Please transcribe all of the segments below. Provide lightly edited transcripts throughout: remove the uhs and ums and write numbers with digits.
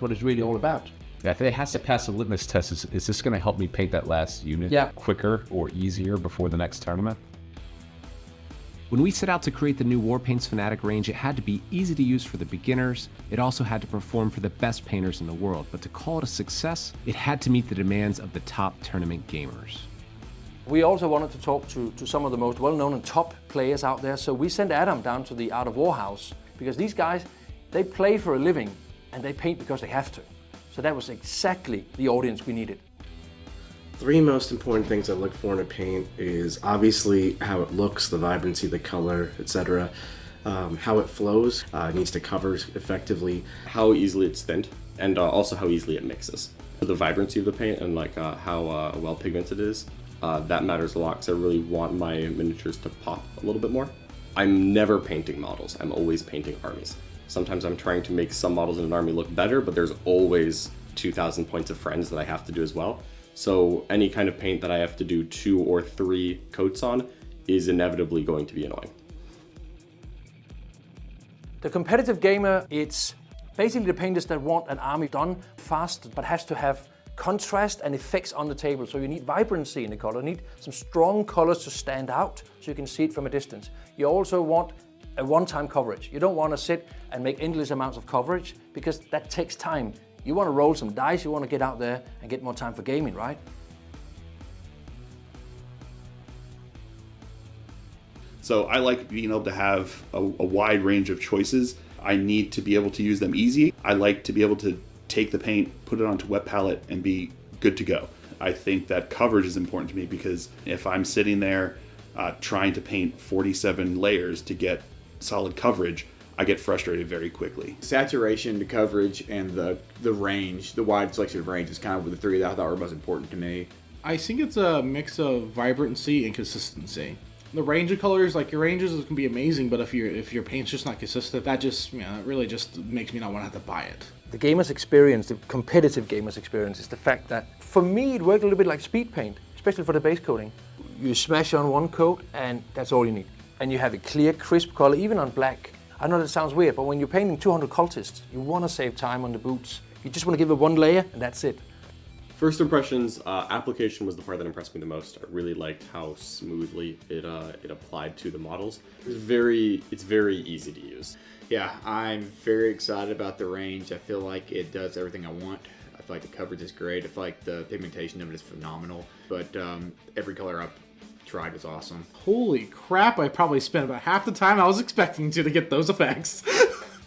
that's what it's really all about. Yeah, I think it has to pass a litmus test. Is this going to help me paint that last unit quicker or easier before the next tournament? When we set out to create the new Warpaints Fanatic range, it had to be easy to use for the beginners. It also had to perform for the best painters in the world. But to call it a success, it had to meet the demands of the top tournament gamers. We also wanted to talk to some of the most well-known and top players out there. So we sent Adam down to the Art of War house, because these guys, they play for a living and they paint because they have to. So that was exactly the audience we needed. Three most important things I look for in a paint is obviously how it looks, the vibrancy, the color, etc. How it flows, it needs to cover effectively. How easily it's thinned, and also how easily it mixes. The vibrancy of the paint and like how well pigmented it is, that matters a lot because I really want my miniatures to pop a little bit more. I'm never painting models, I'm always painting armies. Sometimes I'm trying to make some models in an army look better, but there's always 2,000 points of friends that I have to do as well. So any kind of paint that I have to do 2 or 3 coats on is inevitably going to be annoying. The competitive gamer, it's basically the painters that want an army done fast, but has to have contrast and effects on the table. So you need vibrancy in the color, you need some strong colors to stand out so you can see it from a distance. You also want a one-time coverage. You don't want to sit and make endless amounts of coverage because that takes time. You want to roll some dice, you want to get out there and get more time for gaming, right? So I like being able to have a wide range of choices. I need to be able to use them easy. I like to be able to take the paint, put it onto wet palette, and be good to go. I think that coverage is important to me because if I'm sitting there trying to paint 47 layers to get solid coverage, I get frustrated very quickly. Saturation, the coverage, and the range, the wide selection of range is kind of the three that I thought were most important to me. I think it's a mix of vibrancy and consistency. The range of colors, like your ranges can be amazing, but if your paint's just not consistent, that just, it really just makes me not want to have to buy it. The gamer's experience, the competitive gamer's experience, is the fact that for me it worked a little bit like speed paint, especially for the base coating. You smash on one coat and that's all you need. And you have a clear, crisp color, even on black. I know that sounds weird, but when you're painting 200 cultists, you want to save time on the boots. You just want to give it one layer and that's it. First impressions, application was the part that impressed me the most. I really liked how smoothly it applied to the models. It's very easy to use. Yeah, I'm very excited about the range. I feel like it does everything I want. I feel like the coverage is great. I feel like the pigmentation of it is phenomenal. But every color I've tried is awesome. Holy crap, I probably spent about half the time I was expecting to get those effects.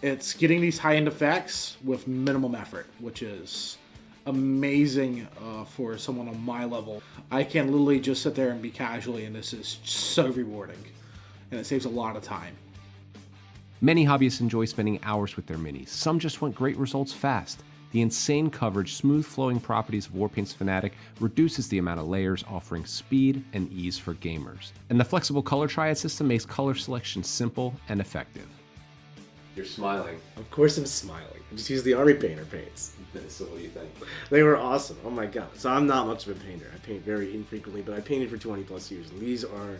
It's getting these high-end effects with minimum effort, which is amazing for someone on my level. I can literally just sit there and be casually, and this is so rewarding. And it saves a lot of time. Many hobbyists enjoy spending hours with their minis. Some just want great results fast. The insane coverage, smooth flowing properties of Warpaints Fanatic reduces the amount of layers, offering speed and ease for gamers. And the flexible color triad system makes color selection simple and effective. You're smiling. Of course I'm smiling. I just used the Army Painter paints. So what do you think? They were awesome. Oh my god. So I'm not much of a painter. I paint very infrequently, but I painted for 20 plus years. And these are,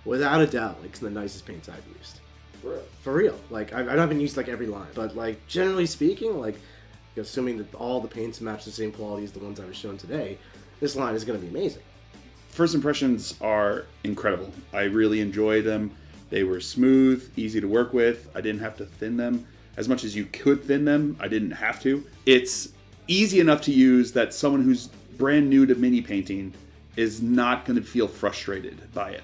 without a doubt, like some of the nicest paints I've used. For real? For real. Like, I haven't used like every line, but like generally speaking, like, assuming that all the paints match the same quality as the ones I was shown today, this line is going to be amazing. First impressions are incredible. I really enjoyed them. They were smooth, easy to work with. I didn't have to thin them. As much as you could thin them, I didn't have to. It's easy enough to use that someone who's brand new to mini painting is not going to feel frustrated by it.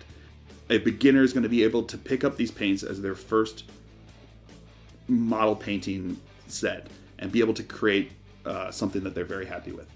A beginner is going to be able to pick up these paints as their first model painting set and be able to create something that they're very happy with.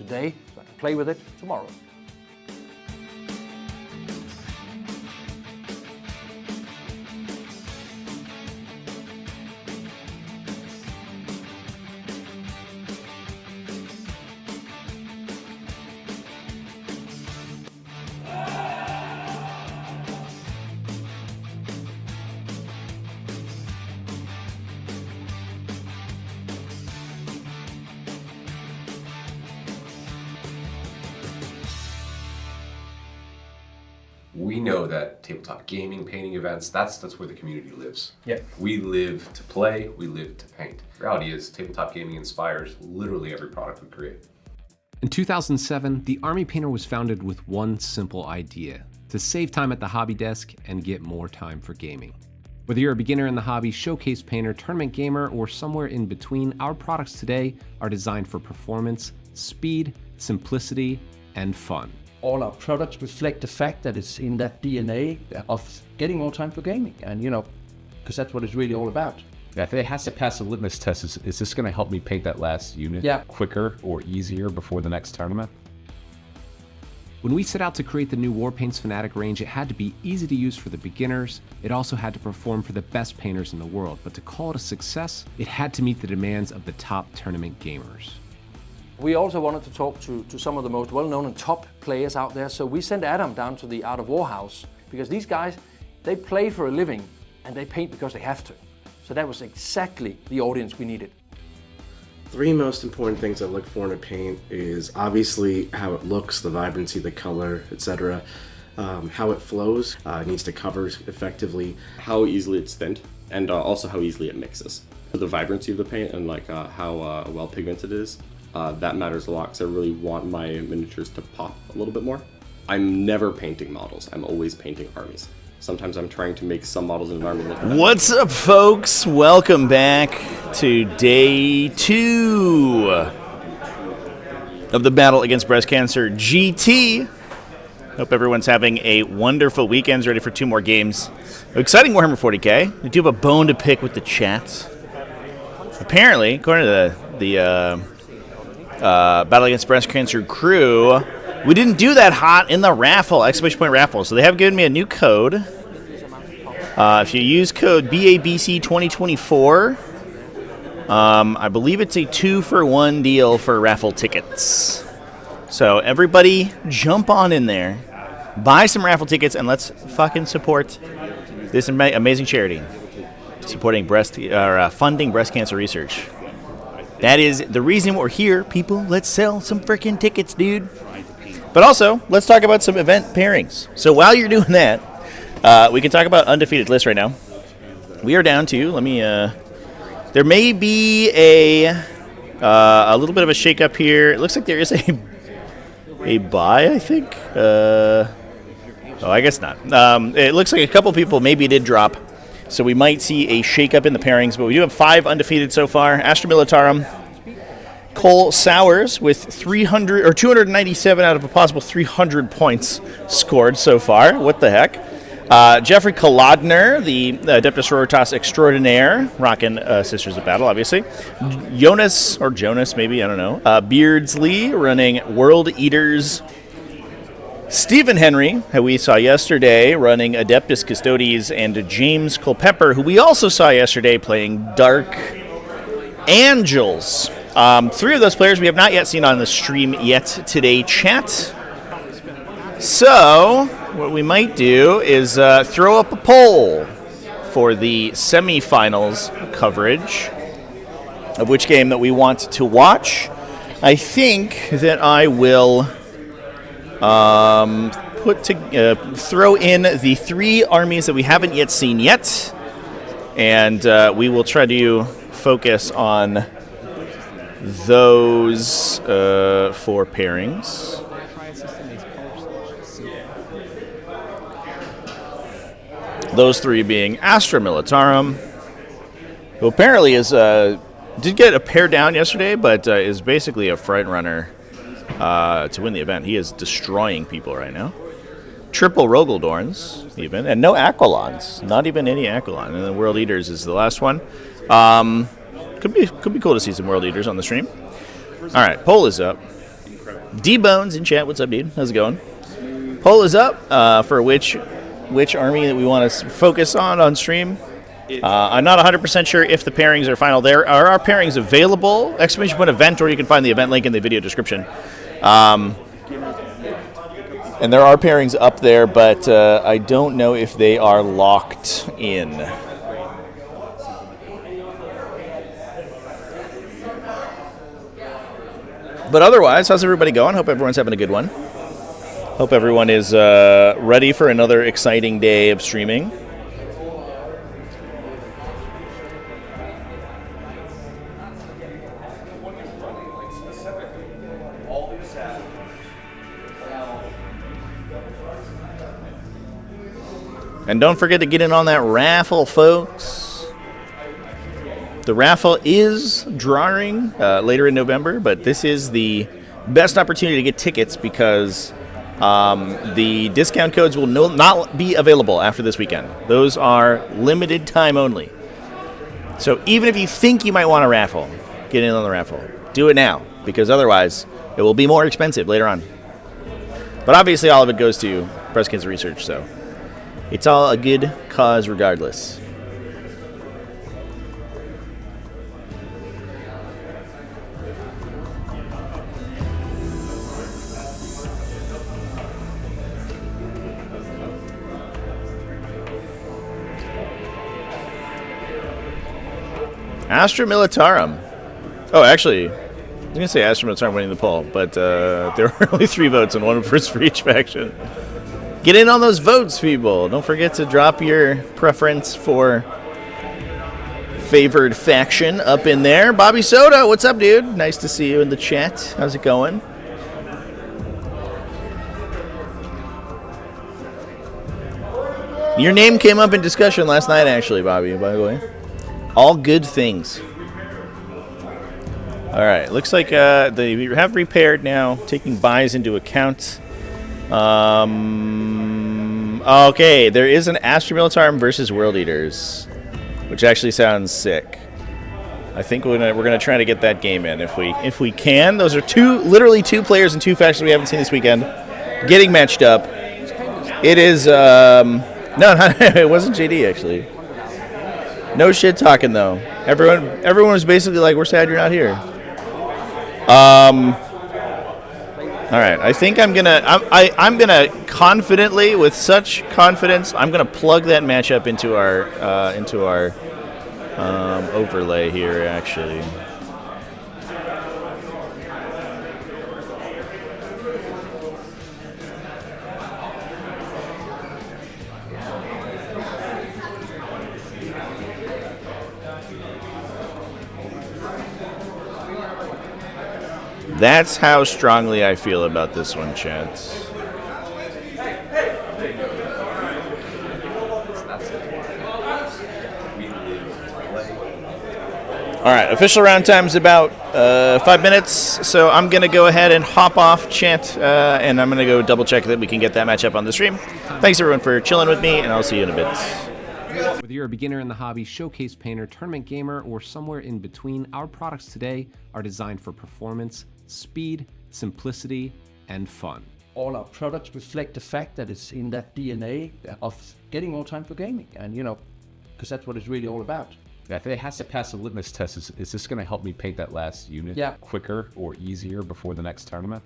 today so I can play with it tomorrow. We know that tabletop gaming, painting events, that's where the community lives. Yeah. We live to play, we live to paint. The reality is tabletop gaming inspires literally every product we create. In 2007, the Army Painter was founded with one simple idea: to save time at the hobby desk and get more time for gaming. Whether you're a beginner in the hobby, showcase painter, tournament gamer, or somewhere in between, our products today are designed for performance, speed, simplicity, and fun. All our products reflect the fact that it's in that DNA of getting more time for gaming, and because that's what it's really all about. Yeah, if it has to pass a litmus test, is this going to help me paint that last unit quicker or easier before the next tournament? When we set out to create the new Warpaints Fanatic range, it had to be easy to use for the beginners. It also had to perform for the best painters in the world. But to call it a success, it had to meet the demands of the top tournament gamers. We also wanted to talk to some of the most well-known and top players out there, so we sent Adam down to the Art of War house, because these guys, they play for a living and they paint because they have to. So that was exactly the audience we needed. Three most important things I look for in a paint is obviously how it looks, the vibrancy, the color, etc. How it flows, it needs to cover effectively. How easily it's thinned, and also how easily it mixes. The vibrancy of the paint and how well pigmented it is. That matters a lot because I really want my miniatures to pop a little bit more. I'm never painting models, I'm always painting armies. Sometimes I'm trying to make some models in an army look better. What's up, folks? Welcome back to day 2 of the battle against breast cancer GT. Hope everyone's having a wonderful weekend, ready for 2 more games. Exciting Warhammer 40k. We do have a bone to pick with the chat. Apparently, according to the Battle Against Breast Cancer crew, we didn't do that hot in the raffle, exclamation point raffle. So they have given me a new code. If you use code BABC2024, I believe it's a 2-for-1 deal for raffle tickets. So everybody jump on in there, buy some raffle tickets, and let's fucking support this amazing charity supporting funding breast cancer research. That is the reason we're here, people. Let's sell some freaking tickets, dude. But also, let's talk about some event pairings. So while you're doing that, we can talk about undefeated lists right now. We are down to, there may be a little bit of a shake-up here. It looks like there is a buy, I think. I guess not. It looks like a couple people maybe did drop. So we might see a shake-up in the pairings, but we do have 5 undefeated so far. Astra Militarum, Cole Sowers with 297 out of a possible 300 points scored so far. What the heck? Jeffrey Kolodner, the Adepta Sororitas extraordinaire, rocking Sisters of Battle, obviously. Jonas, maybe, I don't know. Beardsley running World Eaters. Stephen Henry, who we saw yesterday, running Adeptus Custodes, and James Culpepper, who we also saw yesterday playing Dark Angels. 3 of those players we have not yet seen on the stream yet today, chat. So, what we might do is throw up a poll for the semifinals coverage of which game that we want to watch. I think that I will throw in the 3 armies that we haven't yet seen yet, and we will try to focus on those 4 pairings. Those 3 being Astra Militarum, who apparently did get a pair down yesterday, but is basically a front runner to win the event. He is destroying people right now. Triple Rogaldorns, even, and no Aquilons. Not even any Aquilon. And then World Eaters is the last one. Could be cool to see some World Eaters on the stream. All right, poll is up. D-Bones in chat. What's up, dude? How's it going? Poll is up for which army that we want to focus on stream. I'm not 100% sure if the pairings are final. There are pairings available. Exclamation point event, or you can find the event link in the video description. And there are pairings up there, but I don't know if they are locked in. But otherwise, how's everybody going? Hope everyone's having a good one. Hope everyone is ready for another exciting day of streaming. And don't forget to get in on that raffle, folks. The raffle is drawing later in November, but this is the best opportunity to get tickets because the discount codes will not be available after this weekend. Those are limited time only. So even if you think you might want a raffle, get in on the raffle. Do it now, because otherwise it will be more expensive later on. But obviously all of it goes to breast cancer research, so it's all a good cause regardless. Astra Militarum. Oh, actually, I was going to say Astra Militarum winning the poll, but there were only 3 votes and 1 for each faction. Get in on those votes, people. Don't forget to drop your preference for favored faction up in there. Bobby Soda, what's up, dude? Nice to see you in the chat. How's it going? Your name came up in discussion last night, actually, Bobby, by the way. All good things. All right, looks like they have repaired now, taking buys into account. Okay, there is an Astra Militarum versus World Eaters, which actually sounds sick. I think we're gonna try to get that game in if we can. Those are literally two players and 2 factions we haven't seen this weekend getting matched up. It is no, it wasn't JD actually. No shit talking though. Everyone was basically like, "We're sad you're not here." All right, I think I'm gonna confidently, with such confidence, I'm gonna plug that matchup into our overlay here. Actually, that's how strongly I feel about this one, chat. All right, official round time is about 5 minutes, so I'm going to go ahead and hop off, chat, and I'm going to go double check that we can get that matchup on the stream. Thanks, everyone, for chilling with me, and I'll see you in a bit. Whether you're a beginner in the hobby, showcase painter, tournament gamer, or somewhere in between, our products today are designed for performance, speed, simplicity, and fun. All our products reflect the fact that it's in that DNA of getting more time for gaming, and because that's what it's really all about. If it has to pass a litmus test, is this going to help me paint that last unit quicker or easier before the next tournament?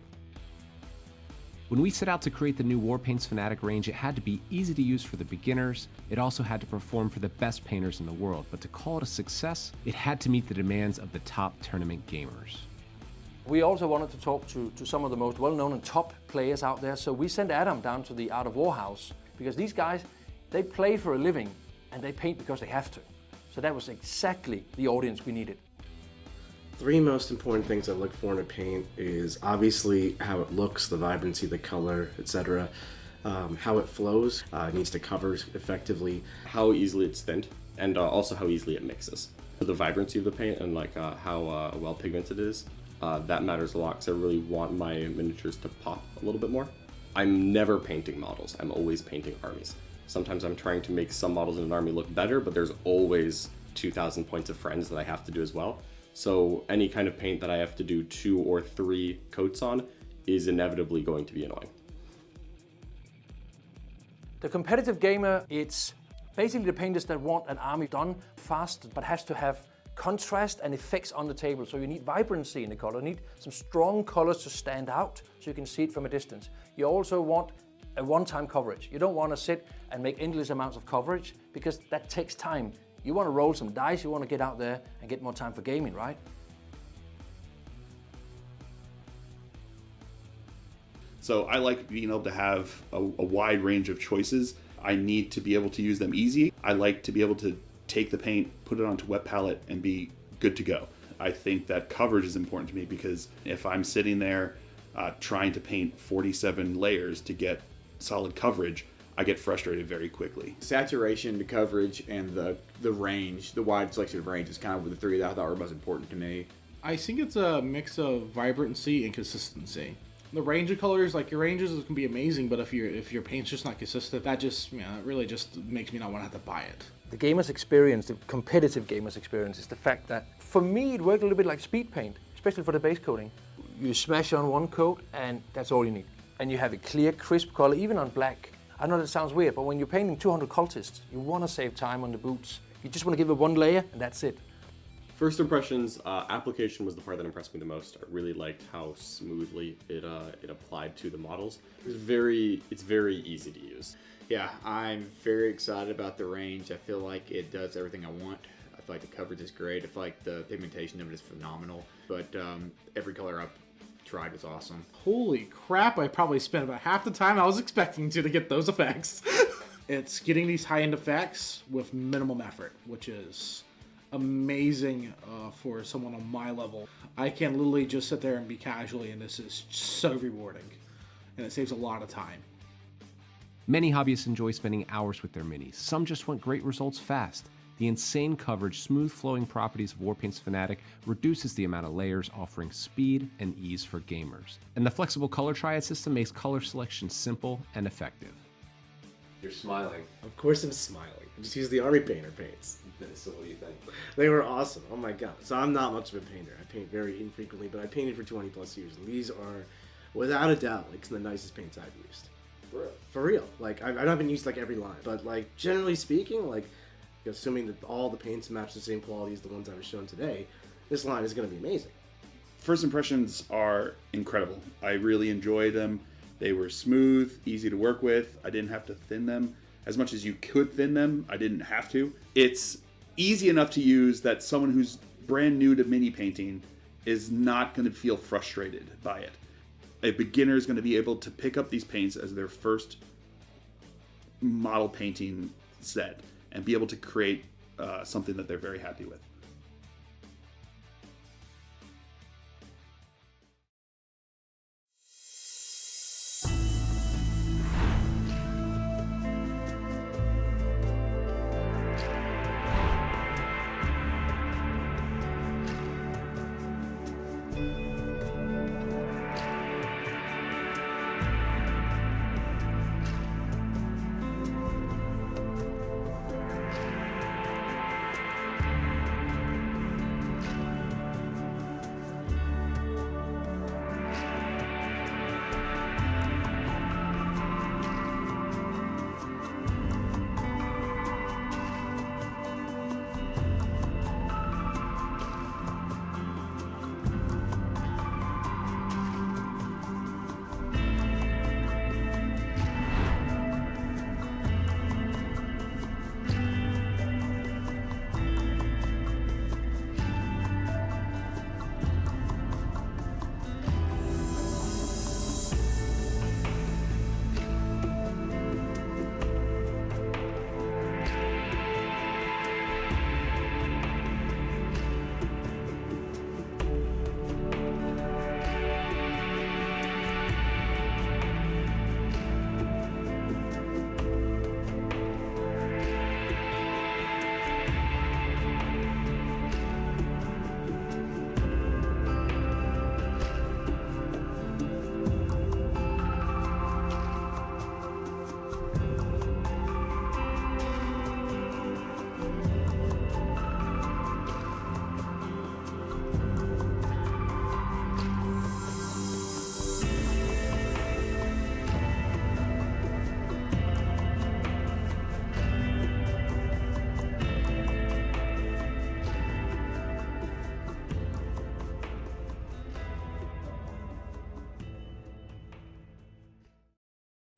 When we set out to create the new Warpaints Fanatic range, it had to be easy to use for the beginners. It also had to perform for the best painters in the world. But to call it a success, it had to meet the demands of the top tournament gamers. We also wanted to talk to some of the most well-known and top players out there. So we sent Adam down to the Art of War house because these guys, they play for a living and they paint because they have to. So that was exactly the audience we needed. 3 most important things I look for in a paint is obviously how it looks, the vibrancy, the color, etc. How it flows, it needs to cover effectively. How easily it's thinned, and also how easily it mixes. The vibrancy of the paint and how well pigmented it is, that matters a lot because I really want my miniatures to pop a little bit more. I'm never painting models, I'm always painting armies. Sometimes I'm trying to make some models in an army look better, but there's always 2,000 points of friends that I have to do as well. So any kind of paint that I have to do 2 or 3 coats on is inevitably going to be annoying. The competitive gamer, it's basically the painters that want an army done fast, but has to have contrast and effects on the table. So you need vibrancy in the color, you need some strong colors to stand out so you can see it from a distance. You also want a one-time coverage. You don't want to sit and make endless amounts of coverage because that takes time. You want to roll some dice, you want to get out there and get more time for gaming, right? So I like being able to have a wide range of choices. I need to be able to use them easy. I like to be able to take the paint, put it onto wet palette, and be good to go. I think that coverage is important to me because if I'm sitting there trying to paint 47 layers to get solid coverage, I get frustrated very quickly. Saturation, the coverage, and the range, the wide selection of range is kind of the three that I thought were most important to me. I think it's a mix of vibrancy and consistency. The range of colors, like your ranges can be amazing, but if your paint's just not consistent, that just, it really just makes me not want to have to buy it. The gamer's experience, the competitive gamer's experience, is the fact that for me it worked a little bit like speed paint, especially for the base coating. You smash on one coat and that's all you need. And you have a clear, crisp color, even on black. I know that sounds weird, but when you're painting 200 cultists, you want to save time on the boots. You just want to give it one layer and that's it. First impressions, application was the part that impressed me the most. I really liked how smoothly it applied to the models. It's very easy to use. Yeah, I'm very excited about the range. I feel like it does everything I want. I feel like the coverage is great. I feel like the pigmentation of it is phenomenal. But every color I've tried was awesome. Holy crap, I probably spent about half the time I was expecting to get those effects. It's getting these high-end effects with minimum effort, which is amazing for someone on my level. I can literally just sit there and be casually, and this is so rewarding. And it saves a lot of time. Many hobbyists enjoy spending hours with their minis. Some just want great results fast. The insane coverage, smooth flowing properties of Warpaint's Fanatic reduces the amount of layers, offering speed and ease for gamers. And the flexible color triad system makes color selection simple and effective. You're smiling. Of course I'm smiling. I just used the Army Painter paints. So what do you think? They were awesome. Oh my god. So I'm not much of a painter. I paint very infrequently, but I painted for 20 plus years. And these are, without a doubt, like some of the nicest paints I've used. For real? For real. Like, I haven't used like every line. But like, generally speaking, like, assuming that all the paints match the same quality as the ones I was shown today, this line is going to be amazing. First impressions are incredible. I really enjoyed them. They were smooth, easy to work with. I didn't have to thin them. As much as you could thin them, I didn't have to. It's easy enough to use that someone who's brand new to mini painting is not going to feel frustrated by it. A beginner is going to be able to pick up these paints as their first model painting set and be able to create something that they're very happy with.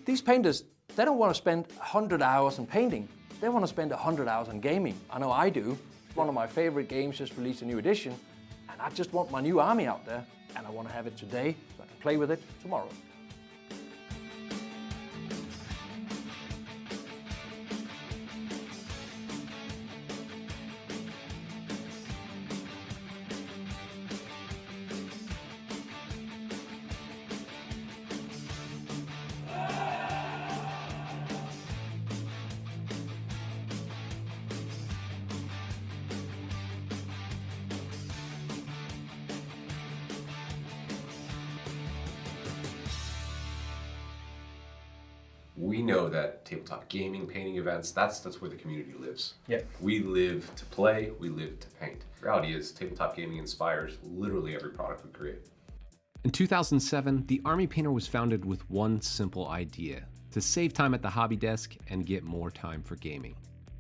These painters, they don't want to spend 100 hours on painting. They want to spend 100 hours on gaming. I know I do. One of my favorite games just released a new edition, and I just want my new army out there, and I want to have it today so I can play with it tomorrow. We know that tabletop gaming, painting events, that's where the community lives. Yeah. We live to play, we live to paint. The reality is tabletop gaming inspires literally every product we create. In 2007, the Army Painter was founded with one simple idea: to save time at the hobby desk and get more time for gaming.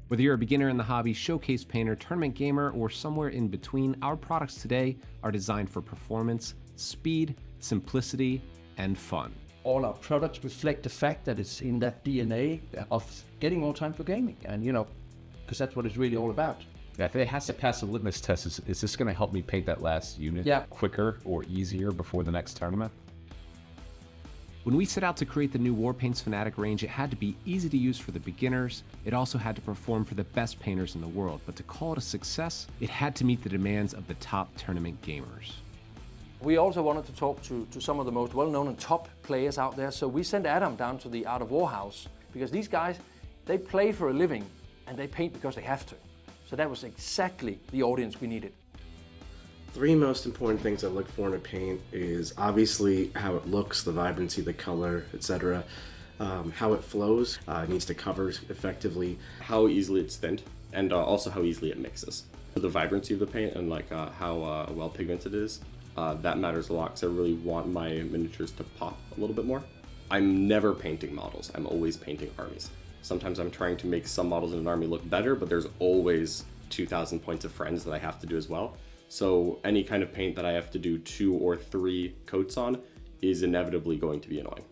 Whether you're a beginner in the hobby, showcase painter, tournament gamer, or somewhere in between, our products today are designed for performance, speed, simplicity, and fun. All our products reflect the fact that it's in that DNA of getting more time for gaming, and because that's what it's really all about. Yeah, if it has to pass a litmus test, is this going to help me paint that last unit quicker or easier before the next tournament? When we set out to create the new Warpaints Fanatic range, it had to be easy to use for the beginners, it also had to perform for the best painters in the world, but to call it a success, it had to meet the demands of the top tournament gamers. We also wanted to talk to some of the most well-known and top players out there, so we sent Adam down to the Art of War house, because these guys, they play for a living and they paint because they have to. So that was exactly the audience we needed. Three most important things I look for in a paint is obviously how it looks, the vibrancy, the color, etc. How it flows, it needs to cover effectively. How easily it's thinned, and also how easily it mixes. The vibrancy of the paint and how well pigmented it is. That matters a lot because I really want my miniatures to pop a little bit more. I'm never painting models, I'm always painting armies. Sometimes I'm trying to make some models in an army look better, but there's always 2,000 points of friends that I have to do as well. So any kind of paint that I have to do 2 or 3 coats on is inevitably going to be annoying.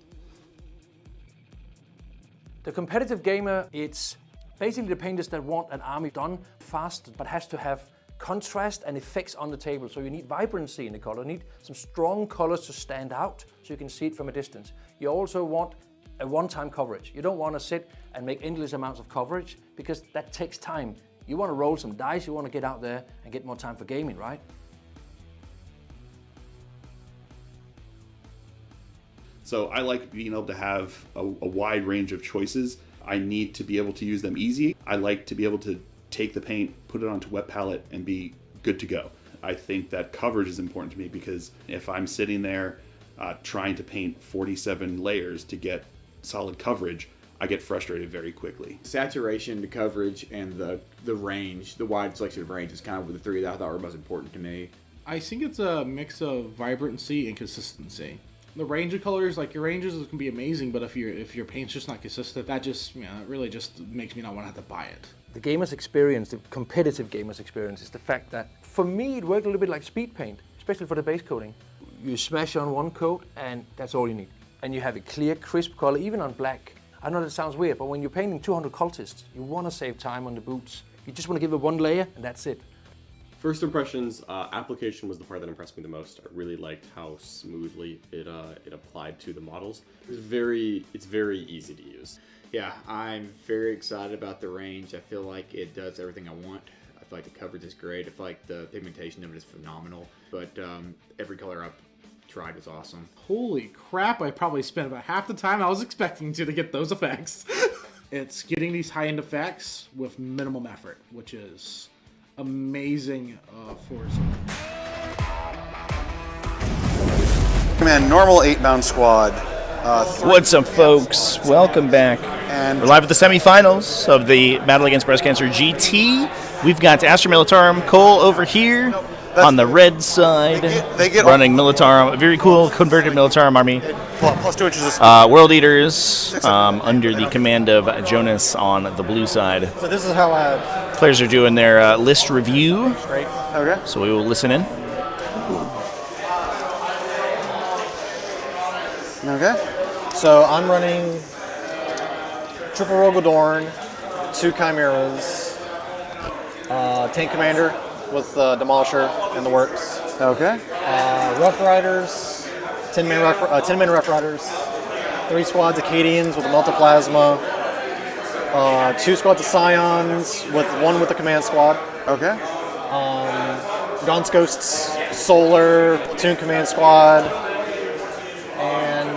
The competitive gamer, it's basically the painters that want an army done fast, but has to have contrast and effects on the table. So you need vibrancy in the color, you need some strong colors to stand out so you can see it from a distance. You also want a one-time coverage. You don't want to sit and make endless amounts of coverage because that takes time. You want to roll some dice, you want to get out there and get more time for gaming, right? So I like being able to have a wide range of choices. I need to be able to use them easy. I like to be able to take the paint, put it onto wet palette, and be good to go. I think that coverage is important to me because if I'm sitting there trying to paint 47 layers to get solid coverage, I get frustrated very quickly. Saturation, the coverage, and the range, the wide selection of range is kind of the three that I thought were most important to me. I think it's a mix of vibrancy and consistency. The range of colors, like your ranges can be amazing, but if your paint's just not consistent, that just, it really just makes me not want to have to buy it. The gamer's experience, the competitive gamer's experience, is the fact that for me it worked a little bit like speed paint, especially for the base coating. You smash on one coat and that's all you need. And you have a clear, crisp color, even on black. I know that sounds weird, but when you're painting 200 cultists, you want to save time on the boots. You just want to give it one layer and that's it. First impressions, application was the part that impressed me the most. I really liked how smoothly it applied to the models. It's very easy to use. Yeah, I'm very excited about the range. I feel like it does everything I want. I feel like the coverage is great. I feel like the pigmentation of it is phenomenal. But every color I've tried was awesome. Holy crap, I probably spent about half the time I was expecting to get those effects. It's getting these high-end effects with minimum effort, which is amazing for some. Command normal 8-bound squad. What's up, folks? Welcome back. And we're live at the semifinals of the Battle Against Breast Cancer GT. We've got Astra Militarum Cole over here on the red side, they get running Militarum, a very cool converted Militarum army. Plus 2 inches of World Eaters under the command of Jonas on the blue side. So this is how Players are doing their list review, Okay. so we will listen in. Okay. So I'm running triple Rogodorn, 2 Chimeras, Tank Commander with Demolisher and the works. Okay. Rough Riders, 10-man Rough Riders, 3 squads of Acadians with a Multiplasma, 2 squads of Scions with 1 with the command squad. Okay. Gaunt's Ghosts, Solar, Platoon Command Squad, and I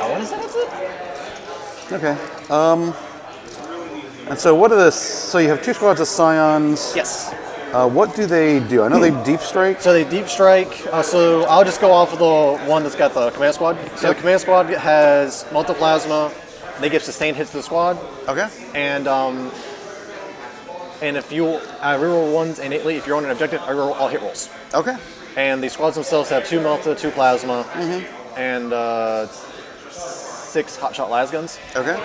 want to say that's it. Okay. And so what are the? So you have 2 squads of Scions. Yes. What do they do? I know they deep strike. So they deep strike. So I'll just go off of the one that's got the command squad. So the command squad has Multiplasma. They give sustained hits to the squad. Okay. And if you reroll ones innately, if you're on an objective, I reroll all hit rolls. Okay. And the squads themselves have 2 Melta, 2 Plasma, and 6 hotshot las guns. Okay.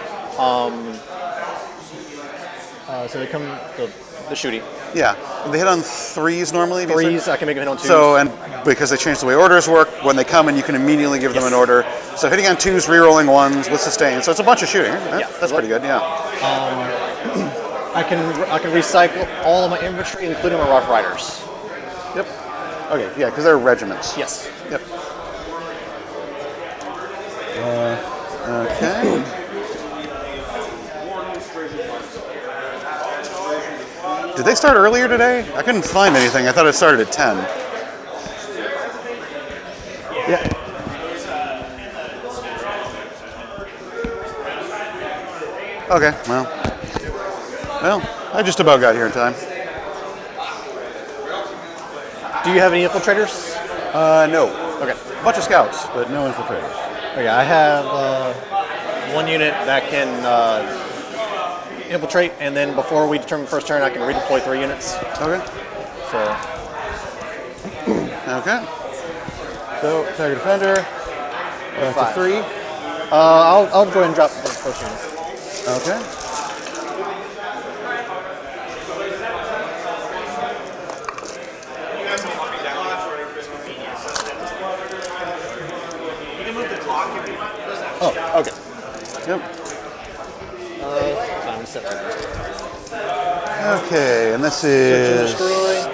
So they come the shooting. Yeah. They hit on 3s normally. 3s. I can make them hit on 2s. So and because they changed the way orders work, when they come in, you can immediately give them an order. So hitting on 2s, rerolling 1s with sustain. So it's a bunch of shooting. Yeah, that's pretty good. Yeah. I can recycle all of my infantry, including my Rough Riders. Yep. Okay. Yeah, because they're regiments. Yes. Yep. Okay. Did they start earlier today? I couldn't find anything. I thought it started at 10. Yeah. Okay, well, I just about got here in time. Do you have any infiltrators? No. Okay. A bunch of scouts, but no infiltrators. Okay, I have 1 unit that can infiltrate, and then before we determine first turn, I can redeploy 3 units. Okay. So. Okay. So, Tiger Defender. That's a 3. I'll go ahead and drop the first unit. Okay. Oh, okay. Yep. Okay, and this is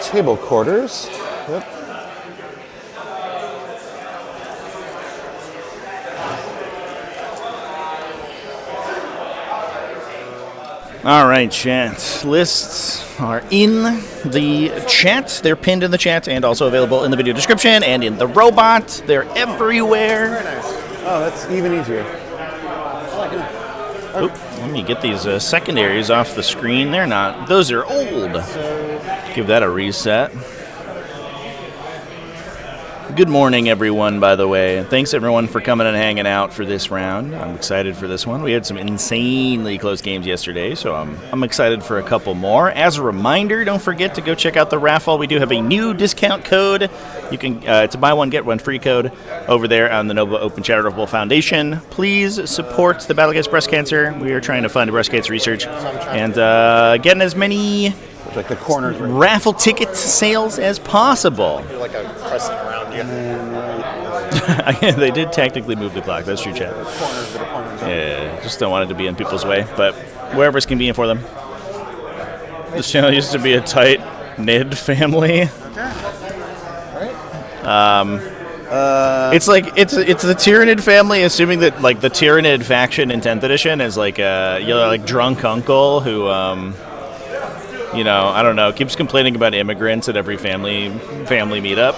table quarters. Yep. All right, chat. Lists are in the chat. They're pinned in the chat and also available in the video description and in the robot. They're everywhere. Very nice. Oh, that's even easier. Oop, let me get these secondaries off the screen. They're not. Those are old. Give that a reset. Good morning, everyone, by the way. Thanks, everyone, for coming and hanging out for this round. I'm excited for this one. We had some insanely close games yesterday, so I'm excited for a couple more. As a reminder, don't forget to go check out the raffle. We do have a new discount code. You can it's a buy one, get one free code over there on the Nova Open Charitable Foundation. Please support the battle against breast cancer. We are trying to fund breast cancer research and getting as many like the corners raffle ticket sales as possible. Like a crescent around you. They did tactically move the clock. That's true, Chad. Yeah, just don't want it to be in people's way, but wherever's convenient for them. This channel used to be a tight knit family. It's like it's the Tyrannid family, assuming that like the Tyrannid faction in 10th edition is like a like drunk uncle who I don't know, keeps complaining about immigrants at every family meetup.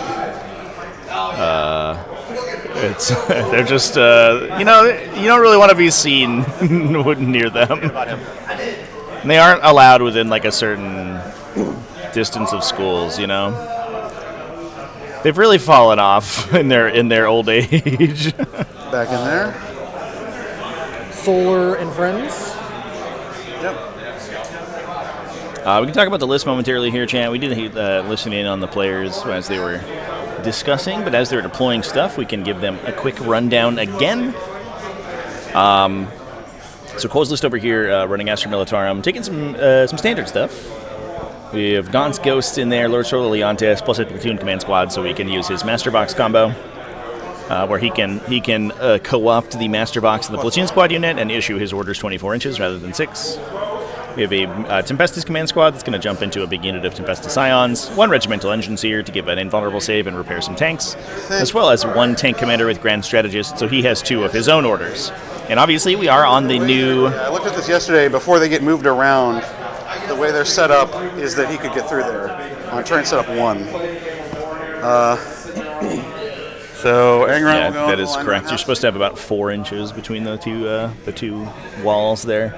They're just you don't really want to be seen near them. And they aren't allowed within like a certain distance of schools, They've really fallen off in their old age. Back in there. Solar and Friends. Yep. We can talk about the list momentarily here, Chan. We did listen in on the players as they were discussing, but as they're deploying stuff, we can give them a quick rundown again. So Cole's list over here, running Astra Militarum, taking some standard stuff. We have Gaunt's Ghost in there, Lord Sororitas, plus a platoon command squad, so we can use his Master Box combo. where he can co-opt the Master Box of the Platoon Squad unit and issue his orders 24 inches rather than 6. We have a Tempestus Command Squad that's going to jump into a big unit of Tempestus Scions, 1 Regimental Engineer to give an invulnerable save and repair some tanks, as well as 1 Tank Commander with Grand Strategist, so he has 2 of his own orders. And obviously we are on the new... I looked at this yesterday before they get moved around. The way they're set up is that he could get through there on turn setup 1. So Angron yeah, will go that is correct. You're supposed to have about 4 inches between the two walls there.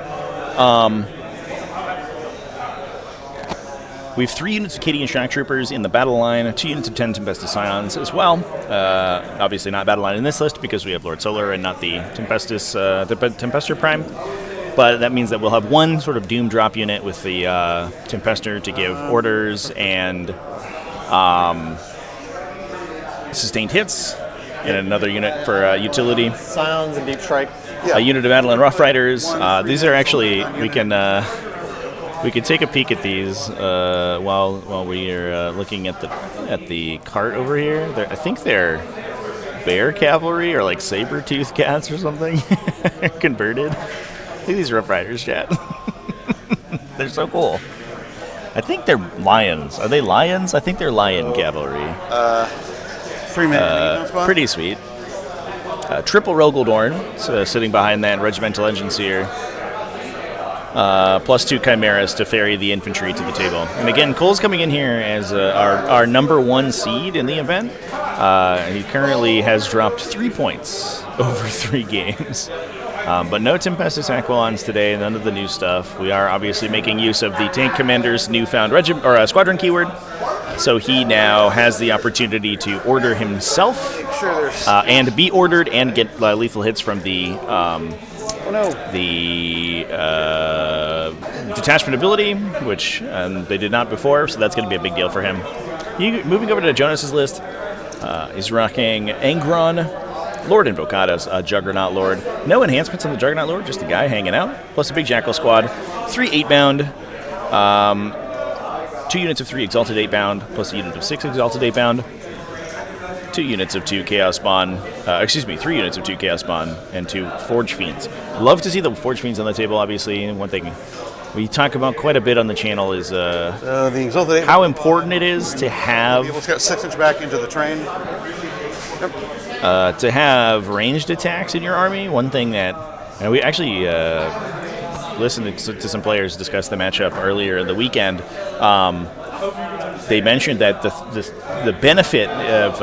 We have 3 units of Cadian Shock Troopers in the battle line, 2 units of 10 Tempestus Scions as well. Obviously not battle line in this list because we have Lord Solar and not the Tempestus, the Tempestor Prime. But that means that we'll have 1 sort of Doom drop unit with the Tempestor to give orders and sustained hits, and another unit for utility. Scions and Deep Strike. A unit of Battle and Rough Riders. These are actually, we can take a peek at these while we are looking at the cart over here. I think they're bear cavalry or like saber-toothed cats or something converted. Look at these Rough Riders, chat. They're so cool. I think they're lions. Are they lions? I think they're lion cavalry. 3-minute pretty sweet. Triple Rogaldorn, sitting behind that Regimental Engineer. Plus 2 Chimeras to ferry the infantry to the table. And again, Cole's coming in here as our number 1 seed in the event. He currently has dropped 3 points over 3 games. But no Tempestus Aquilons today, none of the new stuff. We are obviously making use of the Tank Commander's newfound squadron keyword. So he now has the opportunity to order himself and be ordered and get lethal hits from the detachment ability, which they did not before, so that's going to be a big deal for him. Moving over to Jonas's list, he's rocking Angron, Lord Invocatus, Juggernaut Lord. No enhancements on the Juggernaut Lord, just a guy hanging out, plus a big Jackal squad, 3 8-bound, 2 units of 3 Exalted 8-bound, plus a unit of 6 Exalted 8-bound, 2 units of 2 Chaos Spawn, 3 units of 2 Chaos Spawn, and 2 Forge Fiends. Love to see the Forge Fiends on the table, obviously. One thing we talk about quite a bit on the channel is the Exalted how important it is to have... People's got 6-inch back into the train. To have ranged attacks in your army. One thing that... And we actually listened to some players discuss the matchup earlier in the weekend. They mentioned that the benefit of,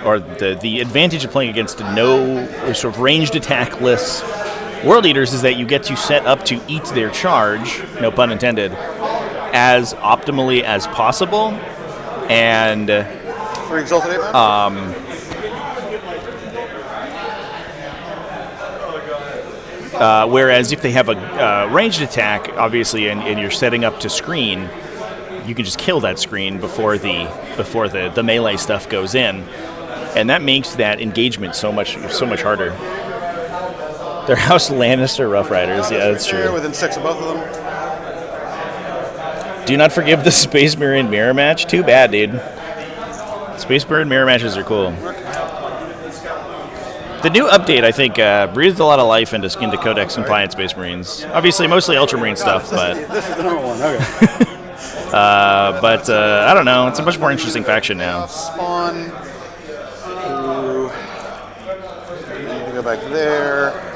or the advantage of playing against no sort of ranged attackless World Eaters is that you get to set up to eat their charge, no pun intended, as optimally as possible. And for Exalted 8-bound? Whereas if they have a ranged attack, obviously, and you're setting up to screen, you can just kill that screen before the melee stuff goes in, and that makes that engagement so much harder. They're House Lannister Rough Riders, yeah, that's true. Within 6 of both of them. Do not forgive the Space Marine mirror match. Too bad, dude. Space Marine mirror matches are cool. The new update, I think, breathed a lot of life into Codex compliant Space Marines. Obviously, mostly Ultramarine stuff, but... This is the number 1, okay. But I don't know, it's a much more interesting faction now. Spawn. Need to go back there.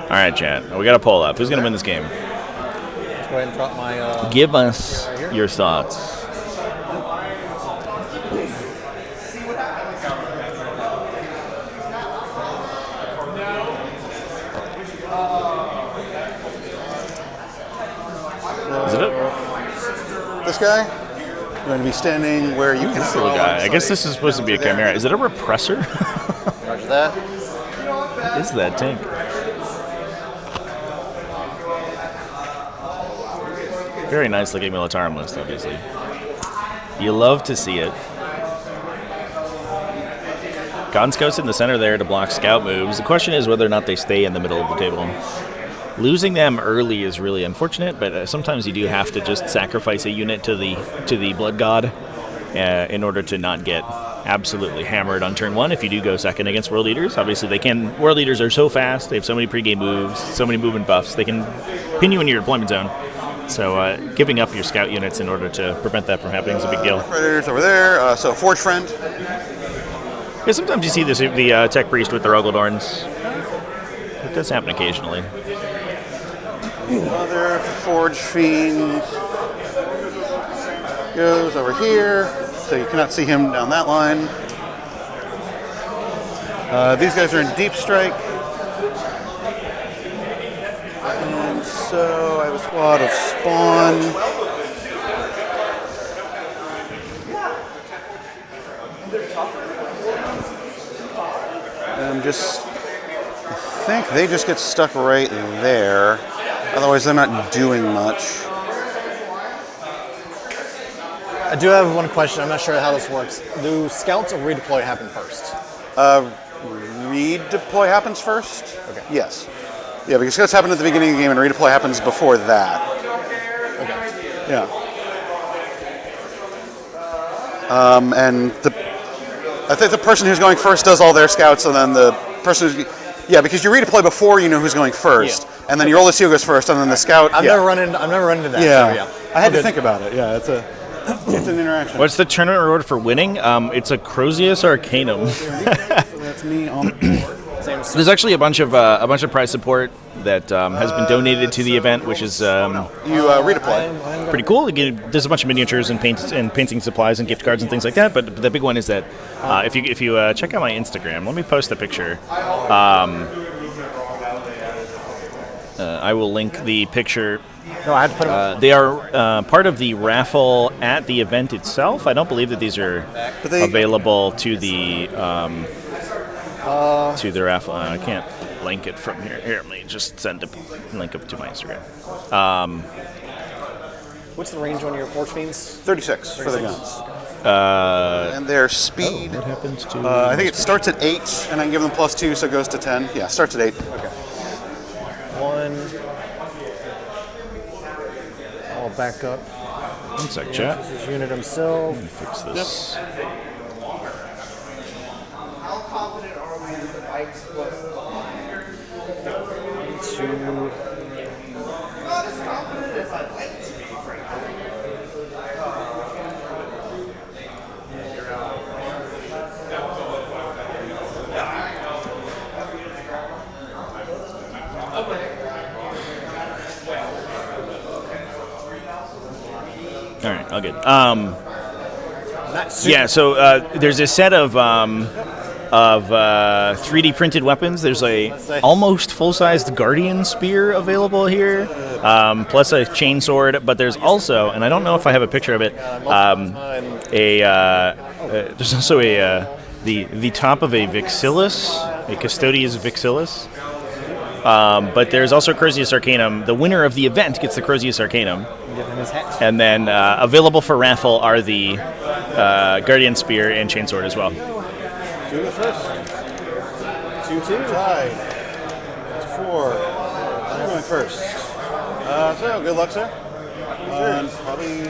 Alright, chat. We got to pull up. Who's going to win this game? Let's go ahead and drop my... Give us your thoughts. Is it? This guy? You're going to be standing where you can... This little guy. I guess this is supposed to be a Chimera. Is it a repressor? Roger that. What is that tank? Very nice looking Militarum list, obviously. You love to see it. Gon-Scouts in the center there to block scout moves. The question is whether or not they stay in the middle of the table. Losing them early is really unfortunate, but sometimes you do have to just sacrifice a unit to the Blood God. in order to not get absolutely hammered on turn 1 if you do go second against World Eaters. Obviously, World Eaters are so fast, they have so many pregame moves, so many movement buffs, they can pin you in your deployment zone. So giving up your scout units in order to prevent that from happening is a big deal. Predators over there, so Forge Friend. Yeah, sometimes you see the Tech Priest with the Ruggledorns. It does happen occasionally. Another Forge Fiend goes over here, so you cannot see him down that line. These guys are in Deep Strike. And so I have a squad of Spawn. And I think they just get stuck right there. Otherwise, they're not doing much. I do have one question. I'm not sure how this works. Do scouts or redeploy happen first? Redeploy happens first? Okay. Yes. Yeah, because scouts happen at the beginning of the game and redeploy happens before that. Okay. Yeah. And I think the person who's going first does all their scouts, and then the person who's... Yeah, because you redeploy before you know who's going first, and then you roll the seal goes first, and then the scout... I've never run into that. Yeah. So I had to think about it. Yeah, it's an interaction. What's the tournament reward for winning? It's a Crozius Arcanum. That's me on the board. There's actually a bunch of prize support that has been donated to the event, which is redeploy. Pretty cool. Again, there's a bunch of miniatures and painting supplies and gift cards and things like that. But the big one is that if you check out my Instagram, let me post a picture. I will link the picture. No, I had to put them. They are part of the raffle at the event itself. I don't believe that these are available to the raffle. I can't link it from here. Here, let me just send a link up to my Instagram. What's the range on your Forge Fiends? 36 for the guns. And their speed. What happens to? I think it starts at 8, and I can give them +2, so it goes to 10. Yeah, starts at 8. Okay. 1. I'll back up. One sec, chat. This is unit himself. Let me fix this. Yep. All right, all good. Yeah, so there's a set of 3D printed weapons. There's a almost full-sized Guardian Spear available here, plus a chainsword. But there's also, and I don't know if I have a picture of it, there's also the top of a Vixillus, a Custodius Vixillus. But there's also Crozius Arcanum. The winner of the event gets the Crozius Arcanum. And then available for raffle are the Guardian Spear and Chainsword as well. 2 first. 2-2. Tied. 4. I'm going first. So, good luck, sir. Probably...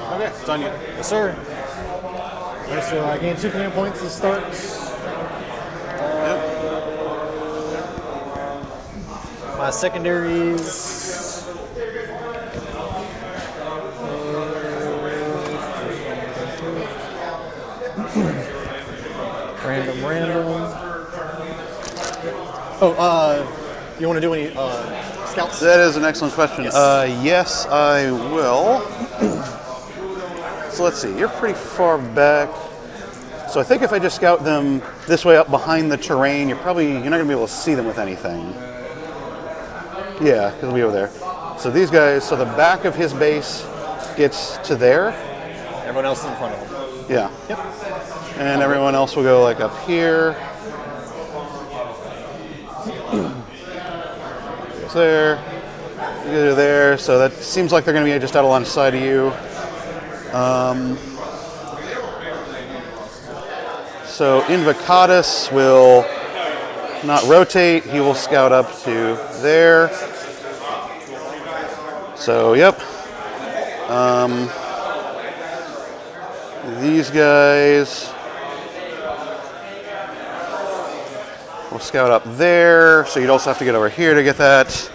Okay, it's on you. Yes, sir. Alright, so I gain 2 command points to start. My secondaries. Random. Oh, you want to do any scouts? That is an excellent question. Yes, I will. So let's see. You're pretty far back. So I think if I just scout them this way up behind the terrain, you're not going to be able to see them with anything. Yeah, because it'll be over there. So these guys, so the back of his base gets to there. Everyone else is in front of him. Yeah. Yep. And everyone else will go like up here. Goes there. You go there. So that seems like they're going to be just out of line of sight of you. So Invocatus will not rotate. He will scout up to there. So, yep. These guys will scout up there, so you'd also have to get over here to get that.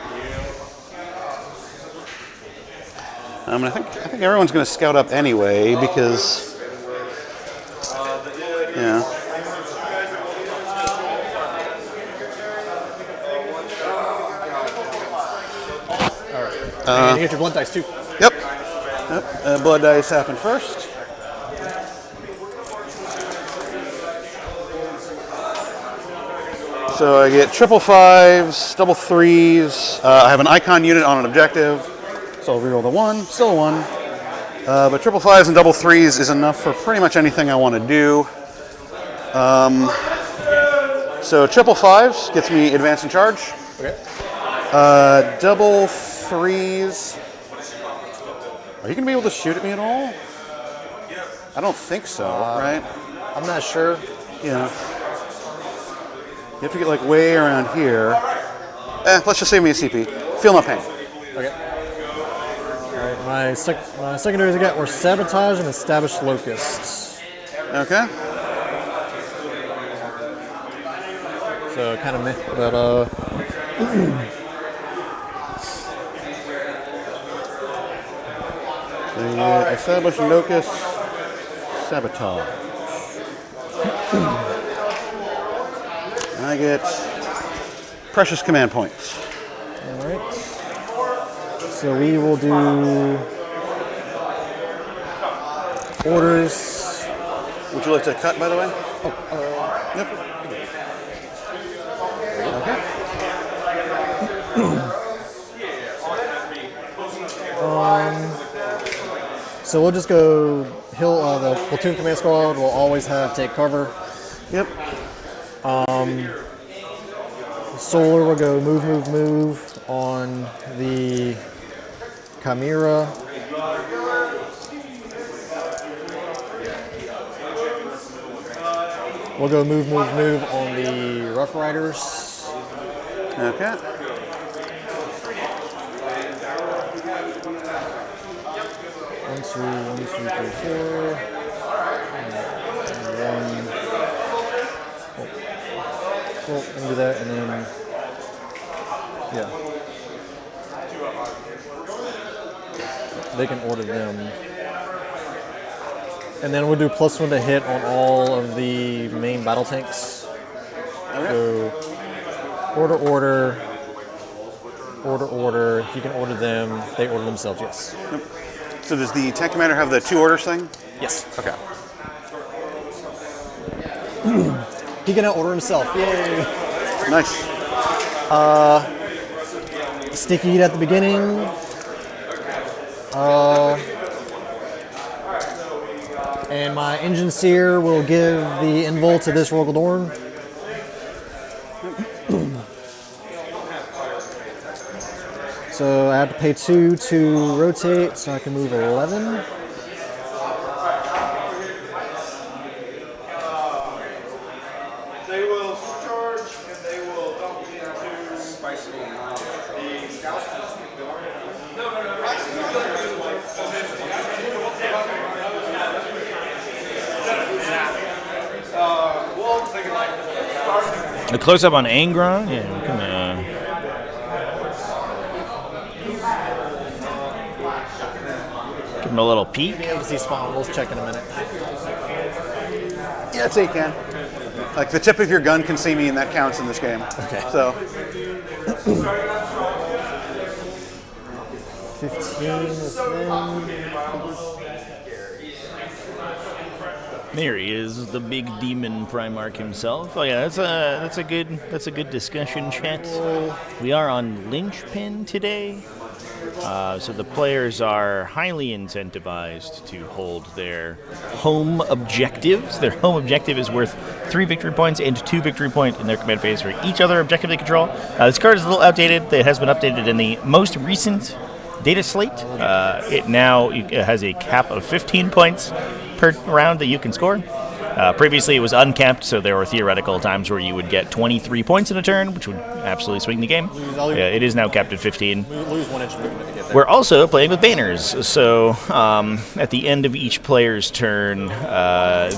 I think everyone's going to scout up anyway because, yeah. And you get your blood dice too. Yep. Blood dice happen first. So I get triple fives, double threes. I have an icon unit on an objective, so I'll reroll the 1, still a 1. But triple fives and double threes is enough for pretty much anything I want to do. So triple fives gets me advance and charge. Okay. Double threes. Are you going to be able to shoot at me at all? I don't think so, right? I'm not sure. Yeah. You have to get like way around here. Let's just save me a CP. Feel no pain. Okay. Alright, my secondaries I got were Sabotage and Established Locusts. Okay. So kind of meh, but the Established Locust, Sabotage. And I get precious command points. alright. So we will do orders. Would you like to cut, by the way? Yep. So we'll just go the platoon command squad will always have take cover. Yep. Solar will go move on the Chimera. We'll go move on the Rough Riders. Okay. One, two, three, four. One. Well, and do that, and then yeah, they can order them, and then we'll do +1 to hit on all of the main battle tanks. Okay. So order. You can order them. They order themselves. Yes. Yep. So does the tank commander have the 2 orders thing? Yes. Okay. He can order himself. Yay! Nice. Sticky heat at the beginning. And my engine seer will give the invul to this Rogal Dorn. So I have to pay 2 to rotate, so I can move 11. They will charge and they will dump into spicy A close up on Angron. Yeah, we can. Give him a little peek. Be able to see spawn. We'll check in a minute. Yeah, I'd say you can. Like the tip of your gun can see me, and that counts in this game. Okay. So. 15 with them. There he is, the big demon Primarch himself. Oh yeah, that's a good discussion chat. We are on Linchpin today, so the players are highly incentivized to hold their home objectives. Their home objective is worth 3 victory points and 2 victory points in their command phase for each other objective they control. This card is a little outdated. It has been updated in the most recent data slate. It now has a cap of 15 points per round that you can score. Previously, it was uncapped, so there were theoretical times where you would get 23 points in a turn, which would absolutely swing the game. It is now capped at 15. Lose 1 inch movement to get there. We're also playing with banners, so at the end of each player's turn,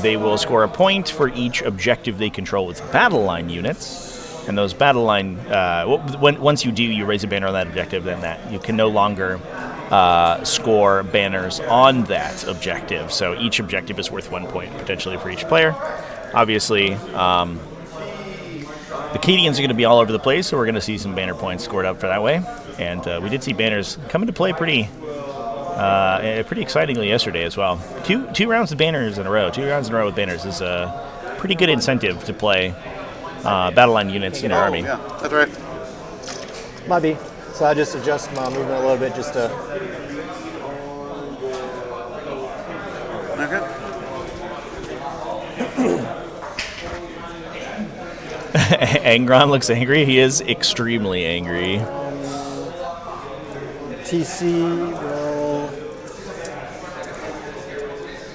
they will score a point for each objective they control with battle line units. And those battle line, once you do, you raise a banner on that objective, then that you can no longer score banners on that objective. So each objective is worth 1 point potentially for each player. Obviously, the Cadians are going to be all over the place, so we're going to see some banner points scored up for that way. And we did see banners come into play pretty excitingly yesterday as well. Two rounds of banners in a row. 2 rounds in a row with banners is a pretty good incentive to play battle line units in your army. Yeah, that's right. Might be. So I just adjust my movement a little bit just to... Okay. Angron looks angry. He is extremely angry. TC, well...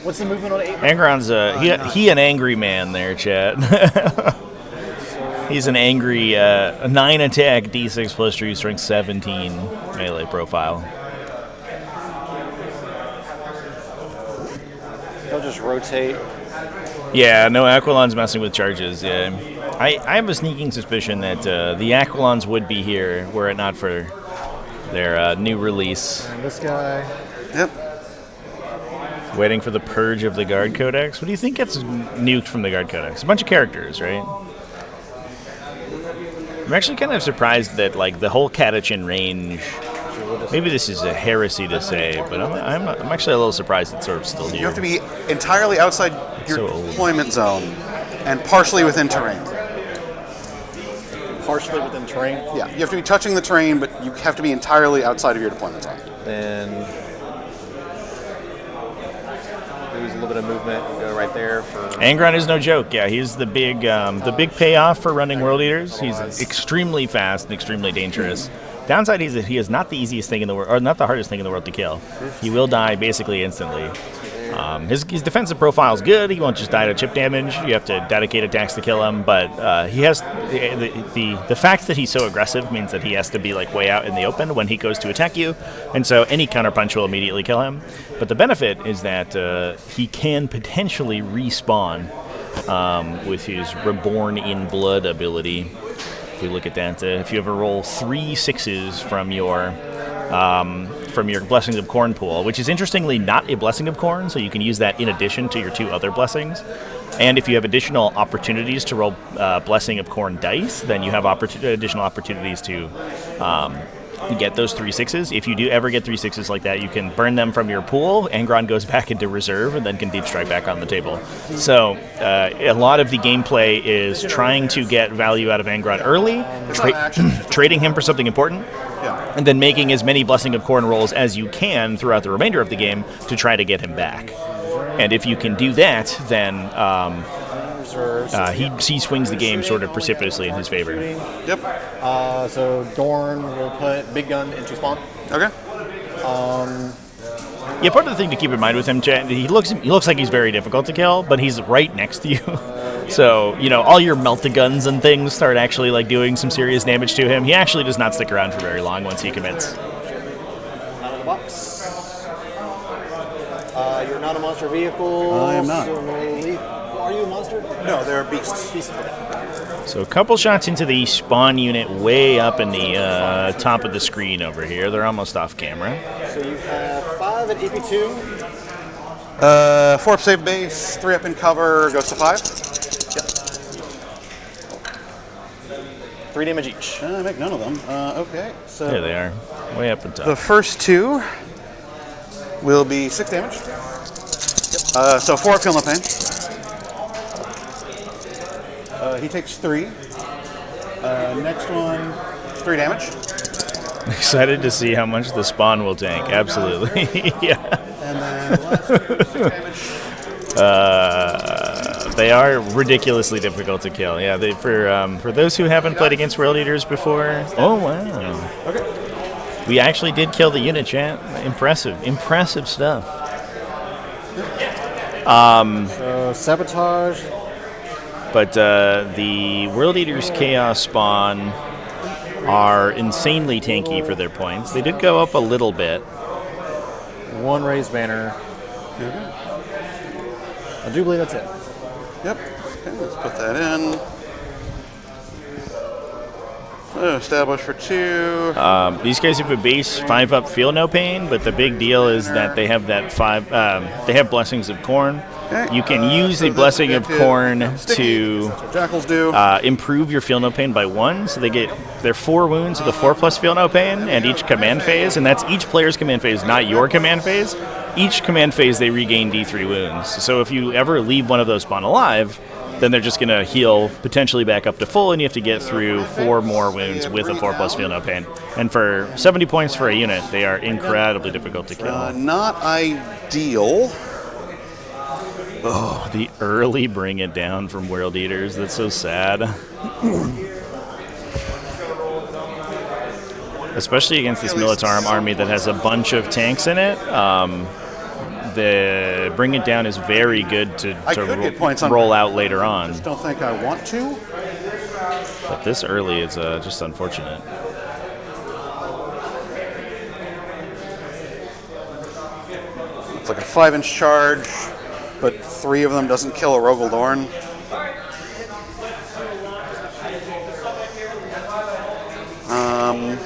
What's the movement on 8? Angron's he an angry man there, chat. He's an angry 9 attack, D6 plus 3, strength 17 melee profile. They'll just rotate. Yeah, no, Aquilon's messing with charges. Yeah, I have a sneaking suspicion that the Aquilons would be here were it not for their new release. And this guy. Yep. Waiting for the purge of the Guard Codex. What do you think gets nuked from the Guard Codex? A bunch of characters, right? I'm actually kind of surprised that, like, the whole Catachin range, maybe this is a heresy to say, but I'm actually a little surprised it's sort of still here. You have to be entirely outside your deployment zone and partially within terrain. Partially within terrain? Yeah, you have to be touching the terrain, but you have to be entirely outside of your deployment zone. Then lose a little bit of movement, go right there for... Angron is no joke. Yeah, he's the big payoff for running World Eaters. He's extremely fast and extremely dangerous. Downside is that he is not the easiest thing in the world, or not the hardest thing in the world to kill. He will die basically instantly. His defensive profile is good. He won't just die to chip damage. You have to dedicate attacks to kill him, but he has the fact that he's so aggressive means that he has to be like way out in the open when he goes to attack you, and so any counterpunch will immediately kill him. But the benefit is that he can potentially respawn with his Reborn in Blood ability. If we look at that, if you ever roll 3 6s from your Blessings of Corn pool, which is interestingly not a Blessing of Corn, so you can use that in addition to your 2 other blessings. And if you have additional opportunities to roll Blessing of Corn dice, then you have additional opportunities to get those 3 6s. If you do ever get 3 6s like that, you can burn them from your pool. Angron goes back into reserve and then can deep strike back on the table. So a lot of the gameplay is trying to get value out of Angron early, trading him for something important, and then making as many Blessing of Corn rolls as you can throughout the remainder of the game to try to get him back. And if you can do that, then he swings the game sort of precipitously in his favor. Yep. So Dorn will put Big Gun into spawn. Okay. Yeah, part of the thing to keep in mind with him, Chad, he looks like he's very difficult to kill, but he's right next to you. So, you know, all your melt-a-guns and things start actually like doing some serious damage to him. He actually does not stick around for very long once he commits. Out of the box. You're not a monster vehicle. I am not. Are you a monster? No, they're beasts. So a couple shots into the spawn unit way up in the top of the screen over here. They're almost off camera. So you have 5 at EP2. 4 up save base, 3 up in cover, goes to 5. Yep. 3 damage each. I make none of them. Okay, so there they are, way up in top. The first 2 will be 6 damage. So 4 up feel no pain. He takes 3. Next one, 3 damage. Excited to see how much the spawn will tank. Absolutely. Yeah. And then last 2, 6 damage. They are ridiculously difficult to kill. Yeah, for those who haven't played against World Eaters before. Oh wow. Okay. We actually did kill the unit, chat. Impressive stuff. So Sabotage. But the World Eater's Chaos Spawn are insanely tanky for their points. They did go up a little bit. 1 raised banner. I do believe that's it. Yep. Okay, let's put that in. Establish for 2. These guys have a base 5-up Feel No Pain, but the big deal is that they have that 5. They have Blessings of Corn. Okay. You can use the Blessing of Corn to Jackals do. improve your Feel No Pain by 1. So they get their 4 wounds with a 4+ Feel No Pain, and each command phase, and that's each player's command phase, not your command phase. Each command phase they regain D3 wounds. So if you ever leave one of those spawn alive, then they're just going to heal potentially back up to full, and you have to get through 4 more wounds with a 4+ Feel No Pain. And for 70 points for a unit, they are incredibly difficult to kill. Not ideal. Oh, the early bring it down from World Eaters. That's so sad. Especially against this Militarum army that has a bunch of tanks in it. The bring it down is very good to roll out later on. I just don't think I want to. But this early is just unfortunate. It's like a 5-inch charge, but 3 of them doesn't kill a Rogel Dorn.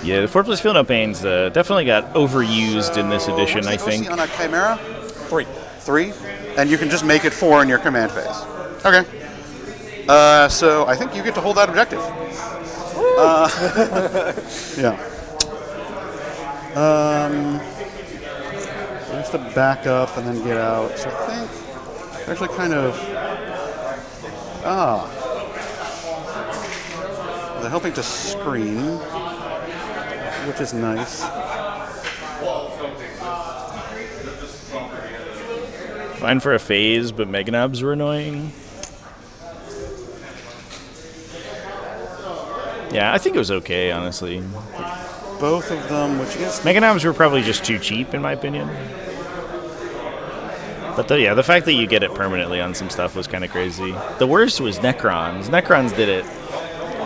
Yeah, the 4+ Feel No Pains definitely got overused in this edition, I think. On a Chimera? 3. 3? And you can just make it 4 in your command phase. Okay. So I think you get to hold that objective. Yeah. I have to back up and then get out. So I think actually kind of... They're helping to screen, which is nice. Fine for a phase, but Meganobs were annoying. Yeah, I think it was okay, honestly. Both of them, which is... Meganobs were probably just too cheap, in my opinion. But the fact that you get it permanently on some stuff was kind of crazy. The worst was Necrons. Necrons did it.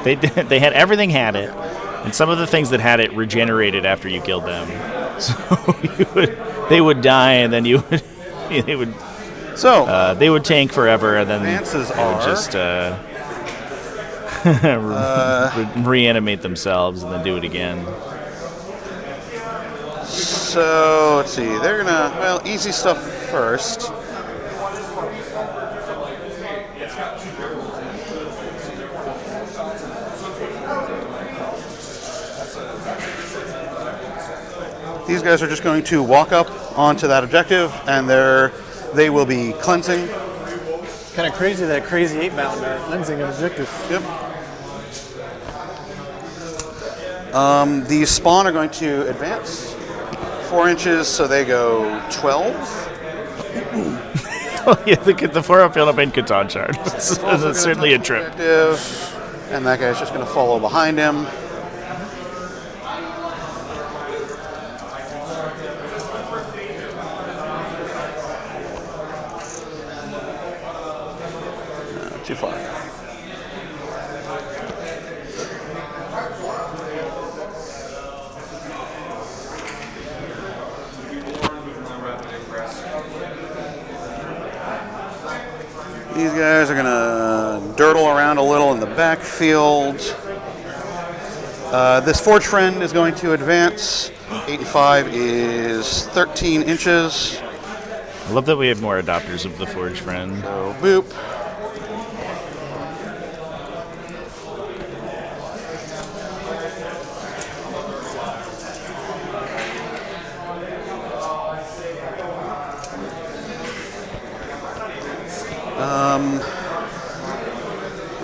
They had everything had it, and some of the things that had it regenerated after you killed them. So they would die, and then they would tank forever, and then they would just reanimate themselves and then do it again. So let's see. They're gonna easy stuff first. These guys are just going to walk up onto that objective, and they will be cleansing. Kind of crazy that crazy 8 mountain are cleansing an objective. Yep. These spawn are going to advance 4 inches, so they go 12. Oh yeah, the 4-up Feel No Pain Catan shard. That's certainly a trip. And that guy's just going to follow behind him. Too far. These guys are going to dirtle around a little in the backfield. This Forge Friend is going to advance. 85 is 13 inches. I love that we have more adopters of the Forge Friend. So, boop.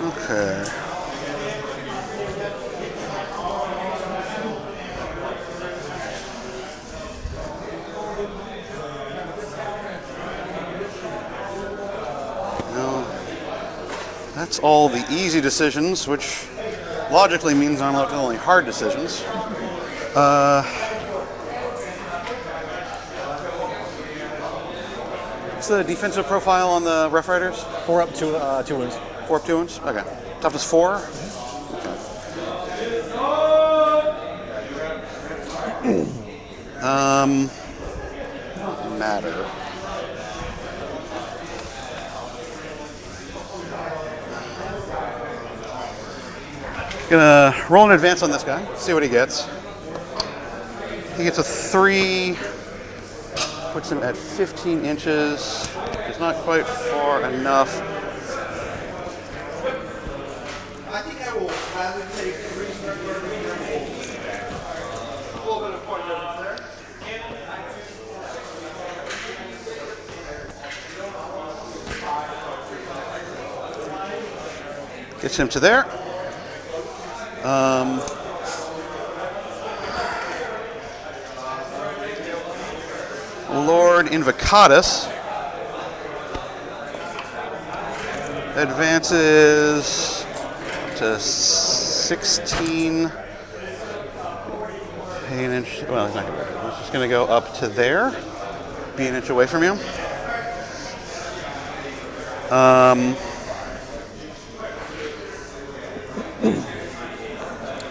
Okay. Now, that's all the easy decisions, which logically means I'm left with only hard decisions. What's the defensive profile on the Rough Riders? 4 up, 2 wounds. 4 up, 2 wounds? Okay. Toughness 4? Don't matter. Gonna roll an advance on this guy, see what he gets. He gets a 3, puts him at 15 inches. It's not quite far enough. I think I will rather take 3 a little bit of point difference there. Gets him to there. Lord Invocatus advances to 16. An inch. Well, he's not going to. He's just going to go up to there, be an inch away from you.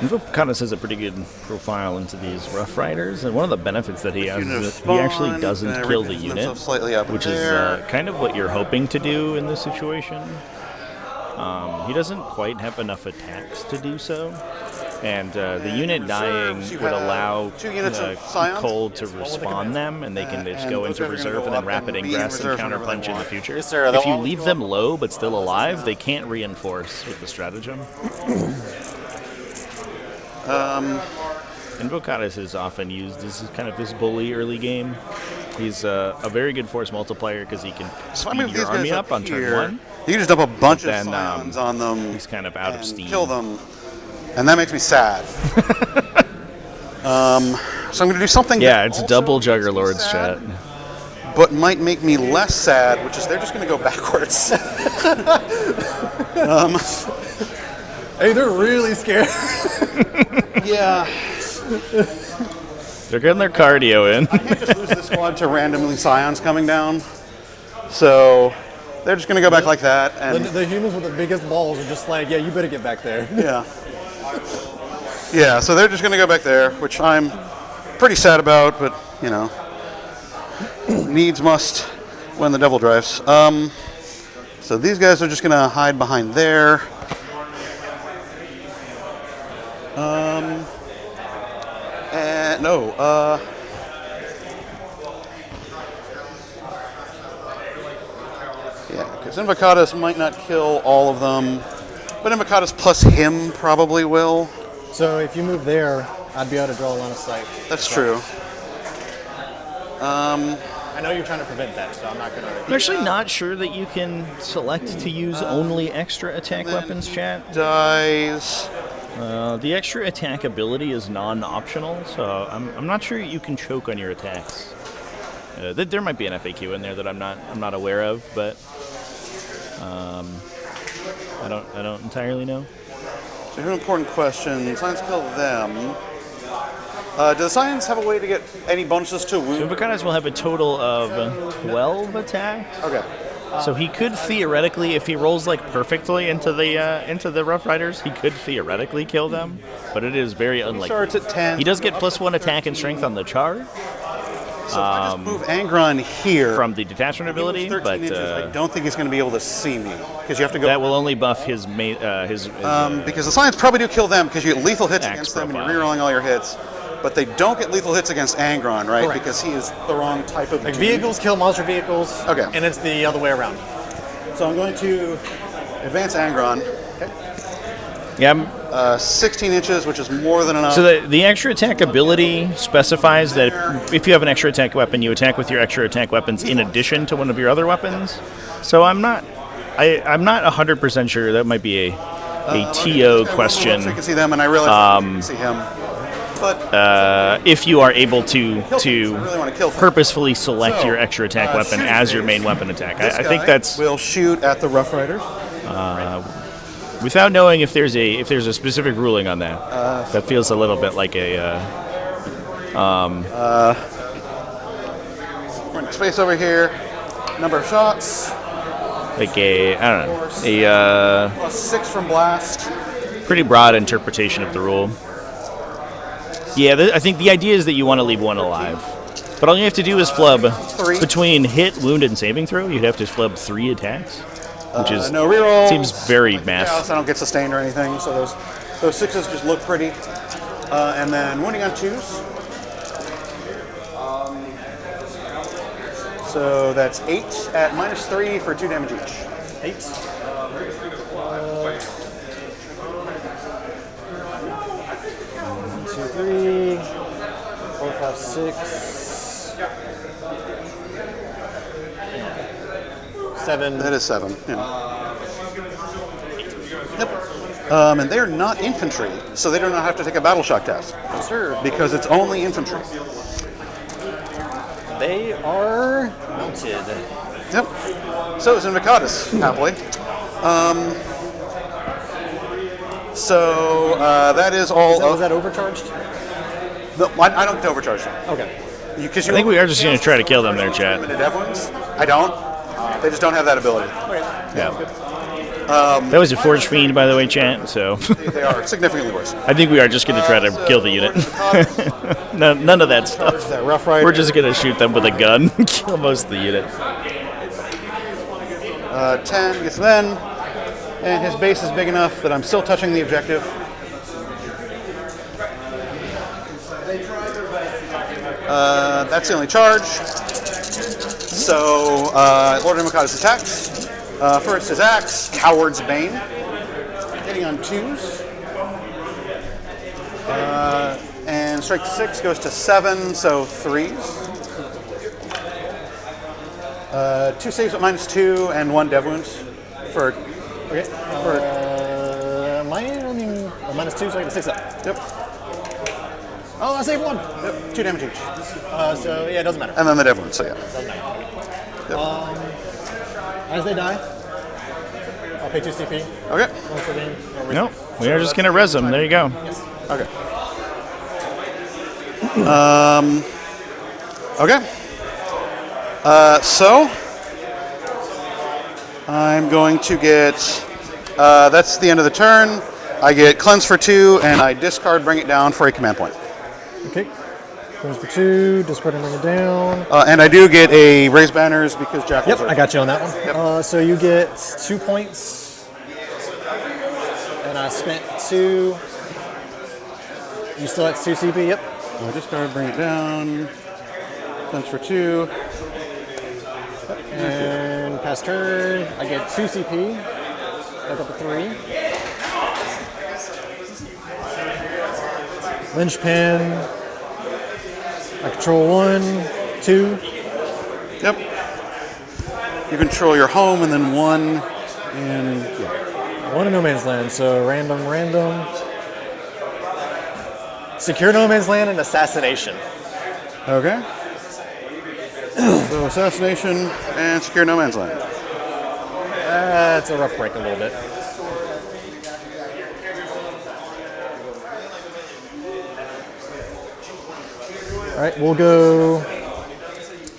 Invocatus has a pretty good profile into these Rough Riders, and one of the benefits that he has is that he actually doesn't kill the unit, which is kind of what you're hoping to do in this situation. He doesn't quite have enough attacks to do so, and the unit dying would allow Cold to respawn them, and they can just go into reserve and then rapid ingress and counterpunch in the future. If you leave them low but still alive, they can't reinforce with the stratagem. Invocatus is often used as kind of this bully early game. He's a very good force multiplier because he can speed your army up on turn 1. You can just dump a bunch of scions on them. He's kind of out of steam. Kill them, and that makes me sad. So I'm going to do something. Yeah, it's double Juggerlords, chat. But might make me less sad, which is they're just going to go backwards. Hey, they're really scared. Yeah. They're getting their cardio in. I can't just lose this squad to randomly scions coming down. So they're just going to go back like that. And the humans with the biggest balls are just like, yeah, you better get back there. Yeah. Yeah, so they're just going to go back there, which I'm pretty sad about, but, you know, needs must when the devil drives. So these guys are just going to hide behind there. And no, yeah, because Invocatus might not kill all of them, but Invocatus plus him probably will. So if you move there, I'd be able to draw a line of sight. That's true. I know you're trying to prevent that, so I'm not going to... I'm actually not sure that you can select to use only extra attack weapons, chat. Dies. The extra attack ability is non-optional, so I'm not sure you can choke on your attacks. There might be an FAQ in there that I'm not aware of, but I don't entirely know. So here's an important question. Scions kill them. Do the Scions have a way to get any bonuses to wound? So Invocatus will have a total of 12 attacks. Okay. So he could theoretically, if he rolls like perfectly into the Rough Riders, he could theoretically kill them, but it is very unlikely. Charge at 10. He does get +1 attack and strength on the charge. So if I just move Angron here from the detachment ability, but inches, I don't think he's going to be able to see me because you have to go. That will only buff his because the Scions probably do kill them because you get lethal hits against them and you're rerolling all your hits. But they don't get lethal hits against Angron, right? Correct. Because he is the wrong type of like vehicles kill monster vehicles. Okay. And it's the other way around. So I'm going to advance Angron. Okay. Yeah. 16 inches, which is more than enough. So the extra attack ability specifies that if you have an extra attack weapon, you attack with your extra attack weapons in addition to one of your other weapons. So I'm not 100% sure. That might be a TO question. So you can see them, and I realize I can see him. But if you are able to really purposefully select your extra attack weapon as your main weapon attack, I think that's will shoot at the Rough Riders. Without knowing if there's a specific ruling on that, that feels a little bit like a. We're in space over here. Number of shots. Like I don't know, Plus 6 from blast. pretty broad interpretation of the rule. Yeah, I think the idea is that you want to leave one alive. But all you have to do is flub 3. Between hit, wound, and saving throw. You'd have to flub 3 attacks, which is no reroll. Seems very math. Yeah, so I don't get sustained or anything. So those 6s just look pretty. And then wounding on 2s. So that's 8 at -3 for 2 damage each. 8. 1, 2, 3, 4, 5, 6, 7. That is 7. Yeah. Yep. And they're not infantry, so they do not have to take a battle shock test. Sure. Because it's only infantry. They are mounted. Yep. So is Invocatus, happily. So that is all. Was that overcharged? No, I don't get overcharged. Okay. I think we are just going to try to kill them there, chat. I don't. They just don't have that ability. Yeah. That was a Forge Fiend, by the way, chat, so... They are significantly worse. I think we are just going to try to kill the unit. None of that stuff. That Rough Rider. We're just going to shoot them with a gun, kill most of the unit. 10 gets then, and his base is big enough that I'm still touching the objective. That's the only charge. So, Lord Invocatus attacks. First his axe, Coward's Bane. Hitting on 2s. And strike 6 goes to 7, so 3s. 2 saves at -2 and 1 dev wounds. For Okay. Mine only -2, so I get a 6 up. Yep. Oh, I saved 1. Yep. 2 damage each. So yeah, it doesn't matter. And then the dev wounds, so yeah. Doesn't matter. As they die, I'll pay 2 CP. Okay. No, we are just going to res them. There you go. Yes. Okay. Okay. So I'm going to get. That's the end of the turn. I get cleanse for 2, and I discard, bring it down for a command point. Okay. Cleanse for 2, discard and bring it down. And I do get a raise banners because Jackals. Yep, I got you on that one. Yep. So you get 2 points, and I spent 2. You still at 2 CP? Yep. I discard, bring it down. Cleanse for 2. And pass turn, I get 2 CP. Back up to 3. Linchpin. I control 1, 2. Yep. You control your home and then 1 and 1 in no man's land, so random. Secure no man's land and assassination. Okay. So assassination and secure no man's land. That's a rough break a little bit. All right, we'll go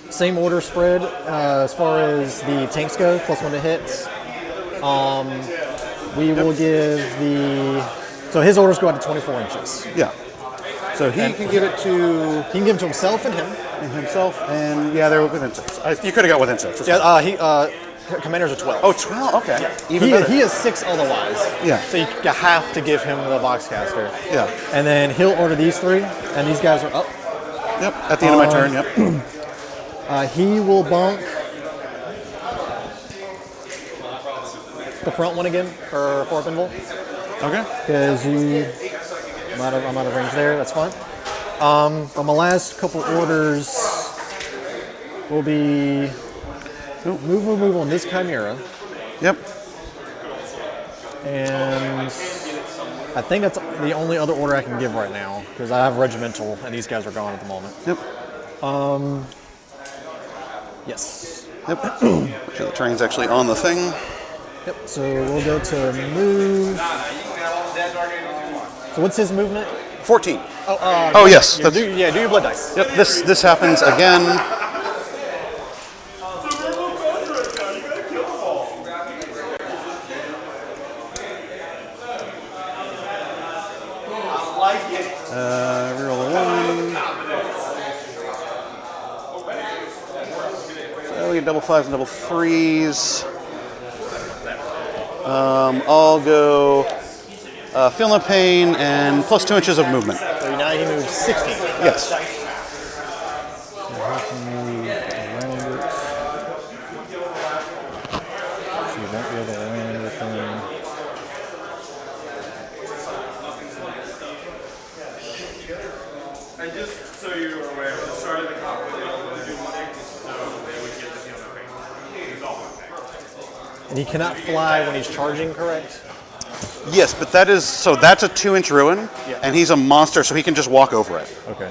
same order spread as far as the tanks go, +1 to hits. We will give so his orders go out to 24 inches. Yeah. So he can give it to... He can give it to himself and him. And himself, and yeah, they're within 6. You could have got within 6. Yeah, Commander's a 12. Oh, 12? Okay. Yeah. Even better. He is 6 otherwise. Yeah. So you have to give him the Boxcaster. Yeah. And then he'll order these 3, and these guys are up. Yep, at the end of my turn, yep. He will bonk the front one again for 4 pinball. Okay. Because I'm out of range there, that's fine. On my last couple orders will be move on this Chimera. Yep. And I think that's the only other order I can give right now because I have Regimental and these guys are gone at the moment. Yep. Yes. Yep. So the train's actually on the thing. Yep. So we'll go to move. So what's his movement? 14. Oh, yes. Do your blood dice. Yep. This happens again. Reroll a 1. So we get double 5s and double 3s. I'll go feel no pain and plus 2 inches of movement. So now he moves 16. Yes. And just so you're aware, at the start of the combat, they all want to do one thing, so they would get the feel no pain. It's all one thing. And he cannot fly when he's charging, correct? Yes, but that's a 2-inch ruin, and he's a monster, so he can just walk over it. Okay.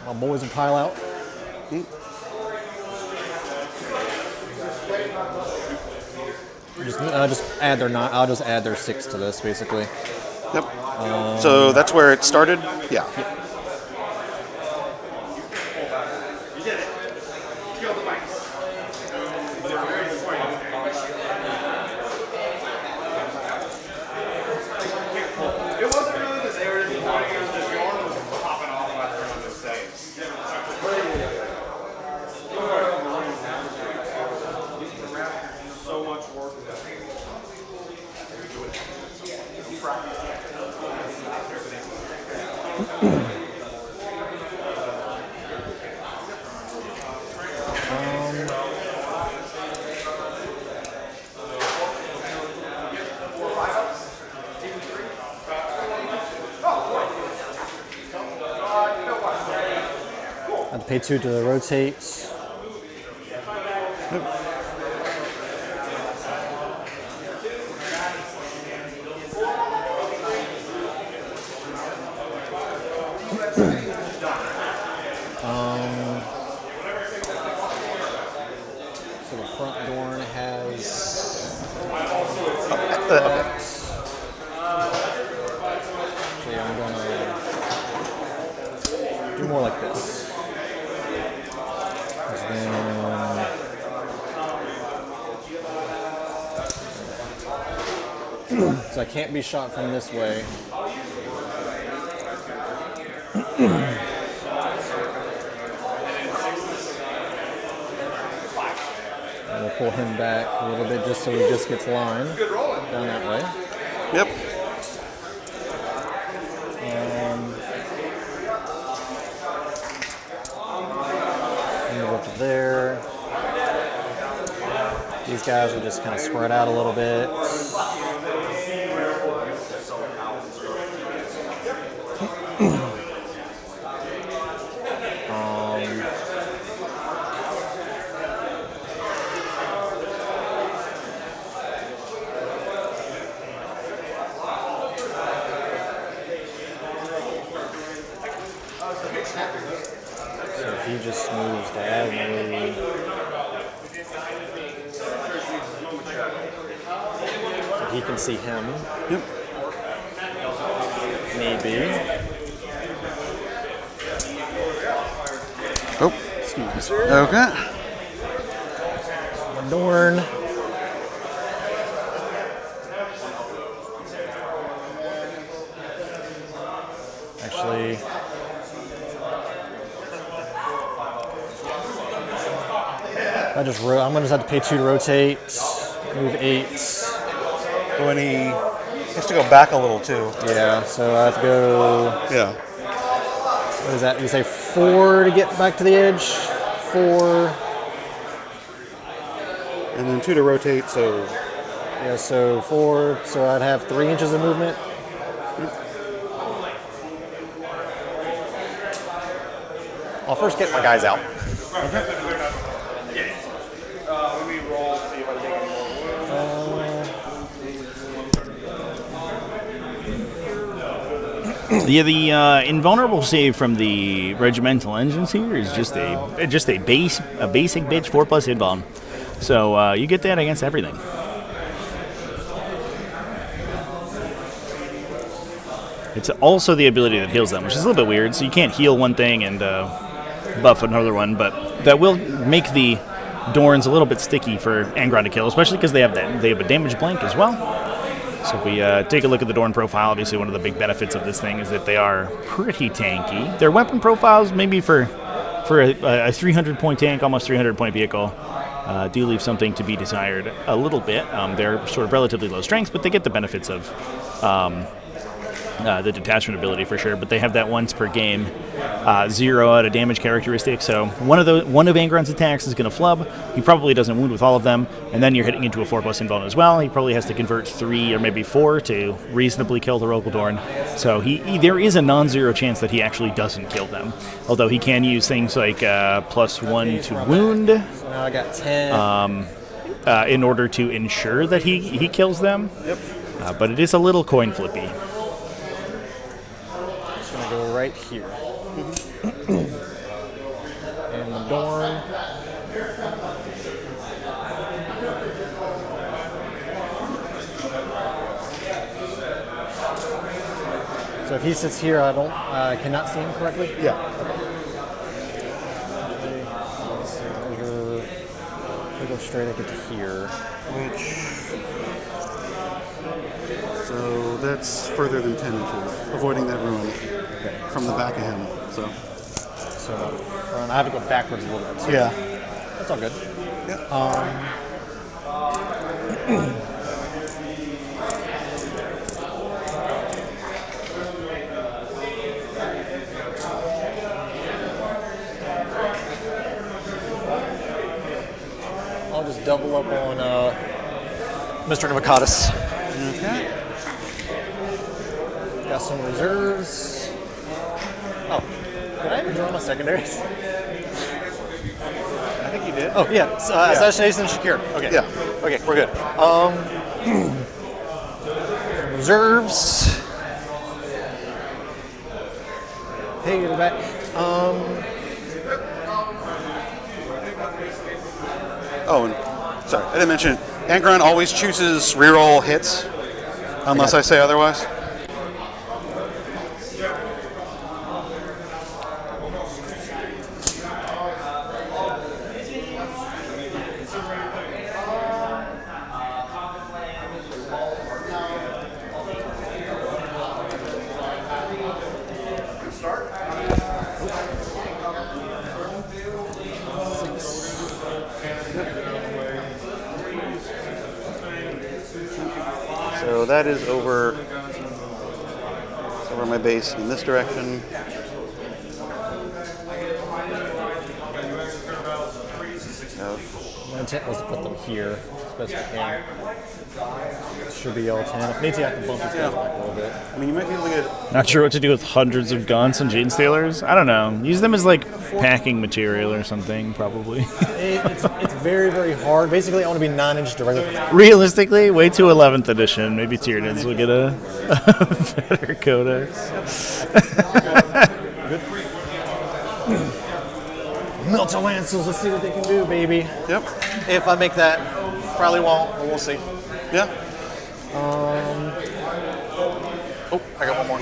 My boys will pile out. Just add their 9. I'll just add their 6 to this, basically. Yep. So that's where it started? Yeah. You did it. Kill the mice. They're very disappointed. It wasn't really that they were disappointing, it was just Yorn was popping off about everyone was saying. So much work with that. I'd pay 2 to rotate. So the front door has. So I'm gonna do more like this. So I can't be shot from this way. And we'll pull him back a little bit just so he just gets line down that way. Yep. Move up to there. These guys will just kind of spread out a little bit. So if he just moves diagonally. So he can see him. Yep. Maybe. Oh. Excuse me, sir. Okay. Adorn. Actually, I'm gonna just have to pay 2 to rotate. Move 8. When he has to go back a little too. Yeah, so I have to go. Yeah. What is that? You say 4 to get back to the edge? 4. And then 2 to rotate, so. Yeah, so 4. So I'd have 3 inches of movement. I'll first get my guys out. Let me roll, see if I take any more wounds. Yeah, the invulnerable save from the regimental engines here is just a basic bitch 4+ invuln. So you get that against everything. It's also the ability that heals them, which is a little bit weird. So you can't heal one thing and buff another one, but that will make the Dorns a little bit sticky for Angron to kill, especially because they have a damage blank as well. So if we take a look at the Dorn profile, obviously one of the big benefits of this thing is that they are pretty tanky. Their weapon profiles, maybe for a 300-point tank, almost 300-point vehicle, do leave something to be desired a little bit. They're sort of relatively low strength, but they get the benefits of the detachment ability for sure. But they have that once per game 0 out of damage characteristic. So one of Angron's attacks is going to flub. He probably doesn't wound with all of them, and then you're hitting into a 4+ invuln as well. He probably has to convert 3 or maybe 4 to reasonably kill the Rogal Dorn. So there is a non-zero chance that he actually doesn't kill them. Although he can use things like +1 to wound. So now I got 10. In order to ensure that he kills them. Yep. But it is a little coin flippy. Just gonna go right here. And the Dorn. So if he sits here, I cannot see him correctly? Yeah. We go straight up into here. So that's further than 10 inches, avoiding that ruin from the back of him. So I have to go backwards a little bit. So yeah. That's all good. Yeah. I'll just double up on Mr. Navakatis. Okay. Got some reserves. Oh, did I even draw my secondaries? I think you did. Oh, yeah. Assassination and Shakir. Okay. Yeah. Okay, we're good. Reserves. Hey, you're back. Oh, and sorry, I didn't mention, Angron always chooses reroll hits, unless I say otherwise. So that is over my base in this direction. My intent was to put them here, as best I can. Should be all 10. If need to, I can bump these guys back a little bit. I mean, you might be able to get... Not sure what to do with hundreds of gaunts and Jade Stealers. I don't know. Use them as like packing material or something, probably. It's very, very hard. Basically, I want to be 9-inch direct. Realistically, wait till 11th edition. Maybe Tyranids will get a better codex. Good. Multi-lancers, let's see what they can do, baby. Yep. If I make that, probably won't, but we'll see. Yeah. Oh, I got one more.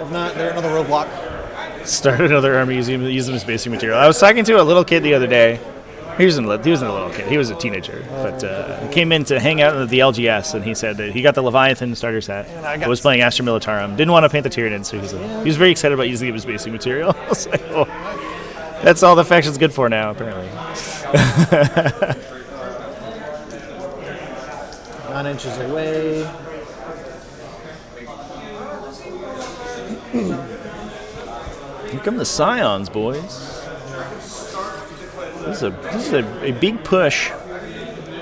If not, they're another roadblock. Start another army using them as basic material. I was talking to a little kid the other day. He wasn't a little kid. He was a teenager. But he came in to hang out at the LGS, and he said that he got the Leviathan starter set. I was playing Astra Militarum. Didn't want to paint the Tyranids, so he was very excited about using it as basic material. I was like, oh, that's all the faction's good for now, apparently. 9 inches away. Here come the Scions, boys. This is a big push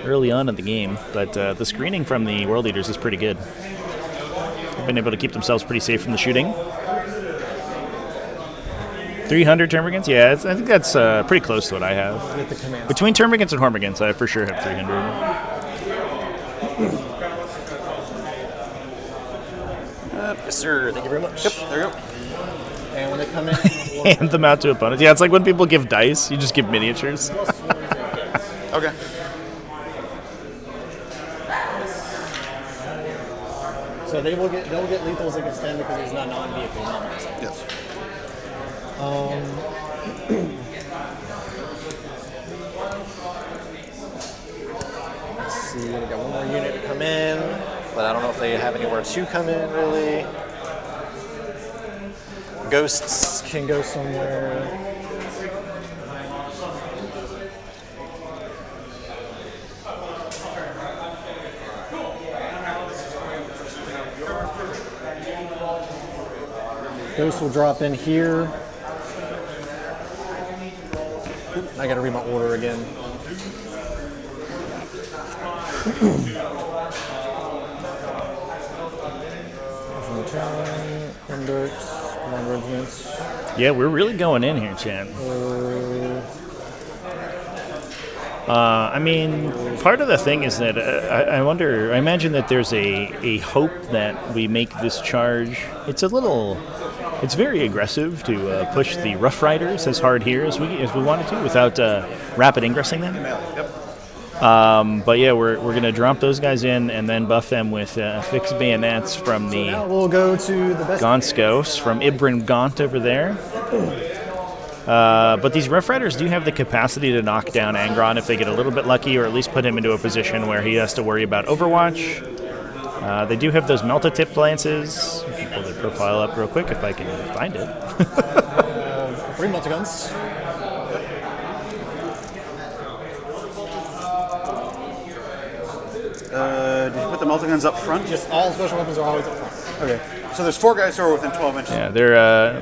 early on in the game, but the screening from the World Eaters is pretty good. They've been able to keep themselves pretty safe from the shooting. 300 Termagants? Yeah, I think that's pretty close to what I have. Between Termagants and Hormagants, I for sure have 300. Yes, sir. Thank you very much. Yep, there you go. And when they come in, Hand them out to opponents. Yeah, it's like when people give dice, you just give miniatures. Okay. So they'll get lethals against him because he's not non-vehicle. Yes. Let's see, we got one more unit to come in, but I don't know if they have anywhere to come in really. Ghosts can go somewhere. Ghosts will drop in here. Oop, I gotta read my order again. Index, one regiments. Yeah, we're really going in here, Chan. I mean, part of the thing is that I imagine that there's a hope that we make this charge. It's very aggressive to push the Rough Riders as hard here as we wanted to without rapid ingressing them. But yeah, we're going to drop those guys in and then buff them with fixed bayonets from the we'll go to the best Gonskos from Ibrin Gaunt over there. But these Rough Riders do have the capacity to knock down Angron if they get a little bit lucky, or at least put him into a position where he has to worry about Overwatch. They do have those Melta-Tip lances. If you pull the profile up real quick, if I can find it. 3 Melta-Guns. Did you put the Melta-Guns up front? Just all special weapons are always up front. Okay. So there's 4 guys who are within 12 inches. Yeah,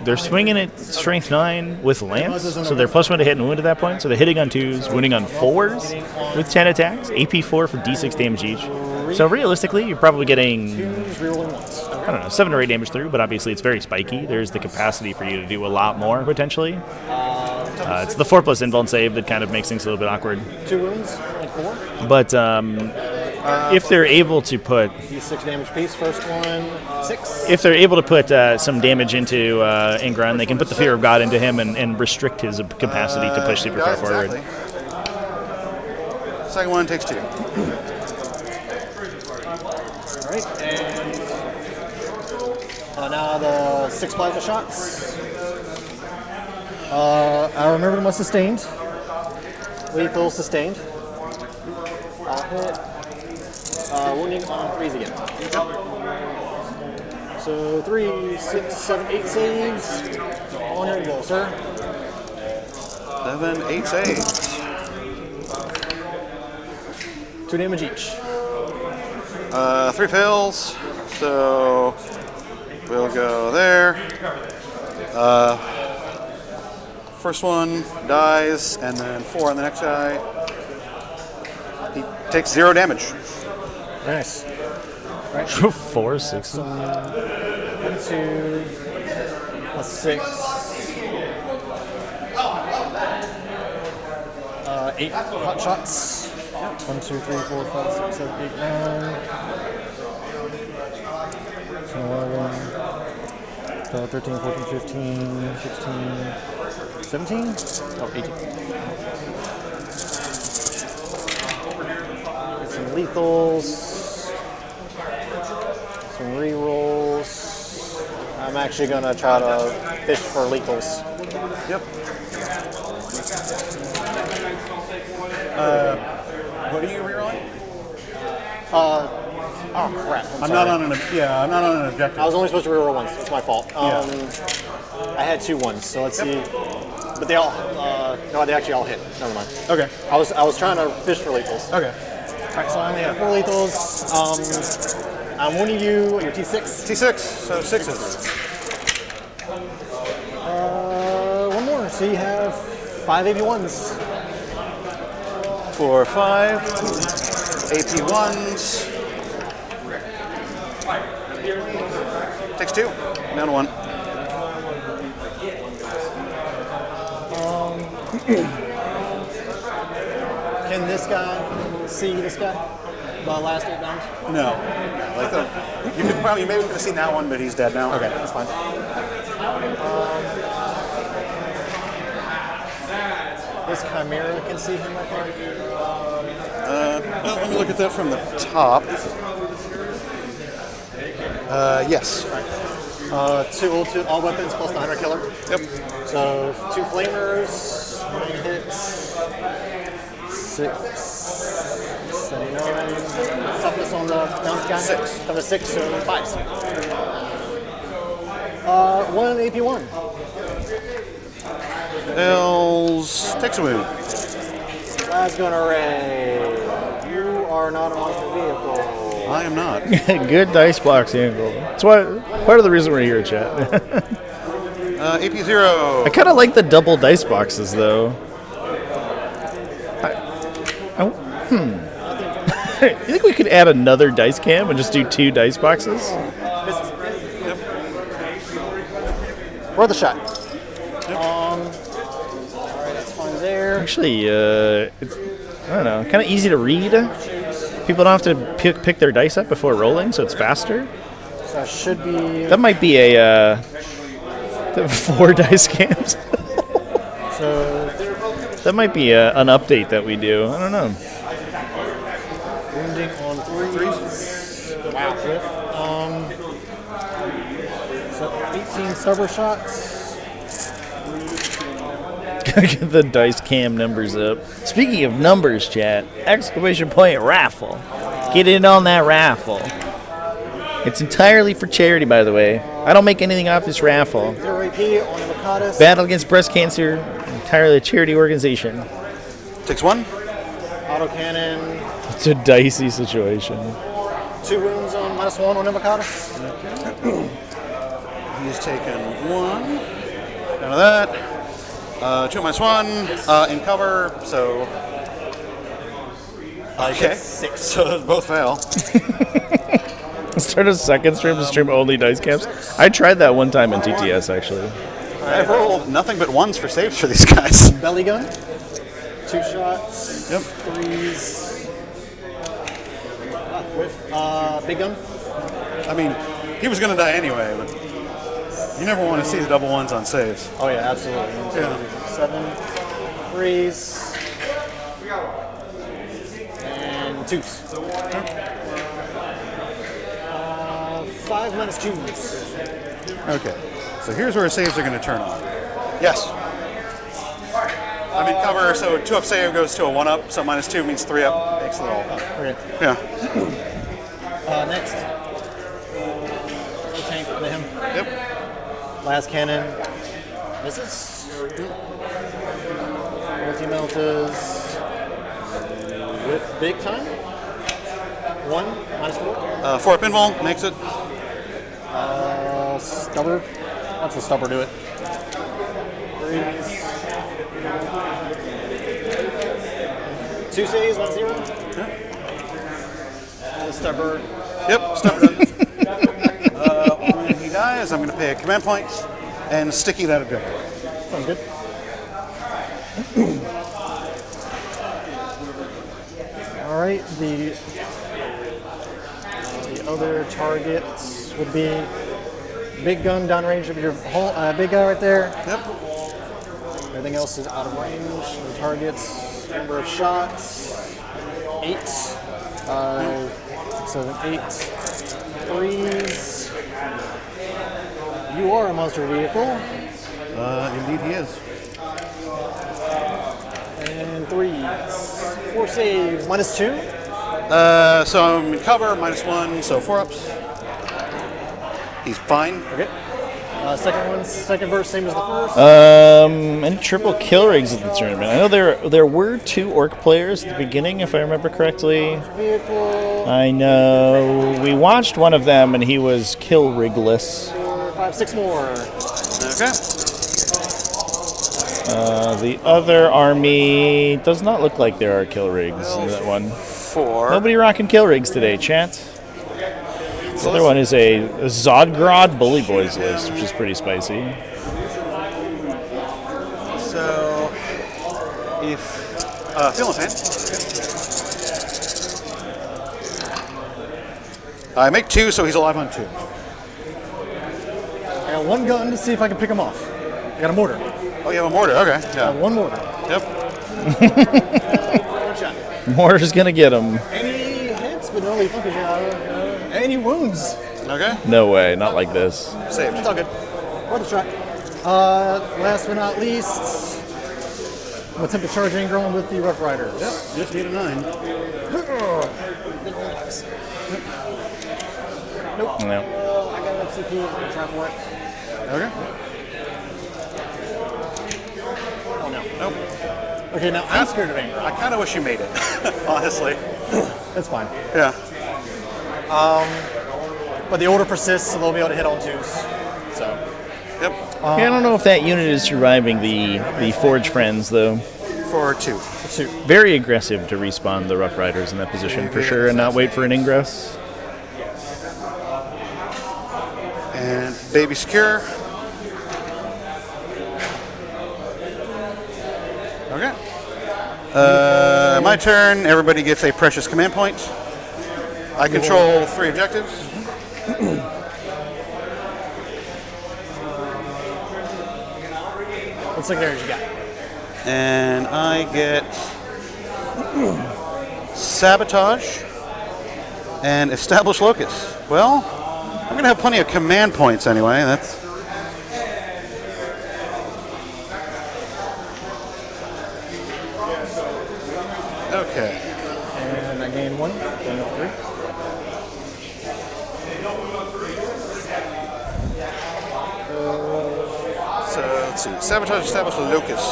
they're swinging at strength 9 with lance, so they're +1 to hit and wound at that point. So they're hitting on 2s, wounding on 4s with 10 attacks, AP 4 for D6 damage each. So realistically, you're probably getting, I don't know, 7 or 8 damage through, but obviously it's very spiky. There's the capacity for you to do a lot more, potentially. It's the 4+ invuln save that kind of makes things a little bit awkward. 2 wounds, like 4. But if they're able to put... D6 damage piece, first one, 6. If they're able to put some damage into Ingron, they can put the Fear of God into him and restrict his capacity to push super far forward. Second one takes 2. Alright, and now the 6 plasma shots. I remember them as sustained. Lethal sustained. I'll hit. Wounding on 3s again. So 3, 6, 7, 8 saves on your goal, sir. 7, 8 saves. 2 damage each. 3 pills. So we'll go there. First one dies, and then 4 on the next guy. He takes 0 damage. Nice. Right. 4, 6. 1, 2, a 6. 8 hot shots. 1, 2, 3, 4, 5, 6, 7, 8, 9. 11, 12, 13, 14, 15, 16, 17? Oh, 18. Get some lethals. Some rerolls. I'm actually going to try to fish for lethals. Yep. What are you rerolling? Oh crap! I'm not on an objective. I was only supposed to reroll once. It's my fault. I had 2 ones, so let's see. But they all no, they actually all hit. Never mind. Okay. I was trying to fish for lethals. Okay. All right, so I only have 4 lethals. I'm wounding you at your T6. T6, so 6s. One more. So you have 5 AP1s. 4, 5. AP1s. Takes 2. Down to 1. Can this guy see this guy? The last 8 rounds? No. Like you maybe could have seen that one, but he's dead now. Okay, that's fine. This Chimera can see him right there. Let me look at that from the top. Yes. Two all weapons plus the hunter killer. Yep. So 2 flamers, 9 hits, 6, 79. Toughness on the bounce guy. 6. Toughness 6, so 5s. 1 AP1. Ells takes a wound. Lasgun array. You are not a monster vehicle. I am not. Good dice box angle. That's why part of the reason we're here, chat. AP0. I kind of like the double dice boxes, though. You think we could add another dice cam and just do 2 dice boxes? Worth a shot. Alright, that's fine there. Actually, it's, I don't know, kind of easy to read. People don't have to pick their dice up before rolling, so it's faster. So that should be... That might be a 4 dice cams. So... That might be an update that we do. I don't know. Wounding on 3s. Wow. So 18 stubber shots. Get the dice cam numbers up. Speaking of numbers, chat, ! Raffle. Get in on that raffle. It's entirely for charity, by the way. I don't make anything off this raffle. 0 AP on Avocatus. Battle Against Breast Cancer, entirely a charity organization. Takes 1. Autocannon. It's a dicey situation. 2 wounds on -1 on Avocatus. He's taken 1. None of that. 2 -1. In cover, so... Okay. 6. So those both fail. Start a second stream to stream only dice cams. I tried that one time in TTS, actually. I've rolled nothing but 1s for saves for these guys. Belly gun. 2 shots. Yep. 3s. With big gun. I mean, he was going to die anyway, but you never want to see the double 1s on saves. Oh yeah, absolutely. Yeah. 7 3s. And 2s. 5 -2s. Okay, so here's where saves are going to turn on. Yes. I'm in cover, so 2 up save goes to a 1 up, so -2 means 3 up. Makes it all up. Okay. Yeah. Next. Tank to him. Yep. Last cannon. Misses. Multi-meltas. With big time. 1 -4. 4 up invul, makes it. Stubber. Let's the stubber do it. 3s. 2 saves, 1-0. The stubber. Yep, stubber. When he dies, I'm going to pay a command point and sticky that objective. Sounds good. All right, the other targets would be big gun downrange of your whole big guy right there. Yep. Everything else is out of range. The targets, number of shots, 8, 5, 6, 7, 8, 3s. You are a monster vehicle. Indeed he is. And 3s. 4 saves, -2. So I'm in cover, -1, so 4 ups. He's fine. Okay. Second verse, same as the first. And triple kill rigs at the tournament. I know there were 2 orc players at the beginning, if I remember correctly. Vehicle. I know. We watched one of them, and he was kill rigless. 4, 5, 6 more. Okay. The other army does not look like there are kill rigs in that one. 4. Nobody rocking kill rigs today, chat. The other one is a Zodgrod Bully Boys list, which is pretty spicy. So, if feeling fan, I make 2, so he's alive on 2. I got 1 gun to see if I can pick him off. I got a mortar. Oh, you have a mortar. Okay. I got 1 mortar. Yep. 1 shot. Mortar's gonna get him. Any hits, but no lethal because any wounds. Okay. No way, not like this. Saved. It's all good. Worth a try. Last but not least, I'm attempt to charge Angron with the Rough Riders. Yep, just need a 9. Nope. No. I got an FCP. I'm going to try for it. Okay. Oh, no. Nope. Okay, now I'm scared of Angron. I kind of wish you made it, honestly. That's fine. Yeah. But the order persists, so they'll be able to hit on 2s. So. Yep. Yeah, I don't know if that unit is surviving the Forge Friends, though. For 2. Very aggressive to respawn the Rough Riders in that position, for sure, and not wait for an ingress. And baby secure. Okay. My turn. Everybody gets a precious command point. I control 3 objectives. What secondaries you got? And I get Sabotage and Establish Locus. Well, I'm going to have plenty of command points anyway. That's... Okay. And I gain 1. Gain 3. So let's see. Sabotage, Establish Locus.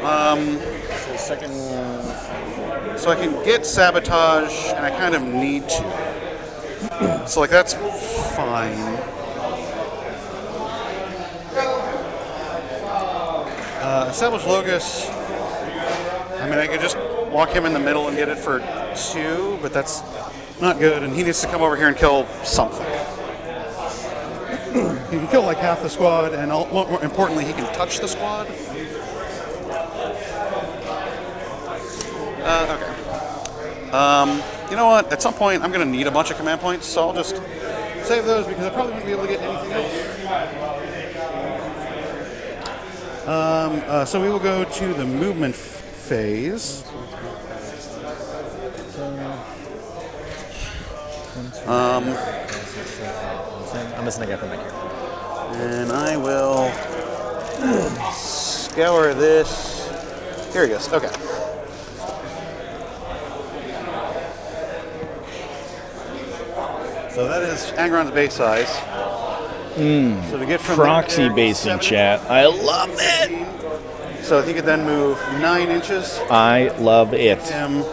So second. So I can get Sabotage, and I kind of need to. So like that's fine. Establish Locus. I mean, I could just walk him in the middle and get it for 2, but that's not good, and he needs to come over here and kill something. He can kill like half the squad, and more importantly, he can touch the squad. Okay. You know what? At some point, I'm going to need a bunch of command points, so I'll just save those because I probably won't be able to get anything else. So we will go to the movement phase. I'm missing a guy from back here. And I will scour this. Here he goes. Okay. So that is Angron's base size. So to get from Proxy basing chat. I love it. So he could then move 9 inches. I love it. Him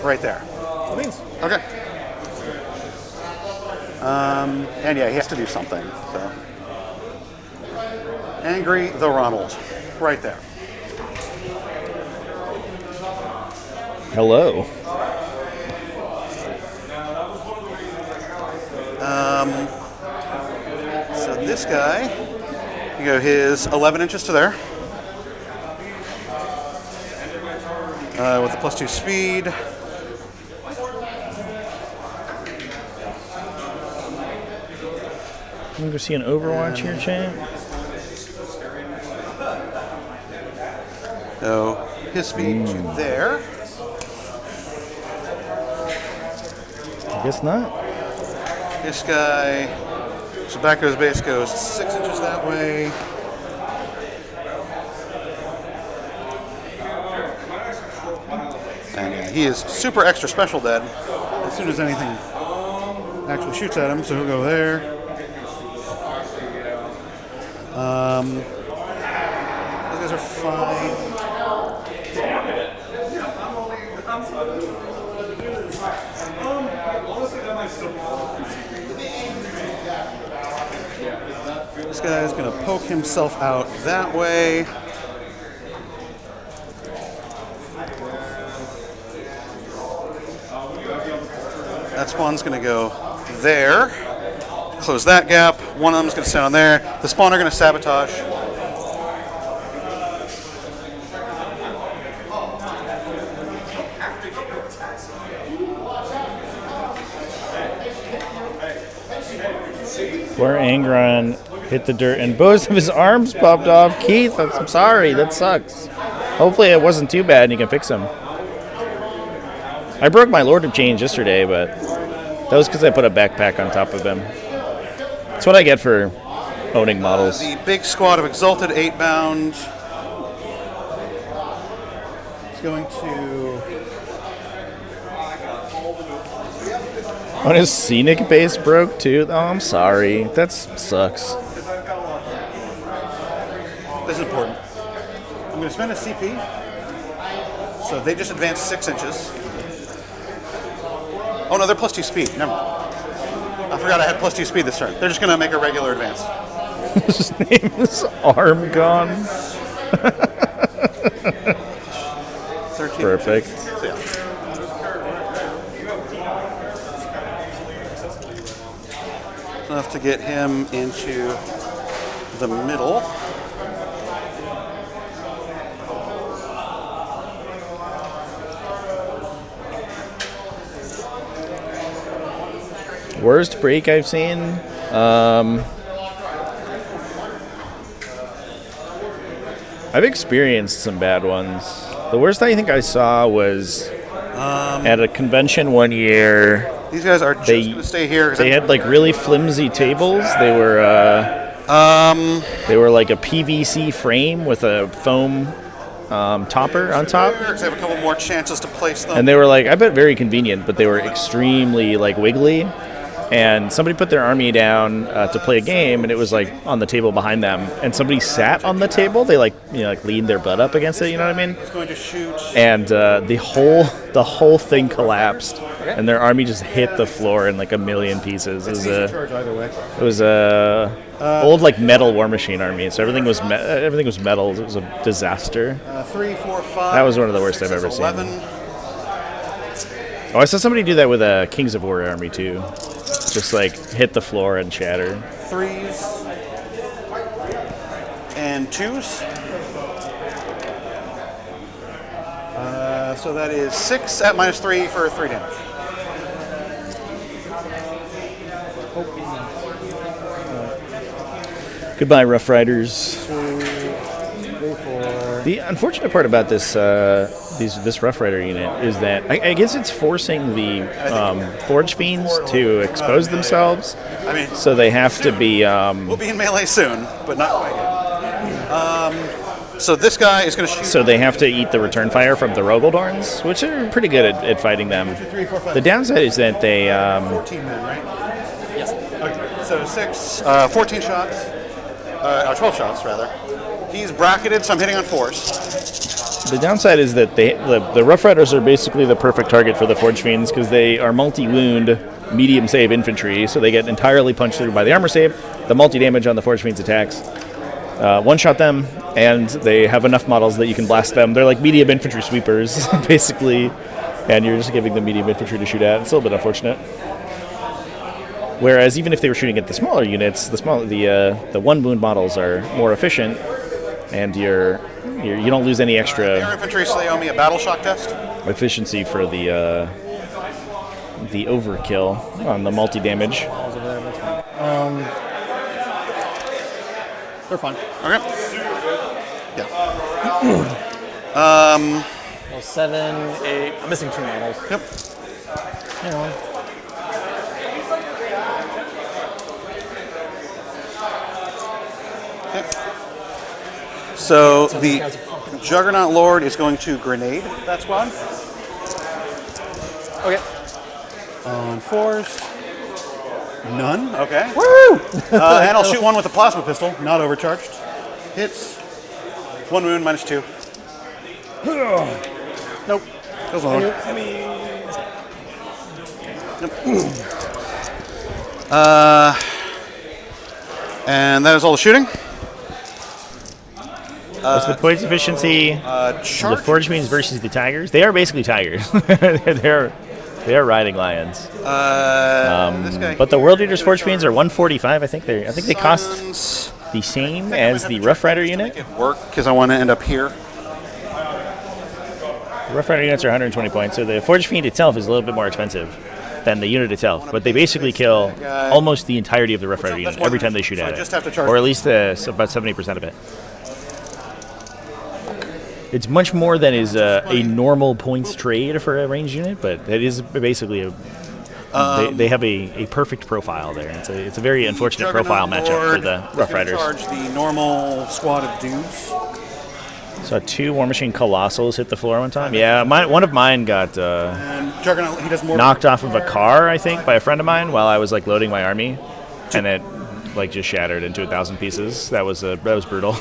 right there. Okay. And yeah, he has to do something. So. Angry the Ronald. Right there. Hello. So this guy, you go his 11 inches to there. With the +2 speed. I'm going to see an Overwatch here, chat. So his speed to there. I guess not. This guy, so back of his base goes 6 inches that way. And yeah, he is super extra special dead as soon as anything actually shoots at him, so he'll go there. Those guys are fine. This guy's going to poke himself out that way. That spawn's going to go there. Close that gap. One of them is going to stand on there. The spawn are going to sabotage. Where Angron hit the dirt and both of his arms popped off. Keith, I'm sorry, that sucks. Hopefully it wasn't too bad and you can fix them. I broke my Lord of Change yesterday, but That was because I put a backpack on top of him. That's what I get for owning models. The big squad of Exalted 8-bound is going to... Oh, his scenic base broke too? Oh, I'm sorry. That sucks. This is important. I'm going to spend a CP. So they just advanced 6 inches. Oh no, they're +2 speed. Never mind. I forgot I had +2 speed this turn. They're just going to make a regular advance. His name is Armgon. 13. Perfect. So, yeah. Enough to get him into the middle. Worst break I've seen? I've experienced some bad ones. The worst I think I saw was at a convention one year. These guys are just going to stay here. They had like really flimsy tables. They were like a PVC frame with a foam topper on top. They have a couple more chances to place them. And they were like, I bet very convenient, but they were extremely like wiggly. And somebody put their army down to play a game, and it was like on the table behind them. And somebody sat on the table. They like leaned their butt up against it. You know what I mean? He's going to shoot. And the whole thing collapsed, and their army just hit the floor in like a million pieces. It was a old like metal war machine army, so everything was metal. It was a disaster. 3, 4, 5. That was one of the worst I've ever 11. seen. Oh, I saw somebody do that with a Kings of War army too. Just like hit the floor and shatter. 3s and 2s. So that is 6 at -3 for 3 damage. Goodbye, Rough Riders. 2, 3, 4. The unfortunate part about this Rough Rider unit is that I guess it's forcing the Forge Fiends to expose themselves. I mean, so they have to be. We'll be in melee soon, but not quite yet. So this guy is going to shoot. So they have to eat the return fire from the Rogaldorns, which are pretty good at fighting them. 1, 2, 3, 4, 5. The downside is that they. 14 men, right? Yes. Okay. So 6, 14 shots. 12 shots, rather. He's bracketed, so I'm hitting on 4s. The downside is that the Rough Riders are basically the perfect target for the Forge Fiends because they are multi-wound, medium save infantry, so they get entirely punched through by the armor save, the multi-damage on the Forge Fiends attacks. One-shot them, and they have enough models that you can blast them. They're like medium infantry sweepers, basically, and you're just giving them medium infantry to shoot at. It's a little bit unfortunate. Whereas even if they were shooting at the smaller units, the one-wound models are more efficient, and you don't lose any extra Air infantry, so they owe me a battle shock test. efficiency for the overkill on the multi-damage. They're fine. Okay. Yeah. Well, 7, 8. I'm missing 2 models. Yep. Hang on. Okay. So the Juggernaut Lord is going to grenade that squad. Okay. On 4s. None. Okay. Woo! And I'll shoot one with a plasma pistol, not overcharged. Hits. 1 wound, -2. Nope. Goes on. Nope. And that is all the shooting. What's the points efficiency? The Forge Fiends versus the Tigers? They are basically tigers. They are riding lions. But the World Eaters Forge Fiends are 145. I think they cost the same as the Rough Rider unit. Work because I want to end up here. The Rough Rider units are 120 points, so the Forge Fiend itself is a little bit more expensive than the unit itself. But they basically kill almost the entirety of the Rough Rider unit every time they shoot at it, or at least about 70% of it. It's much more than is a normal points trade for a ranged unit, but it is basically They have a perfect profile there. It's a very unfortunate profile matchup for the Rough Riders. Charge the normal squad of dudes. So 2 War Machine Colossals hit the floor one time. Yeah, one of mine got And Juggernaut, he does more knocked off of a car, I think, by a friend of mine while I was like loading my army, and it like just shattered into 1,000 pieces. That was brutal.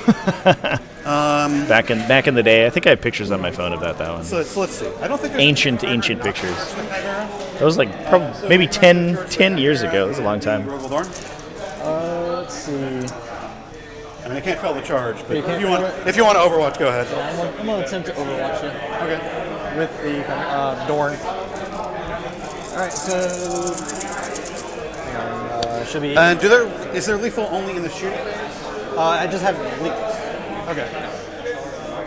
Back in the day, I think I have pictures on my phone of that one. So let's see. I don't think there's ancient pictures. That was like maybe 10 years ago. That was a long time. Let's see. I mean, I can't fail the charge, but You if you want to Overwatch, go ahead. I'm going to attempt to Overwatch it. Okay. With the Dorn. Alright, so... Hang on, should be... And is there lethal only in the shooting phase? I just have lethal. Okay.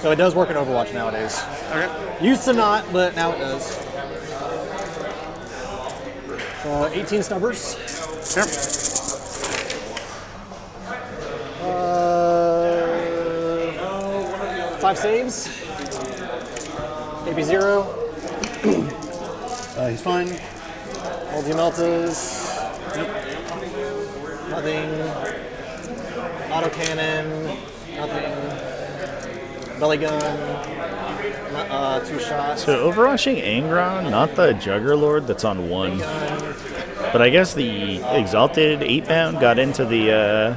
So it does work in Overwatch nowadays. Okay. Used to not, but now it does. 18 snubbers. Sure. 5 saves. AP 0. He's fine. Multi-meltas. Nope. Nothing. Autocannon. Nothing. Belly gun. 2 shots. So overrushing Angron, not the Juggerlord that's on 1. But I guess the Exalted 8-bound got into the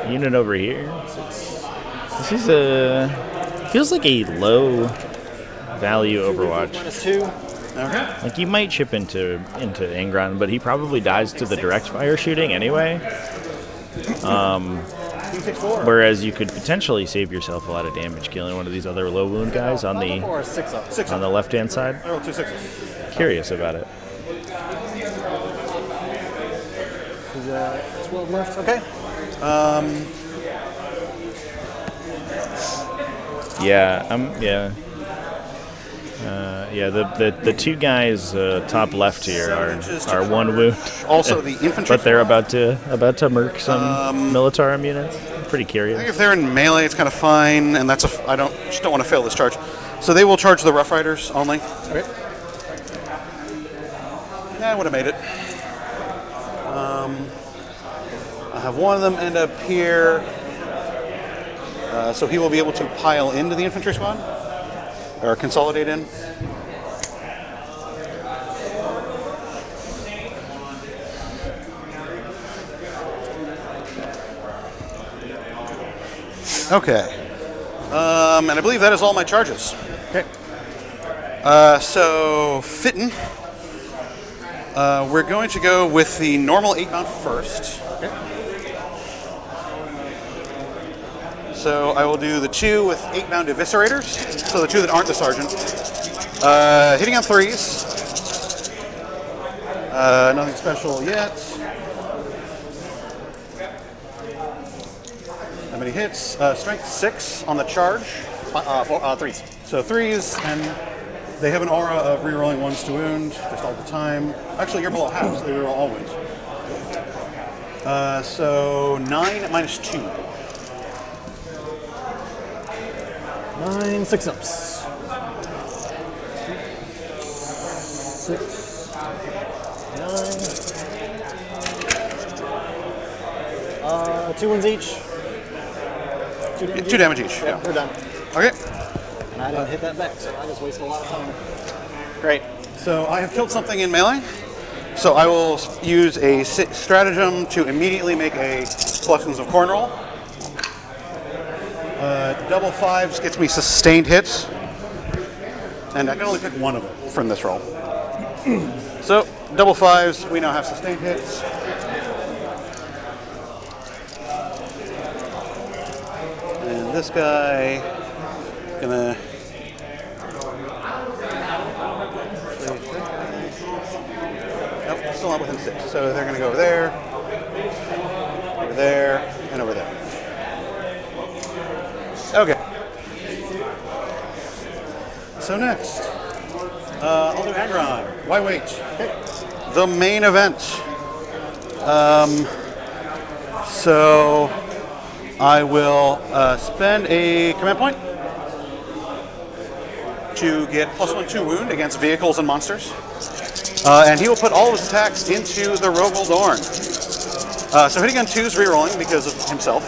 unit over here. This is feels like a low value Overwatch. -2. Okay. Like you might chip into Angron, but he probably dies to the direct fire shooting anyway. Whereas you could potentially save yourself a lot of damage killing one of these other low wound guys on the left hand side. I rolled 2 6s. Curious about it. 12 left. Okay. The 2 guys top left here are 1 wound. Also the infantry. But they're about to murk some Militarum units. I'm pretty curious. I think if they're in melee, it's kind of fine, and just don't want to fail this charge. So they will charge the Rough Riders only. Okay. Yeah, I would have made it. I have one of them end up here. So he will be able to pile into the infantry squad, or consolidate in. Okay. And I believe that is all my charges. Okay. So, Fitton. We're going to go with the normal 8-bound first. Okay. So I will do the 2 with 8-bound eviscerators. So the 2 that aren't the sergeant. Hitting on 3s. Nothing special yet. How many hits? Strength 6 on the charge. 3s. So 3s, and they have an aura of rerolling 1s to wound just all the time. Actually, you're below half, so they reroll all wounds. So 9 minus 2. 9 6-ups. 6, 9. 2 wounds each. 2 damage each. Yeah, we're done. Okay. And I didn't hit that back, so I just wasted a lot of time. Great. So I have killed something in melee. So I will use a stratagem to immediately make a Collections of Corn roll. Double 5s gets me sustained hits. And I can only pick one of them from this roll. So, double 5s, we now have sustained hits. And this guy, gonna... Nope, still not within 6. So they're gonna go over there, and over there. Okay. So next, I'll do Angron. Why wait? Okay. The main event. So I will spend a command point to get +1/2 wound against vehicles and monsters. And he will put all of his attacks into the Rogel Dorn. So hitting on 2s, rerolling because of himself.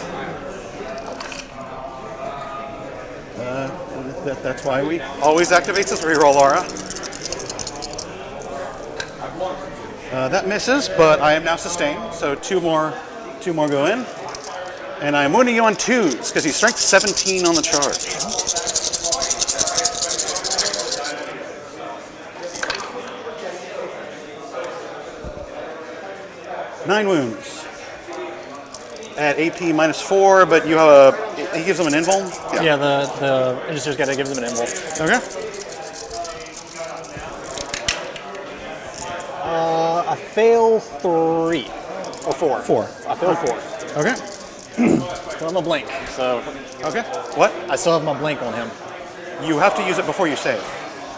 That's why we always activates his reroll aura. That misses, but I am now sustained, so two more go in. And I'm wounding you on 2s, because he's strength 17 on the charge. Nine wounds. At AP -4, but you have he gives him an invuln? Yeah, the Initiator's got to give him an invuln. Okay. I fail 3. Or 4. 4. I fail 4. Okay. Still have my blink, so. Okay. What? I still have my blink on him. You have to use it before you save.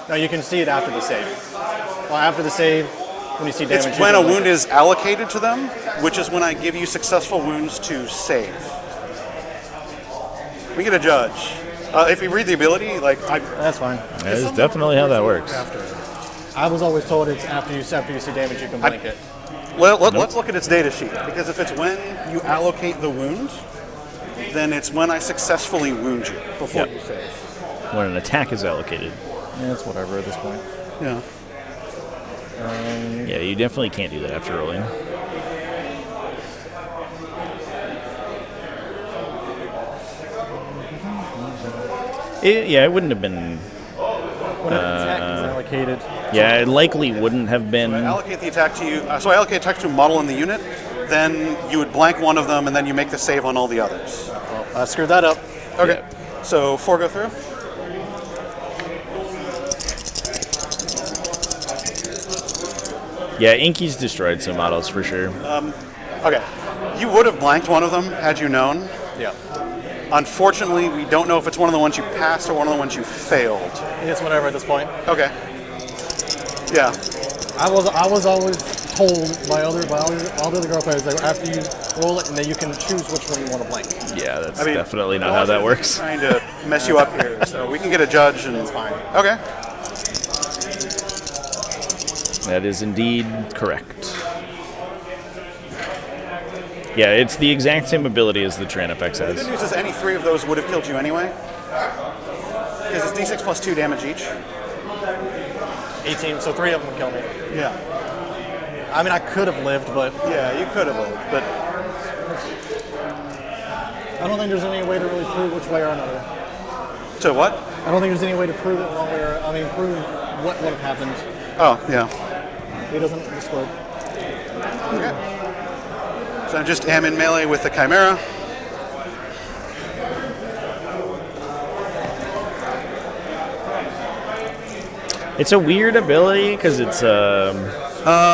No, you can see it after the save. Well, after the save, when you see damage. It's when a wound is allocated to them, which is when I give you successful wounds to save. We get a judge. If you read the ability, that's fine. That is definitely how that works. I was always told it's after you see damage, you can blink it. Well, let's look at its data sheet, because if it's when you allocate the wound, then it's when I successfully wound you before you save. When an attack is allocated. Yeah, it's whatever at this point. Yeah. Yeah, you definitely can't do that after rolling. It wouldn't have been. When an attack is allocated. Yeah, it likely wouldn't have been. I allocate the attack to you. So I allocate attack to a model in the unit. Then you would blank one of them, and then you make the save on all the others. Well, I screwed that up. Okay. Yeah. So 4 go through. Yeah, Inky's destroyed some models for sure. Okay. You would have blanked one of them had you known. Yeah. Unfortunately, we don't know if it's one of the ones you passed or one of the ones you failed. It's whatever at this point. Okay. Yeah. I was always told by all the other girl players that after you roll it, and then you can choose which one you want to blank. Yeah, that's definitely not how that works. Trying to mess you up here, so we can get a judge and it's fine. Okay. That is indeed correct. Yeah, it's the exact same ability as the Tranifex The has. good news is any 3 of those would have killed you anyway. Because it's d6 plus 2 damage each. 18, so 3 of them kill me. Yeah. I mean, I could have lived, but... Yeah, you could have lived, but... I don't think there's any way to really prove which way or another. To what? I don't think there's any way to prove it one way or... prove what would have happened. Oh, yeah. He doesn't explode. Okay. So I just am in melee with the Chimera. It's a weird ability because it's I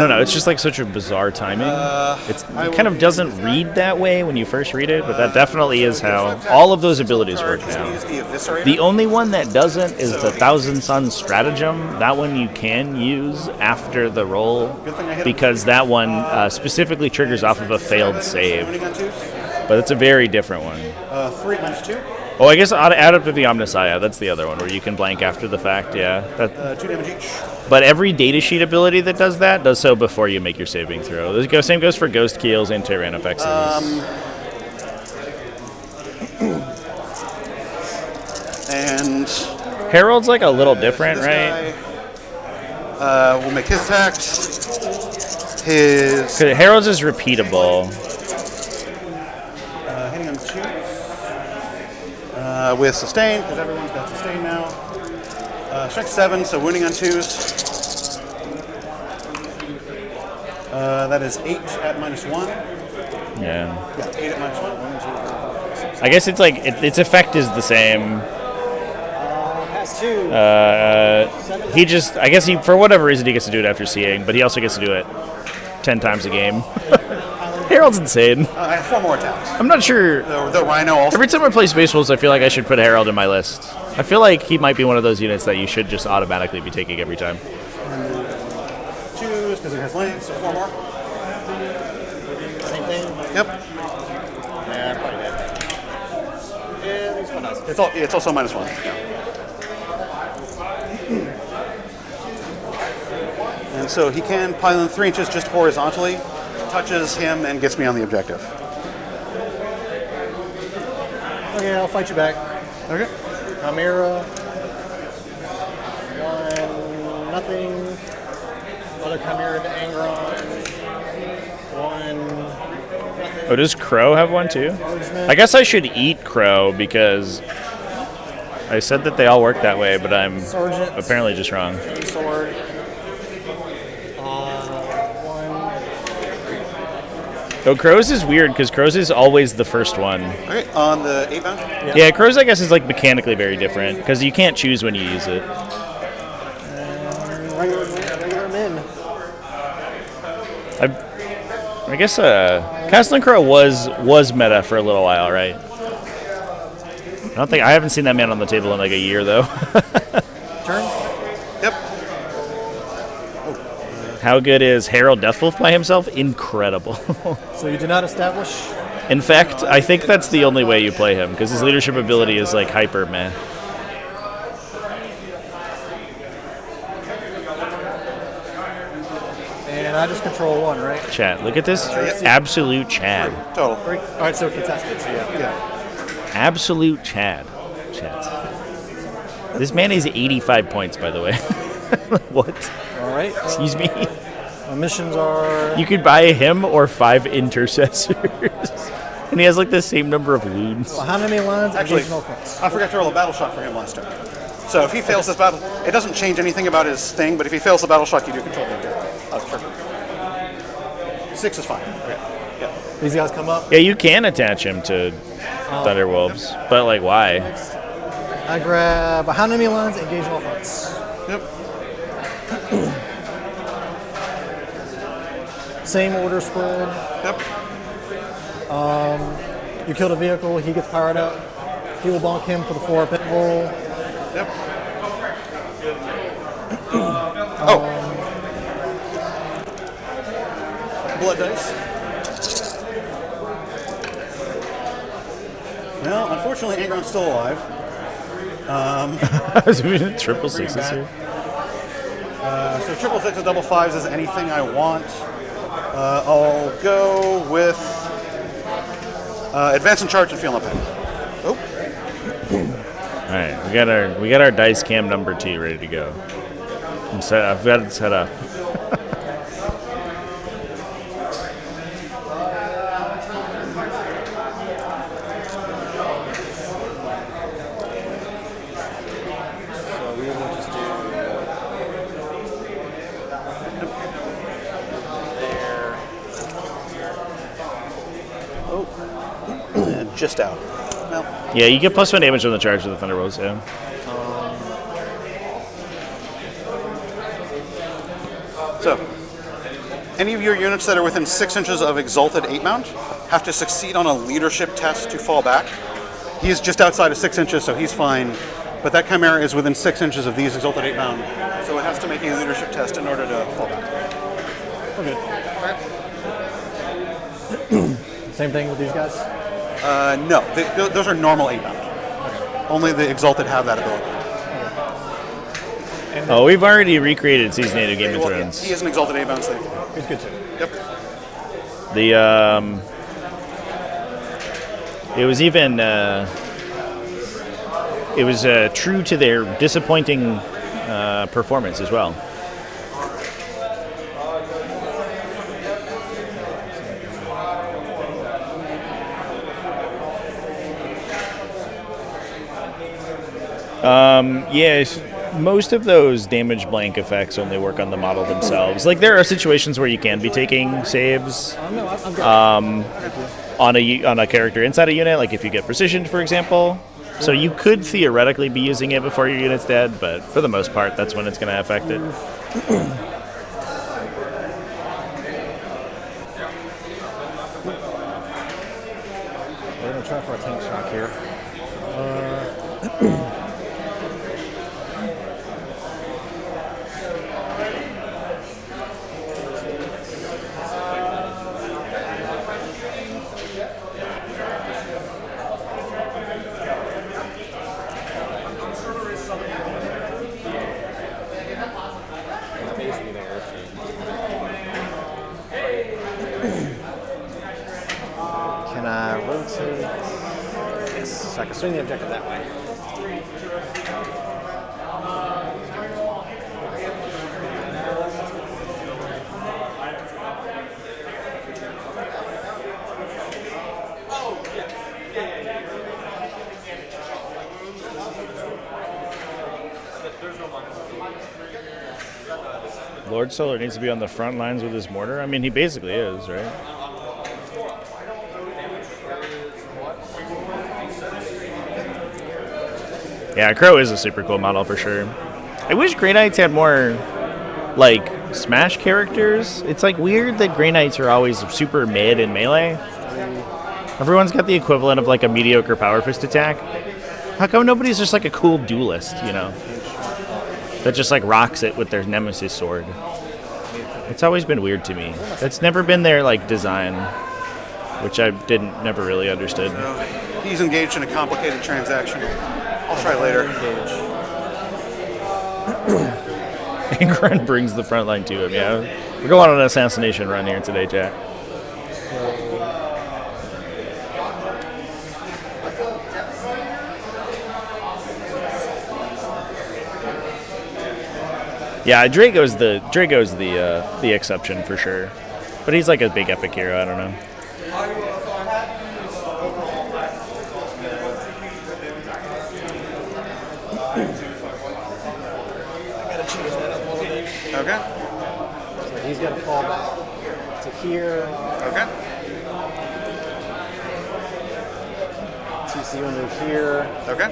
don't know. It's just like such a bizarre timing. It kind of doesn't read that way when you first read it, but that definitely is how all of those abilities work now. The only one that doesn't is the Thousand Suns Stratagem. That one you can use after the roll because that one specifically triggers off of a failed save. But it's a very different one. 3 minus 2. Oh, I guess Adepta the Omnissiah. That's the other one where you can blank after the fact. Yeah. 2 damage each. But every datasheet ability that does that does so before you make your saving throw. The same goes for Ghost Keels and Tyrannofexes. And Harold's like a little different, right? We'll make his attacks. His Harold's is repeatable. Hitting on 2. With sustain, because everyone's got sustain now. Strength 7, so wounding on 2s. That is 8 at -1. Yeah. Yeah, 8 at -1. 1, 2, 3, 4, 5, 6. I guess it's like its effect is the same. Pass 2. He just, I guess for whatever reason he gets to do it after seeing, but he also gets to do it 10 times a game. Harold's insane. I have 4 more attacks. I'm not sure. The Rhino also. Every time I play Space Wolves, I feel like I should put Harold in my list. I feel like he might be one of those units that you should just automatically be taking every time. 2s because it has lanes, so 4 more. Same thing? Yep. Yeah, probably did. Yeah, these one does. It's also -1. And so he can pylon 3 inches just horizontally, touches him, and gets me on the objective. Okay, I'll fight you back. Okay. Chimera. 1, nothing. Other Chimera to Angron. 1, nothing. Oh, does Crow have one too? I guess I should eat Crow because I said that they all work that way, but I'm apparently just wrong. Sword. 1. Oh, Crow's is weird because Crow's is always the first one. Okay, on the 8-bound? Yeah, Crow's I guess is like mechanically very different because you can't choose when you use it. Regular min. I guess Castle and Crow was meta for a little while, right? I haven't seen that man on the table in like a year though. Turn? Yep. How good is Herald Deathwolf by himself? Incredible. So you do not establish? In fact, I think that's the only way you play him because his leadership ability is like hyper, man. And I just control 1, right? Chad, look at this. Absolute Chad. Total. All right, so contested. So yeah. Absolute Chad. This man is 85 points, by the way. What? All right. Excuse me? My missions are... You could buy him or 5 intercessors. And he has like the same number of wounds. Well, how many lines? Actually, I forgot to roll a battle shock for him last turn. So if he fails this battle, it doesn't change anything about his thing, but if he fails the battle shock, you do control the objective. Oh, sure. 6 is fine. Okay. Yeah. These guys come up? Yeah, you can attach him to Thunderwolves, but like why? I grab how many lines? Engage all fronts. Yep. Same order spread. Yep. You killed a vehicle, he gets powered up. He will bonk him for the 4 pit roll. Yep. Blood dice. Well, unfortunately, Angron's still alive. Triple sixes here. So triple sixes, double fives is anything I want. I'll go with advance and charge and feel no pain. Oh. All right, we got our dice cam number 2 ready to go. I've got it set up. Just out. Well. Yeah, you get +1 damage on the charge of the Thunderbolts, yeah. So, any of your units that are within 6 inches of Exalted 8-mount have to succeed on a leadership test to fall back. He's just outside of 6 inches, so he's fine. But that Chimera is within 6 inches of these Exalted 8-mount, so it has to make a leadership test in order to fall back. Okay. Same thing with these guys? No, those are normal 8-mount. Only the Exalted have that ability. Oh, we've already recreated Season 8 of Game of Thrones. He is an Exalted 8-mount, so he's good too. Yep. It was even true to their disappointing performance as well. Yes, most of those damage blank effects only work on the model themselves. Like there are situations where you can be taking saves on a character inside a unit, like if you get precisioned, for example. So you could theoretically be using it before your unit's dead, but for the most part, that's when it's going to affect it. We're going to try for a tank shock here. rotate. Yes, so I can swing the objective that way. Lord Solar needs to be on the front lines with his mortar. I mean, he basically is, right? Yeah, Crow is a super cool model for sure. I wish Grey Knights had more, like, Smash characters. It's, like, weird that Grey Knights are always super mid in melee. Everyone's got the equivalent of, like, a mediocre Power Fist attack. How come nobody's just, like, a cool duelist, you know? That just, like, rocks it with their Nemesis sword. It's always been weird to me. That's never been their, like, design, which I never really understood. So he's engaged in a complicated transaction. I'll try later. Ingrid brings the front line to him, yeah. We're going on an assassination run here today, Jack. Yeah, Drago's the exception for sure, but he's like a big epic hero. I don't know. Okay. So he's gonna fall back to here. Okay. TC will move here. Okay.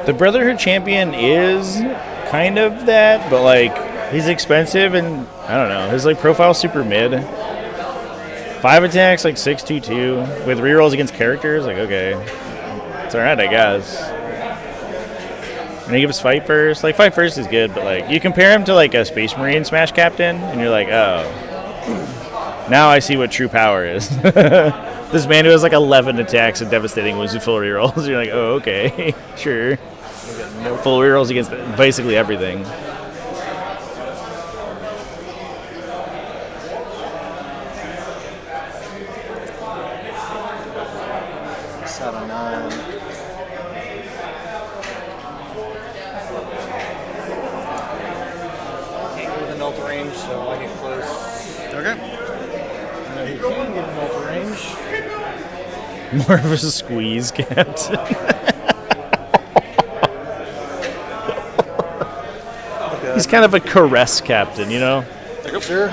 The Brotherhood champion is kind of that, but like he's expensive and I don't know. His like profile's super mid. 5 attacks, like 6/2/2 with rerolls against characters. Like okay, it's all right, I guess. And he gives Fight First. Like Fight First is good, but like you compare him to like a Space Marine Smash Captain, and you're like, oh, now I see what true power is. This man who has like 11 attacks and devastating wounds with full rerolls. You're like, oh, okay, sure. Full rerolls against basically everything. More of a squeeze captain. He's kind of a caress captain, you know? Sure.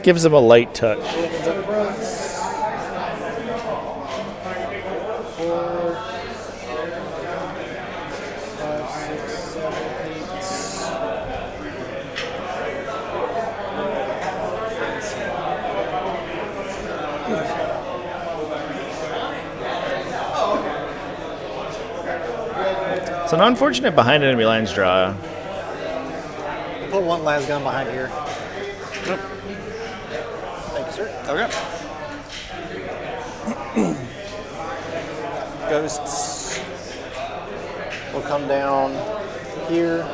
Gives him a light touch. It's an unfortunate behind enemy lines draw. Put one las gun behind here. Yep. Thank you, sir. Okay. Ghosts will come down here.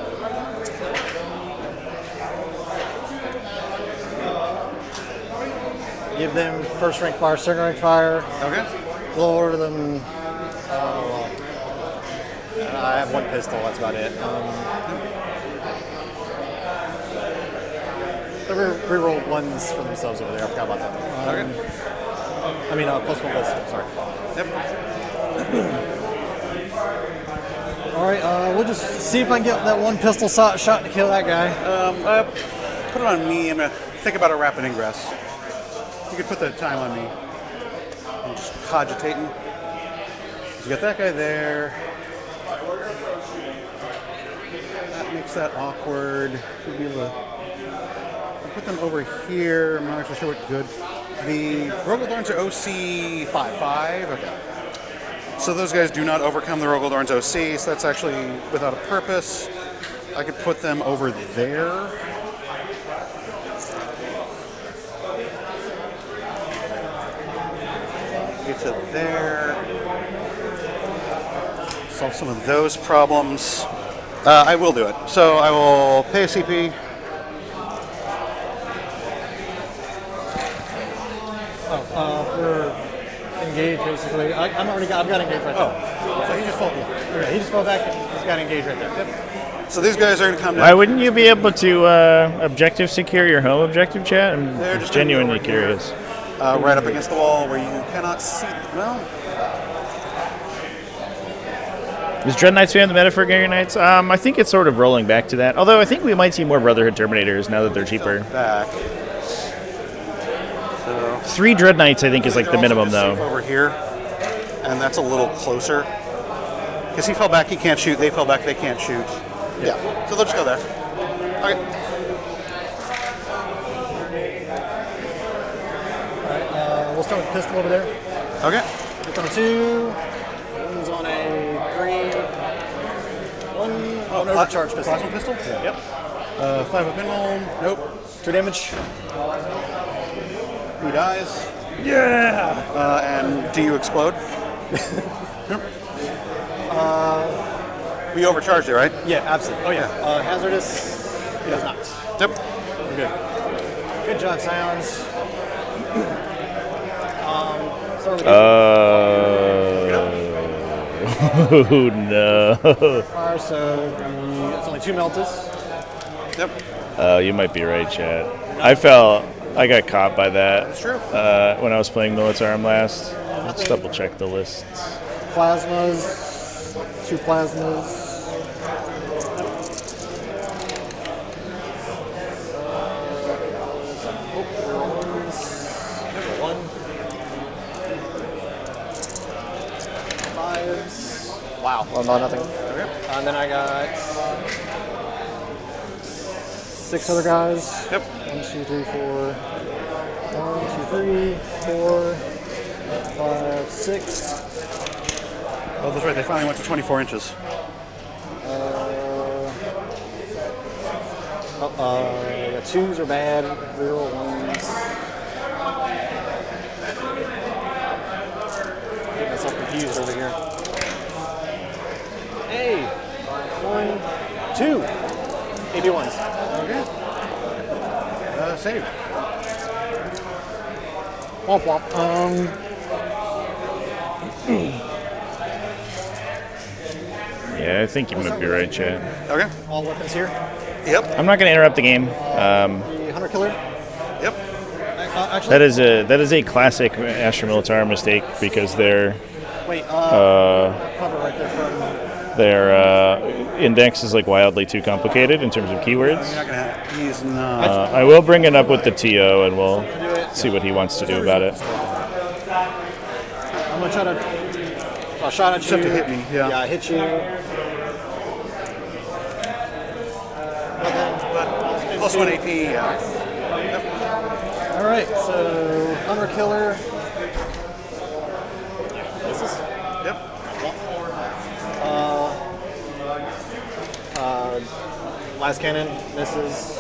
Give them first rank fire, second rank fire. Okay. Lower them. I have one pistol, that's about it. They reroll ones for themselves over there, I forgot about that. Okay. I mean, plus one pistol, sorry. Yep. Alright, we'll just see if I can get that one pistol shot to kill that guy. Put it on me. I'm going to think about a rapid ingress. You could put the time on me. I'm just cogitating. You got that guy there. That makes that awkward. Should be able to put them over here. I'm not actually sure what good. The Rogaldorns are OC 5. Okay. So those guys do not overcome the Rogaldorns OC, so that's actually without a purpose. I could put them over there. Get to there. solve some of those problems. I will do it. So I will pay a CP. For engage, basically. I've got engage right there. So he just fell back. Okay, he just fell back and he's got engage right there. Yep. So these guys are going to come down. Why wouldn't you be able to objective secure your home objective, chat? I'm just genuinely curious. Right up against the wall where you cannot see. Well, is Dread Knights fan the meta for Gary Knights? I think it's sort of rolling back to that. Although I think we might see more Brotherhood Terminators now that they're cheaper. Back. So 3 Dread Knights I think is like the minimum though. Over here, and that's a little closer. Because he fell back, he can't shoot. They fell back, they can't shoot. Yeah. So they'll just go there. Okay. Alright, we'll start with the pistol over there. Okay. It's on a 2. One's on a 3. One overcharge pistol. Plasma pistol? Yeah. Yep. 5 up pinroll. Nope. 2 damage. He dies. Yeah! And do you explode? We overcharged it, right? Yeah, absolutely. Oh yeah. Hazardous. He does not. Yep. We're good. Good job, Sounds. Start with Oh no. fire, so it's only 2 meltas. Yep. You might be right, chat. I got caught by that. That's true. When I was playing Militarum last. Let's double check the lists. Plasmas. 2 plasmas. One. 5s. Wow. Well, no, nothing. Okay. And then I got 6 other guys. Yep. 1, 2, 3, 4. 1, 2, 3, 4, 5, 6. Oh, that's right. They finally went to 24 inches. The 2s are bad. Real 1s. Get myself confused over here. Hey! 1, 2. AB1s. Okay. Save. Womp womp. Yeah, I think you might be right, chat. Okay. All weapons here. Yep. I'm not going to interrupt the game. The Hunter Killer. Yep. Actually, That is a classic Astra Militarum mistake because their cover right there from. their index is like wildly too complicated in terms of keywords. He's not. I will bring it up with the TO and we'll see what he wants to do about it. I'm gonna try to. I'll shot at you. Just have to hit me. Yeah. Yeah, I hit you. Plus 1 AP. Yeah. Yep. All right, so Hunter Killer. Misses. Yep. Last cannon misses.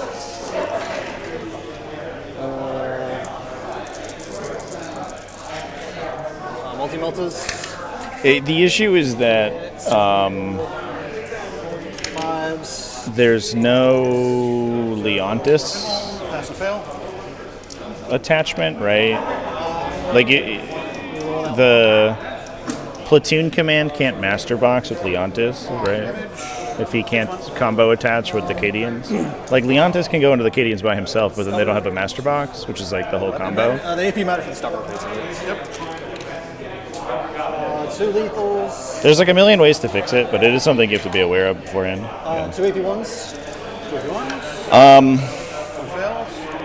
Multi-meltas. The issue is that 5s. there's no Leontis Pass and fail. attachment, right? Like the platoon command can't master box with Leontis, right? If he can't combo attach with the Cadians. Like Leontis can go into the Cadians by himself, but then they don't have a master box, which is like the whole combo. The AP matter for the stopper, basically. Yep. 2 lethals. There's like a million ways to fix it, but it is something you have to be aware of beforehand. 2 AP1s. 2 AP1s.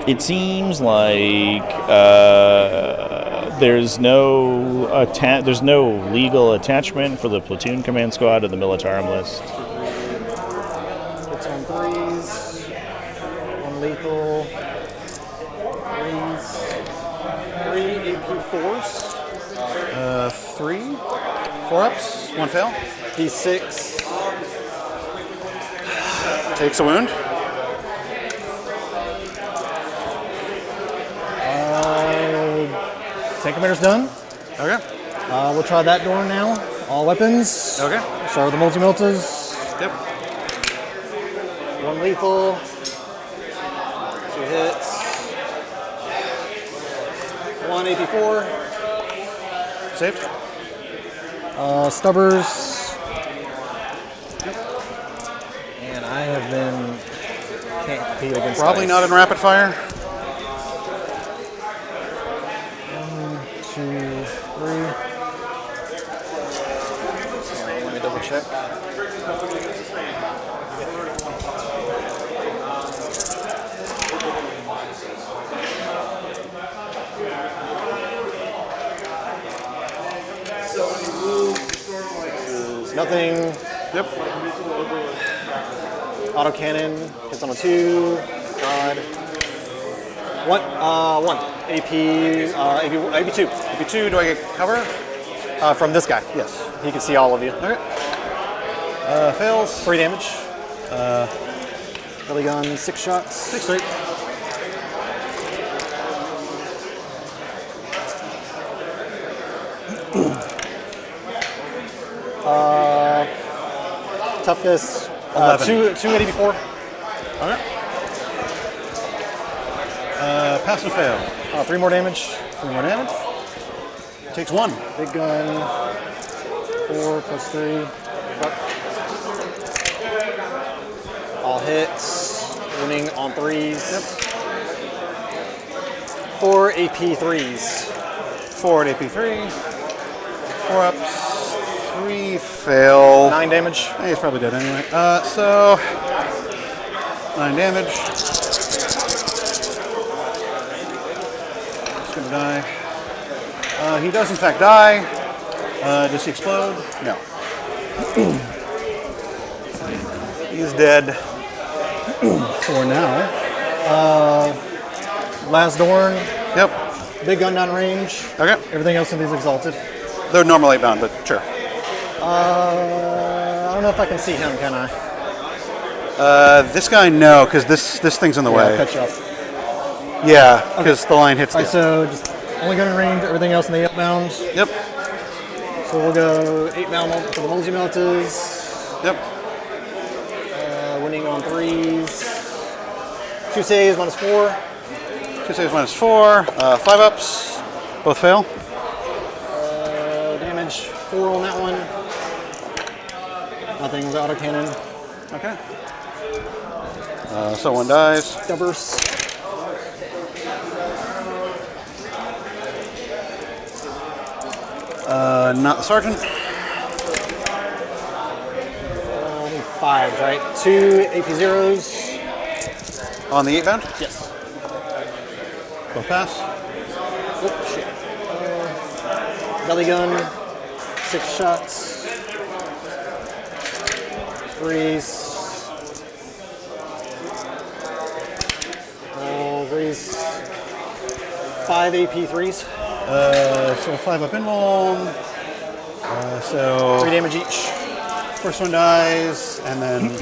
It seems like there's no legal attachment for the platoon command squad of the Militarum list. It's on 3s. 1 lethal. 3s. 3 AP4s. 3. 4 ups. 1 fail. D6. Takes a wound. Tank commander's done. Okay. We'll try that door now. All weapons. Okay. Start with the multi-meltas. Yep. 1 lethal. 2 hits. 1 AP4. Saved. Stubbers. And I have been can't compete against. Probably dice. not in rapid fire. 1, 2, 3. Let me double check. Nothing. Yep. Autocannon hits on a 2. God. 1. AP. AP2. AP2. Do I get cover? From this guy. Yes. He can see all of you. Okay. Fails. 3 damage. Belly gun. 6 shots. 6 straight. Toughness. 11. 2 at AP4. Okay. Pass and fail. 3 more damage. 3 more damage. Takes 1. Big gun. 4 plus 3. All hits. Winning on 3s. Yep. 4 AP3s. 4 at AP3. 4 ups. 3 fail. 9 damage. He's probably dead anyway. So 9 damage. He's gonna die. He does in fact die. Does he explode? No. He's dead for now. Last Dorn. Yep. Big gun down range. Okay. Everything else in these exalted. They're normal 8 bound, but sure. I don't know if I can see him, can I? This guy, no, because this thing's in the way. I'll catch up. Yeah, because the line hits. All right, so just only gun in range, everything else in the 8 bounds. Yep. So we'll go 8 bound for the multi-meltas. Yep. Winning on 3s. 2 saves, -4. 2 saves -4. 5 ups. Both fail. Damage 4 on that one. Nothing with autocannon. Okay. So 1 dies. Stubbers. Not the sergeant. 5s, right? 2 AP0s. On the 8 bound? Yes. Both pass. Oh, shit. Belly gun. 6 shots. 3s. 3s. 5 AP3s. So 5 up in roll. So 3 damage each. First one dies, and then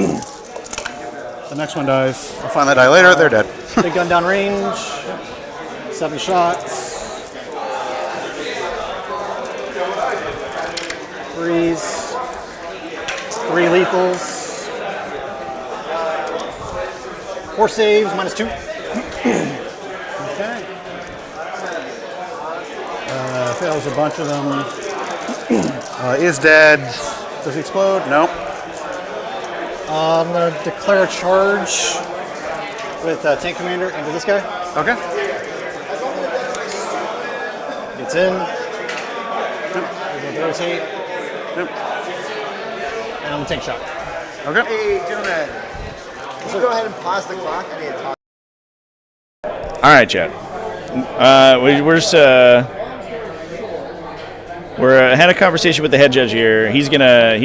the next one dies. I'll find that die later. They're dead. Big gun down range. 7 shots. 3s. 3 lethals. 4 saves, -2. Okay. Fails a bunch of them. Is dead. Does he explode? No. I'm going to declare a charge with Tank Commander into this guy. Okay. It's in. Yep. We're going to rotate. Yep. And I'm a tank shot. Okay. Hey, gentlemen. Can you go ahead and pause the clock? I need to talk. All right, Chad. We're had a conversation with the head judge here. He's gonna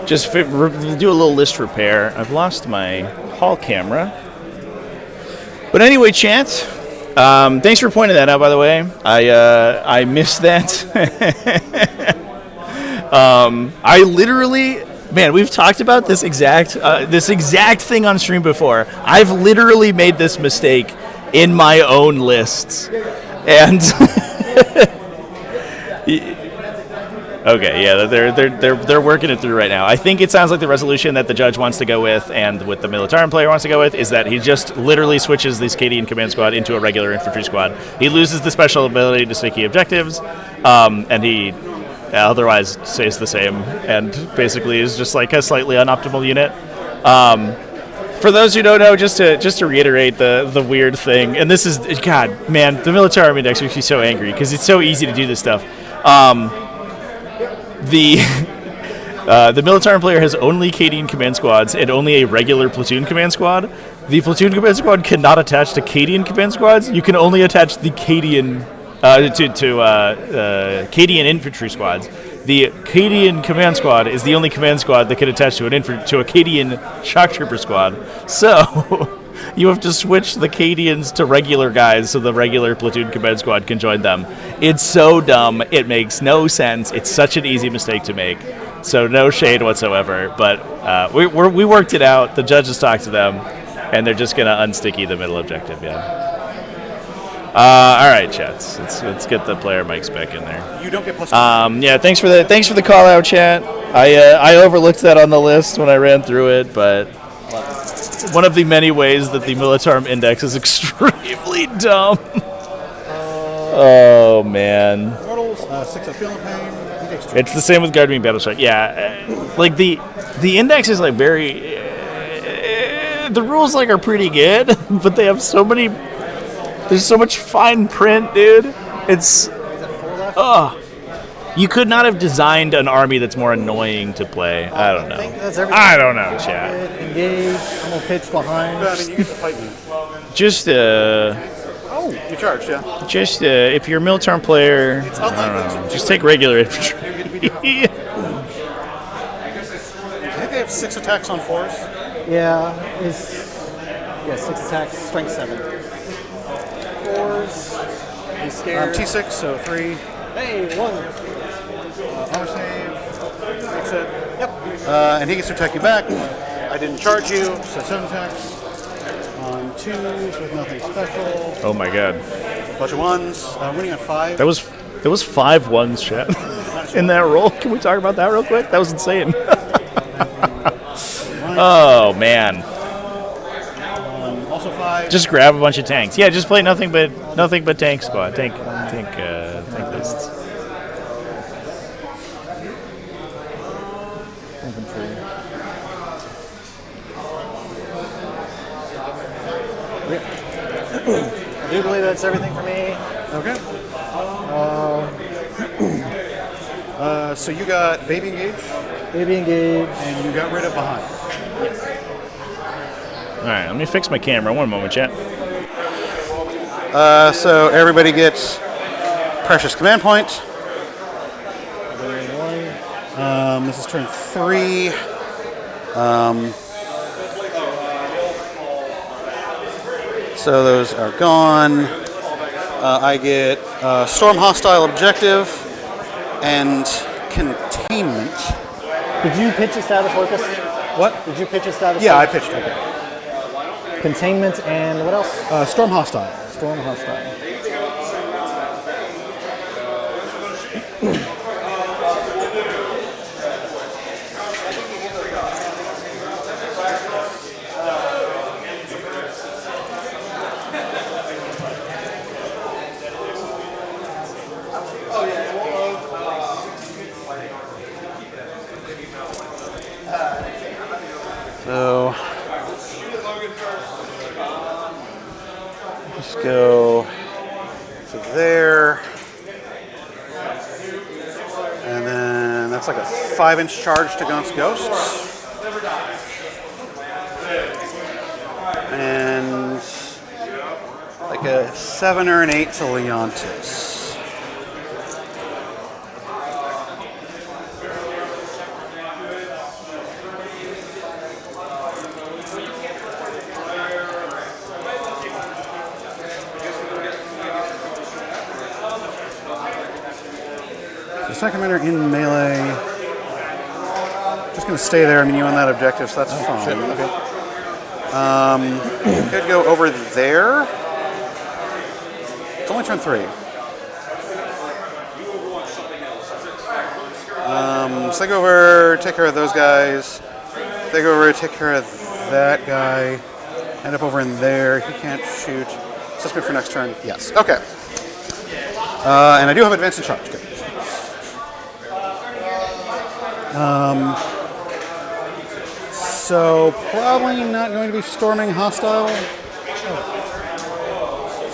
just do a little list repair. I've lost my hall camera, but anyway, Chance. Thanks for pointing that out. By the way, I missed that. I literally. Man, we've talked about this exact thing on stream before. I've literally made this mistake in my own lists, and Okay, yeah, they're working it through right now. I think it sounds like the resolution that the judge wants to go with, and what the Militarum player wants to go with, is that he just literally switches the Cadian command squad into a regular infantry squad. He loses the special ability to sticky objectives, and he otherwise stays the same, and basically is just like a slightly unoptimal unit. For those who don't know, just to reiterate the weird thing, and this is, God, man, the Militarum Index makes me so angry because it's so easy to do this stuff. The Militarum player has only Cadian command squads and only a regular platoon command squad. The platoon command squad cannot attach to Cadian command squads. You can only attach the Cadian Cadian infantry squads. The Cadian command squad is the only command squad that can attach to a Cadian shock trooper squad. So you have to switch the Cadians to regular guys so the regular platoon command squad can join them. It's so dumb. It makes no sense. It's such an easy mistake to make. So no shade whatsoever. But we worked it out. The judges talked to them, and they're just going to unsticky the middle objective. Yeah. All right, chat. Let's get the player mics back in there. You don't get plus. Yeah. Thanks for the call out, chat. I overlooked that on the list when I ran through it, but one of the many ways that the Militarum Index is extremely dumb. Oh man. Mortals, 6 of feeling pain. It's the same with Guard Beam Battleshock. Yeah, like the index is like very. The rules like are pretty good, but they have so many. There's so much fine print, dude. It's. You could not have designed an army that's more annoying to play. I don't know. I don't know, chat. Engage. I'm gonna pitch behind. You get to fight me. Just Oh, you charged, yeah. Just if you're a Militarum player, I don't know. Just take regular infantry. I think they have 6 attacks on 4s. Yeah, 6 attacks, strength 7. 4s. He's scared. T6, so 3. Hey, 1. Armor save. Makes it. Yep. And he gets to attack you back. I didn't charge you, so 7 attacks. On 2s with nothing special. Oh my god. Bunch of 1s. Winning on 5. There was 5 1s, chat. In that roll. Can we talk about that real quick? That was insane. Oh man. Also 5. Just grab a bunch of tanks. Yeah, just play nothing but tank squad. Tank lists. I do believe that's everything for me. Okay. So you got Baby Engage? Baby Engage. And you got rid of Behind. Yes. Alright, let me fix my camera. One moment, chat. So everybody gets Precious Command Point. This is turn 3. So those are gone. I get Storm Hostile Objective and Containment. Did you pitch a status focus? What? Did you pitch a status Yeah, I focus? pitched. Okay. Containment and what else? Storm Hostile. Storm Hostile. So just go to there, and then that's like a 5-inch charge to Gaunt's Ghosts, and like a 7 or an 8 to Leontis. Second commander in melee. Just going to stay there. I mean, you on that objective, so that's fine. Okay. Could go over there. It's only turn 3. So they go over, take care of those guys. They go over, take care of that guy. End up over in there. He can't shoot. So that's good for next turn. Yes. Okay. And I do have advance and charge. Good. So probably not going to be storming hostile,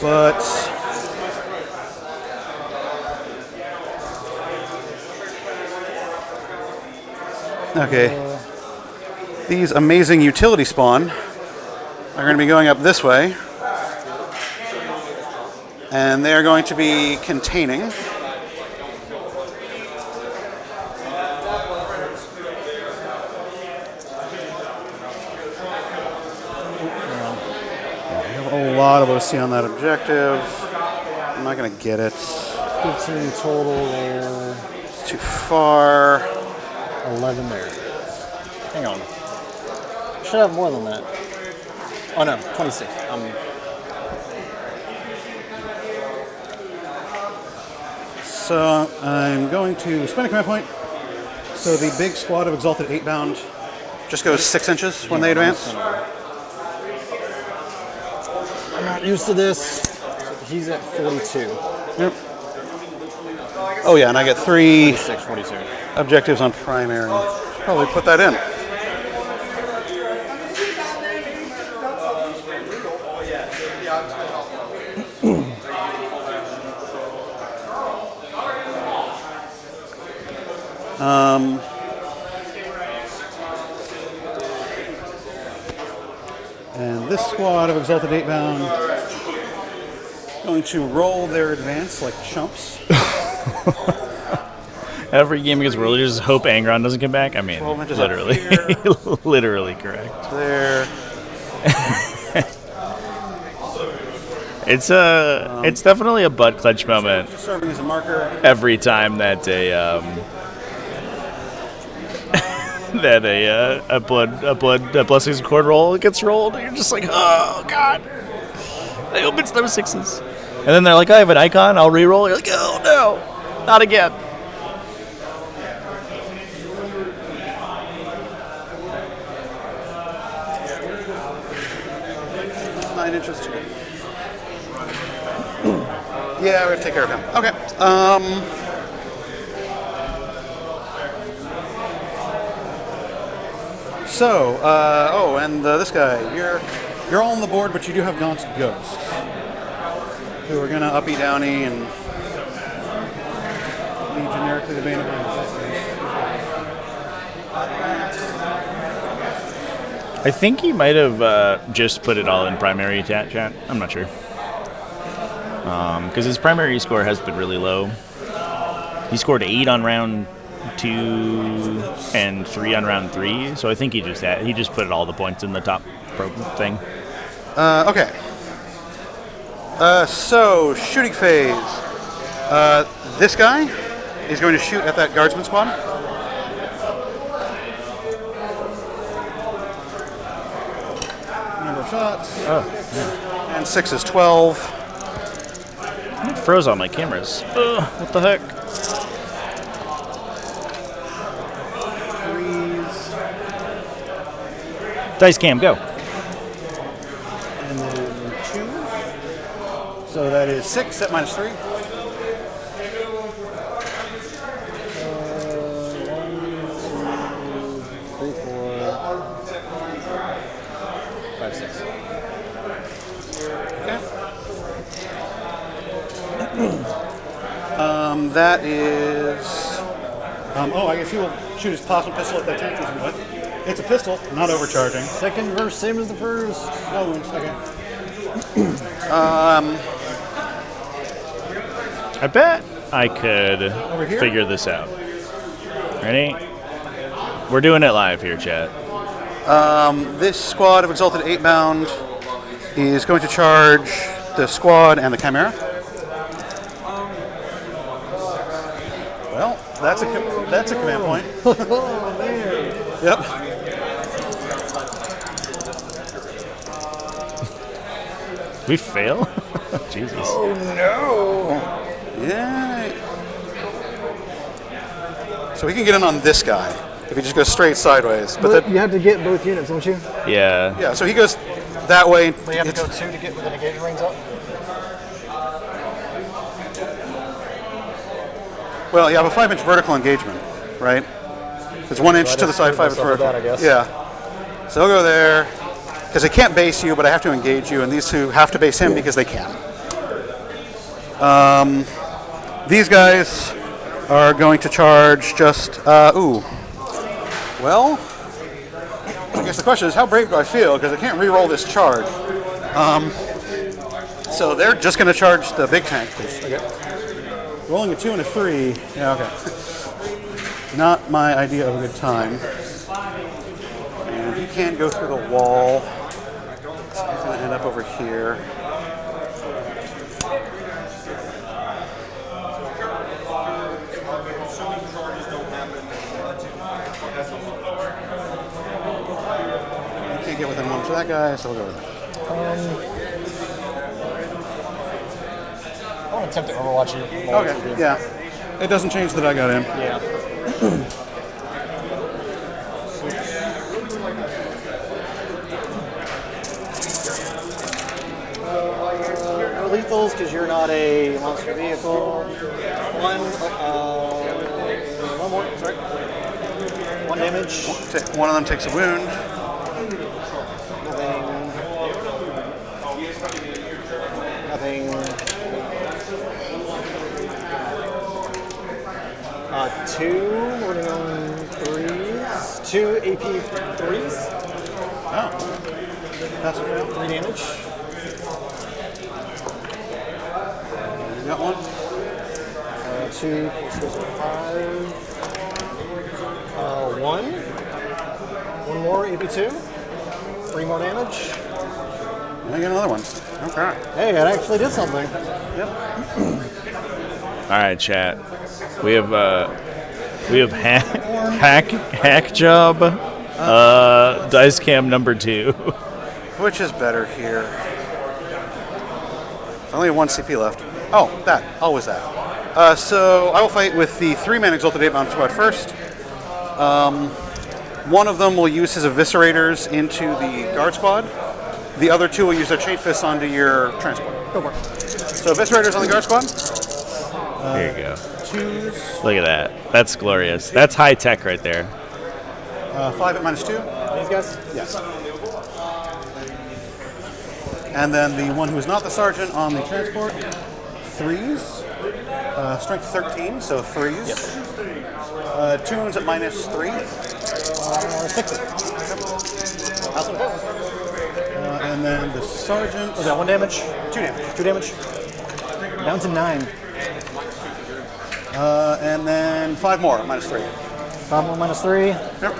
but okay. These amazing utility spawn are going to be going up this way, and they are going to be containing. A lot of OC on that objective. I'm not going to get it. 15 total there. It's too far. 11 there. Hang on. Should have more than that. Oh no, 26. So I'm going to spend a command point. So the big squad of Exalted 8-bound just goes 6 inches when they advance. I'm not used to this. He's at 42. Yep. Oh yeah, and I get 3 46, 42. objectives on primary. Should probably put that in. And this squad of Exalted 8-bound going to roll their advance like chumps. Every game against World, you just hope Angron doesn't come back. I mean, literally. Literally correct. There. It's definitely a butt clench moment. Serving as a marker. Every time that a blessings chord roll gets rolled, you're just like, oh god. I hope it's those 6s. And then they're like, I have an icon, I'll reroll. You're like, oh no, not again. Yeah, we're going to take care of him. Okay. And this guy. You're all on the board, but you do have Gaunt's Ghosts, who are going to uppy downy and be generically the bane of my existence. I think he might have just put it all in primary chat. I'm not sure. Because his primary score has been really low. He scored 8 on round 2 and 3 on round 3, so I think he just put all the points in the top thing. Okay. So shooting phase. This guy is going to shoot at that guardsman squad. Number of shots. Oh. Yeah. And 6 is 12. It froze on my cameras. Ugh, what the heck? Freeze. Dice cam, go. And then 2. So that is 6 at minus 3. 1, 2, 3, 4, 5, 6. Okay. That is. I guess he will shoot his plasma pistol at that tank he's with. It's a pistol, not overcharging. Second verse, same as the first. No wounds. Okay. I bet I could figure this out. Ready? We're doing it live here, chat. This squad of Exalted 8-bound is going to charge the squad and the Chimera. Well, that's a command point. Yep. We fail? Jesus. Oh no! Yeah. So he can get in on this guy if he just goes straight sideways. But you have to get both units, don't you? Yeah. Yeah, so he goes that way. But you have to go 2 to get with the negation rings up? Well, you have a 5-inch vertical engagement, right? It's 1 inch to the side, 5 inch vertical. That, I guess. Yeah. So he'll go there, because I can't base you, but I have to engage you, and these two have to base him because they can. These guys are going to charge just, well, I guess the question is how brave do I feel, because I can't re-roll this charge. So they're just going to charge the big tank. Okay. Rolling a 2 and a 3, yeah, okay. Not my idea of a good time. And he can't go through the wall. So he's going to end up over here. You can't get within 1 to that guy, so we'll go with that. I want to attempt to overwatch you. Okay, yeah. It doesn't change that I got in. Yeah. No lethals because you're not a monster vehicle. One more, sorry. 1 damage. One of them takes a wound. Nothing. 2, running on 3s. 2 AP 3s. Oh. That's a fail. 3 damage. You got one? 2, 5. 1. 1 more AP2. 3 more damage. I get another one. Okay. Hey, it actually did something. Yep. All right, chat. We have hack job, dice cam number 2. Which is better here? Only 1 CP left. Oh, that. Always that. So I will fight with the 3-man Exalted 8-Bomb Squad first. One of them will use his Eviscerators into the Guard Squad. The other 2 will use their Chain Fists onto your transport. Go for it. So Eviscerators on the Guard Squad. There you go. 2s. Look at that. That's glorious. That's high tech right there. 5 at -2. These guys? Yes. And then the one who is not the sergeant on the transport, 3s. Strength 13, so 3s. Yes. Tunes at -3. 6. And then the sergeant. Was that 1 damage? 2 damage. 2 damage. Down to 9. And then 5 more, -3. 5 more, -3. Yep.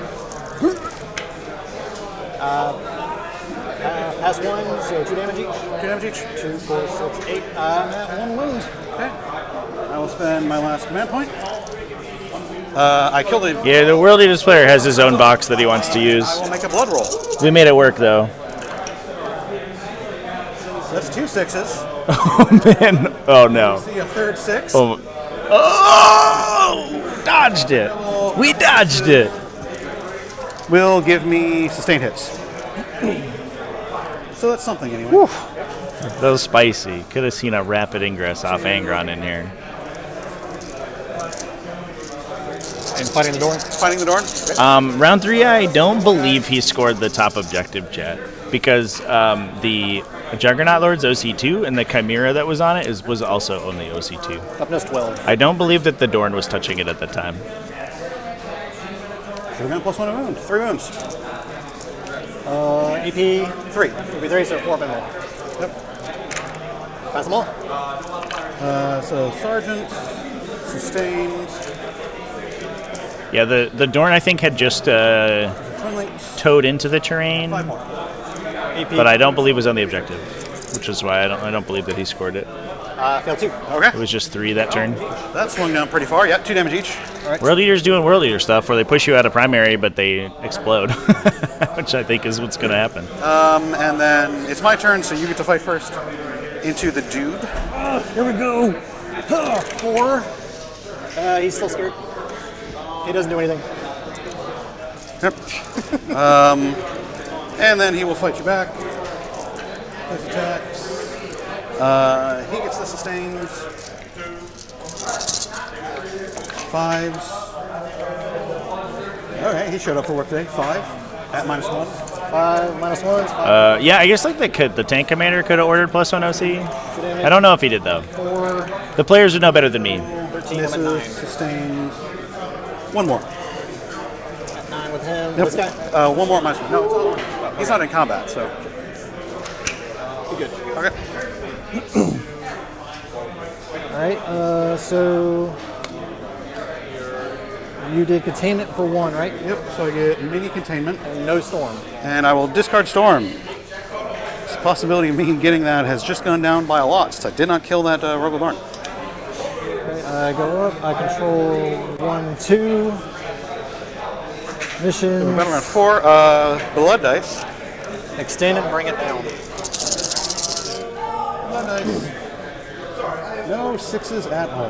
Pass 1, so 2 damage each. 2 damage each. 2, 4, 6, 8. I'm at 1 wound. Okay. I will spend my last command point. I killed a... Yeah, the World Eaters player has his own box that he wants to use. I will make a blood roll. We made it work, though. So that's 2 6s. Oh, man. Oh, no. See a third 6. Oh, dodged it. We dodged it. Will give me sustained hits. So that's something anyway. Whew. That was spicy. Could have seen a rapid ingress off Angron in here. And fighting the door? Fighting the door? Round 3, I don't believe he scored the top objective, chat. Because the Juggernaut Lord's OC2 and the Chimera that was on it was also only OC2. Toughness 12. I don't believe that the Dorn was touching it at the time. Should have gone +1 wound. 3 wounds. AP 3. AP 3, so 4 minutes. Yep. Pass them all. So sergeant, sustained. Yeah, the Dorn I think had just towed into the terrain, 5 more. AP. but I don't believe it was on the objective, which is why I don't believe that he scored it. Failed 2. Okay. It was just 3 that turn. That swung down pretty far. Yep, 2 damage each. All right. World Eaters doing World Eater stuff where they push you out of primary, but they explode, which I think is what's going to happen. And then it's my turn, so you get to fight first. Into the dude. Here we go. 4. He's still scared. He doesn't do anything. Yep. And then he will fight you back. His attacks. He gets the sustains. 5s. Okay, he showed up for workday. 5 at -1. 5 -1. Yeah, I guess like the tank commander could have ordered +1 OC. I don't know if he did though. 4. The players would know better than me. 13. Misses, sustains. 1 more. 9 with him. Yep. This guy. 1 more at -1. No, he's not in combat, so. Be good. Okay. All right. So you did containment for 1, right? Yep. So I get mini containment and no storm. And I will discard storm. The possibility of me getting that has just gone down by a lot since I did not kill that Robo Barn. Okay, I go up. I control 1, 2. Mission. Battle round 4. Blood dice. Extend it and bring it down. Blood dice. No 6s at all.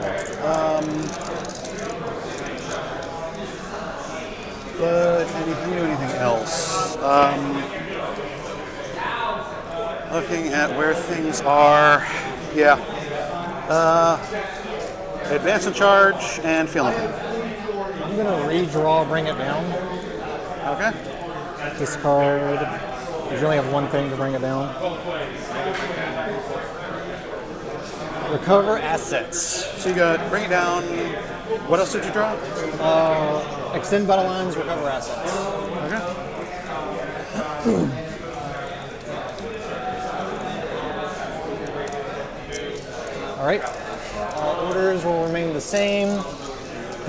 But can you do anything else? Looking at where things are. Yeah. Advance and charge and feeling. I'm gonna redraw, bring it down. Okay. Discard. You only have 1 thing to bring it down. Recover assets. So you got bring it down. What else did you draw? Extend battle lines, recover assets. Okay. All right. Orders will remain the same.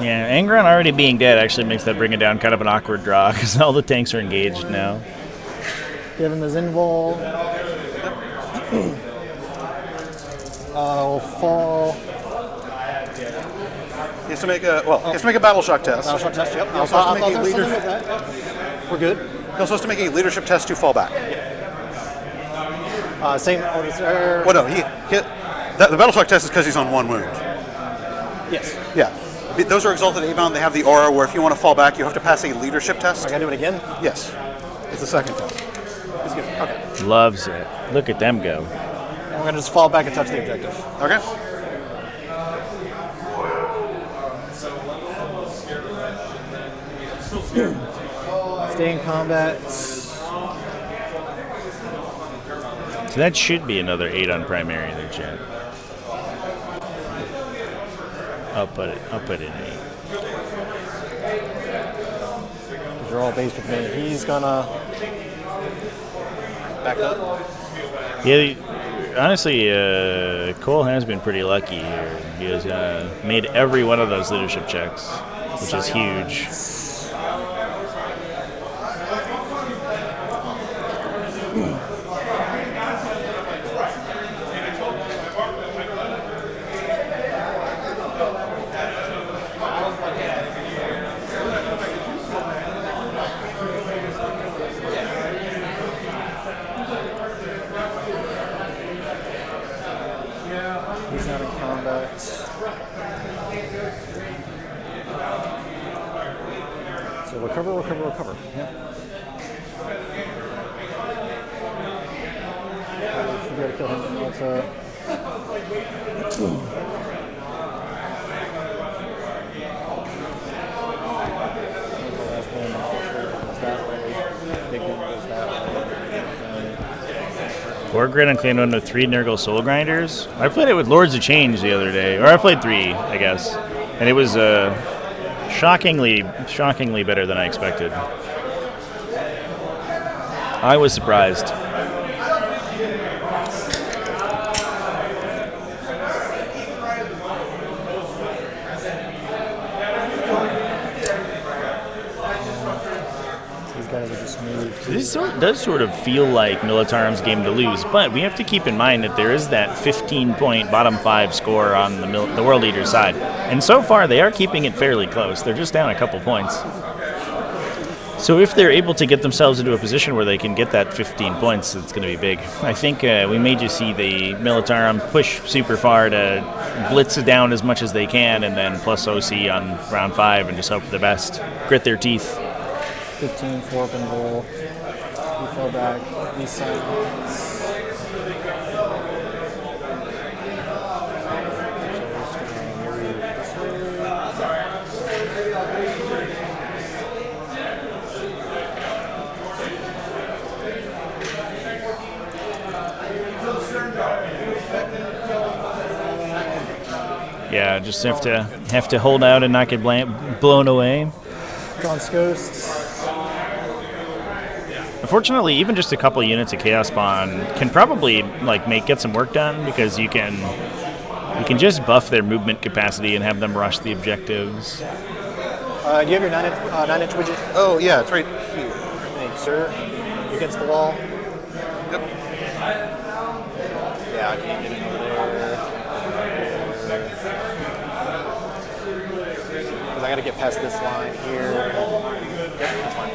Yeah, Angron already being dead actually makes that bring it down kind of an awkward draw because all the tanks are engaged now. Give him his invul. Will fall. He has to make a he has to make a battle shock test. Battle shock test. Yep. He also has to make a leadership. We're good. He also has to make a leadership test to fall back. Same orders there. Well, no, the battle shock test is because he's on 1 wound. Yes. Yeah. Those are exalted Avon. They have the aura where if you want to fall back, you have to pass a leadership test. I gotta do it again? Yes. It's the second test. It's good. Okay. Loves it. Look at them go. And we're gonna just fall back and touch the objective. Okay. Stay in combat. So that should be another 8 on primary there, chat. I'll put it in 8. You're all based with me. He's gonna back up. Yeah, honestly, Cole has been pretty lucky here. He has made every one of those leadership checks, which is huge. He's not in combat. So recover. Yep. Should be able to kill him. Gorgrid and Clan 1 with 3 Nurgle Soul Grinders. I played it with Lords of Change the other day, or I played 3, I guess, and it was shockingly better than I expected. I was surprised. This does sort of feel like Militarum's game to lose, but we have to keep in mind that there is that 15-point bottom 5 score on the World Eater side. And so far, they are keeping it fairly close. They're just down a couple points. So if they're able to get themselves into a position where they can get that 15 points, it's going to be big. I think we may just see the Militarum push super far to blitz it down as much as they can, and then plus OC on round 5 and just hope for the best. Grit their teeth. 15 for open goal. We fell back. These sides. Yeah, just have to hold out and not get blown away. Gaunt's Ghosts. Unfortunately, even just a couple units of Chaos Spawn can probably get some work done, because you can just buff their movement capacity and have them rush the objectives. Do you have your 9-inch widget? Oh yeah, it's right here. Thanks, sir. Against the wall. Yep. Yeah, I can't get it over there. Because I got to get past this line here. Yep, that's fine.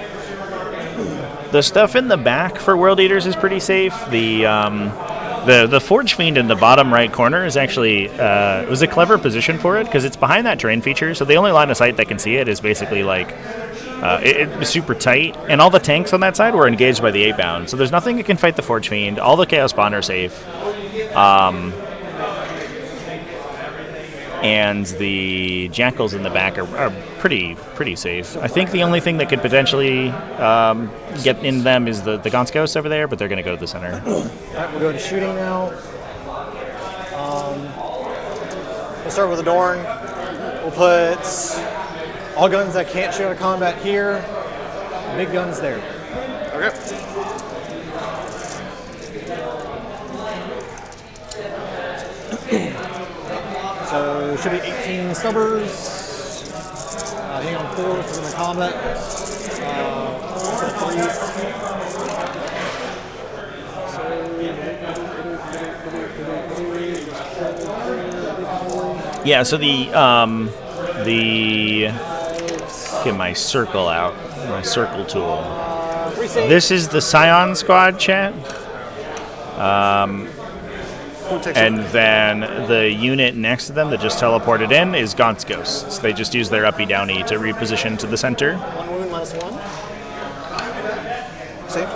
The stuff in the back for World Eaters is pretty safe. The Forge Fiend in the bottom right corner is actually it was a clever position for it, because it's behind that terrain feature, so the only line of sight that can see it is basically it was super tight, and all the tanks on that side were engaged by the 8-bound, so there's nothing that can fight the Forge Fiend. All the Chaos Spawn are safe. And the Jackals in the back are pretty safe. I think the only thing that could potentially get in them is the Gaunt's Ghosts over there, but they're going to go to the center. Alright, we'll go to shooting now. We'll start with Adorn. We'll put all guns that can't shoot out of combat here. Big guns there. Okay. So it should be 18 stubbers. Hang on 4 for the combat. Yeah, so the get my circle out, my circle tool. This is the Scion squad, chat. And then the unit next to them that just teleported in is Gaunt's Ghosts. They just use their uppy downy to reposition to the center. 1 wound minus 1. Safe.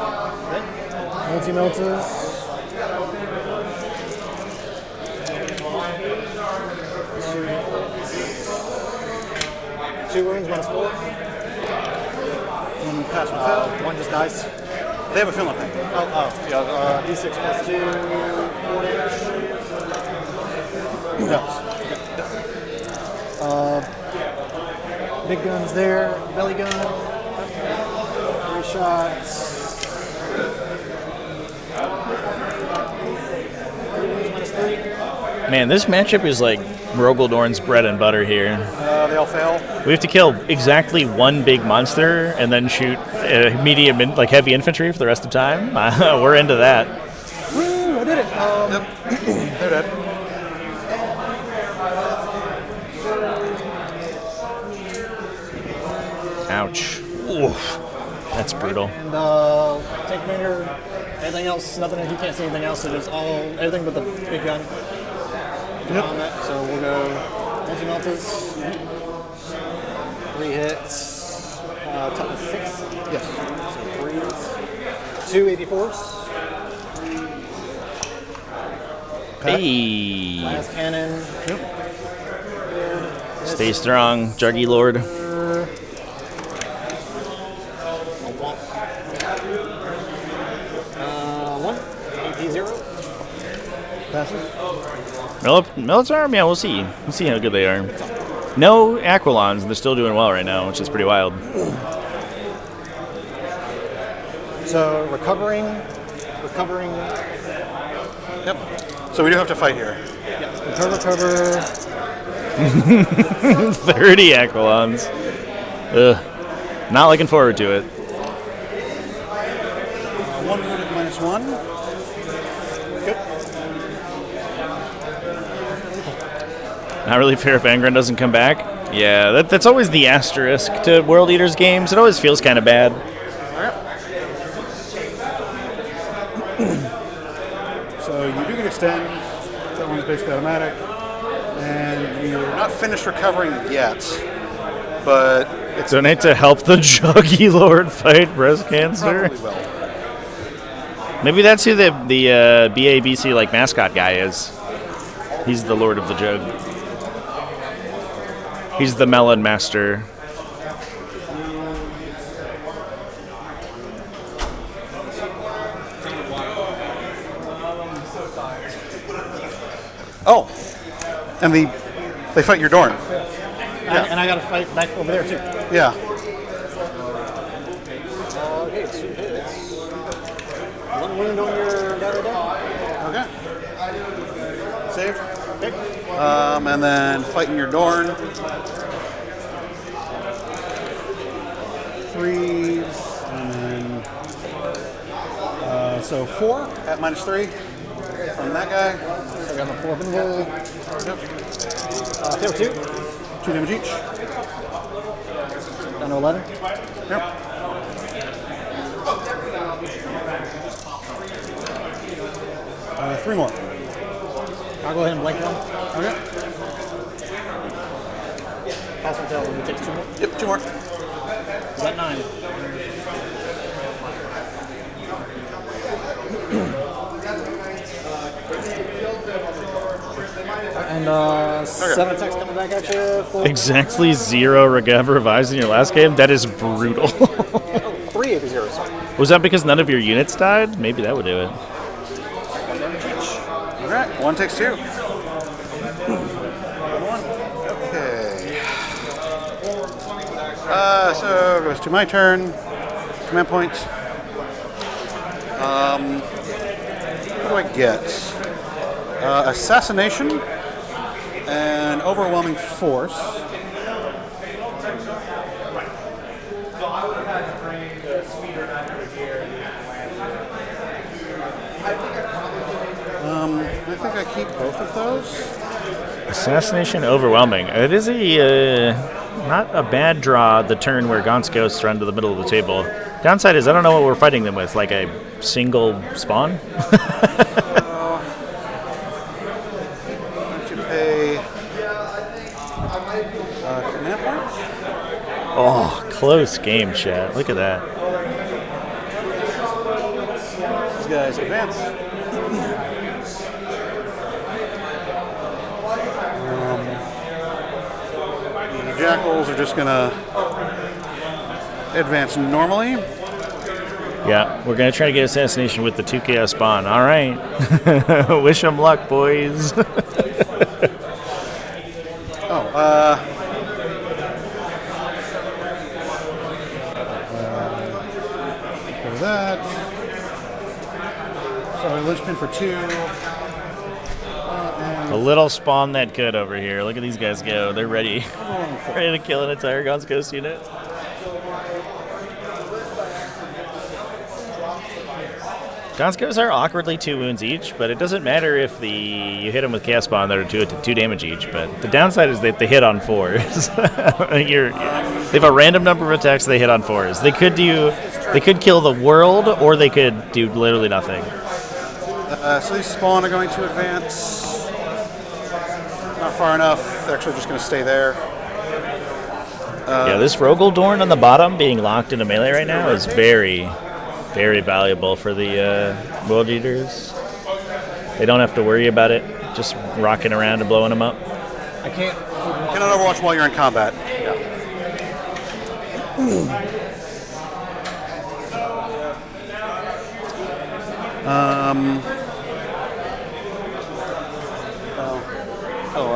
Multi-meltas. Two wounds minus 4. One pass and fail. One just dies. They have a film effect. Yeah, D6 plus 2, 4 damage. No. Big guns there, belly gun, 3 shots. 3 -3. Man, this matchup is like Rogaldorn's bread and butter here. They all fail. We have to kill exactly one big monster and then shoot medium, heavy infantry for the rest of the time. We're into that. Woo, I did it. Yep. They're dead. Ouch. Oof. That's brutal. And tank commander, anything else, nothing, you can't see anything else, so just everything but the big gun. Yep. So we'll go multi-meltas. 3 hits. Toughness 6. Yes. So 3s. 2 84s. Hey. Last cannon. Yep. Stay strong, Juggy Lord. 1. AP 0. Passes. Militarum? Yeah, we'll see. We'll see how good they are. No Aquilons, and they're still doing well right now, which is pretty wild. So recovering. Yep. So we do have to fight here. Yeah. Recover. 30 Aquilons. Ugh. Not looking forward to it. 1 wounded minus 1. Good. Not really fair if Angren doesn't come back. Yeah, that's always the asterisk to World Eaters games. It always feels kind of bad. So you do get extend. That one's basically automatic. And you're not finished recovering yet. But it's... Donate to help the Juggy Lord fight breast cancer. Probably will. Maybe that's who the BABC like mascot guy is. He's the Lord of the Jug. He's the Melon Master. Oh, and they fight your Dorn. Yeah. And I got to fight back over there too. Yeah. Okay, 2 hits. 1 wound on your guy right there. Okay. Save. Okay. And then fighting your Dorn. 3, and then so 4 at -3 from that guy. So I got my 4 up in the roll. Yep. Tail 2. 2 damage each. Down to 11. Yep. Three more. I'll go ahead and blank one. Okay. Pass my tail. It takes 2 more. Yep, 2 more. Is that 9? And 7 attacks coming back at you. 4. Exactly 0 recover revives in your last game? That is brutal. 3 AP zeros. Was that because none of your units died? Maybe that would do it. Alright, 1 takes 2. 1. Okay. So it goes to my turn. Command point. What do I get? Assassination and overwhelming force. I think I keep both of those. Assassination overwhelming. It is a not a bad draw the turn where Gaunt's ghosts run to the middle of the table. Downside is I don't know what we're fighting them with, like a single spawn? To pay command points? Oh, close game, chat. Look at that. These guys advance. The jackals are just gonna advance normally. Yeah, we're going to try to get assassination with the 2 chaos spawn. All right. Wish them luck, boys. For that. Sorry, linchpin for 2. A little spawn that could over here. Look at these guys go. They're ready. Ready to kill an entire Gaunt's Ghost unit. Gaunt's Ghosts are awkwardly 2 wounds each, but it doesn't matter if you hit them with Chaos Spawn that are 2 damage each. But the downside is that they hit on 4s. They have a random number of attacks they hit on 4s. They could kill the world, or they could do literally nothing. So these spawn are going to advance. Not far enough. They're actually just going to stay there. Yeah, this Rogaldorn on the bottom being locked into melee right now is very, very valuable for the World Eaters. They don't have to worry about it, just rocking around and blowing them up. I can't. You cannot overwatch while you're in combat. Yeah.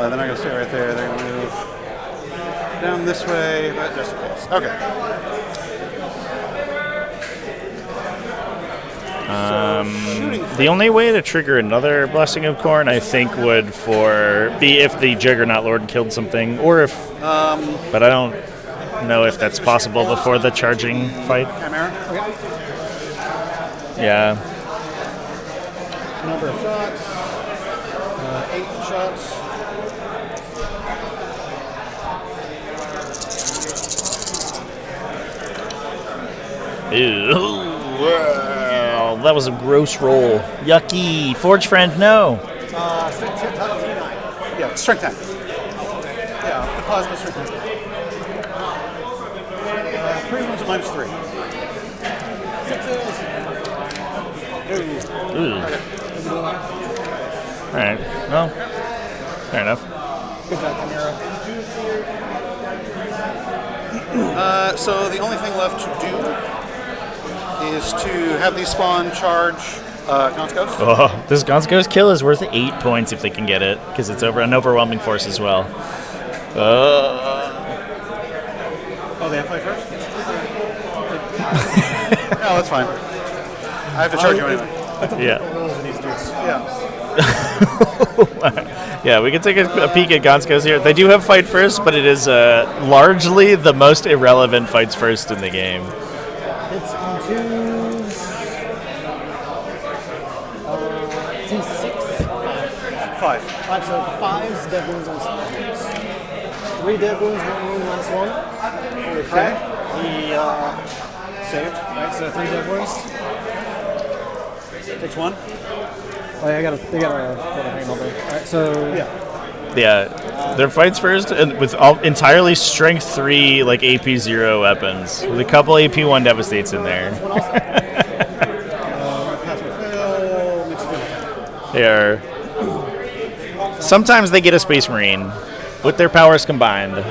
And then I'm going to stay right there. They're going to move down this way, but just in case. Okay. The only way to trigger another Blessing of Corn, I think, would be if the Juggernaut Lord killed something, or if. But I don't know if that's possible before the charging fight. Chimera. Okay. Yeah. Number of shots. 8 shots. Ew. Wow, that was a gross roll. Yucky. Forge friend, no. Strength 10, T9. Yeah, strength 10. Yeah, the plasma strength 10. 3 wounds at -3. 6s. Ooh. All right. Well, fair enough. Good job, Chimera. So the only thing left to do is to have these spawn charge Gaunt's Ghost. Oh, this Gaunt's Ghost kill is worth 8 points if they can get it, because it's over an overwhelming force as well. Oh, they have to fight first? No, that's fine. I have to charge you anyway. Yeah. Yeah. Yeah, we can take a peek at Gaunt's Ghost here. They do have fight first, but it is largely the most irrelevant fights first in the game. It's on 2s. T6. 5. 5, so 5s, dead wounds on 6. 3 dead wounds, 1 wound, -1. Okay. He saved. Right, so 3 dead wounds. Takes 1. Oh, yeah, they got a hang over. Alright, so Yeah. Yeah, their fights first and with all entirely strength 3 like AP 0 weapons with a couple AP 1 devastates in there. They are. Sometimes they get a Space Marine with their powers combined,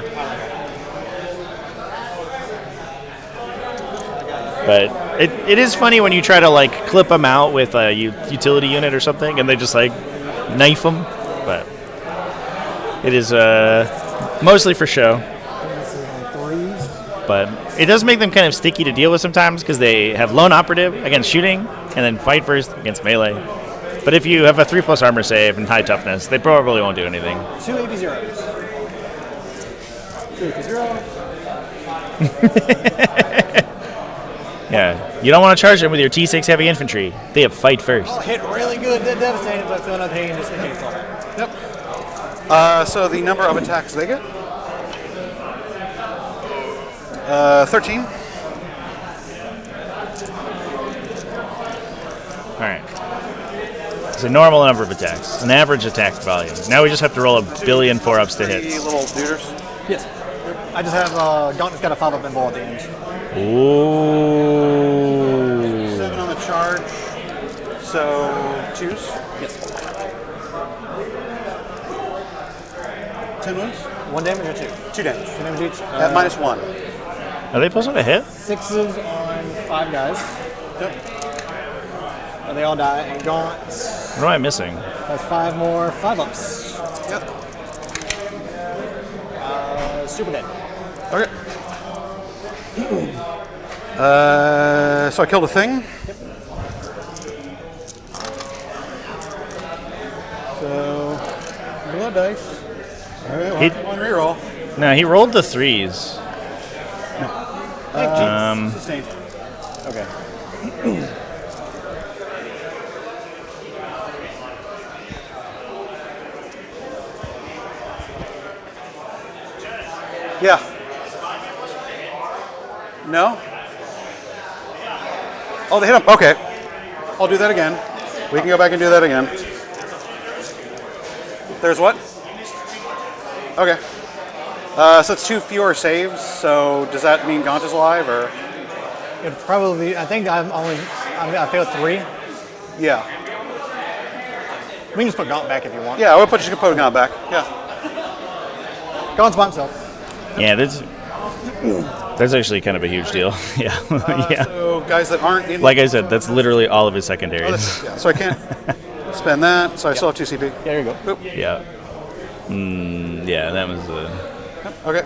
but it is funny when you try to like clip them out with a utility unit or something, and they just like knife them. But it is mostly for show. But it does make them kind of sticky to deal with sometimes because they have lone operative against shooting and then fight first against melee. But if you have a 3+ armor save and high toughness, they probably won't do anything. 2 AP 0s. 2 AP 0. Yeah, you don't want to charge them with your T6 heavy infantry. They have fight first. Oh, hit really good, devastating, but I feel nothing just in case. Yep. So the number of attacks they get? 13. Alright. It's a normal number of attacks. An average attack volume. Now we just have to roll a billion 4-ups to hit. 3 little duders. Yes. I just have Gaunt's got a 5-up and ball at the end. Ooh. 7 on the charge. So 2s. Yes. 10 wounds? 1 damage or 2? 2 damage. 2 damage each. At -1. Are they supposed to hit? 6s on 5 guys. Yep. They all die, and Gaunt What am I missing? has 5 more 5-ups. Yep. Super dead. Okay. So I killed a thing. Yep. So, blood dice. All right, He- one reroll. No, he rolled the 3s. Sustained. Okay. Yeah. No? Oh, they hit him. Okay. I'll do that again. We can go back and do that again. There's what? Okay. So it's 2 fewer saves. So does that mean Gaunt is alive, or? It'd probably. I think I failed 3. Yeah. We can just put Gaunt back if you want. Yeah, we'll just put Gaunt back. Yeah. Gaunt's by himself. Yeah, that's actually kind of a huge deal. Yeah. Yeah. So guys that aren't in. Like I said, that's literally all of his secondaries. Yeah, so I can't spend that. So I still have 2 CP. There you go. Boop. Yeah. Yeah, that was Okay.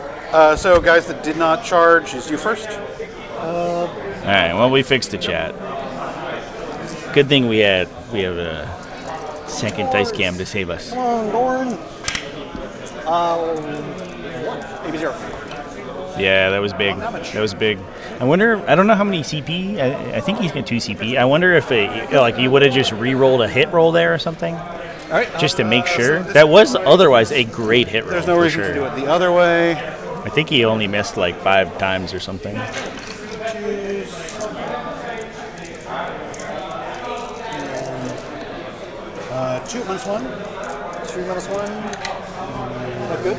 So guys that did not charge, is you first. All right. Well, we fixed the chat. Good thing we have a second dice cam to save us. Come on, Goran. 1. AP 0. Yeah, that was big. That was big. I wonder. I don't know how many CP. I think he's got 2 CP. I wonder if you would have just re-rolled a hit roll there or something, All right. just to make sure. That was otherwise a great hit roll. There's no for reason sure. to do it the other way. I think he only missed like 5 times or something. 2 minus 1. 2 minus 1. That's good.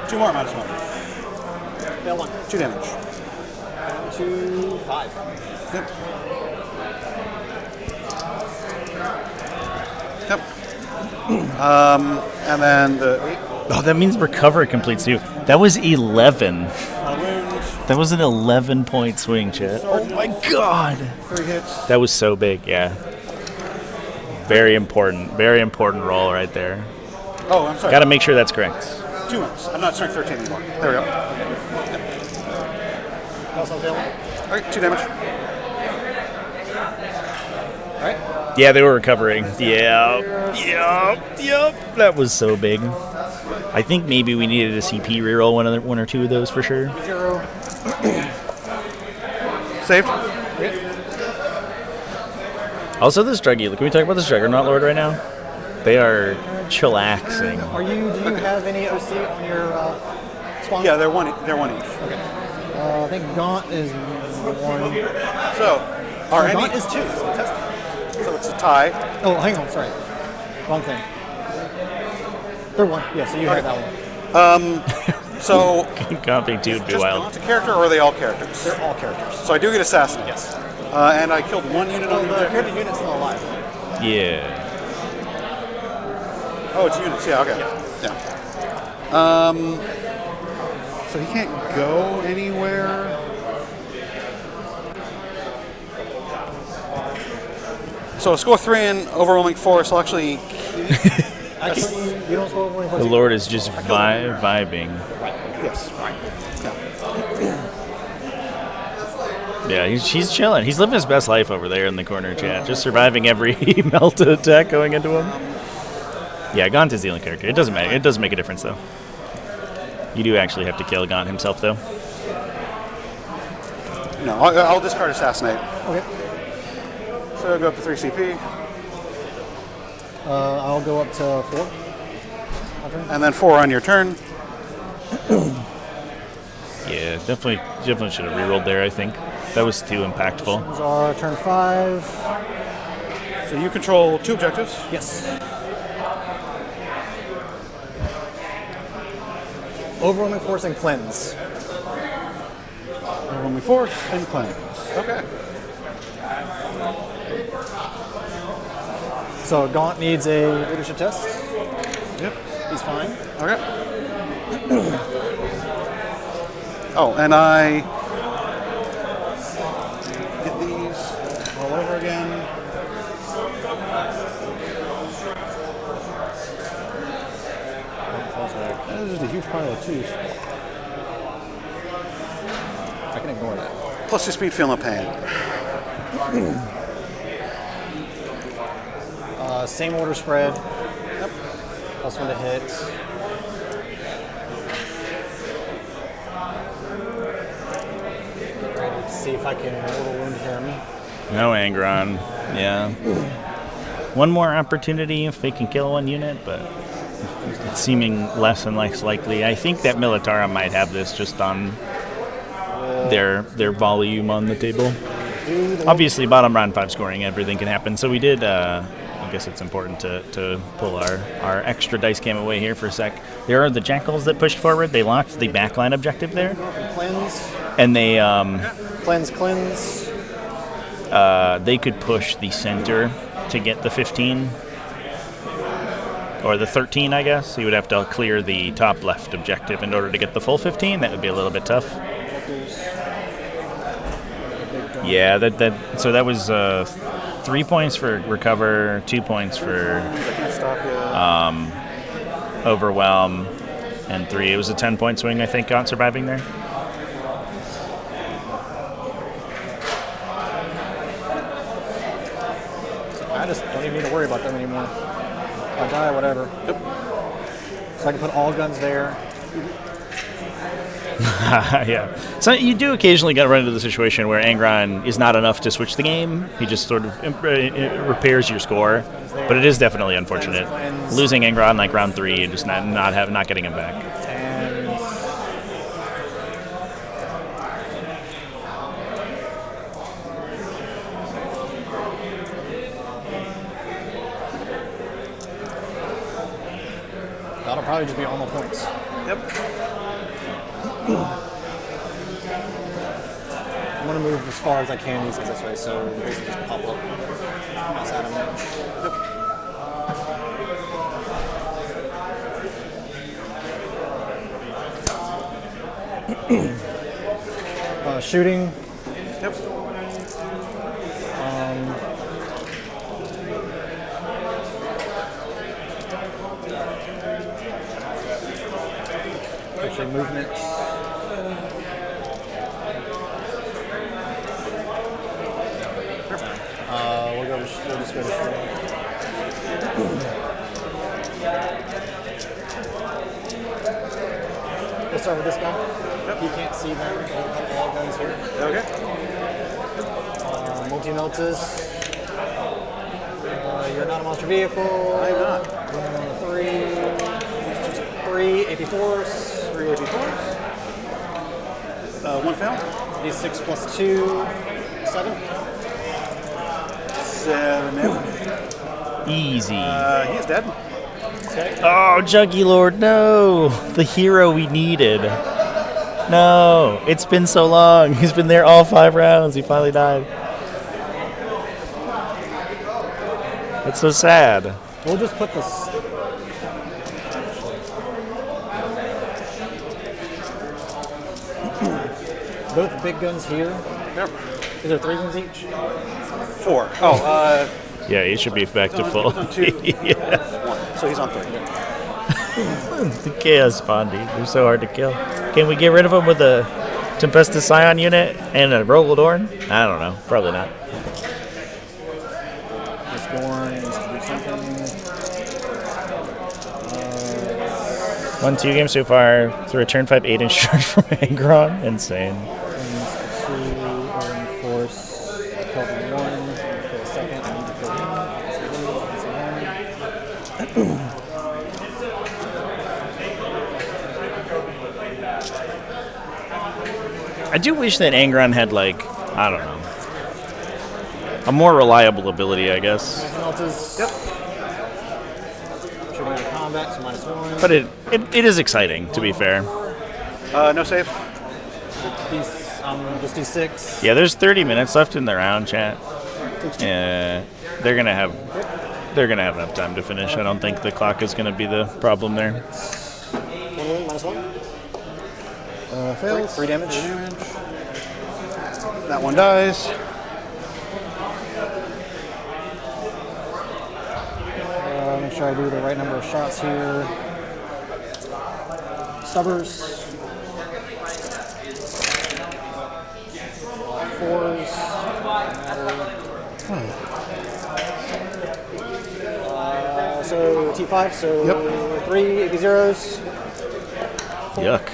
2 more minus 1. Fail 1. 2 damage. 2, 5. Yep. Yep. And then the 8. Oh, that means recover completes too. That was 11. That was an 11-point swing, chat. Oh my god. 3 hits. That was so big, yeah. Very important roll right there. Oh, I'm sorry. Got to make sure that's correct. 2 minutes. I'm not strength 13 anymore. There we go. Also fail 1. All right, 2 damage. All right. Yeah, they were recovering. Yep. That was so big. I think maybe we needed a CP reroll one or two of those for sure. 0. Saved. Also, this druggy. Can we talk about this Juggernaut Lord right now? They are chillaxing. Do you have any OC on your spawn? Yeah, they're one each. Okay. I think Gaunt is 1. So, our Gaunt is 2. So test it. So it's a tie. Oh, hang on. Sorry. Wrong thing. Third one. Yeah, so you have that one. So Comping 2 would be just wild. Gaunt's a character, or are they all characters? They're all characters. So I do get assassinate. Yes. And I killed 1 unit on The character unit's still alive. Yeah. Oh, it's units. Yeah. Okay. Yeah. So he can't go anywhere. So score 3 in overwhelming force. I'll actually. Actually, you don't score overwhelming force. The Lord is just vibing. Yes. Yeah, he's chilling. He's living his best life over there in the corner, chat. Just surviving every melt attack going into him. Yeah, Gaunt is the only character. It doesn't matter. It doesn't make a difference, though. You do actually have to kill Gaunt himself, though. No, I'll discard assassinate. Okay. So I'll go up to 3 CP. I'll go up to 4. And then 4 on your turn. Yeah, definitely should have rerolled there, I think. That was too impactful. These are turn 5. So you control 2 objectives? Yes. Overwhelming force and cleanse. Overwhelming force and cleanse. Okay. So Gaunt needs a leadership test. Yep. He's fine. Okay. Oh, and I get these all over again. That is just a huge pile of 2s. I can ignore that. Plus 2 speed, feel no pain. Same order spread. Yep. Plus 1 to hit. Get ready to see if I can mortal wound him. No Angron. Yeah. One more opportunity if they can kill 1 unit, but it's seeming less and less likely. I think that Militarum might have this just on their volume on the table. Obviously, bottom round 5 scoring, everything can happen. So we did. I guess it's important to pull our extra dice cam away here for a sec. There are the Jackals that pushed forward. They locked the backline objective there. Cleanse. And they Cleanse. they could push the center to get the 15 or the 13, I guess. You would have to clear the top left objective in order to get the full 15. That would be a little bit tough. Yeah, so that was 3 points for recover, 2 points for overwhelm, and 3. It was a 10-point swing, I think, on surviving there. I just don't even need to worry about them anymore. If I die, whatever. Yep. So I can put all guns there. Yeah. So you do occasionally get run into the situation where Angron is not enough to switch the game. He just sort of repairs your score. But it is definitely unfortunate. Losing Angron like round 3 and just not getting him back. probably just be armor points. Yep. I'm gonna move as far as I can these this way, so basically just pop up outside of it. Shooting. Yep. Actually, movement. We'll just go to shooting. We'll start with this guy. Yep. You can't see them. All guns here. Okay. Multi-meltas. You're not a monster vehicle. I'm not. 3 AP4s. 3 AP4s. 1 fail. D6 plus 2. 7. 7 damage. Easy. He is dead. Okay. Oh, Juggy Lord, no! The hero we needed. No, it's been so long. He's been there all 5 rounds. He finally died. That's so sad. We'll just put this. Both big guns here. Yep. Is there 3 guns each? 4. Oh, yeah, he should be back to full. On 2. Yeah. 1. So he's on 3. The Chaos Bondi. They're so hard to kill. Can we get rid of him with a Tempestus Scion unit and a Rogaldorn? I don't know. Probably not. This Dorn needs to do something. 1-2 games so far. Through a turn 5 8-inch charge from Angron. Insane. I do wish that Angron had, like, I don't know, a more reliable ability, I guess. Yep. Shooting out of combat, so -1. But it is exciting, to be fair. No save. Just D6. Yeah, there's 30 minutes left in the round, chat. Yeah, they're gonna have enough time to finish. I don't think the clock is gonna be the problem there. -1. Fails. 3 damage. That one dies. Make sure I do the right number of shots here. Stubbers. 4s. So T5, so yep. 3 AP0s. Yuck.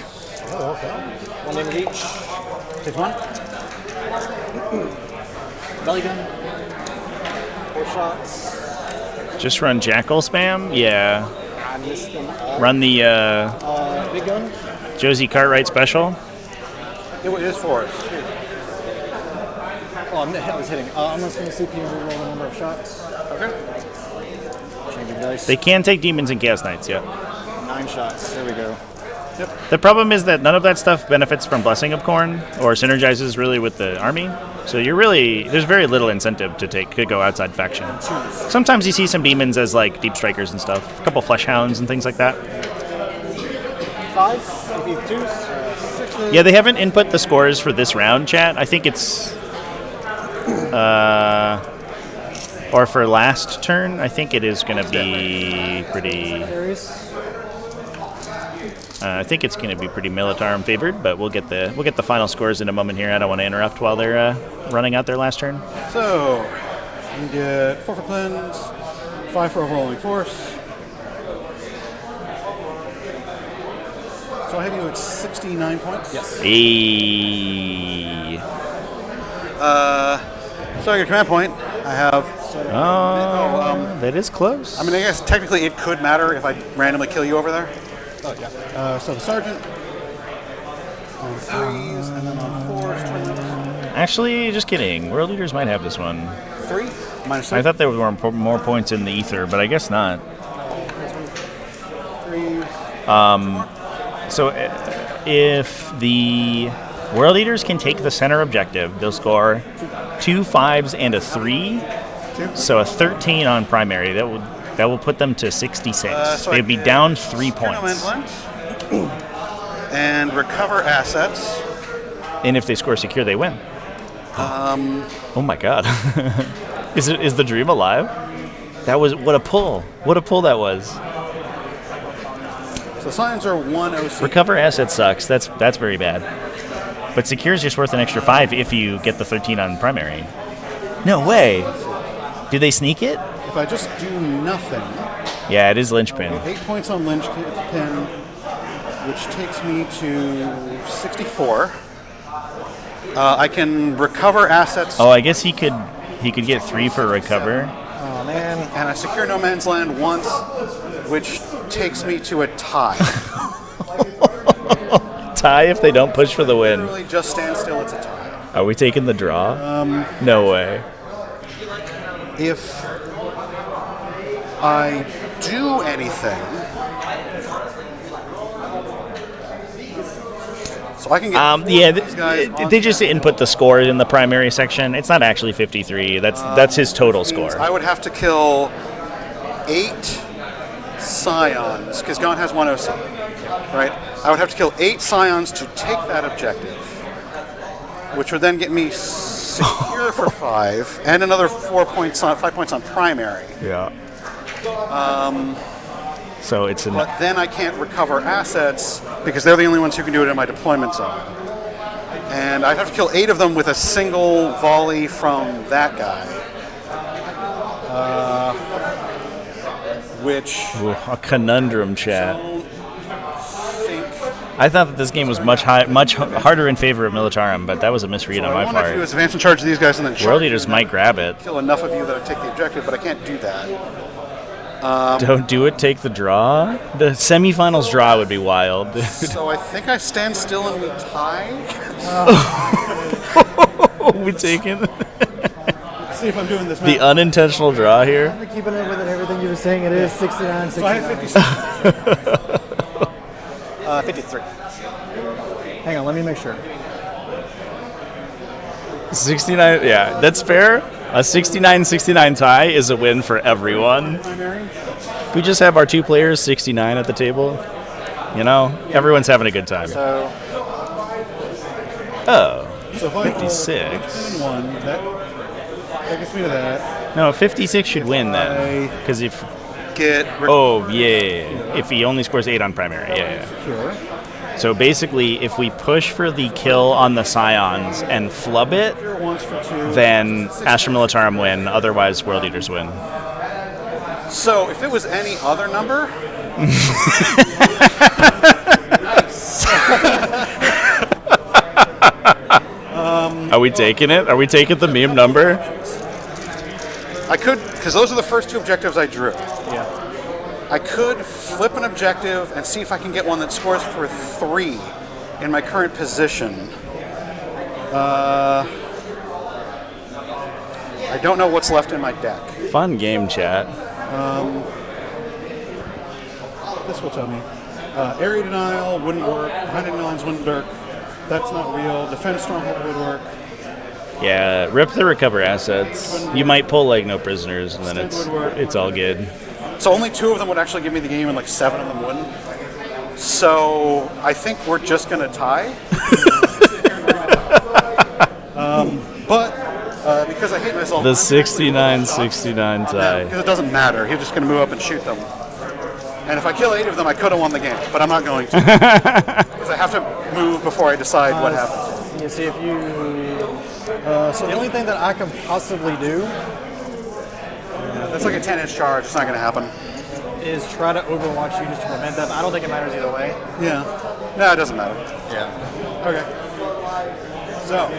1 damage each. Takes 1. Belly gun. 4 shots. Just run Jackal spam? Yeah. I missed them all. Run the big gun. Josie Cartwright special. It is 4s. Oh, I was hitting. I'm just going to see if you roll the number of shots. Okay. Changing dice. They can take demons and Chaos Knights, yeah. 9 shots. There we go. Yep. The problem is that none of that stuff benefits from Blessing of Corn or synergizes really with the army. So there's very little incentive to go outside faction. Sometimes you see some demons as like deep strikers and stuff. A couple flesh hounds and things like that. 5, maybe 2s, 6s. Yeah, they haven't input the scores for this round, chat. I think it's or for last turn. I think it is going to be pretty. I think it's going to be pretty Militarum favored, but we'll get the final scores in a moment here. I don't want to interrupt while they're running out their last turn. So you get 4 for cleanse, 5 for overwhelming force. So I have you at 69 points. Yes. Hey. So your command point, I have. That is close. I mean, I guess technically it could matter if I randomly kill you over there. Oh, yeah. So the sergeant on 3s, and then on 4s, 20. Actually, just kidding. World Leaders might have this one. 3 minus 3. I thought there were more points in the ether, but I guess not. 3s, So if the World Eaters can take the center objective, they'll score 2 5s and a 3. So a 13 on primary. That will put them to 66. So They'd be down 3 points. And recover assets. And if they score secure, they win. Oh my god. Is the dream alive? That was what a pull. What a pull that was. So signs are 1 OC. Recover asset sucks. That's very bad. But secure is just worth an extra 5 if you get the 13 on primary. No way. Do they sneak it? If I just do nothing. Yeah, it is linchpin. 8 points on linchpin, which takes me to 64. I can recover assets. Oh, I guess he could get 3 for recover. Oh man! And I secure no man's land once, which takes me to a tie. Tie if they don't push for the win. Literally just stand still. It's a tie. Are we taking the draw? No way. If I do anything, so I can get. They just input the score in the primary section. It's not actually 53. That's his total score. I would have to kill 8 scions because Gaunt has 1 OC, right? I would have to kill 8 scions to take that objective, which would then get me secure for 5 and another 5 points on primary. Yeah. So it's but then I can't recover assets because they're the only ones who can do it in my deployment zone. And I'd have to kill 8 of them with a single volley from that guy. Which... Ooh, a conundrum, chat. I thought that this game was much harder in favor of Militarum, but that was a misread on my part. What I want to do is advance in charge of these guys and then World Eaters might grab it. Kill enough of you that I take the objective, but I can't do that. Don't do it, take the draw? The semifinals draw would be wild, dude. So I think I stand still and we tie. We taking Let's see if I'm doing this. The unintentional draw here. I'm keeping it with everything you were saying. It is 69, 69. So I have 53. Hang on, let me make sure. 69, yeah, that's fair. A 69-69 tie is a win for everyone. If we just have our 2 players 69 at the table, everyone's having a good time. So, 56. That gets me to that. No, 56 should win then. Because if... if he only scores 8 on primary, yeah. Sure. So basically, if we push for the kill on the Scions and flub it, then Astra Militarum win, otherwise World Eaters win. So if it was any other number... Are we taking it? Are we taking the meme number? I could, because those are the first 2 objectives I drew. Yeah. I could flip an objective and see if I can get one that scores for 3 in my current position. I don't know what's left in my deck. Fun game, chat. This will tell me. Area denial wouldn't work. Behind lines wouldn't work. That's not real. Defense stronghold would work. Yeah, rip the recover assets. You might pull no prisoners, and then it's all good. So only 2 of them would actually give me the game, and 7 of them wouldn't. So I think we're just gonna tie. But because I hate myself. The 69-69 tie. Because it doesn't matter. He's just gonna move up and shoot them. And if I kill 8 of them, I could have won the game, but I'm not going to. Because I have to move before I decide what happens. You see if you... so the only thing that I can possibly do... that's like a 10-inch charge. It's not going to happen. Is try to overwatch units to prevent them. I don't think it matters either way. Yeah. No, it doesn't matter. Yeah. Okay. So...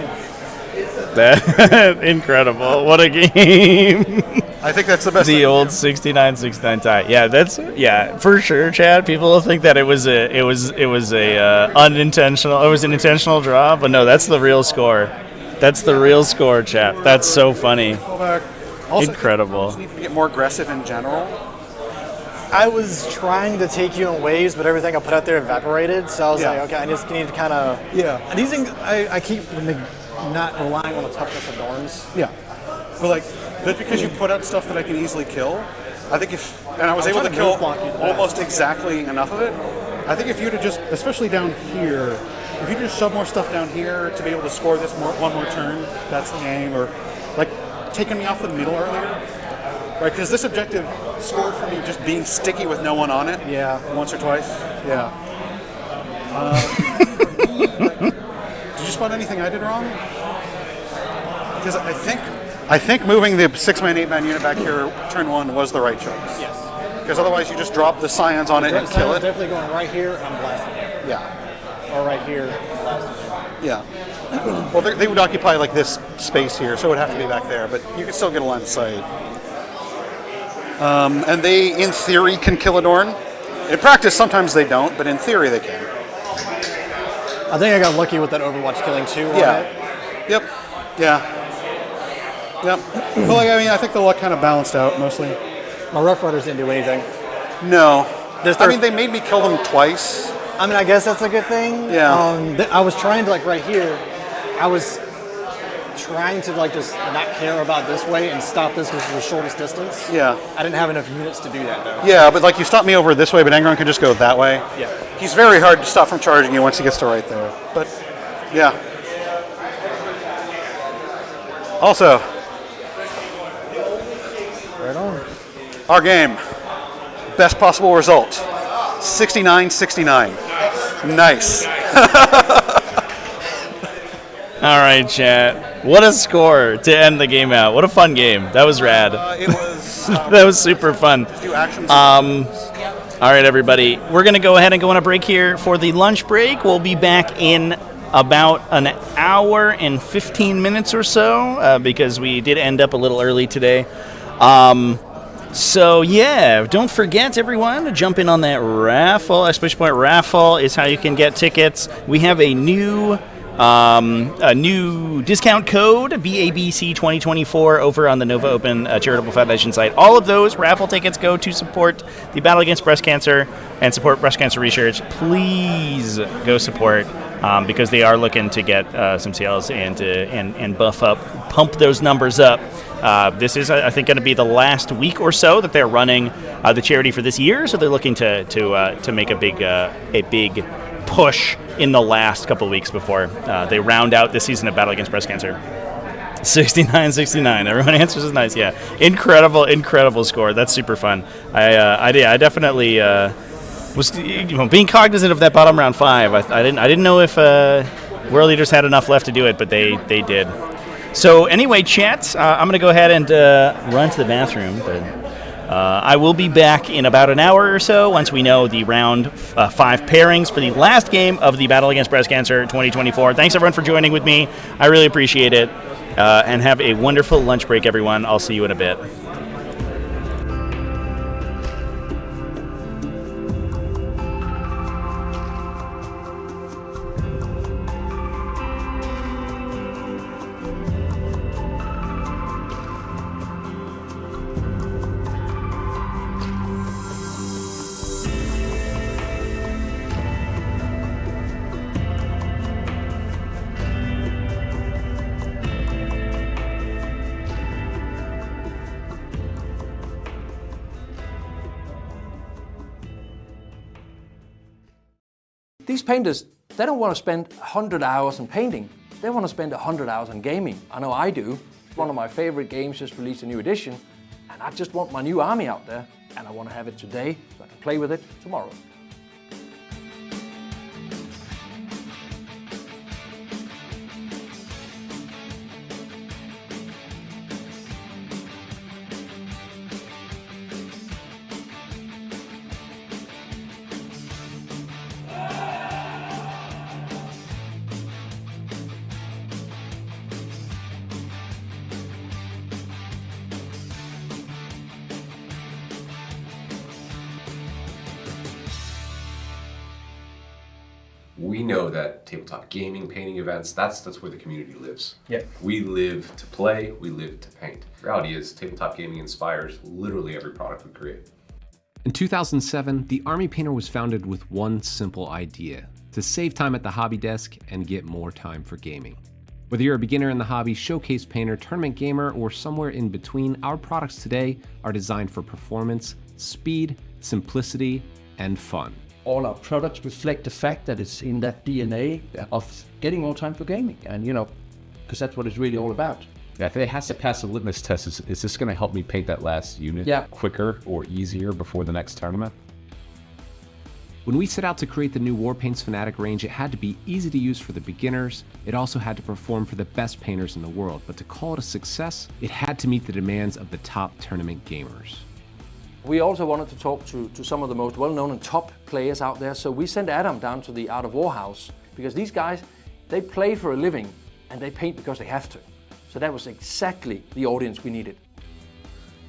That incredible. What a game. I think that's the best. The old 69-69 tie. Yeah, for sure, Chad. People will think that it was an intentional draw, but no, that's the real score. That's the real score, chat. That's so funny. Also, incredible. I just need to get more aggressive in general. I was trying to take you in waves, but everything I put out there evaporated. So I was Yeah. like, okay, I just need to kind of. Yeah. And these things, I keep not relying on the toughness of Dorns. Yeah. But like, that's because you put out stuff that I can easily kill. I think and I was able to kill almost exactly enough of it. I think if you'd have just, especially down here, if you just shove more stuff down here to be able to score this one more turn, that's the game. Or like taking me off the middle earlier. Right, because this objective scored for me just being sticky with no one on it. Yeah. Once or twice. Yeah. Did you spot anything I did wrong? Because I think moving the 6-man, 8-man unit back here turn 1 was the right choice. Yes. Because otherwise you just drop the scions on it and kill it. Definitely going right here, I'm blasting it. Yeah. Or right here, I'm blasting it. Yeah. Well, they would occupy like this space here, so it would have to be back there, but you can still get a line of sight. And they, in theory, can kill a Dorn. In practice, sometimes they don't, but in theory, they can. I think I got lucky with that Overwatch killing too. Yeah. Yep. Yeah. Yep. Well, like, I mean, I think the luck kind of balanced out mostly. My Rough Riders didn't do anything. No. I mean, they made me kill them twice. I mean, I guess that's a good thing. Yeah. I was trying to, like, right here, I was trying to, like, just not care about this way and stop this because it's the shortest distance. Yeah. I didn't have enough units to do that, though. Yeah, but, like, you stopped me over this way, but Angron can just go that way. Yeah. He's very hard to stop from charging you once he gets to right there. But, yeah. Also, right on. Our game, best possible result, 69-69. Nice. All right, chat. What a score to end the game out. What a fun game. That was rad. It was. That was super fun. Do actions. All right, everybody. We're going to go ahead and go on a break here for the lunch break. We'll be back in about an hour and 15 minutes or so because we did end up a little early today. So, yeah, don't forget, everyone, to jump in on that raffle. Exclamation point raffle is how you can get tickets. We have a new discount code, BABC 2024, over on the Nova Open Charitable Foundation site. All of those raffle tickets go to support the battle against breast cancer and support breast cancer research. Please go support because they are looking to get some sales and pump those numbers up. This is, I think, going to be the last week or so that they're running the charity for this year, so they're looking to make a big push in the last couple of weeks before they round out this season of Battle Against Breast Cancer. 69-69. Everyone answers is nice. Yeah, incredible score. That's super fun. I definitely was being cognizant of that bottom round 5. I didn't know if World Leaders had enough left to do it, but they did. So anyway, chat, I'm going to go ahead and run to the bathroom, but I will be back in about an hour or so once we know the round 5 pairings for the last game of the Battle Against Breast Cancer 2024. Thanks, everyone, for joining with me. I really appreciate it. And have a wonderful lunch break, everyone. I'll see you in a bit. These painters, they don't want to spend 100 hours on painting. They want to spend 100 hours on gaming. I know I do. One of my favorite games just released a new edition, and I just want my new army out there, and I want to have it today so I can play with it tomorrow. We know that tabletop gaming, painting events, that's where the community lives. Yeah. We live to play, we live to paint. The reality is tabletop gaming inspires literally every product we create. In 2007, the Army Painter was founded with one simple idea: to save time at the hobby desk and get more time for gaming. Whether you're a beginner in the hobby, showcase painter, tournament gamer, or somewhere in between, our products today are designed for performance, speed, simplicity, and fun. All our products reflect the fact that it's in that DNA of getting more time for gaming, and because that's what it's really all about. Yeah, if it has to pass a litmus test, is this going to help me paint that last unit quicker or easier before the next tournament? When we set out to create the new Warpaints Fanatic range, it had to be easy to use for the beginners, it also had to perform for the best painters in the world, but to call it a success, it had to meet the demands of the top tournament gamers. We also wanted to talk to some of the most well-known and top players out there, so we sent Adam down to the Art of War house, because these guys, they play for a living and they paint because they have to. So that was exactly the audience we needed.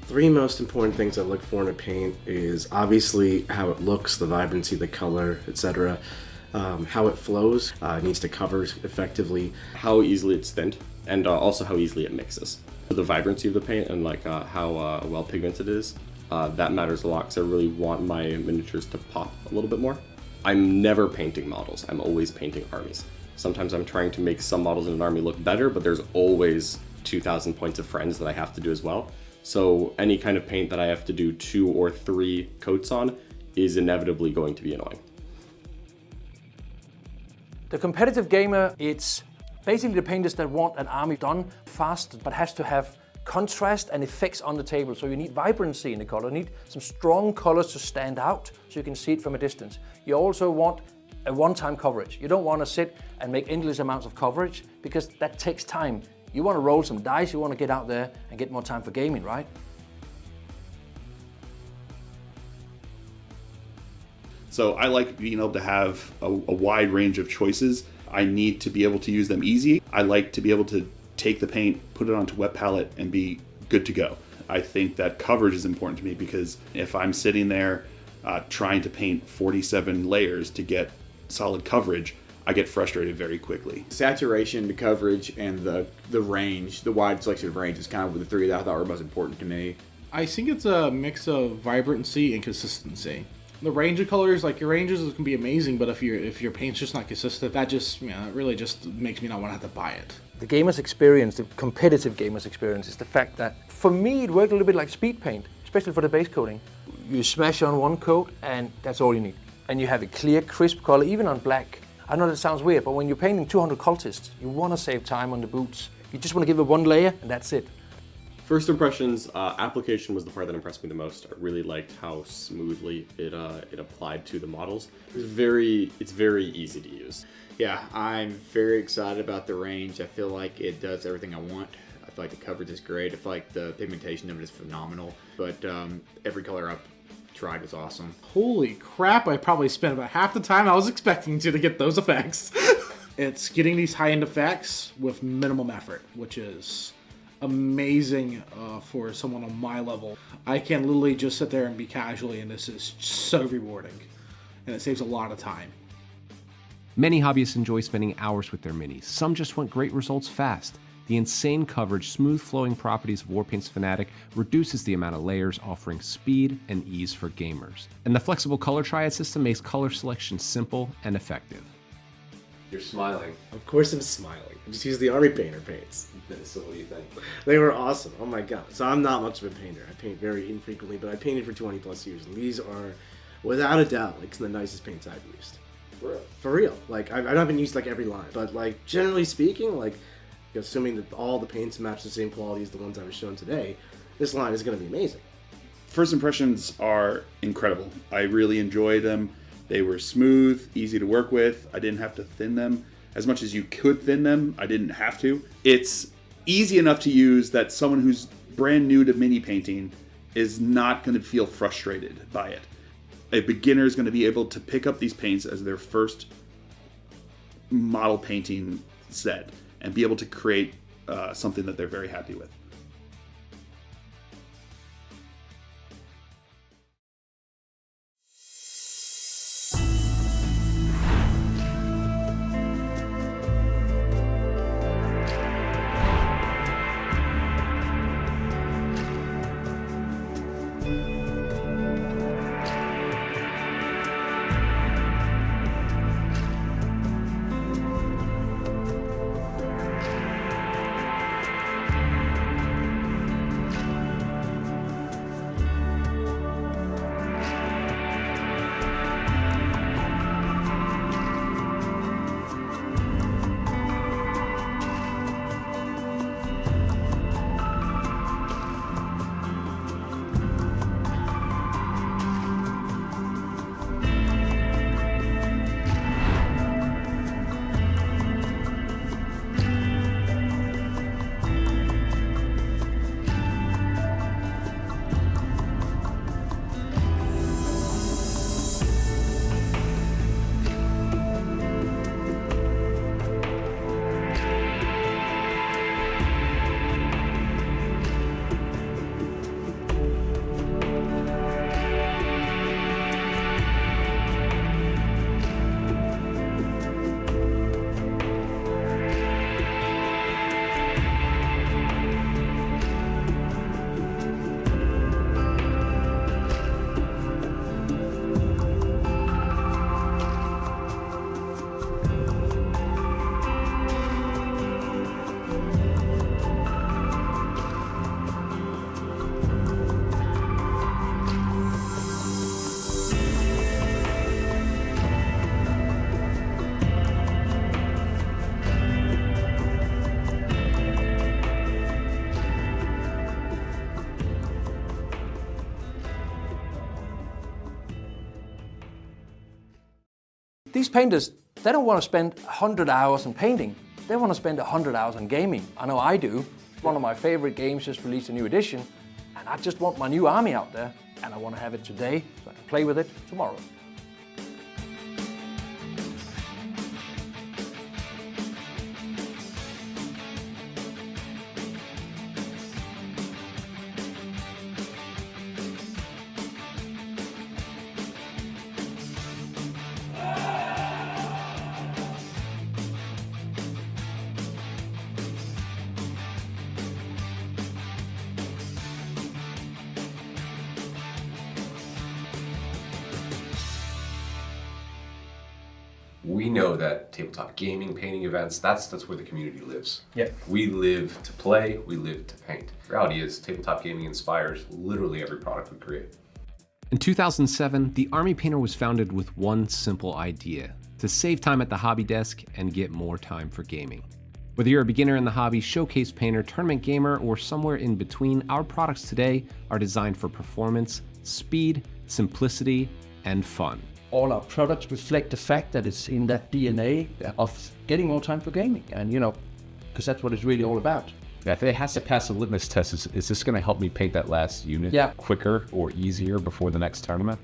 Three most important things I look for in a paint is obviously how it looks, the vibrancy, the color, etc. How it flows, it needs to cover effectively. How easily it's thinned, and also how easily it mixes. The vibrancy of the paint and how well pigmented it is, that matters a lot because I really want my miniatures to pop a little bit more. I'm never painting models, I'm always painting armies. Sometimes I'm trying to make some models in an army look better, but there's always 2,000 points of friends that I have to do as well. So any kind of paint that I have to do 2 or 3 coats on is inevitably going to be annoying. The competitive gamer, it's basically the painters that want an army done fast, but has to have contrast and effects on the table. So you need vibrancy in the color, you need some strong colors to stand out so you can see it from a distance. You also want a one-time coverage. You don't want to sit and make endless amounts of coverage because that takes time. You want to roll some dice, you want to get out there and get more time for gaming, right? So I like being able to have a wide range of choices. I need to be able to use them easy. I like to be able to take the paint, put it onto wet palette, and be good to go. I think that coverage is important to me because if I'm sitting there trying to paint 47 layers to get solid coverage, I get frustrated very quickly. Saturation, the coverage, and the range, the wide selection of range is kind of the three that I thought were most important to me. I think it's a mix of vibrancy and consistency. The range of colors, like your ranges can be amazing, but if your paint's just not consistent, that just it really just makes me not want to have to buy it. The gamer's experience, the competitive gamer's experience, is the fact that for me it worked a little bit like speed paint, especially for the base coating. You smash on one coat and that's all you need. And you have a clear, crisp color, even on black. I know that sounds weird, but when you're painting 200 cultists, you want to save time on the boots. You just want to give it one layer and that's it. First impressions, application was the part that impressed me the most. I really liked how smoothly it applied to the models. It's very easy to use. Yeah, I'm very excited about the range. I feel like it does everything I want. I feel like the coverage is great. I feel like the pigmentation of it is phenomenal. But every color I've tried was awesome. Holy crap, I probably spent about half the time I was expecting to get those effects. It's getting these high-end effects with minimum effort, which is amazing for someone on my level. I can literally just sit there and be casually, and this is so rewarding. And it saves a lot of time. Many hobbyists enjoy spending hours with their minis. Some just want great results fast. The insane coverage, smooth flowing properties of Warpaints Fanatic reduces the amount of layers, offering speed and ease for gamers. And the flexible color triad system makes color selection simple and effective. You're smiling. Of course I'm smiling. I just used the Army Painter paints. So what do you think? They were awesome. Oh my god. So I'm not much of a painter. I paint very infrequently, but I painted for 20 plus years. And these are, without a doubt, like some of the nicest paints I've used. For real? For real. Like, I haven't used like every line. But like, generally speaking, like, assuming that all the paints match the same quality as the ones I was shown today, this line is going to be amazing. First impressions are incredible. I really enjoyed them. They were smooth, easy to work with. I didn't have to thin them. As much as you could thin them, I didn't have to. It's easy enough to use that someone who's brand new to mini painting is not going to feel frustrated by it. A beginner is going to be able to pick up these paints as their first model painting set and be able to create something that they're very happy with. These painters, they don't want to spend 100 hours on painting. They want to spend 100 hours on gaming. I know I do. One of my favorite games just released a new edition, and I just want my new army out there, and I want to have it today so I can play with it tomorrow. We know that tabletop gaming, painting events, that's where the community lives. Yeah. We live to play, we live to paint. The reality is tabletop gaming inspires literally every product we create. In 2007, the Army Painter was founded with one simple idea: to save time at the hobby desk and get more time for gaming. Whether you're a beginner in the hobby, showcase painter, tournament gamer, or somewhere in between, our products today are designed for performance, speed, simplicity, and fun. All our products reflect the fact that it's in that DNA of getting more time for gaming, and because that's what it's really all about. Yeah, if it has to pass a litmus test, is this going to help me paint that last unit quicker or easier before the next tournament?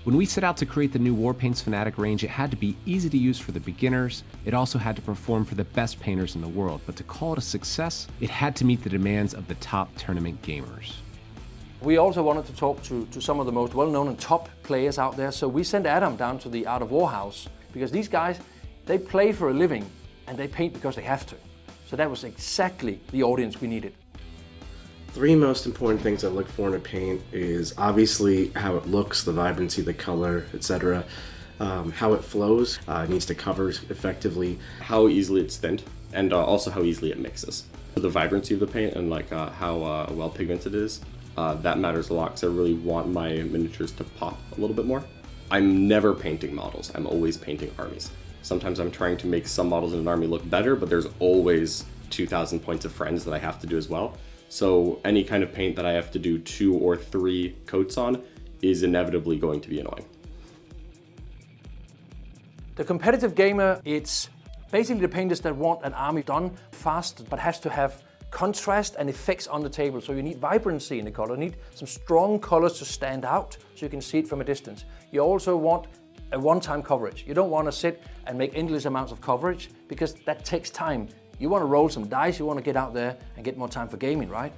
When we set out to create the new Warpaints Fanatic range, it had to be easy to use for the beginners. It also had to perform for the best painters in the world. But to call it a success, it had to meet the demands of the top tournament gamers. We also wanted to talk to some of the most well-known and top players out there, so we sent Adam down to the Art of War house, because these guys, they play for a living and they paint because they have to. So that was exactly the audience we needed. Three most important things I look for in a paint is obviously how it looks, the vibrancy, the color, etc. How it flows, it needs to cover effectively. How easily it's thinned, and also how easily it mixes. The vibrancy of the paint and how well pigmented it is. That matters a lot because I really want my miniatures to pop a little bit more. I'm never painting models, I'm always painting armies. Sometimes I'm trying to make some models in an army look better, but there's always 2,000 points of friends that I have to do as well. So any kind of paint that I have to do 2 or 3 coats on is inevitably going to be annoying. The competitive gamer, it's basically the painters that want an army done fast, but has to have contrast and effects on the table. So you need vibrancy in the color, you need some strong colors to stand out so you can see it from a distance. You also want a one-time coverage. You don't want to sit and make endless amounts of coverage because that takes time. You want to roll some dice, you want to get out there and get more time for gaming, right?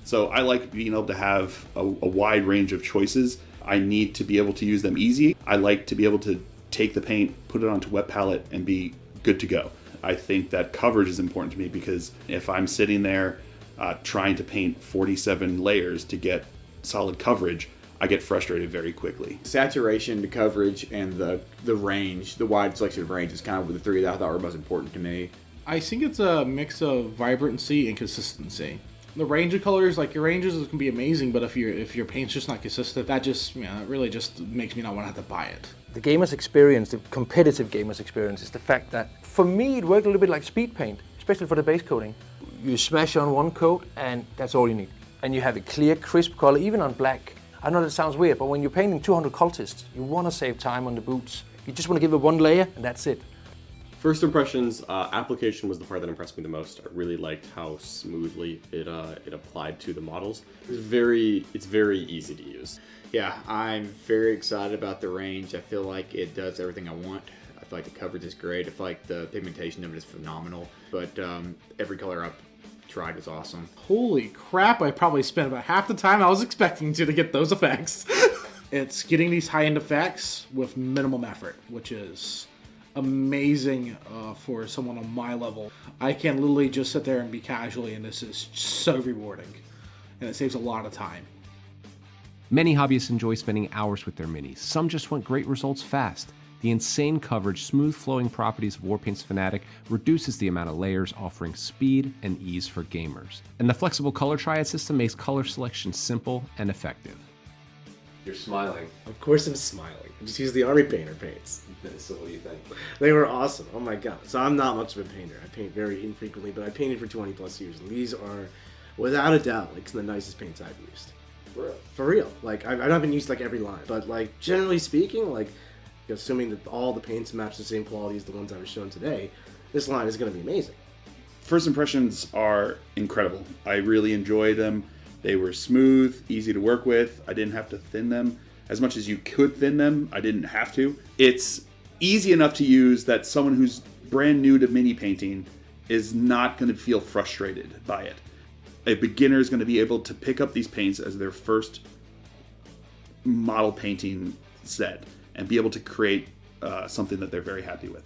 So I like being able to have a wide range of choices. I need to be able to use them easy. I like to be able to take the paint, put it onto wet palette, and be good to go. I think that coverage is important to me because if I'm sitting there trying to paint 47 layers to get solid coverage, I get frustrated very quickly. Saturation, the coverage, and the range, the wide selection of range is kind of the three that I thought were most important to me. I think it's a mix of vibrancy and consistency. The range of colors, like your ranges can be amazing, but if your paint's just not consistent, that just it really just makes me not want to have to buy it. The gamer's experience, the competitive gamer's experience, is the fact that for me it worked a little bit like speed paint, especially for the base coating. You smash on one coat and that's all you need. And you have a clear, crisp color, even on black. I know that sounds weird, but when you're painting 200 cultists, you want to save time on the boots. You just want to give it one layer and that's it. First impressions, application was the part that impressed me the most. I really liked how smoothly it applied to the models. It's very easy to use. Yeah, I'm very excited about the range. I feel like it does everything I want. I feel like the coverage is great. I feel like the pigmentation of it is phenomenal. But every color I've tried is awesome. Holy crap, I probably spent about half the time I was expecting to get those effects. It's getting these high-end effects with minimum effort, which is amazing for someone on my level. I can literally just sit there and be casually, and this is so rewarding. And it saves a lot of time. Many hobbyists enjoy spending hours with their minis. Some just want great results fast. The insane coverage, smooth flowing properties of Warpaints Fanatic reduces the amount of layers, offering speed and ease for gamers. And the flexible color triad system makes color selection simple and effective. You're smiling. Of course I'm smiling. I just used the Army Painter paints. So what do you think? They were awesome. Oh my god. So I'm not much of a painter. I paint very infrequently, but I painted for 20 plus years. And these are, without a doubt, like some of the nicest paints I've used. For real. Like, I haven't used like every line, but like generally speaking, like assuming that all the paints match the same quality as the ones I was shown today, this line is going to be amazing. First impressions are incredible. I really enjoyed them. They were smooth, easy to work with. I didn't have to thin them. As much as you could thin them, I didn't have to. It's easy enough to use that someone who's brand new to mini painting is not going to feel frustrated by it. A beginner is going to be able to pick up these paints as their first model painting set and be able to create something that they're very happy with.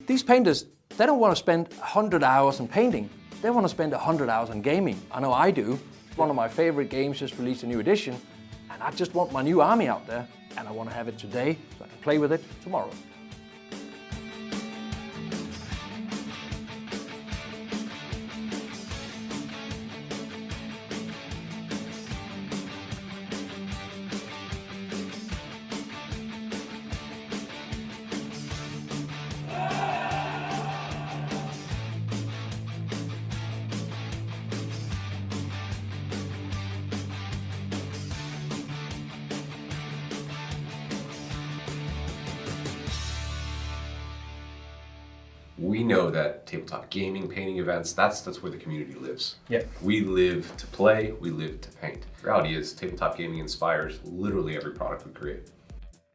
These painters, they don't want to spend 100 hours in painting. They want to spend 100 hours in gaming. I know I do. One of my favorite games just released a new edition, and I just want my new army out there, and I want to have it today so I can play with it tomorrow. We know that tabletop gaming, painting events, that's where the community lives. Yeah. We live to play, we live to paint. The reality is tabletop gaming inspires literally every product we create.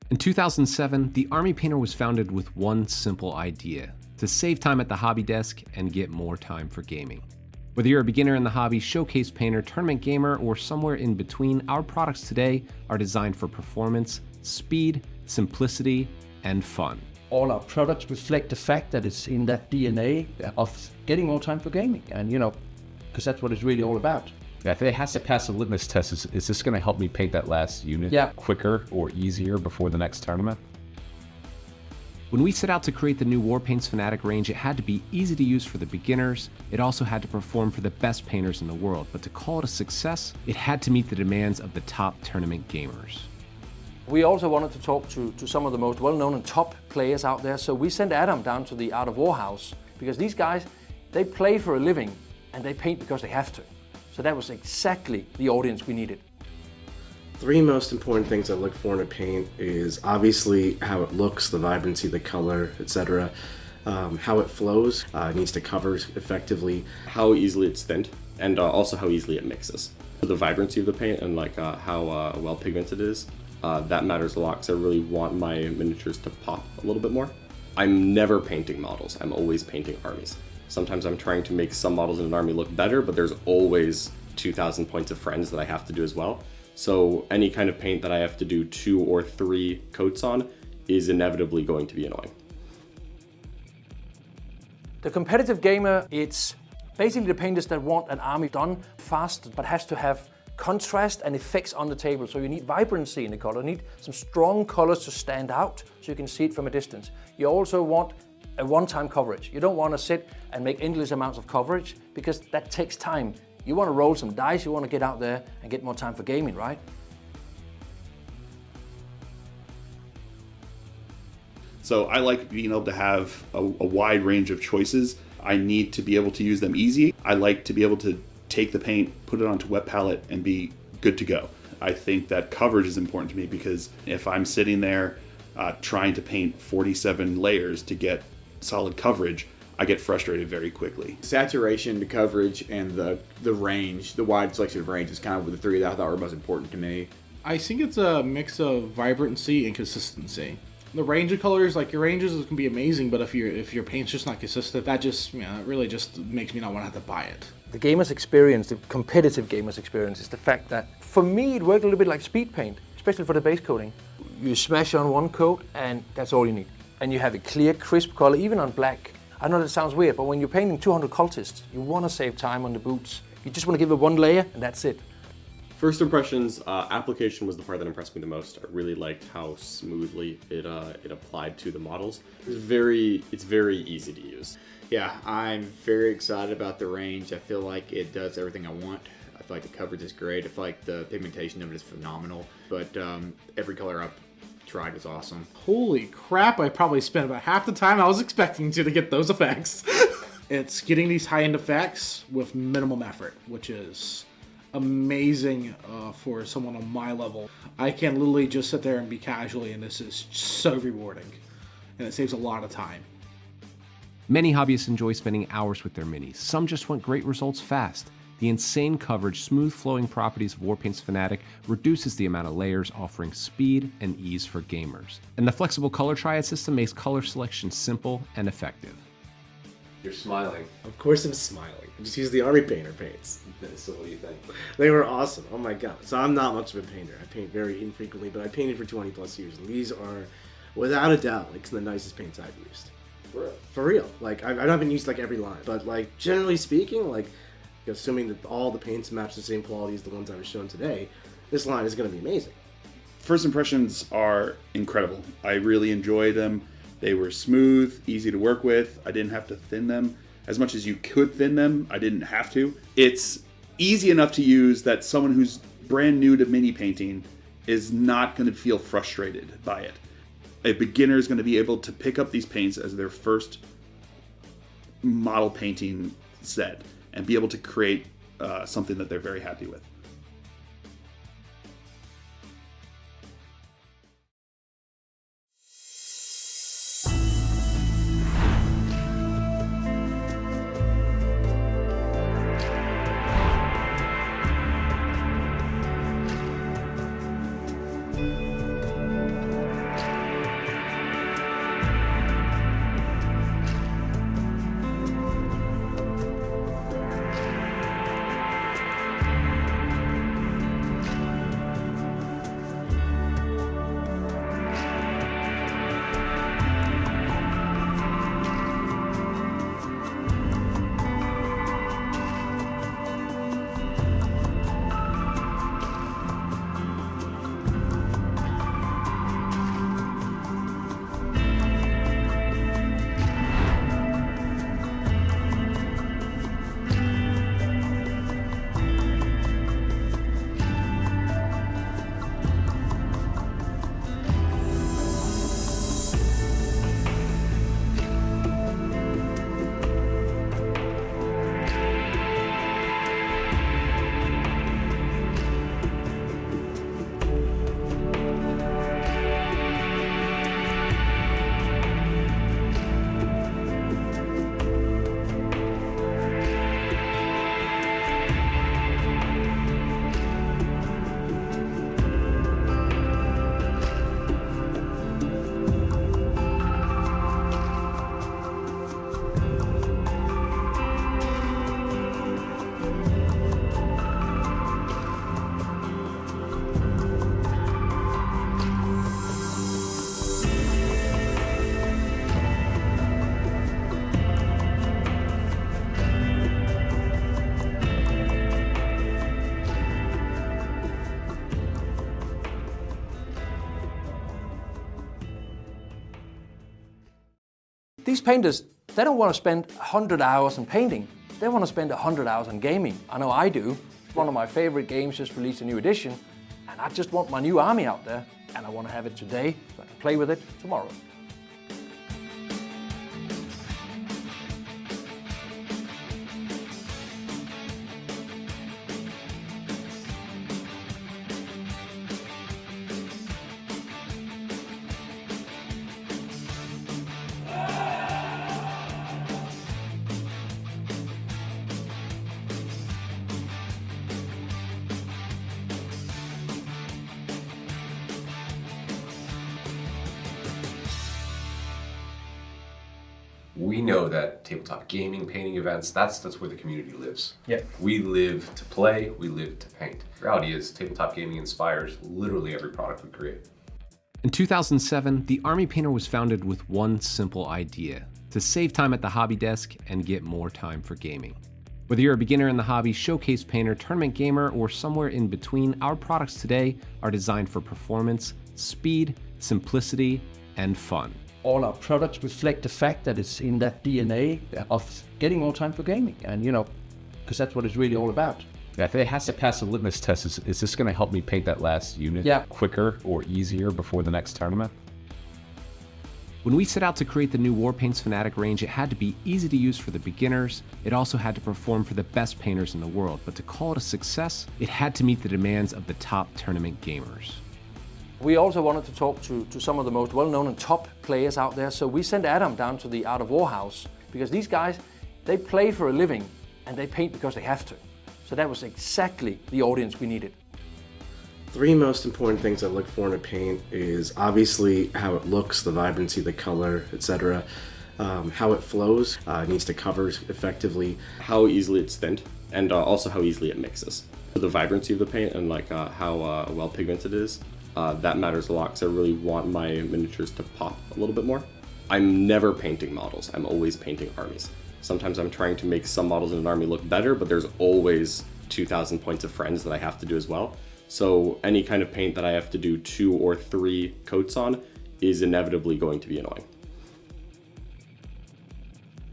In 2007, the Army Painter was founded with one simple idea: to save time at the hobby desk and get more time for gaming. Whether you're a beginner in the hobby, showcase painter, tournament gamer, or somewhere in between, our products today are designed for performance, speed, simplicity, and fun. All our products reflect the fact that it's in that DNA of getting more time for gaming, and because that's what it's really all about. Yeah, if it has to pass a litmus test, is this going to help me paint that last unit quicker or easier before the next tournament? When we set out to create the new Warpaints Fanatic range, it had to be easy to use for the beginners. It also had to perform for the best painters in the world, but to call it a success, it had to meet the demands of the top tournament gamers. We also wanted to talk to some of the most well-known and top players out there, so we sent Adam down to the Art of War house, because these guys, they play for a living and they paint because they have to. So that was exactly the audience we needed. Three most important things I look for in a paint is obviously how it looks, the vibrancy, the color, etc. How it flows, it needs to cover effectively. How easily it's thinned, and also how easily it mixes. The vibrancy of the paint and like how well pigmented it is. That matters a lot because I really want my miniatures to pop a little bit more. I'm never painting models. I'm always painting armies. Sometimes I'm trying to make some models in an army look better, but there's always 2,000 points of friends that I have to do as well. So any kind of paint that I have to do 2 or 3 coats on is inevitably going to be annoying. The competitive gamer, it's basically the painters that want an army done fast, but has to have contrast and effects on the table. So you need vibrancy in the color, you need some strong colors to stand out so you can see it from a distance. You also want a one-time coverage. You don't want to sit and make endless amounts of coverage because that takes time. You want to roll some dice, you want to get out there and get more time for gaming, right? So I like being able to have a wide range of choices. I need to be able to use them easy. I like to be able to take the paint, put it onto wet palette, and be good to go. I think that coverage is important to me because if I'm sitting there trying to paint 47 layers to get solid coverage, I get frustrated very quickly. Saturation, the coverage, and the range, the wide selection of range is kind of the 3 that I thought were most important to me. I think it's a mix of vibrancy and consistency. The range of colors, like your ranges can be amazing, but if your paint's just not consistent, that just, it really just makes me not want to have to buy it. The gamer's experience, the competitive gamer's experience, is the fact that for me it worked a little bit like speed paint, especially for the base coating. You smash on one coat and that's all you need. And you have a clear, crisp color, even on black. I know that sounds weird, but when you're painting 200 cultists, you want to save time on the boots. You just want to give it one layer and that's it. First impressions, application was the part that impressed me the most. I really liked how smoothly it applied to the models. It's very easy to use. Yeah, I'm very excited about the range. I feel like it does everything I want. I feel like the coverage is great. I feel like the pigmentation of it is phenomenal. But every color I've tried was awesome. Holy crap, I probably spent about half the time I was expecting to get those effects. It's getting these high-end effects with minimum effort, which is amazing for someone on my level. I can literally just sit there and be casually, and this is so rewarding. And it saves a lot of time. Many hobbyists enjoy spending hours with their minis. Some just want great results fast. The insane coverage, smooth flowing properties of Warpaint's Fanatic reduces the amount of layers, offering speed and ease for gamers. And the flexible color triad system makes color selection simple and effective. You're smiling. Of course I'm smiling. I just used the Army Painter paints. So what do you think? They were awesome. Oh my god. So I'm not much of a painter. I paint very infrequently, but I painted for 20 plus years. And these are, without a doubt, like some of the nicest paints I've used. For real? For real. Like, I haven't used like every line. But like, generally speaking, like, assuming that all the paints match the same quality as the ones I was shown today, this line is going to be amazing. First impressions are incredible. I really enjoyed them. They were smooth, easy to work with. I didn't have to thin them. As much as you could thin them, I didn't have to. It's easy enough to use that someone who's brand new to mini painting is not going to feel frustrated by it. A beginner is going to be able to pick up these paints as their first model painting set and be able to create something that they're very happy with. these painters, they don't want to spend 100 hours on painting. They want to spend 100 hours on gaming. I know I do. One of my favorite games just released a new edition, and I just want my new army out there, and I want to have it today so I can play with it tomorrow. We know that tabletop gaming, painting events, that's where the community lives. Yeah. We live to play, we live to paint. The reality is tabletop gaming inspires literally every product we create. In 2007, the Army Painter was founded with one simple idea: to save time at the hobby desk and get more time for gaming. Whether you're a beginner in the hobby, showcase painter, tournament gamer, or somewhere in between, our products today are designed for performance, speed, simplicity, and fun. All our products reflect the fact that it's in that DNA of getting more time for gaming, and because that's what it's really all about. Yeah, if it has to pass a litmus test, is this going to help me paint that last unit quicker or easier before the next tournament? When we set out to create the new Warpaints Fanatic range, it had to be easy to use for the beginners, it also had to perform for the best painters in the world, but to call it a success, it had to meet the demands of the top tournament gamers. We also wanted to talk to some of the most well-known and top players out there, so we sent Adam down to the Art of War house, because these guys, they play for a living and they paint because they have to. So that was exactly the audience we needed. Three most important things I look for in a paint is obviously how it looks, the vibrancy, the color, etc. How it flows, it needs to cover effectively. How easily it's thinned, and also how easily it mixes. The vibrancy of the paint and how well pigmented it is. That matters a lot because I really want my miniatures to pop a little bit more. I'm never painting models, I'm always painting armies. Sometimes I'm trying to make some models in an army look better, but there's always 2,000 points of friends that I have to do as well. So any kind of paint that I have to do 2 or 3 coats on is inevitably going to be annoying.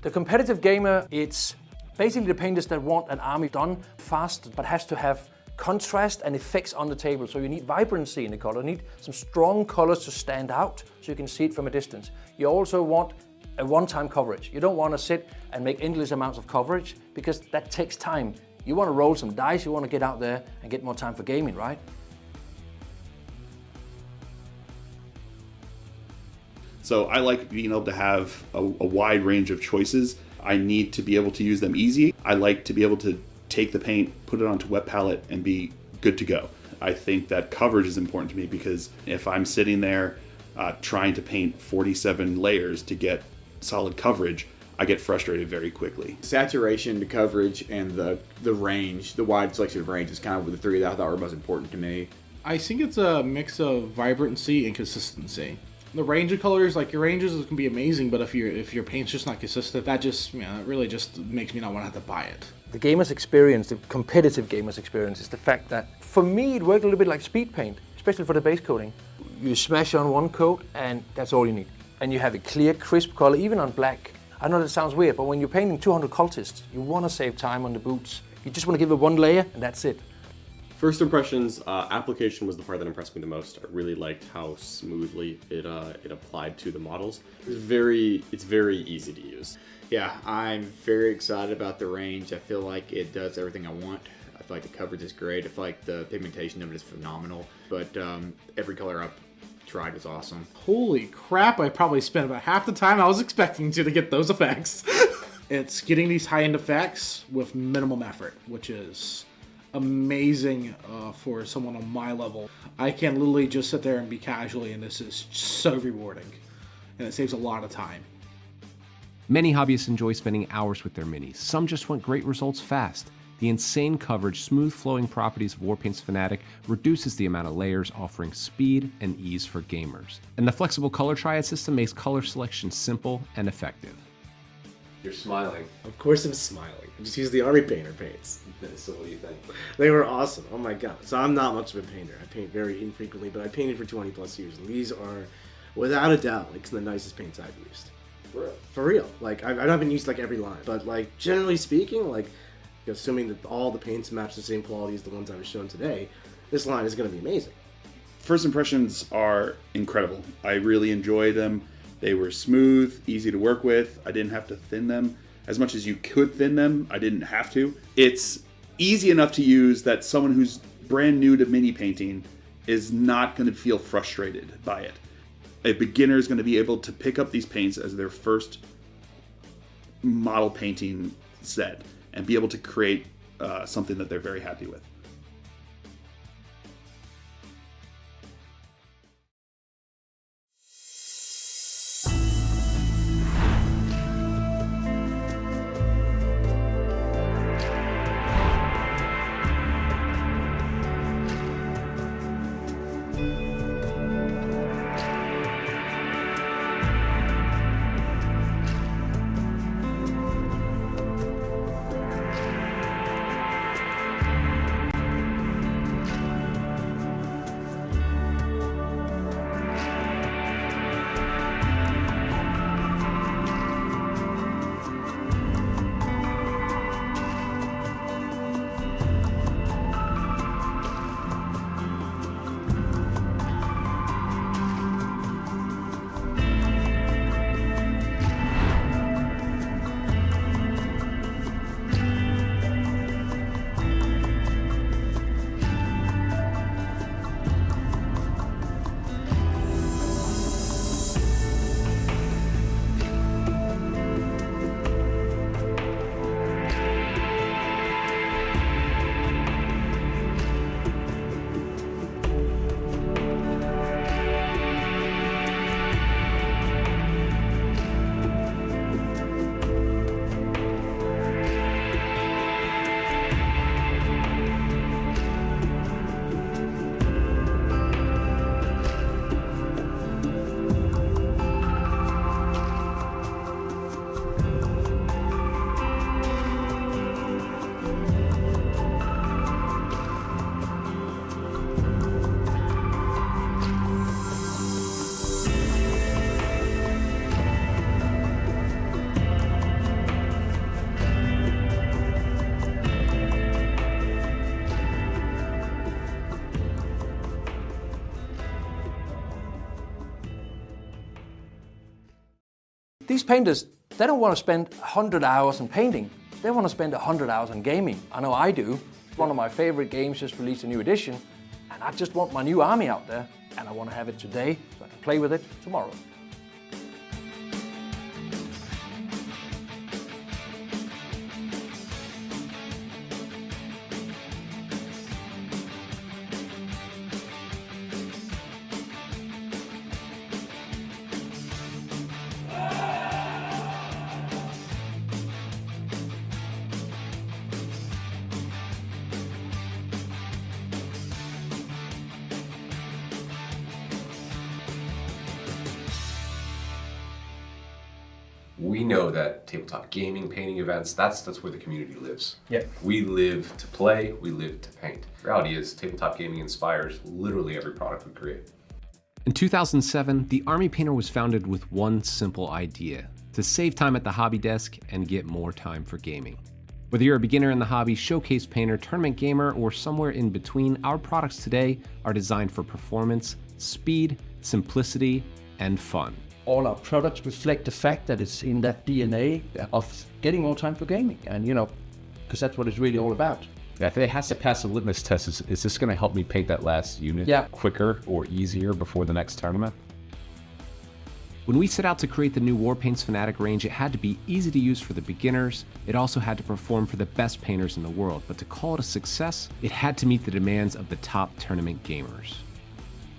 The competitive gamer, it's basically the painters that want an army done fast, but has to have contrast and effects on the table. So you need vibrancy in the color, you need some strong colors to stand out so you can see it from a distance. You also want a one-time coverage. You don't want to sit and make endless amounts of coverage because that takes time. You want to roll some dice, you want to get out there and get more time for gaming, right? So I like being able to have a wide range of choices. I need to be able to use them easy. I like to be able to take the paint, put it onto wet palette, and be good to go. I think that coverage is important to me because if I'm sitting there trying to paint 47 layers to get solid coverage, I get frustrated very quickly. Saturation, the coverage, and the range, the wide selection of range is kind of the three that I thought were most important to me. I think it's a mix of vibrancy and consistency. The range of colors, like your ranges can be amazing, but if your paint's just not consistent, that just it really just makes me not want to have to buy it. The gamer's experience, the competitive gamer's experience, is the fact that for me it worked a little bit like speed paint, especially for the base coating. You smash on one coat and that's all you need. And you have a clear, crisp color, even on black. I know that sounds weird, but when you're painting 200 cultists, you want to save time on the boots. You just want to give it one layer and that's it. First impressions, application was the part that impressed me the most. I really liked how smoothly it applied to the models. It's very easy to use. Yeah, I'm very excited about the range. I feel like it does everything I want. I feel like the coverage is great. I feel like the pigmentation of it is phenomenal. But every color I've tried is awesome. Holy crap, I probably spent about half the time I was expecting to get those effects. It's getting these high-end effects with minimum effort, which is amazing for someone on my level. I can literally just sit there and be casually, and this is so rewarding. And it saves a lot of time. Many hobbyists enjoy spending hours with their minis. Some just want great results fast. The insane coverage, smooth flowing properties of Warpaints Fanatic reduces the amount of layers, offering speed and ease for gamers. And the flexible color triad system makes color selection simple and effective. You're smiling. Of course I'm smiling. I just used the Army Painter paints. So what do you think? They were awesome. Oh my god. So I'm not much of a painter. I paint very infrequently, but I painted for 20 plus years. And these are, without a doubt, like some of the nicest paints I've used. For real. Like, I haven't used like every line, but like generally speaking, like assuming that all the paints match the same quality as the ones I was shown today, this line is going to be amazing. First impressions are incredible. I really enjoyed them. They were smooth, easy to work with. I didn't have to thin them. As much as you could thin them, I didn't have to. It's easy enough to use that someone who's brand new to mini painting is not going to feel frustrated by it. A beginner is going to be able to pick up these paints as their first model painting set and be able to create something that they're very happy with. These painters, they don't want to spend 100 hours in painting. They want to spend 100 hours in gaming. I know I do. One of my favorite games just released a new edition, and I just want my new army out there, and I want to have it today so I can play with it tomorrow. We know that tabletop gaming, painting events, that's where the community lives. Yeah. We live to play, we live to paint. The reality is tabletop gaming inspires literally every product we create. In 2007, the Army Painter was founded with one simple idea: to save time at the hobby desk and get more time for gaming. Whether you're a beginner in the hobby, showcase painter, tournament gamer, or somewhere in between, our products today are designed for performance, speed, simplicity, and fun. All our products reflect the fact that it's in that DNA of getting more time for gaming, and because that's what it's really all about. Yeah, if it has to pass a litmus test, is this going to help me paint that last unit quicker or easier before the next tournament? When we set out to create the new Warpaints Fanatic range, it had to be easy to use for the beginners. It also had to perform for the best painters in the world. But to call it a success, it had to meet the demands of the top tournament gamers.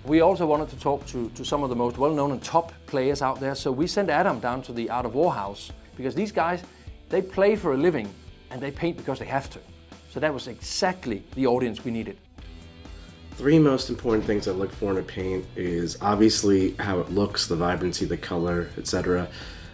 We also wanted to talk to some of the most well-known and top players out there, so we sent Adam down to the Art of War house, because these guys, they play for a living and they paint because they have to. So that was exactly the audience we needed. Three most important things I look for in a paint is obviously how it looks, the vibrancy, the color, etc.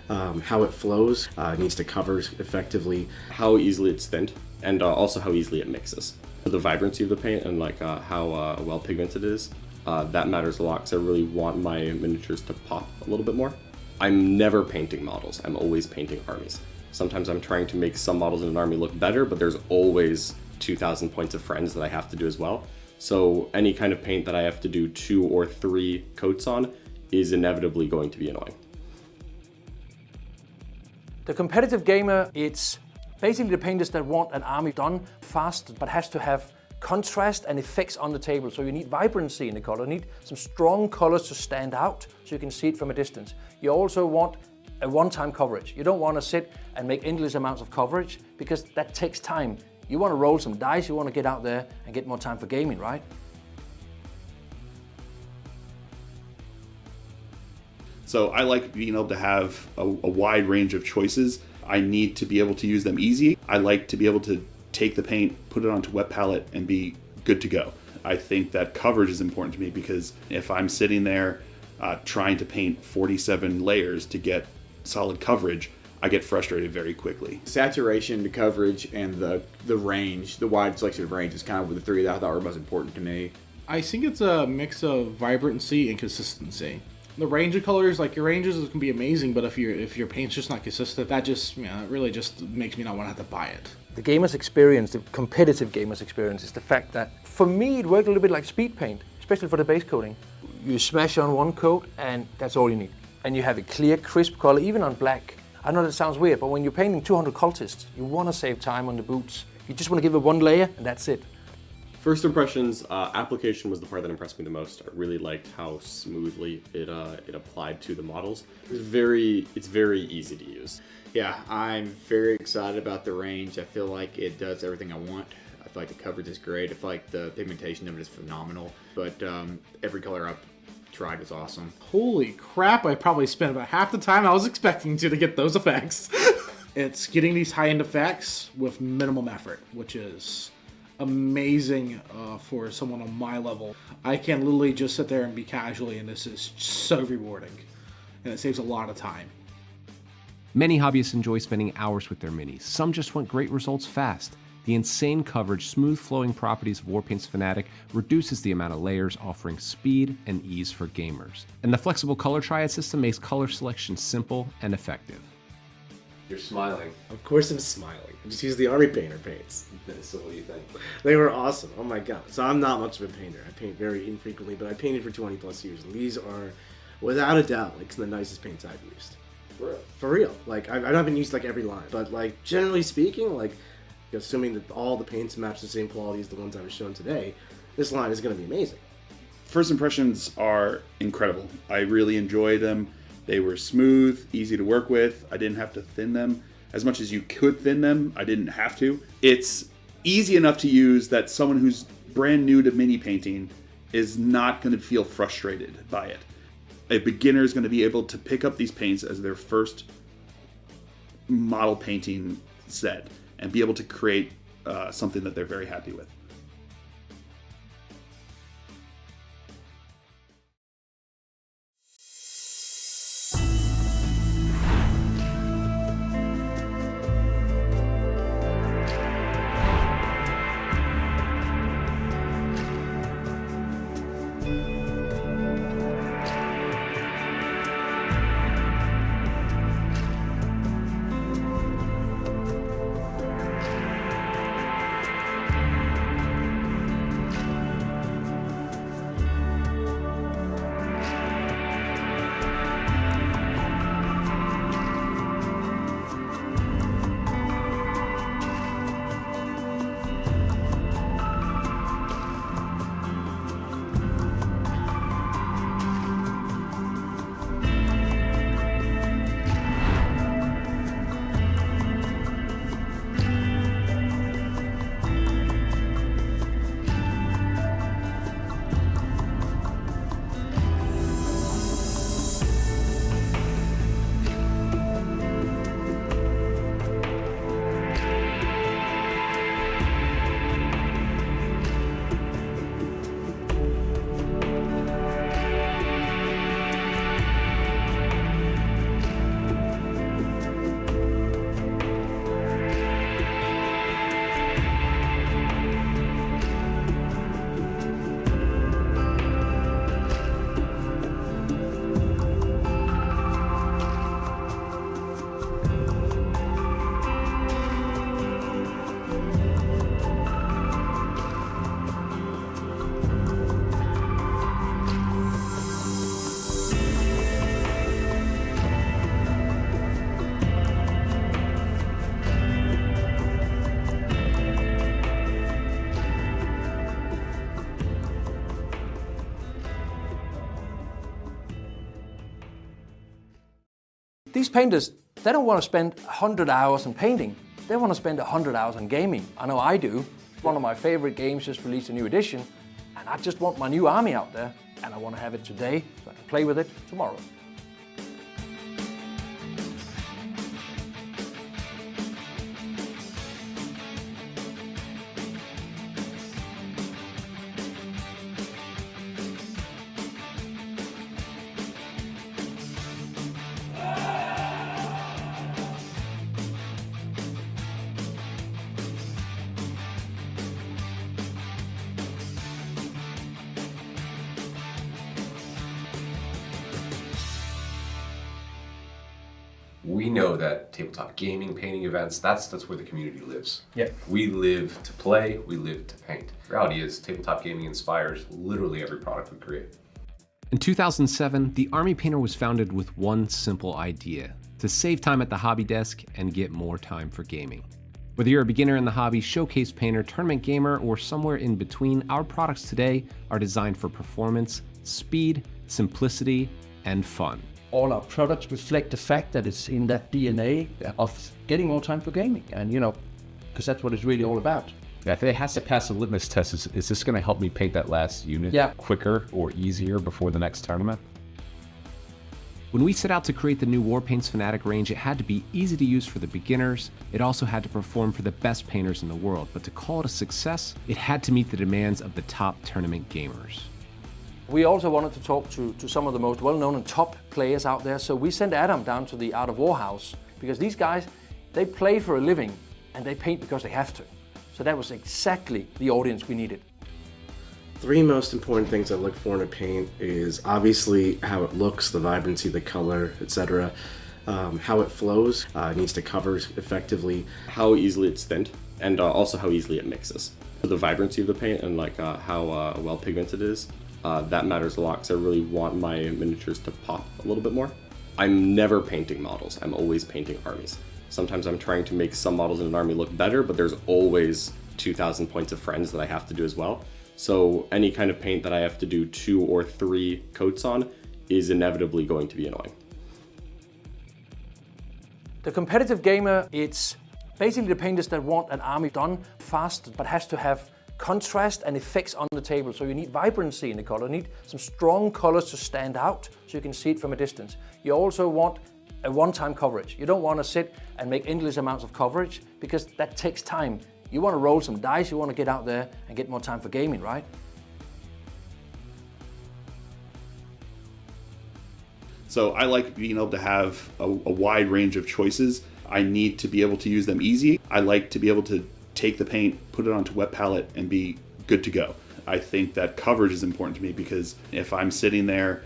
How it flows, it needs to cover effectively. How easily it's thinned, and also how easily it mixes. The vibrancy of the paint and how well pigmented it is, that matters a lot because I really want my miniatures to pop a little bit more. I'm never painting models. I'm always painting armies. Sometimes I'm trying to make some models in an army look better, but there's always 2,000 points of friends that I have to do as well. So any kind of paint that I have to do 2 or 3 coats on is inevitably going to be annoying. The competitive gamer, it's basically the painters that want an army done fast, but has to have contrast and effects on the table. So you need vibrancy in the color, you need some strong colors to stand out so you can see it from a distance. You also want a one-time coverage. You don't want to sit and make endless amounts of coverage because that takes time. You want to roll some dice, you want to get out there and get more time for gaming, right? So I like being able to have a wide range of choices. I need to be able to use them easy. I like to be able to take the paint, put it onto wet palette, and be good to go. I think that coverage is important to me because if I'm sitting there trying to paint 47 layers to get solid coverage, I get frustrated very quickly. Saturation, the coverage, and the range, the wide selection of range is kind of the 3 that I thought were most important to me. I think it's a mix of vibrancy and consistency. The range of colors, like your ranges can be amazing, but if your paint's just not consistent, that just, it really just makes me not want to have to buy it. The gamer's experience, the competitive gamer's experience, is the fact that for me it worked a little bit like speed paint, especially for the base coating. You smash on one coat and that's all you need. And you have a clear, crisp color, even on black. I know that sounds weird, but when you're painting 200 cultists, you want to save time on the boots. You just want to give it one layer and that's it. First impressions, application was the part that impressed me the most. I really liked how smoothly it applied to the models. It's very easy to use. Yeah, I'm very excited about the range. I feel like it does everything I want. I feel like the coverage is great. I feel like the pigmentation of it is phenomenal. But every color I've tried was awesome. Holy crap, I probably spent about half the time I was expecting to get those effects. It's getting these high-end effects with minimum effort, which is amazing for someone on my level. I can literally just sit there and be casually, and this is so rewarding. And it saves a lot of time. Many hobbyists enjoy spending hours with their minis. Some just want great results fast. The insane coverage, smooth flowing properties of Warpaint's Fanatic reduces the amount of layers, offering speed and ease for gamers. And the flexible color triad system makes color selection simple and effective. You're smiling. Of course I'm smiling. I just used the Army Painter paints. So what do you think? They were awesome. Oh my god. So I'm not much of a painter. I paint very infrequently, but I painted for 20 plus years. And these are, without a doubt, like some of the nicest paints I've used. For real? For real. Like, I've not been used like every line. But like, generally speaking, like, assuming that all the paints match the same quality as the ones I was shown today, this line is going to be amazing. First impressions are incredible. I really enjoyed them. They were smooth, easy to work with. I didn't have to thin them. As much as you could thin them, I didn't have to. It's easy enough to use that someone who's brand new to mini painting is not going to feel frustrated by it. A beginner is going to be able to pick up these paints as their first model painting set and be able to create something that they're very happy with. These painters, they don't want to spend 100 hours on painting. They want to spend 100 hours on gaming. I know I do. One of my favorite games just released a new edition, and I just want my new army out there, and I want to have it today so I can play with it tomorrow. We know that tabletop gaming, painting events, that's where the community lives. Yeah. We live to play, we live to paint. The reality is tabletop gaming inspires literally every product we create. In 2007, the Army Painter was founded with one simple idea: to save time at the hobby desk and get more time for gaming. Whether you're a beginner in the hobby, showcase painter, tournament gamer, or somewhere in between, our products today are designed for performance, speed, simplicity, and fun. All our products reflect the fact that it's in that DNA of getting more time for gaming, and because that's what it's really all about. Yeah, if it has to pass a litmus test, is this going to help me paint that last unit quicker or easier before the next tournament? When we set out to create the new Warpaints Fanatic range, it had to be easy to use for the beginners, it also had to perform for the best painters in the world, but to call it a success, it had to meet the demands of the top tournament gamers. We also wanted to talk to some of the most well-known and top players out there, so we sent Adam down to the Art of War house, because these guys, they play for a living and they paint because they have to. So that was exactly the audience we needed. Three most important things I look for in a paint is obviously how it looks, the vibrancy, the color, etc. How it flows, it needs to cover effectively. How easily it's thinned, and also how easily it mixes. The vibrancy of the paint and how well pigmented it is. That matters a lot because I really want my miniatures to pop a little bit more. I'm never painting models, I'm always painting armies. Sometimes I'm trying to make some models in an army look better, but there's always 2,000 points of friends that I have to do as well. So any kind of paint that I have to do 2 or 3 coats on is inevitably going to be annoying. The competitive gamer, it's basically the painters that want an army done fast, but has to have contrast and effects on the table. So you need vibrancy in the color, you need some strong colors to stand out so you can see it from a distance. You also want a one-time coverage. You don't want to sit and make endless amounts of coverage because that takes time. You want to roll some dice, you want to get out there and get more time for gaming, right? So I like being able to have a wide range of choices. I need to be able to use them easy. I like to be able to take the paint, put it onto wet palette, and be good to go. I think that coverage is important to me because if I'm sitting there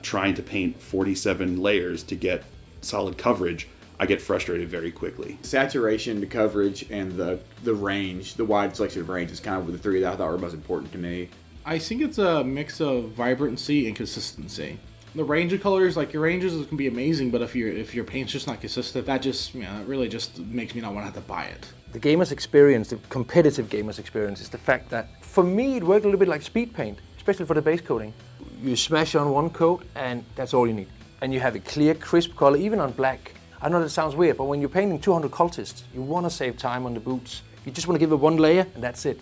trying to paint 47 layers to get solid coverage, I get frustrated very quickly. Saturation, the coverage, and the range, the wide selection of range is kind of the three that I thought were most important to me. I think it's a mix of vibrancy and consistency. The range of colors, like your ranges can be amazing, but if your paint's just not consistent, that just, it really just makes me not want to have to buy it. The gamer's experience, the competitive gamer's experience, is the fact that for me it worked a little bit like speed paint, especially for the base coating. You smash on one coat and that's all you need. And you have a clear, crisp color, even on black. I know that sounds weird, but when you're painting 200 cultists, you want to save time on the boots. You just want to give it one layer and that's it.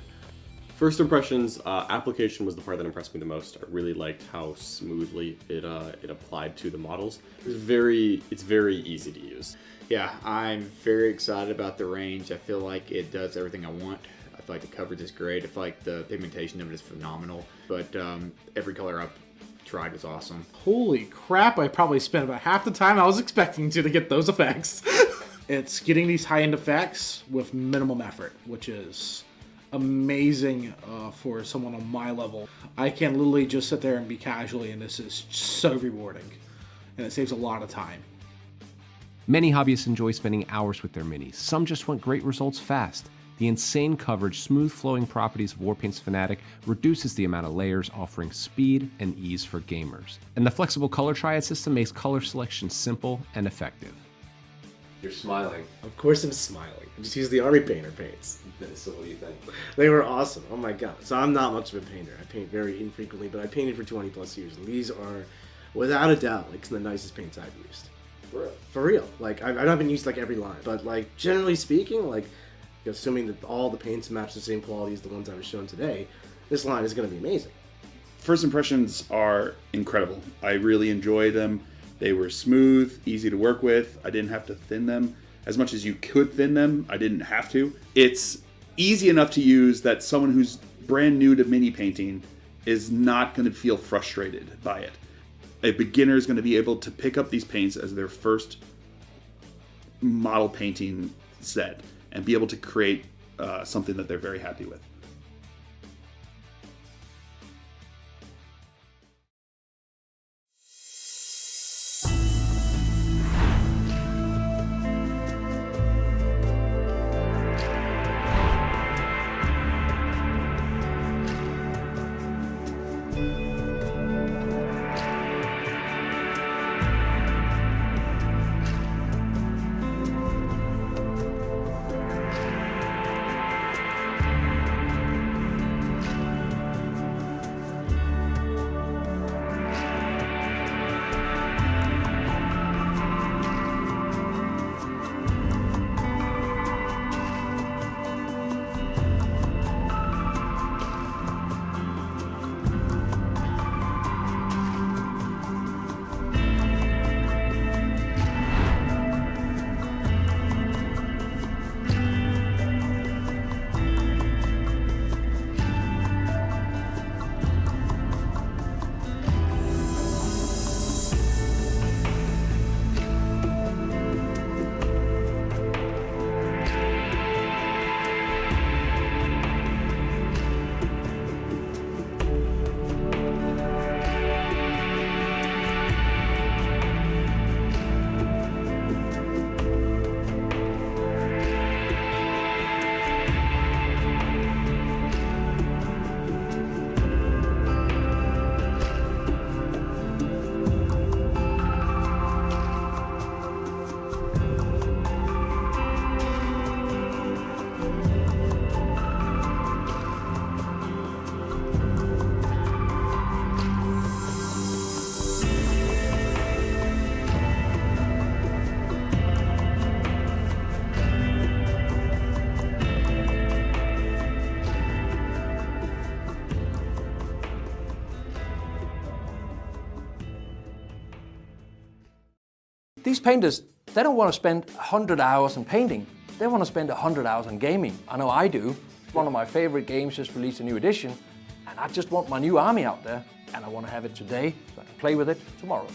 First impressions, application was the part that impressed me the most. I really liked how smoothly it applied to the models. It's very easy to use. Yeah, I'm very excited about the range. I feel like it does everything I want. I feel like the coverage is great. I feel like the pigmentation of it is phenomenal. But every color I've tried was awesome. Holy crap, I probably spent about half the time I was expecting to get those effects. It's getting these high-end effects with minimum effort, which is amazing for someone on my level. I can literally just sit there and be casually, and this is so rewarding. And it saves a lot of time. Many hobbyists enjoy spending hours with their minis. Some just want great results fast. The insane coverage, smooth flowing properties of Warpaints Fanatic reduces the amount of layers, offering speed and ease for gamers. And the flexible color triad system makes color selection simple and effective. You're smiling. Of course I'm smiling. I just used the Army Painter paints. So what do you think? They were awesome. Oh my god. So I'm not much of a painter. I paint very infrequently, but I painted for 20 plus years. And these are, without a doubt, like some of the nicest paints I've used. For real. Like, I haven't used like every line, but like generally speaking, like assuming that all the paints match the same quality as the ones I was shown today, this line is going to be amazing. First impressions are incredible. I really enjoyed them. They were smooth, easy to work with. I didn't have to thin them. As much as you could thin them, I didn't have to. It's easy enough to use that someone who's brand new to mini painting is not going to feel frustrated by it. A beginner is going to be able to pick up these paints as their first model painting set and be able to create something that they're very happy with. These painters, they don't want to spend 100 hours on painting. They want to spend 100 hours on gaming. I know I do. One of my favorite games just released a new edition, and I just want my new army out there, and I want to have it today so I can play with it tomorrow.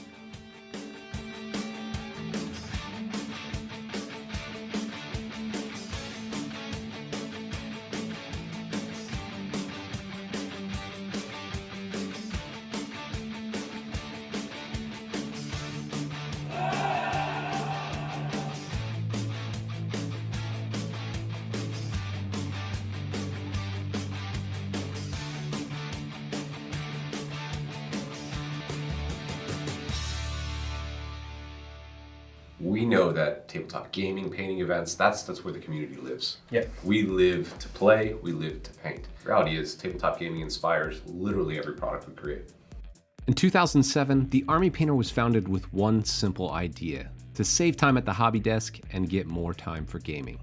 We know that tabletop gaming, painting events, that's where the community lives. Yeah. We live to play, we live to paint. The reality is tabletop gaming inspires literally every product we create. In 2007, the Army Painter was founded with one simple idea: to save time at the hobby desk and get more time for gaming.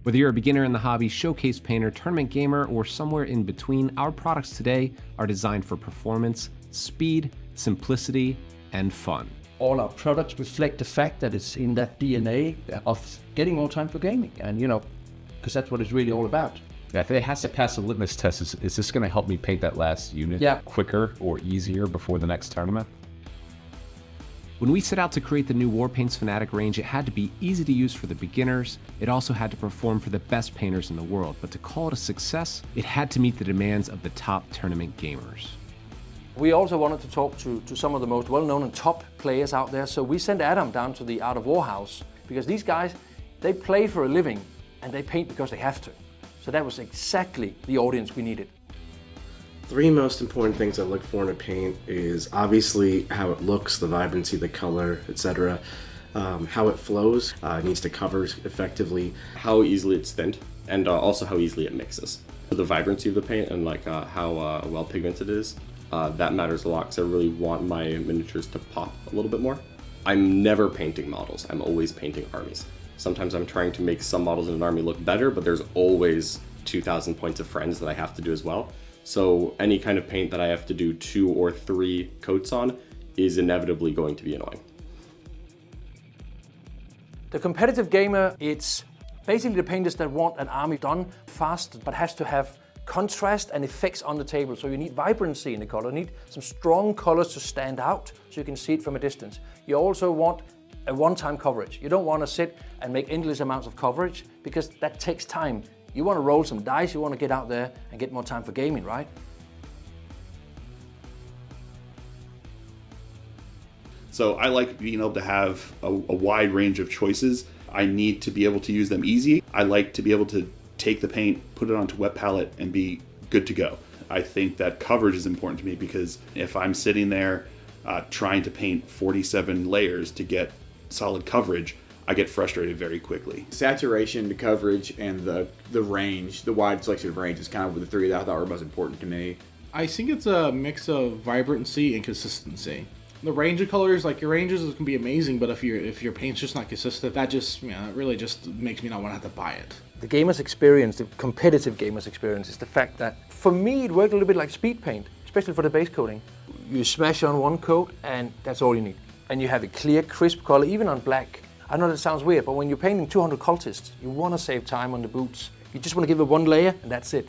Whether you're a beginner in the hobby, showcase painter, tournament gamer, or somewhere in between, our products today are designed for performance, speed, simplicity, and fun. All our products reflect the fact that it's in that DNA of getting more time for gaming, and because that's what it's really all about. Yeah, if it has to pass a litmus test, is this going to help me paint that last unit quicker or easier before the next tournament? When we set out to create the new Warpaints Fanatic range, it had to be easy to use for the beginners, it also had to perform for the best painters in the world, but to call it a success, it had to meet the demands of the top tournament gamers. We also wanted to talk to some of the most well-known and top players out there, so we sent Adam down to the Art of War house, because these guys, they play for a living and they paint because they have to. So that was exactly the audience we needed. Three most important things I look for in a paint is obviously how it looks, the vibrancy, the color, etc. How it flows, it needs to cover effectively. How easily it's thinned, and also how easily it mixes. The vibrancy of the paint and like how well pigmented it is, that matters a lot because I really want my miniatures to pop a little bit more. I'm never painting models. I'm always painting armies. Sometimes I'm trying to make some models in an army look better, but there's always 2,000 points of friends that I have to do as well. So any kind of paint that I have to do 2 or 3 coats on is inevitably going to be annoying. The competitive gamer, it's basically the painters that want an army done fast, but has to have contrast and effects on the table. So you need vibrancy in the color, you need some strong colors to stand out so you can see it from a distance. You also want a one-time coverage. You don't want to sit and make endless amounts of coverage because that takes time. You want to roll some dice, you want to get out there and get more time for gaming, right? So I like being able to have a wide range of choices. I need to be able to use them easy. I like to be able to take the paint, put it onto wet palette, and be good to go. I think that coverage is important to me because if I'm sitting there trying to paint 47 layers to get solid coverage, I get frustrated very quickly. Saturation, the coverage, and the range, the wide selection of range is kind of the 3 that I thought were most important to me. I think it's a mix of vibrancy and consistency. The range of colors, like your ranges can be amazing, but if your paint's just not consistent, that just, it really just makes me not want to have to buy it. The gamer's experience, the competitive gamer's experience, is the fact that for me it worked a little bit like speed paint, especially for the base coating. You smash on one coat and that's all you need. And you have a clear, crisp color, even on black. I know that sounds weird, but when you're painting 200 cultists, you want to save time on the boots. You just want to give it one layer and that's it.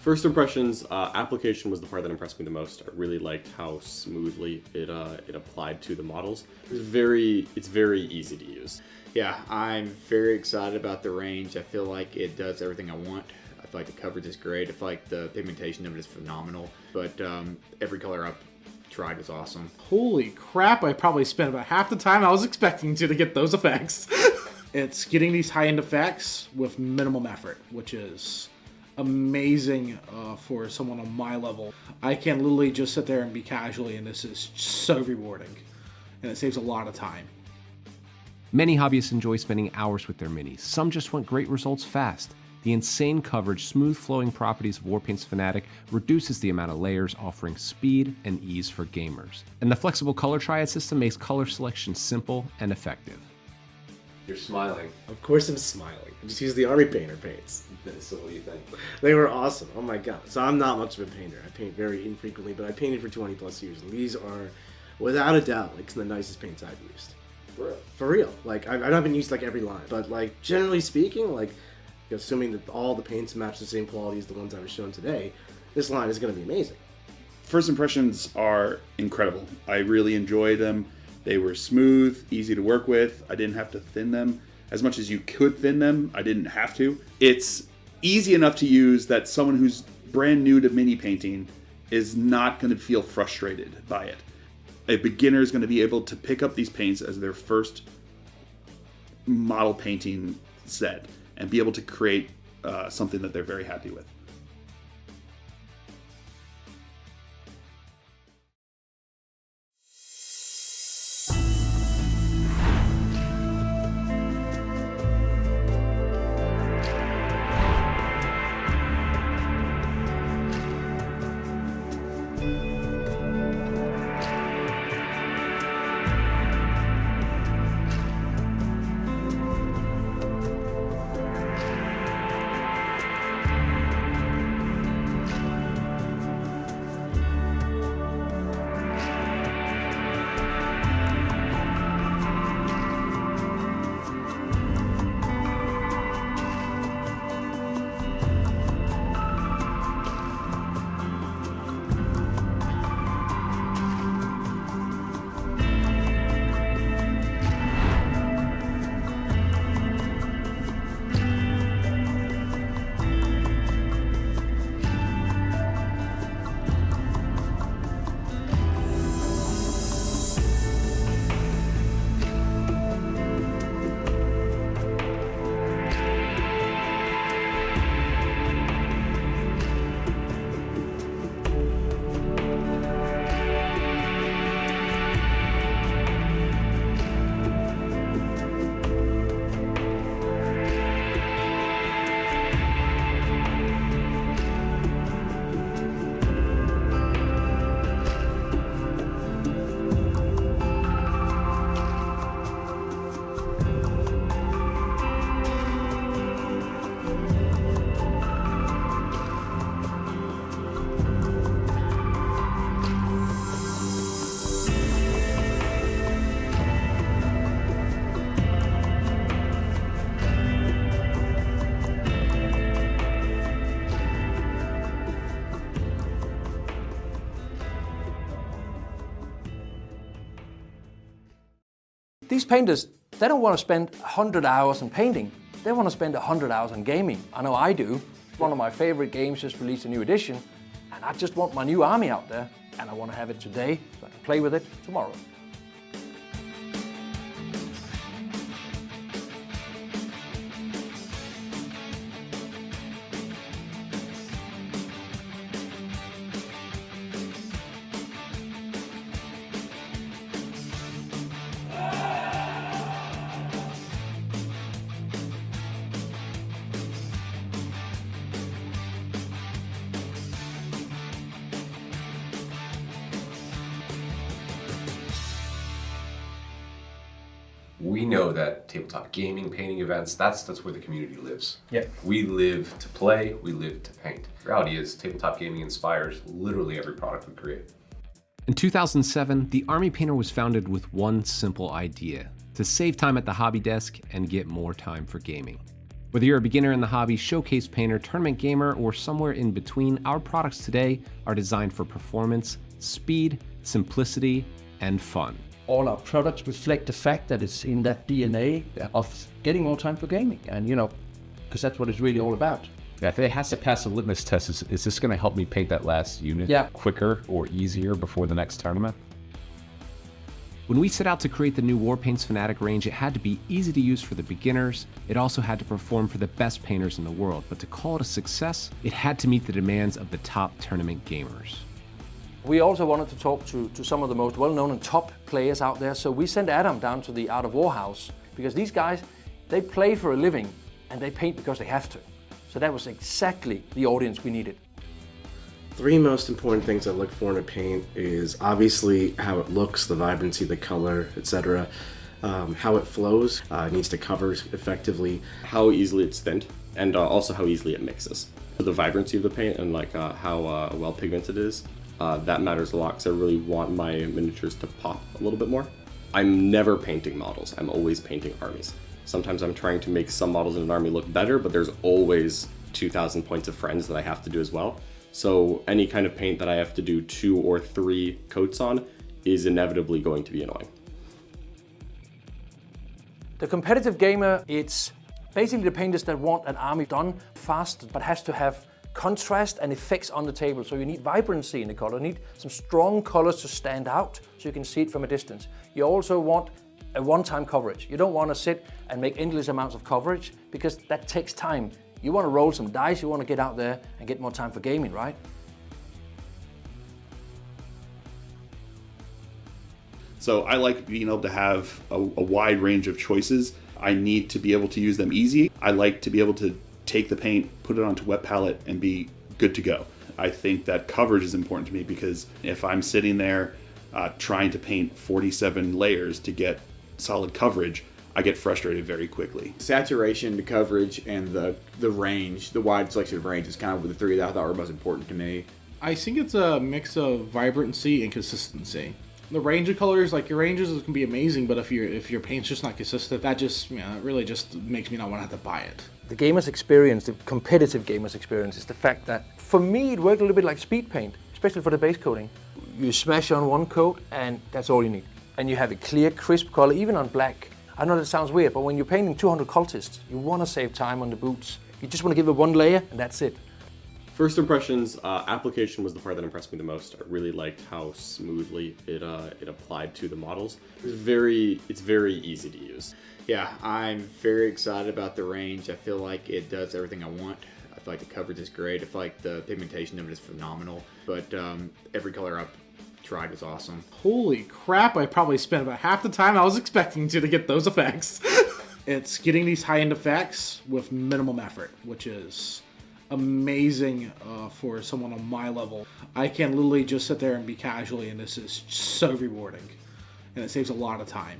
First impressions, application was the part that impressed me the most. I really liked how smoothly it applied to the models. It's very easy to use. Yeah, I'm very excited about the range. I feel like it does everything I want. I feel like the coverage is great. I feel like the pigmentation of it is phenomenal. But every color I've tried is awesome. Holy crap, I probably spent about half the time I was expecting to get those effects. It's getting these high-end effects with minimum effort, which is amazing for someone on my level. I can literally just sit there and be casually, and this is so rewarding. And it saves a lot of time. Many hobbyists enjoy spending hours with their minis. Some just want great results fast. The insane coverage, smooth flowing properties of Warpaint's Fanatic reduces the amount of layers, offering speed and ease for gamers. And the flexible color triad system makes color selection simple and effective. You're smiling. Of course I'm smiling. I just used the Army Painter paints. So what do you think? They were awesome. Oh my god. So I'm not much of a painter. I paint very infrequently, but I painted for 20 plus years. And these are, without a doubt, like some of the nicest paints I've used. For real? For real. Like, I haven't used like every line. But like, generally speaking, like, assuming that all the paints match the same quality as the ones I was shown today, this line is going to be amazing. First impressions are incredible. I really enjoyed them. They were smooth, easy to work with. I didn't have to thin them. As much as you could thin them, I didn't have to. It's easy enough to use that someone who's brand new to mini painting is not going to feel frustrated by it. A beginner is going to be able to pick up these paints as their first model painting set and be able to create something that they're very happy with. These painters, they don't want to spend 100 hours on painting. They want to spend 100 hours on gaming. I know I do. One of my favorite games just released a new edition, and I just want my new army out there, and I want to have it today so I can play with it tomorrow. We know that tabletop gaming, painting events, that's where the community lives. Yeah. We live to play, we live to paint. The reality is tabletop gaming inspires literally every product we create. In 2007, the Army Painter was founded with one simple idea: to save time at the hobby desk and get more time for gaming. Whether you're a beginner in the hobby, showcase painter, tournament gamer, or somewhere in between, our products today are designed for performance, speed, simplicity, and fun. All our products reflect the fact that it's in that DNA of getting more time for gaming, and because that's what it's really all about. Yeah, if it has to pass a litmus test, is this going to help me paint that last unit quicker or easier before the next tournament? When we set out to create the new Warpaints Fanatic range, it had to be easy to use for the beginners. It also had to perform for the best painters in the world. But to call it a success, it had to meet the demands of the top tournament gamers. We also wanted to talk to some of the most well-known and top players out there, so we sent Adam down to the Art of War house, because these guys, they play for a living and they paint because they have to. So that was exactly the audience we needed. Three most important things I look for in a paint is obviously how it looks, the vibrancy, the color, etc. How it flows, it needs to cover effectively. How easily it's thinned, and also how easily it mixes. The vibrancy of the paint and how well pigmented it is. That matters a lot because I really want my miniatures to pop a little bit more. I'm never painting models, I'm always painting armies. Sometimes I'm trying to make some models in an army look better, but there's always 2,000 points of friends that I have to do as well. So any kind of paint that I have to do 2 or 3 coats on is inevitably going to be annoying. The competitive gamer, it's basically the painters that want an army done fast, but has to have contrast and effects on the table. So you need vibrancy in the color, you need some strong colors to stand out so you can see it from a distance. You also want a one-time coverage. You don't want to sit and make endless amounts of coverage because that takes time. You want to roll some dice, you want to get out there and get more time for gaming, right? So I like being able to have a wide range of choices. I need to be able to use them easy. I like to be able to take the paint, put it onto wet palette, and be good to go. I think that coverage is important to me because if I'm sitting there trying to paint 47 layers to get solid coverage, I get frustrated very quickly. Saturation, the coverage, and the range, the wide selection of range is kind of the three that I thought were most important to me. I think it's a mix of vibrancy and consistency. The range of colors, like your ranges can be amazing, but if your paint's just not consistent, that just it really just makes me not want to have to buy it. The gamer's experience, the competitive gamer's experience, is the fact that for me it worked a little bit like speed paint, especially for the base coating. You smash on one coat and that's all you need. And you have a clear, crisp color, even on black. I know that sounds weird, but when you're painting 200 cultists, you want to save time on the boots. You just want to give it one layer and that's it. First impressions, application was the part that impressed me the most. I really liked how smoothly it applied to the models. It's very easy to use. Yeah, I'm very excited about the range. I feel like it does everything I want. I feel like the coverage is great. I feel like the pigmentation of it is phenomenal. But every color I've tried was awesome. Holy crap, I probably spent about half the time I was expecting to get those effects. It's getting these high-end effects with minimum effort, which is amazing for someone on my level. I can literally just sit there and be casually, and this is so rewarding. And it saves a lot of time.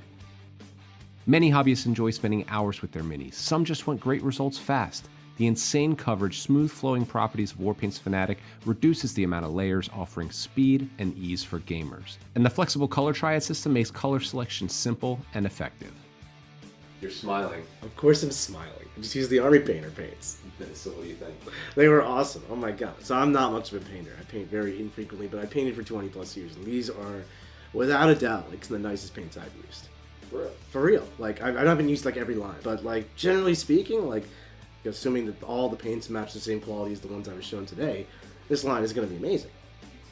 Many hobbyists enjoy spending hours with their minis. Some just want great results fast. The insane coverage, smooth flowing properties of Warpaints Fanatic reduces the amount of layers, offering speed and ease for gamers. And the flexible color triad system makes color selection simple and effective. You're smiling. Of course I'm smiling. I just used the Army Painter paints. So what do you think? They were awesome. Oh my god. So I'm not much of a painter. I paint very infrequently, but I painted for 20 plus years. And these are, without a doubt, like some of the nicest paints I've used. For real. Like, I haven't used like every line, but like generally speaking, like assuming that all the paints match the same quality as the ones I was shown today, this line is going to be amazing.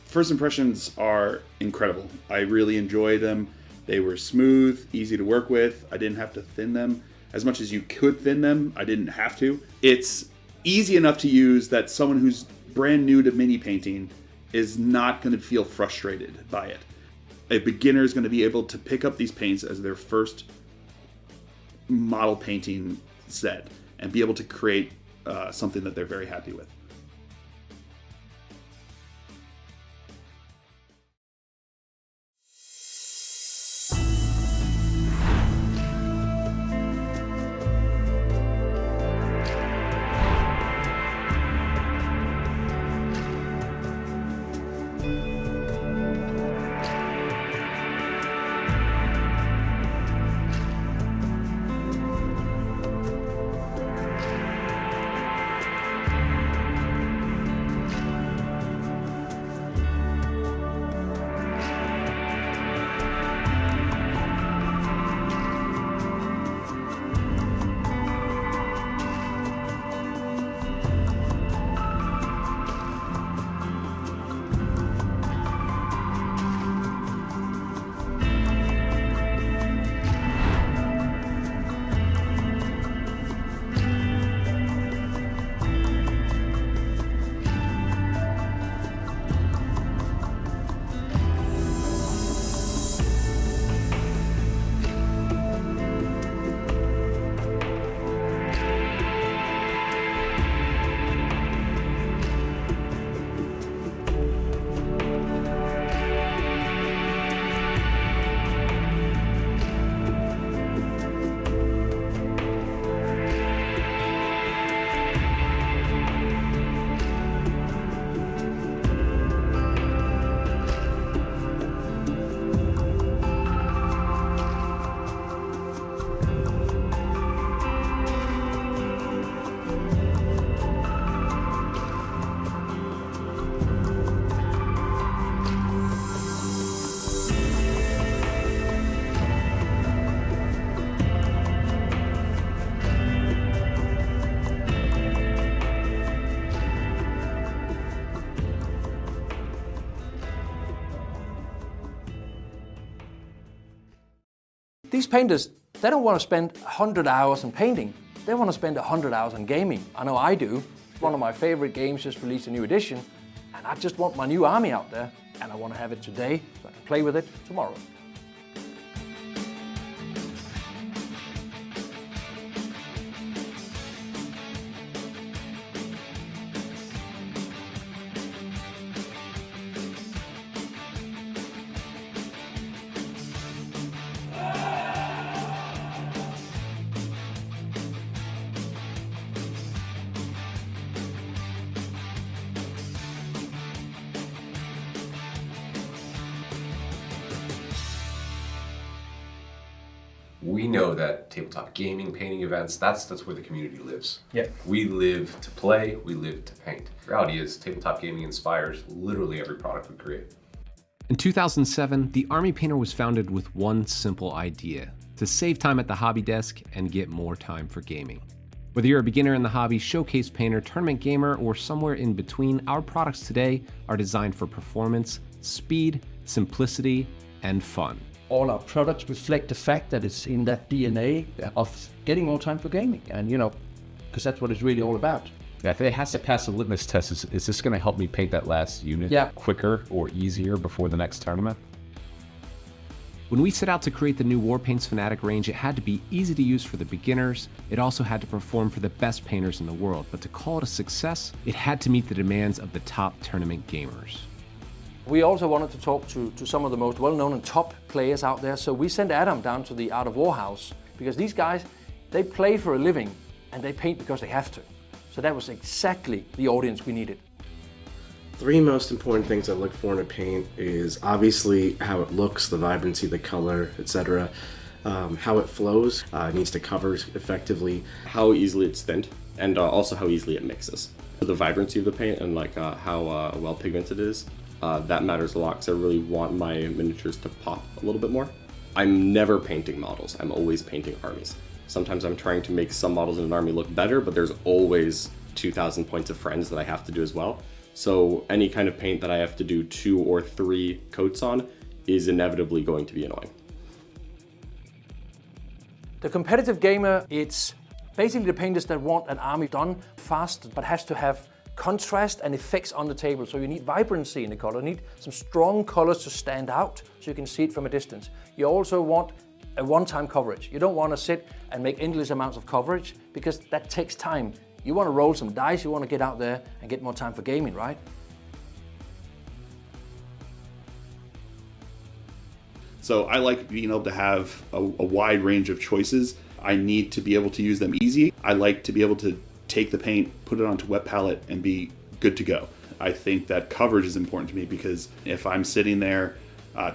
First impressions are incredible. I really enjoyed them. They were smooth, easy to work with. I didn't have to thin them. As much as you could thin them, I didn't have to. It's easy enough to use that someone who's brand new to mini painting is not going to feel frustrated by it. A beginner is going to be able to pick up these paints as their first model painting set and be able to create something that they're very happy with. These painters, they don't want to spend 100 hours in painting. They want to spend 100 hours in gaming. I know I do. One of my favorite games just released a new edition, and I just want my new army out there, and I want to have it today so I can play with it tomorrow. We know that tabletop gaming, painting events, that's where the community lives. Yeah. We live to play, we live to paint. The reality is tabletop gaming inspires literally every product we create. In 2007, the Army Painter was founded with one simple idea: to save time at the hobby desk and get more time for gaming. Whether you're a beginner in the hobby, showcase painter, tournament gamer, or somewhere in between, our products today are designed for performance, speed, simplicity, and fun. All our products reflect the fact that it's in that DNA of getting more time for gaming, and because that's what it's really all about. Yeah, if it has to pass a litmus test, is this going to help me paint that last unit quicker or easier before the next tournament? When we set out to create the new Warpaints Fanatic range, it had to be easy to use for the beginners. It also had to perform for the best painters in the world, but to call it a success, it had to meet the demands of the top tournament gamers. We also wanted to talk to some of the most well-known and top players out there, so we sent Adam down to the Art of War house, because these guys, they play for a living and they paint because they have to. So that was exactly the audience we needed. Three most important things I look for in a paint is obviously how it looks, the vibrancy, the color, etc. How it flows, it needs to cover effectively. How easily it's thinned, and also how easily it mixes. The vibrancy of the paint and like how well pigmented it is, that matters a lot because I really want my miniatures to pop a little bit more. I'm never painting models. I'm always painting armies. Sometimes I'm trying to make some models in an army look better, but there's always 2,000 points of friends that I have to do as well. So any kind of paint that I have to do 2 or 3 coats on is inevitably going to be annoying. The competitive gamer, it's basically the painters that want an army done fast, but has to have contrast and effects on the table. So you need vibrancy in the color, you need some strong colors to stand out so you can see it from a distance. You also want a one-time coverage. You don't want to sit and make endless amounts of coverage because that takes time. You want to roll some dice, you want to get out there and get more time for gaming, right? So I like being able to have a wide range of choices. I need to be able to use them easy. I like to be able to take the paint, put it onto wet palette, and be good to go. I think that coverage is important to me because if I'm sitting there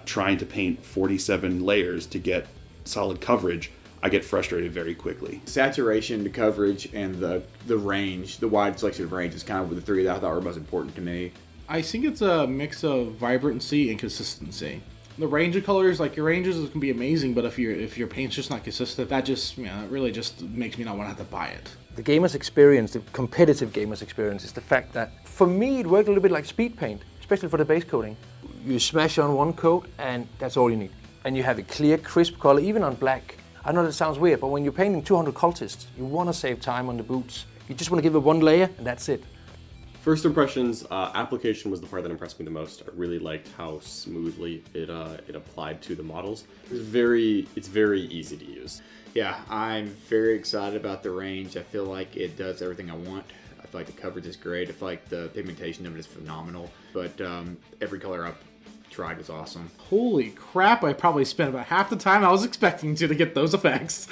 trying to paint 47 layers to get solid coverage, I get frustrated very quickly. Saturation, the coverage, and the range, the wide selection of range is kind of the 3 that I thought were most important to me. I think it's a mix of vibrancy and consistency. The range of colors, like your ranges can be amazing, but if your paint's just not consistent, that just, it really just makes me not want to have to buy it. The gamer's experience, the competitive gamer's experience, is the fact that for me it worked a little bit like speed paint, especially for the base coating. You smash on one coat and that's all you need. And you have a clear, crisp color, even on black. I know that sounds weird, but when you're painting 200 cultists, you want to save time on the boots. You just want to give it one layer and that's it. First impressions, application was the part that impressed me the most. I really liked how smoothly it applied to the models. It's very easy to use. Yeah, I'm very excited about the range. I feel like it does everything I want. I feel like the coverage is great. I feel like the pigmentation of it is phenomenal. But every color I've tried was awesome. Holy crap, I probably spent about half the time I was expecting to get those effects.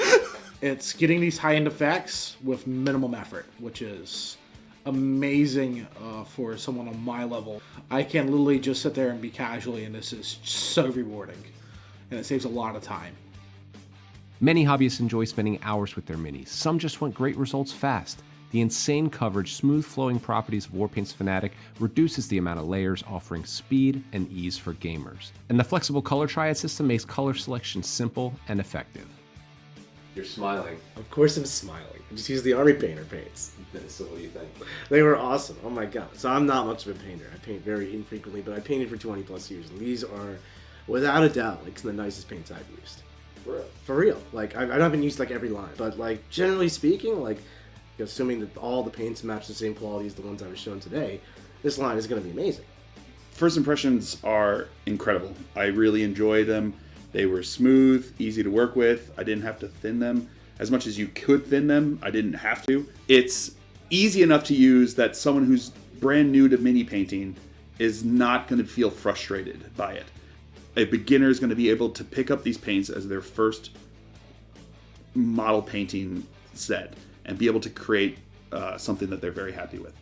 It's getting these high-end effects with minimum effort, which is amazing for someone on my level. I can literally just sit there and be casually, and this is so rewarding. And it saves a lot of time. Many hobbyists enjoy spending hours with their minis. Some just want great results fast. The insane coverage, smooth flowing properties of Warpaint's Fanatic reduces the amount of layers, offering speed and ease for gamers. And the flexible color triad system makes color selection simple and effective. You're smiling. Of course I'm smiling. I just used the Army Painter paints. So what do you think? They were awesome. Oh my god. So I'm not much of a painter. I paint very infrequently, but I painted for 20 plus years. And these are, without a doubt, like some of the nicest paints I've used. For real? For real. Like, I haven't used like every line. But like, generally speaking, like, assuming that all the paints match the same quality as the ones I was shown today, this line is going to be amazing. First impressions are incredible. I really enjoyed them. They were smooth, easy to work with. I didn't have to thin them. As much as you could thin them, I didn't have to. It's easy enough to use that someone who's brand new to mini painting is not going to feel frustrated by it. A beginner is going to be able to pick up these paints as their first model painting set and be able to create something that they're very happy with.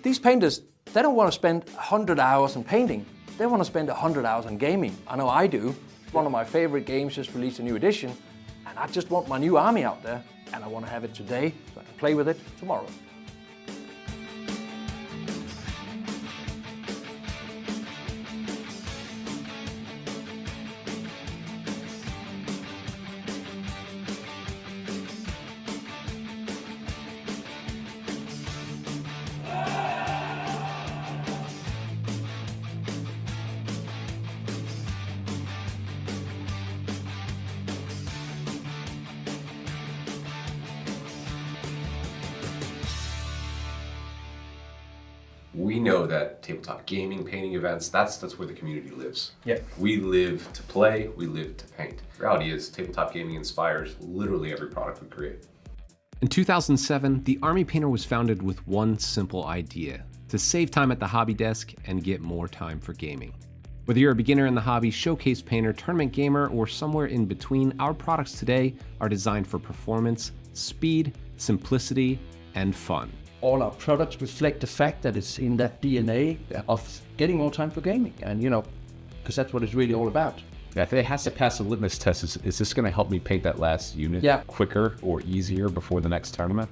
These painters, they don't want to spend 100 hours on painting. They want to spend 100 hours on gaming. I know I do. One of my favorite games just released a new edition, and I just want my new army out there, and I want to have it today so I can play with it tomorrow. We know that tabletop gaming, painting events, that's where the community lives. Yeah. We live to play, we live to paint. The reality is tabletop gaming inspires literally every product we create. In 2007, the Army Painter was founded with one simple idea: to save time at the hobby desk and get more time for gaming. Whether you're a beginner in the hobby, showcase painter, tournament gamer, or somewhere in between, our products today are designed for performance, speed, simplicity, and fun. All our products reflect the fact that it's in that DNA of getting more time for gaming, and because that's what it's really all about. Yeah, if it has to pass a litmus test, is this going to help me paint that last unit quicker or easier before the next tournament?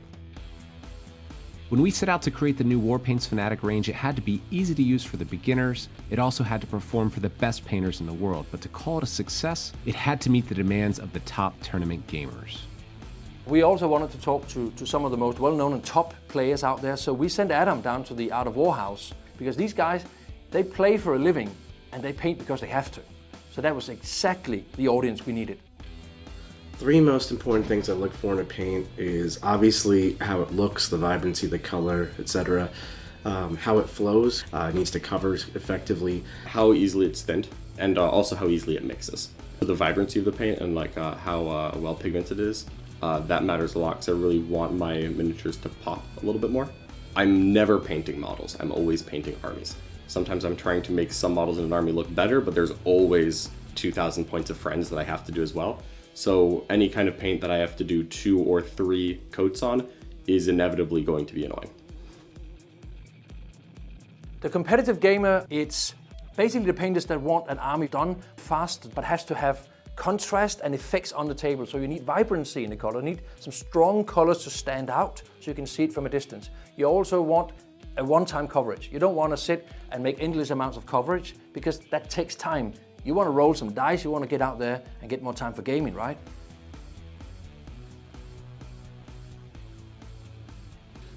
When we set out to create the new Warpaints Fanatic range, it had to be easy to use for the beginners, it also had to perform for the best painters in the world, but to call it a success, it had to meet the demands of the top tournament gamers. We also wanted to talk to some of the most well-known and top players out there, so we sent Adam down to the Art of War house, because these guys, they play for a living and they paint because they have to. So that was exactly the audience we needed. Three most important things I look for in a paint is obviously how it looks, the vibrancy, the color, etc. How it flows, it needs to cover effectively. How easily it's thinned, and also how easily it mixes. The vibrancy of the paint and how well pigmented it is. That matters a lot because I really want my miniatures to pop a little bit more. I'm never painting models, I'm always painting armies. Sometimes I'm trying to make some models in an army look better, but there's always 2,000 points of friends that I have to do as well. So any kind of paint that I have to do 2 or 3 coats on is inevitably going to be annoying. The competitive gamer, it's basically the painters that want an army done fast, but has to have contrast and effects on the table. So you need vibrancy in the color, you need some strong colors to stand out so you can see it from a distance. You also want a one-time coverage. You don't want to sit and make endless amounts of coverage because that takes time. You want to roll some dice, you want to get out there and get more time for gaming, right?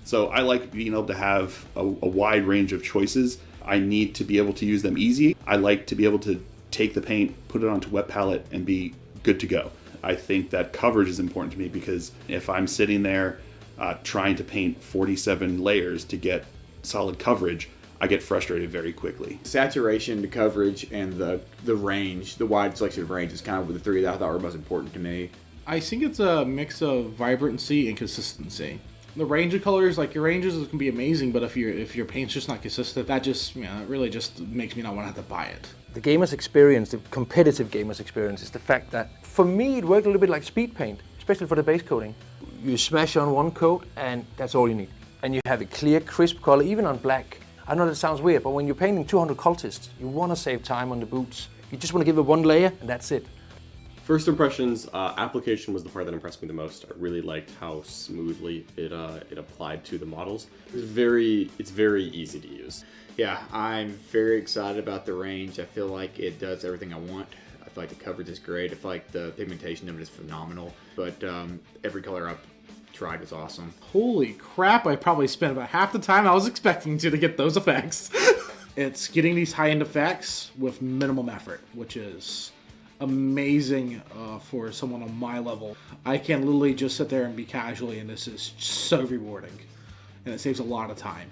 So I like being able to have a wide range of choices. I need to be able to use them easy. I like to be able to take the paint, put it onto wet palette, and be good to go. I think that coverage is important to me because if I'm sitting there trying to paint 47 layers to get solid coverage, I get frustrated very quickly. Saturation, the coverage, and the range, the wide selection of range is kind of the three that I thought were most important to me. I think it's a mix of vibrancy and consistency. The range of colors, like your ranges can be amazing, but if your paint's just not consistent, that just it really just makes me not want to have to buy it. The gamer's experience, the competitive gamer's experience, is the fact that for me it worked a little bit like speed paint, especially for the base coating. You smash on one coat and that's all you need. And you have a clear, crisp color, even on black. I know that sounds weird, but when you're painting 200 cultists, you want to save time on the boots. You just want to give it one layer and that's it. First impressions, application was the part that impressed me the most. I really liked how smoothly it applied to the models. It's very easy to use. Yeah, I'm very excited about the range. I feel like it does everything I want. I feel like the coverage is great. I feel like the pigmentation of it is phenomenal. But every color I've tried was awesome. Holy crap, I probably spent about half the time I was expecting to get those effects. It's getting these high-end effects with minimum effort, which is amazing for someone on my level. I can literally just sit there and be casually, and this is so rewarding. And it saves a lot of time.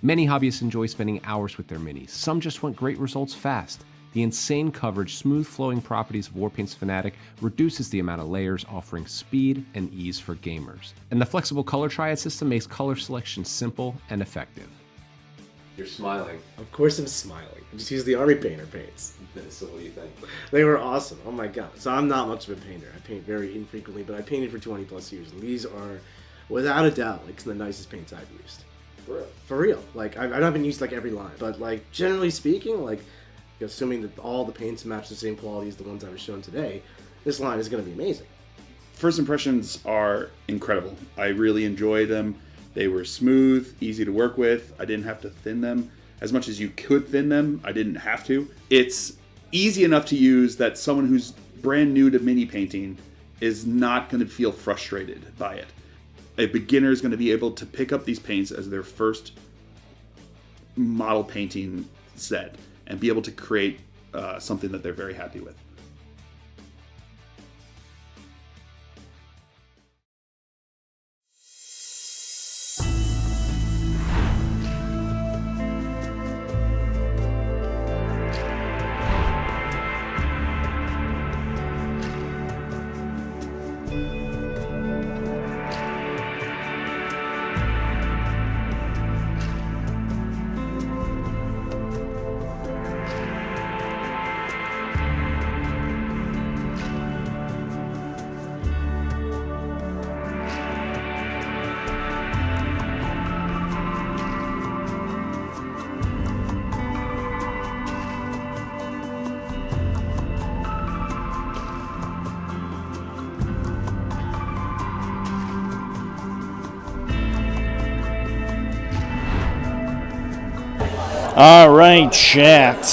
Many hobbyists enjoy spending hours with their minis. Some just want great results fast. The insane coverage, smooth flowing properties of Warpaints Fanatic reduces the amount of layers, offering speed and ease for gamers. And the flexible color triad system makes color selection simple and effective. You're smiling. Of course I'm smiling. I just used the Army Painter paints. So what do you think? They were awesome. Oh my god. So I'm not much of a painter. I paint very infrequently, but I painted for 20 plus years. And these are, without a doubt, like some of the nicest paints I've used. For real. Like, I haven't used like every line, but like generally speaking, like assuming that all the paints match the same quality as the ones I was shown today, this line is going to be amazing. First impressions are incredible. I really enjoyed them. They were smooth, easy to work with. I didn't have to thin them. As much as you could thin them, I didn't have to. It's easy enough to use that someone who's brand new to mini painting is not going to feel frustrated by it. A beginner is going to be able to pick up these paints as their first model painting set and be able to create something that they're very happy with. All right, chat.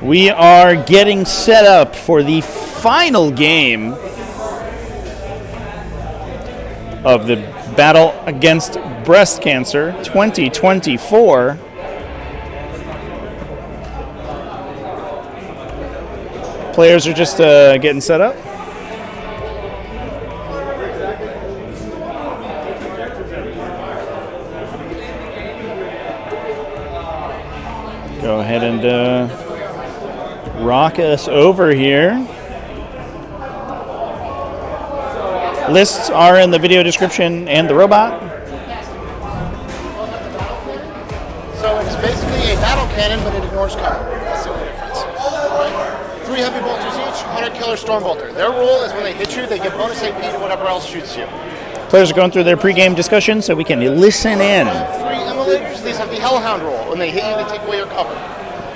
We are getting set up for the final game of the Battle Against Breast Cancer 2024. Players are just getting set up. Go ahead and rock us over here. Lists are in the video description and the robot. So it's basically a battle cannon, but it ignores cover. That's the only difference. 3 heavy bolters each, 100 killer storm bolter. Their rule is when they hit you, they get bonus AP to whatever else shoots you. Players are going through their pregame discussion, so we can listen in. 3 emulators, these have the Hellhound rule. When they hit you, they take away your cover.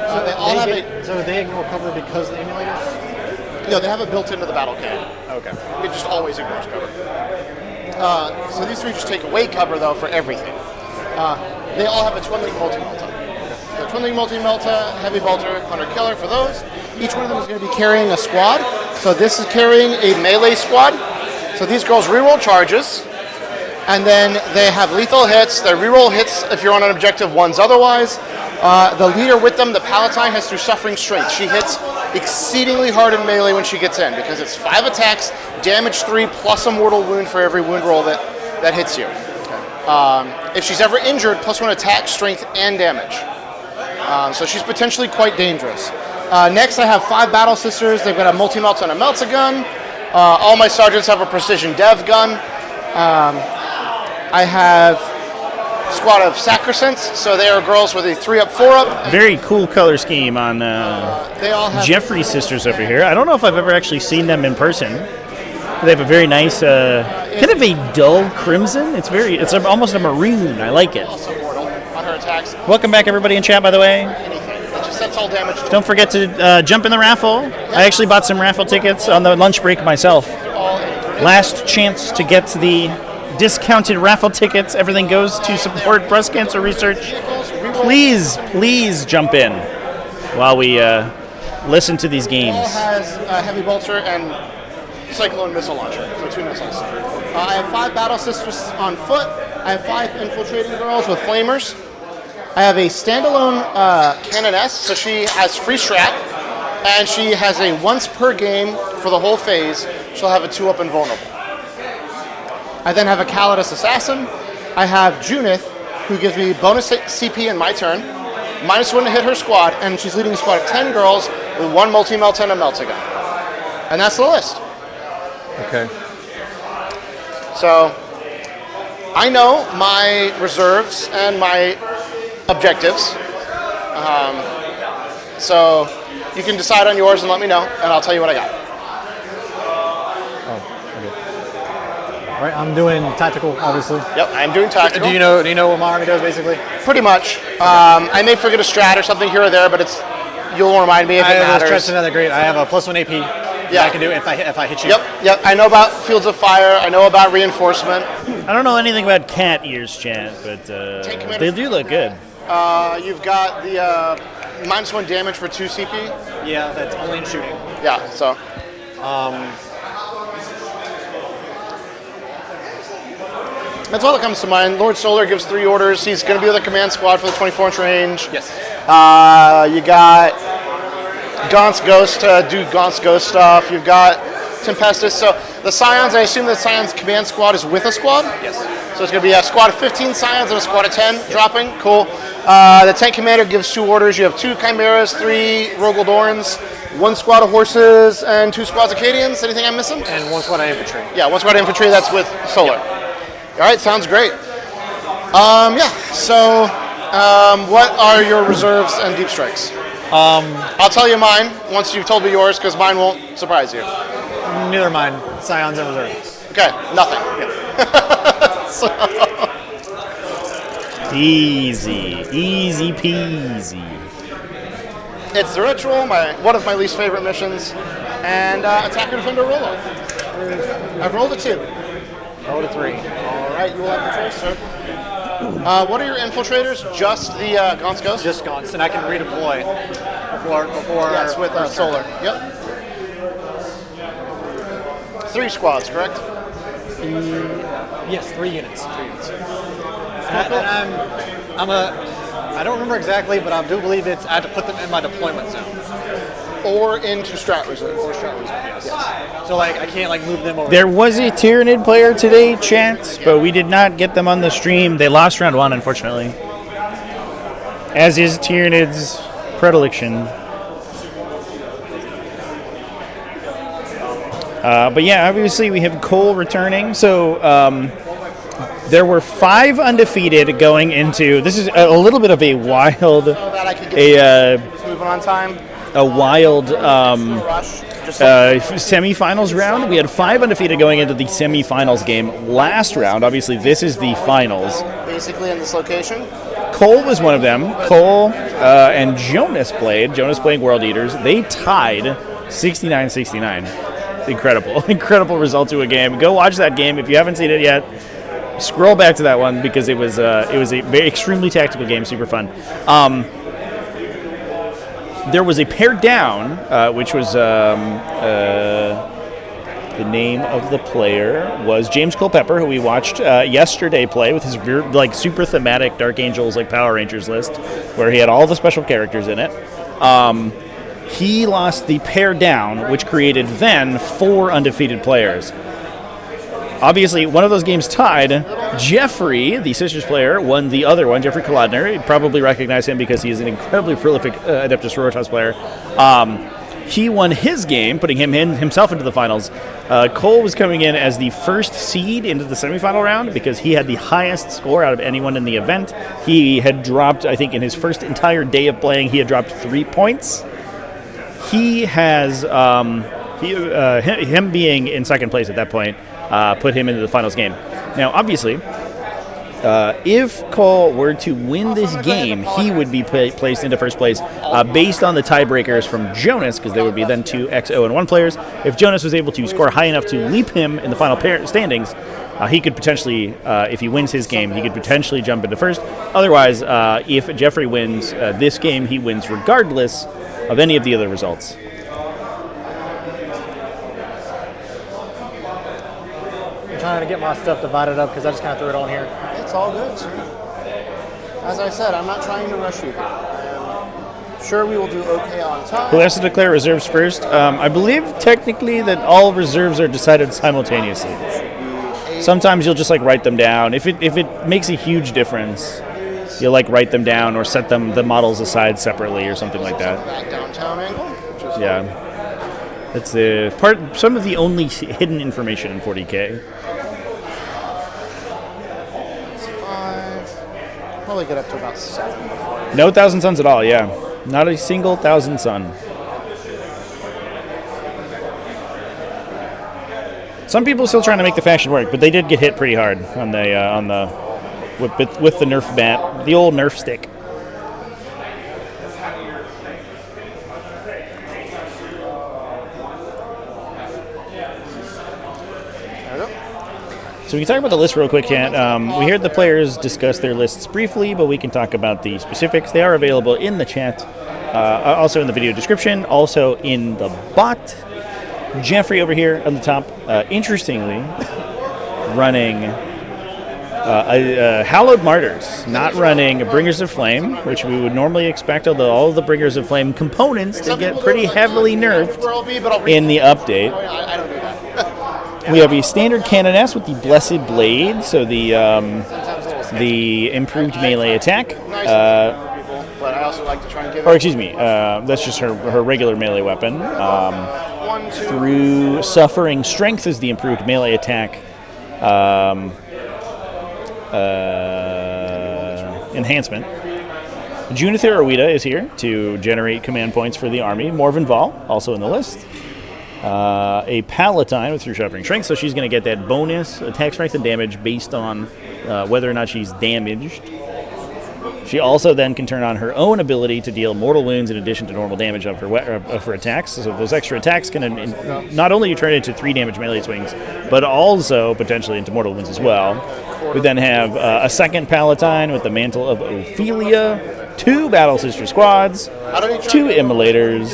So they all have it. So they ignore cover because the emulators? No, they have it built into the battle cannon. Okay. It just always ignores cover. So these 3 just take away cover, though, for everything. They all have a Twin-Link Multi-Melta. So Twin-Link Multi-Melta, Heavy Bolter, 100 Killer for those. Each one of them is going to be carrying a squad. So this is carrying a melee squad. So these girls reroll charges. And then they have lethal hits. They reroll hits if you're on an objective, ones otherwise. The leader with them, the Palatine, has through Suffering Strength. She hits exceedingly hard in melee when she gets in because it's 5 attacks, damage 3, plus a mortal wound for every wound roll that hits you. If she's ever injured, plus 1 attack, strength, and damage. So she's potentially quite dangerous. Next, I have 5 Battle Sisters. They've got a multi-melt and a melta gun. All my sergeants have a precision dev gun. I have a squad of Sacrosants, so they are girls with a 3-up, 4-up. Very cool color scheme on they all have Jeffrey's sisters over here. I don't know if I've ever actually seen them in person. They have a very nice, kind of a dull crimson. It's almost a maroon. I like it. Also mortal on her attacks. Welcome back, everybody in chat, by the way. Anything. That's all damage. Don't forget to jump in the raffle. I actually bought some raffle tickets on the lunch break myself. Last chance to get the discounted raffle tickets. Everything goes to support breast cancer research. Please jump in while we listen to these games. All has a Heavy Bolter and Cyclone Missile Launcher, so 2 missiles. I have 5 Battle Sisters on foot. I have 5 Infiltrating Girls with Flamers. I have a standalone Canoness, so she has free strap, and she has a once per game for the whole phase. She'll have a 2-up and vulnerable. I then have a Calidus Assassin. I have Junith, who gives me bonus CP in my turn, -1 to hit her squad, and she's leading a squad of 10 girls with 1 multi-melta and a melta gun. And that's the list. Okay. So I know my reserves and my objectives. So you can decide on yours and let me know, and I'll tell you what I got. All right, I'm doing tactical, obviously. Yep, I'm doing tactical. Do you know what my army does, basically? Pretty much. I may forget a strat or something here or there, but you'll remind me if it matters. Strats another great. I have a +1 AP. Yeah, I can do it if I hit you. Yep. I know about Fields of Fire. I know about reinforcement. I don't know anything about cat ears, Chant, but they do look good. You've got the -1 damage for 2 CP. Yeah, that's only in shooting. Yeah, so. That's all that comes to mind. Lord Solar gives 3 orders. He's going to be with a command squad for the 24-inch range. Yes. You got Gaunt's Ghost to do Gaunt's Ghost stuff. You've got Tempestus. So the Scions, I assume the Scions command squad is with a squad? Yes. So it's going to be a squad of 15 Scions and a squad of 10 dropping. Cool. The tank commander gives 2 orders. You have 2 Chimeras, 3 Rogaldorns, 1 squad of horses, and 2 squads of Acadians. Anything I'm missing? And 1 squad of infantry. Yeah, 1 squad of infantry. That's with Solar. Yep. All right, sounds great. So what are your reserves and deep strikes? I'll tell you mine once you've told me yours, because mine won't surprise you. Neither mine. Scions and reserves. Okay, nothing. Easy peasy. It's the ritual, one of my least favorite missions, and attacker defender roll off. I've rolled a 2. Rolled a 3. All right, you will have the choice, sir. What are your infiltrators? Just the Gaunt's Ghost? Just Gaunt's, and I can redeploy before. Yes, with Solar. Yep. 3 squads, correct? Yes, 3 units. 3 units. And I don't remember exactly, but I do believe I had to put them in my deployment zone. Or into strat reserve. Or strat reserve, yes. So I can't move them over. There was a Tyranid player today, Chance, but we did not get them on the stream. They lost round 1, unfortunately. As is Tyranid's predilection. But yeah, obviously we have Cole returning. So there were 5 undefeated going into. This is a little bit of a wild, moving on time. A wild semifinals round. We had 5 undefeated going into the semifinals game last round. Obviously, this is the finals. Basically in this location. Cole was one of them. Cole and Jonas played. Jonas playing World Eaters. They tied 69-69. Incredible result to a game. Go watch that game if you haven't seen it yet. Scroll back to that one because it was a very extremely tactical game, super fun. There was a pair down, which was the name of the player was James Culpepper, who we watched yesterday play with his weird, super thematic Dark Angels Power Rangers list, where he had all the special characters in it. He lost the pair down, which created then 4 undefeated players. Obviously, one of those games tied. Jeffrey, the Sisters player, won the other one, Jeffrey Kolodner. You probably recognize him because he is an incredibly prolific Adepta Sororitas player. He won his game, putting himself into the finals. Cole was coming in as the first seed into the semifinal round because he had the highest score out of anyone in the event. He had dropped, I think, in his first entire day of playing, he had dropped 3 points. He has, him being in second place at that point, put him into the finals game. Now, obviously, if Cole were to win this game, he would be placed into first place based on the tiebreakers from Jonas, because there would be then 2 X0-1 players. If Jonas was able to score high enough to leap him in the final standings, he could potentially, if he wins his game, he could potentially jump into first. Otherwise, if Jeffrey wins this game, he wins regardless of any of the other results. Trying to get my stuff divided up because I just kind of threw it on here. It's all good, sir. As I said, I'm not trying to rush you here. I'm sure we will do okay on time. Who has to declare reserves first? I believe technically that all reserves are decided simultaneously. Sometimes you'll just write them down. If it makes a huge difference, you'll write them down or set the models aside separately or something like that. That downtown angle. Yeah. That's some of the only hidden information in 40k. Probably get up to about 7 before. No 1,000 suns at all, yeah. Not a single 1,000 sun. Some people are still trying to make the faction work, but they did get hit pretty hard on the with the Nerf bat, the old Nerf stick. So we can talk about the list real quick, Kat. We heard the players discuss their lists briefly, but we can talk about the specifics. They are available in the chat, also in the video description, also in the bot. Jeffrey over here on the top, interestingly, running Hallowed Martyrs, not running Bringers of Flame, which we would normally expect, although all of the Bringers of Flame components, they get pretty heavily nerfed in the update. We have a standard Canoness with the Blessed Blade, so the improved melee attack. But I also like to try and give or excuse me, that's just her regular melee weapon. Through Suffering Strength is the improved melee attack enhancement. Junither Arwida is here to generate command points for the army. Morven Val, also in the list. A Palatine with Through Suffering Strength, so she's going to get that bonus attack strength and damage based on whether or not she's damaged. She also then can turn on her own ability to deal mortal wounds in addition to normal damage of her attacks. So those extra attacks can not only turn into 3 damage melee swings, but also potentially into mortal wounds as well. We then have a second Palatine with the Mantle of Ophelia, 2 Battle Sister Squads, 2 Immolators.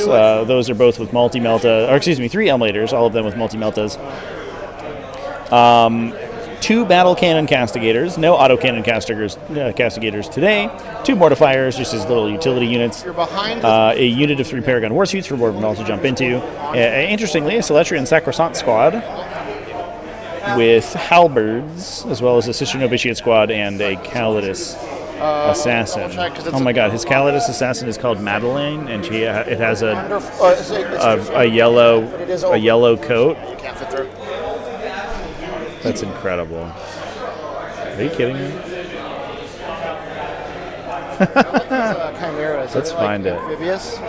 Those are both with multi-melta, or excuse me, 3 Immolators, all of them with multi-meltas. 2 Battle Cannon Castigators, no Auto Cannon Castigators today. 2 Mortifiers, just as little utility units. A unit of 3 Paragon Warsuits for Morven to jump into. Interestingly, a Celetrian Sacrosanct Squad with Halberds, as well as a Sister Novitiate Squad and a Calidus Assassin. Oh my god, his Calidus Assassin is called Madeleine, and it has a yellow coat. That's incredible. Are you kidding me? Let's find it. She's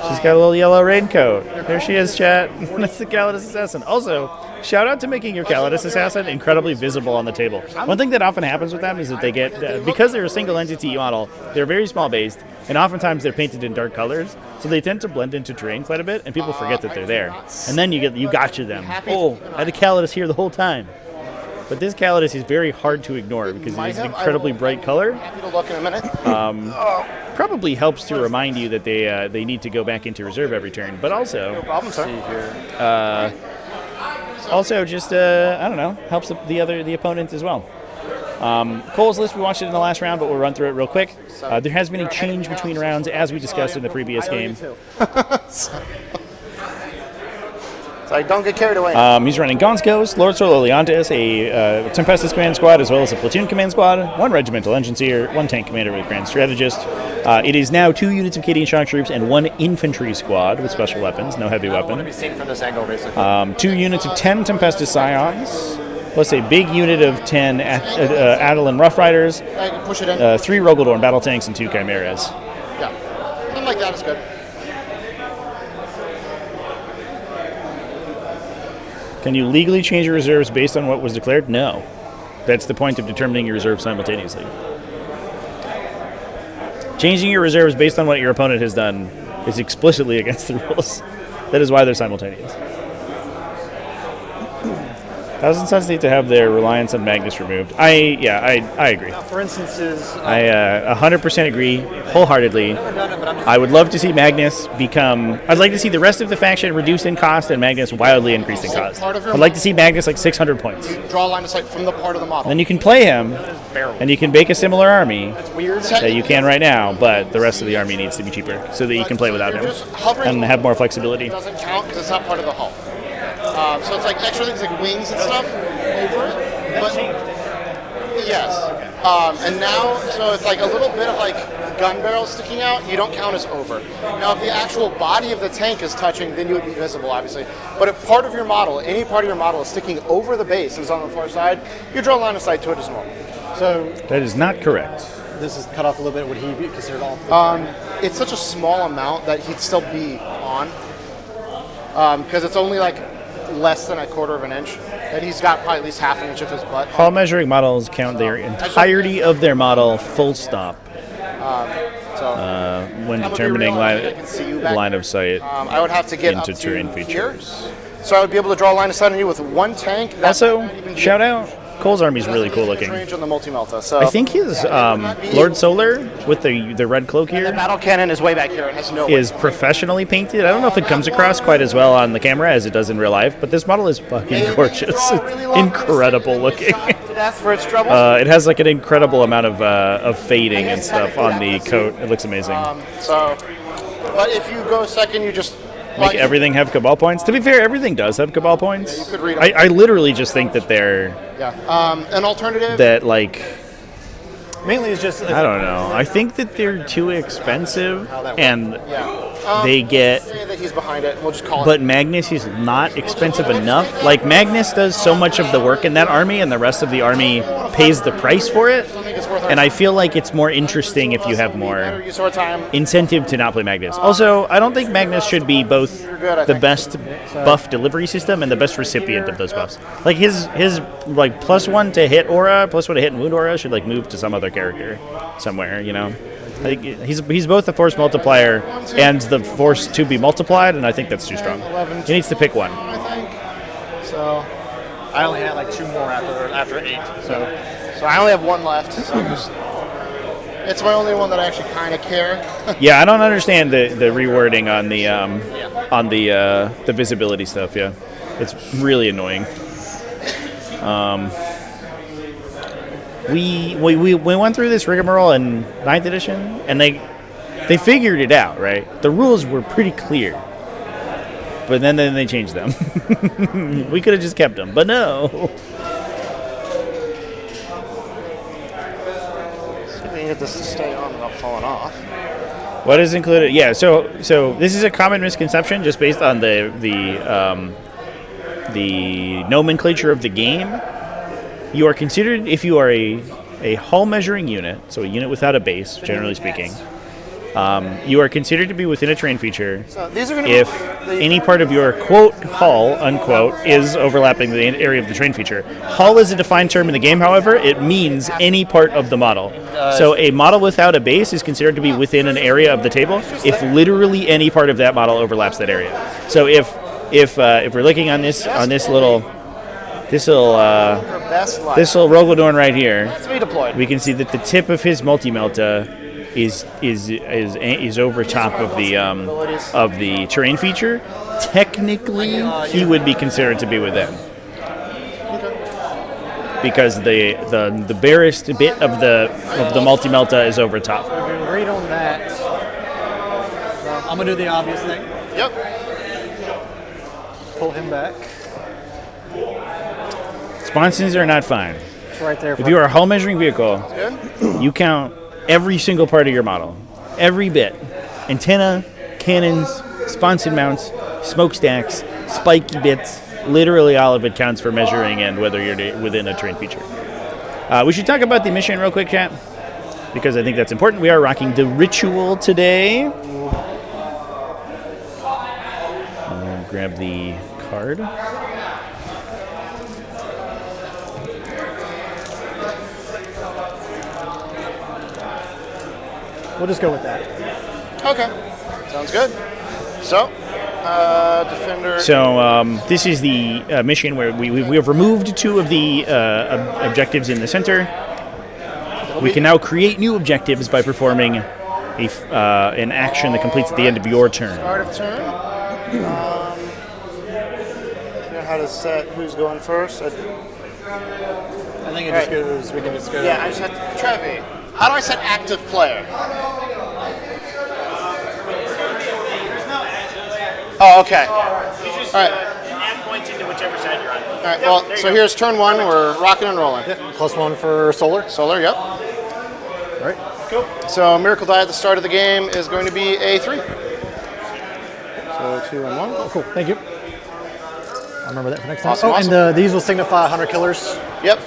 She's got a little yellow raincoat. There she is, chat. That's the Calidus Assassin. Also, shout out to making your Calidus Assassin incredibly visible on the table. One thing that often happens with them is that they get, because they're a single entity model, they're very small based, and oftentimes they're painted in dark colors, so they tend to blend into terrain quite a bit, and people forget that they're there. And then you gotcha them. Oh, I had a Calidus here the whole time. But this Calidus is very hard to ignore because it is an incredibly bright color. Happy to look in a minute. Probably helps to remind you that they need to go back into reserve every turn, but also No problem, sir. also just I don't know, helps the opponent as well. Cole's list, we watched it in the last round, but we'll run through it real quick. There has been a change between rounds, as we discussed in the previous game. So don't get carried away. He's running Gonskos, Lord Sol Oleantis, a Tempestus Command Squad, as well as a Platoon Command Squad, 1 Regimental Engineer, 1 Tank Commander with Grand Strategist. It is now 2 units of Cadian Shock Troops and 1 Infantry Squad with special weapons, no heavy weapon. I want to be seen from this angle, basically. 2 units of 10 Tempestus Scions, plus a big unit of 10 Adelan Rough Riders, I can push it in. 3 Rogaldorn Battle Tanks, and 2 Chimeras. Yeah. Something like that is good. Can you legally change your reserves based on what was declared? No. That's the point of determining your reserves simultaneously. Changing your reserves based on what your opponent has done is explicitly against the rules. That is why they're simultaneous. Thousand Suns need to have their reliance on Magnus removed. I agree. For instance, I 100% agree wholeheartedly. I would love to see Magnus become... I'd like to see the rest of the faction reduce in cost and Magnus wildly increase in cost. I'd like to see Magnus like 600 points. Draw a line of sight from the part of the model. Then you can play him, and you can make a similar army that you can right now, but the rest of the army needs to be cheaper so that you can play without him and have more flexibility. It doesn't count because it's not part of the hull. So it's like extra things like wings and stuff over it. But yes. And now, so it's like a little bit of like gun barrels sticking out. You don't count as over. Now, if the actual body of the tank is touching, then you would be visible, obviously. But if part of your model, any part of your model is sticking over the base and is on the far side, you draw a line of sight to it as normal. So that is not correct. This is cut off a little bit. Would he be considered all? It's such a small amount that he'd still be on. Because it's only like less than a quarter of an inch, and he's got probably at least half an inch of his butt. Hull measuring models count their entirety of their model, full stop. When determining line of sight I would have to get into up terrain to features. Here. So I would be able to draw a line of sight on you with one tank. Also, shout out, Cole's army's really cool looking. Range on the multi-melta. So I think his Lord Solar with the red cloak here. The battle cannon is way back here. It has no. Is professionally painted. I don't know if it comes across quite as well on the camera as it does in real life, but this model is fucking gorgeous. It's incredible looking. For its troubles. It has like an incredible amount of fading and stuff on the coat. It looks amazing. But if you go second, you just make everything have Cabal points. To be fair, everything does have Cabal points. You could read I literally just think that they're an alternative that like. Mainly it's just. I don't know. I think that they're too expensive, and they get. Say that he's behind it. We'll just call but Magnus is not expensive enough. Like Magnus does so much of the work in that army, and the rest of the army pays the price for it. And I feel like it's more interesting if you have more incentive to not play Magnus. Also, I don't think Magnus should be both the best buff delivery system and the best recipient of those buffs. Like his like +1 to hit aura, +1 to hit and wound aura should like move to some other character somewhere. You know, like he's both the force multiplier and the force to be multiplied, and I think that's too strong. He needs to pick one. I think so. I only had like 2 more after 8. So I only have 1 left. So it's my only one that I actually kind of care. Yeah, I don't understand the rewording on the visibility stuff. Yeah, it's really annoying. We went through this rigmarole in 9th edition, and they figured it out, right? The rules were pretty clear, but then they changed them. We could have just kept them, but no. Get this to stay on without falling off. What is included? Yeah, so this is a common misconception just based on the nomenclature of the game. You are considered, if you are a hull measuring unit, so a unit without a base, generally speaking, you are considered to be within a terrain feature if any part of your quote hull unquote is overlapping the area of the terrain feature. Hull is a defined term in the game, however. It means any part of the model. So a model without a base is considered to be within an area of the table if literally any part of that model overlaps that area. So if we're looking on this little Rogodorn right here, we can see that the tip of his multi-melta is over top of the terrain feature. Technically, he would be considered to be within, because the barest bit of the multi-melta is over top. So if you agreed on that, I'm gonna do the obvious thing. Yep. Pull him back. Sponsons are not fine. It's right there. If you are a hull measuring vehicle, you count every single part of your model, every bit. Antenna, cannons, sponson mounts, smokestacks, spiky bits, literally all of it counts for measuring and whether you're within a terrain feature. We should talk about the mission real quick, chat, because I think that's important. We are rocking the ritual today. Grab the card. We'll just go with that. Okay, sounds good. So, defender. So this is the mission where we have removed 2 of the objectives in the center. We can now create new objectives by performing an action that completes at the end of your turn. Start of turn. You know how to set who's going first? I think it just goes. We can just go. Yeah, I just have to. Trevi, how do I set active player? Oh, okay. You just add points into whichever side you're on. All right, well, so here's turn 1. We're rocking and rolling. Yep. +1 for solar. Solar, yep. All right. Cool. So Miracle Die at the start of the game is going to be a 3. So 2 and 1. Oh, cool. Thank you. I'll remember that for next time. Awesome, awesome. And these will signify 100 killers. Yep.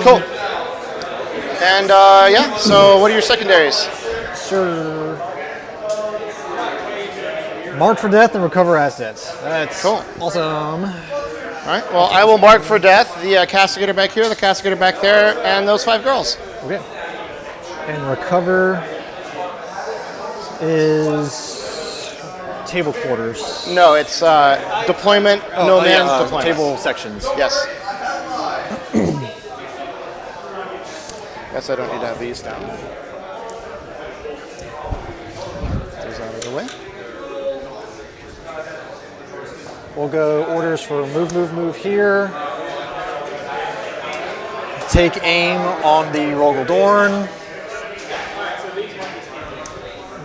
Cool. And yeah, so what are your secondaries? Sure. Mark for death and recover assets. That's Cool. awesome. All right. Well, I will mark for death the castigator back here, the castigator back there, and those 5 girls. Okay. And recover is table quarters. No, it's deployment. Deployment. Table sections. Yes. Guess I don't need to have these down. Those out of the way. We'll go orders for move here. Take aim on the Rogel Dorn.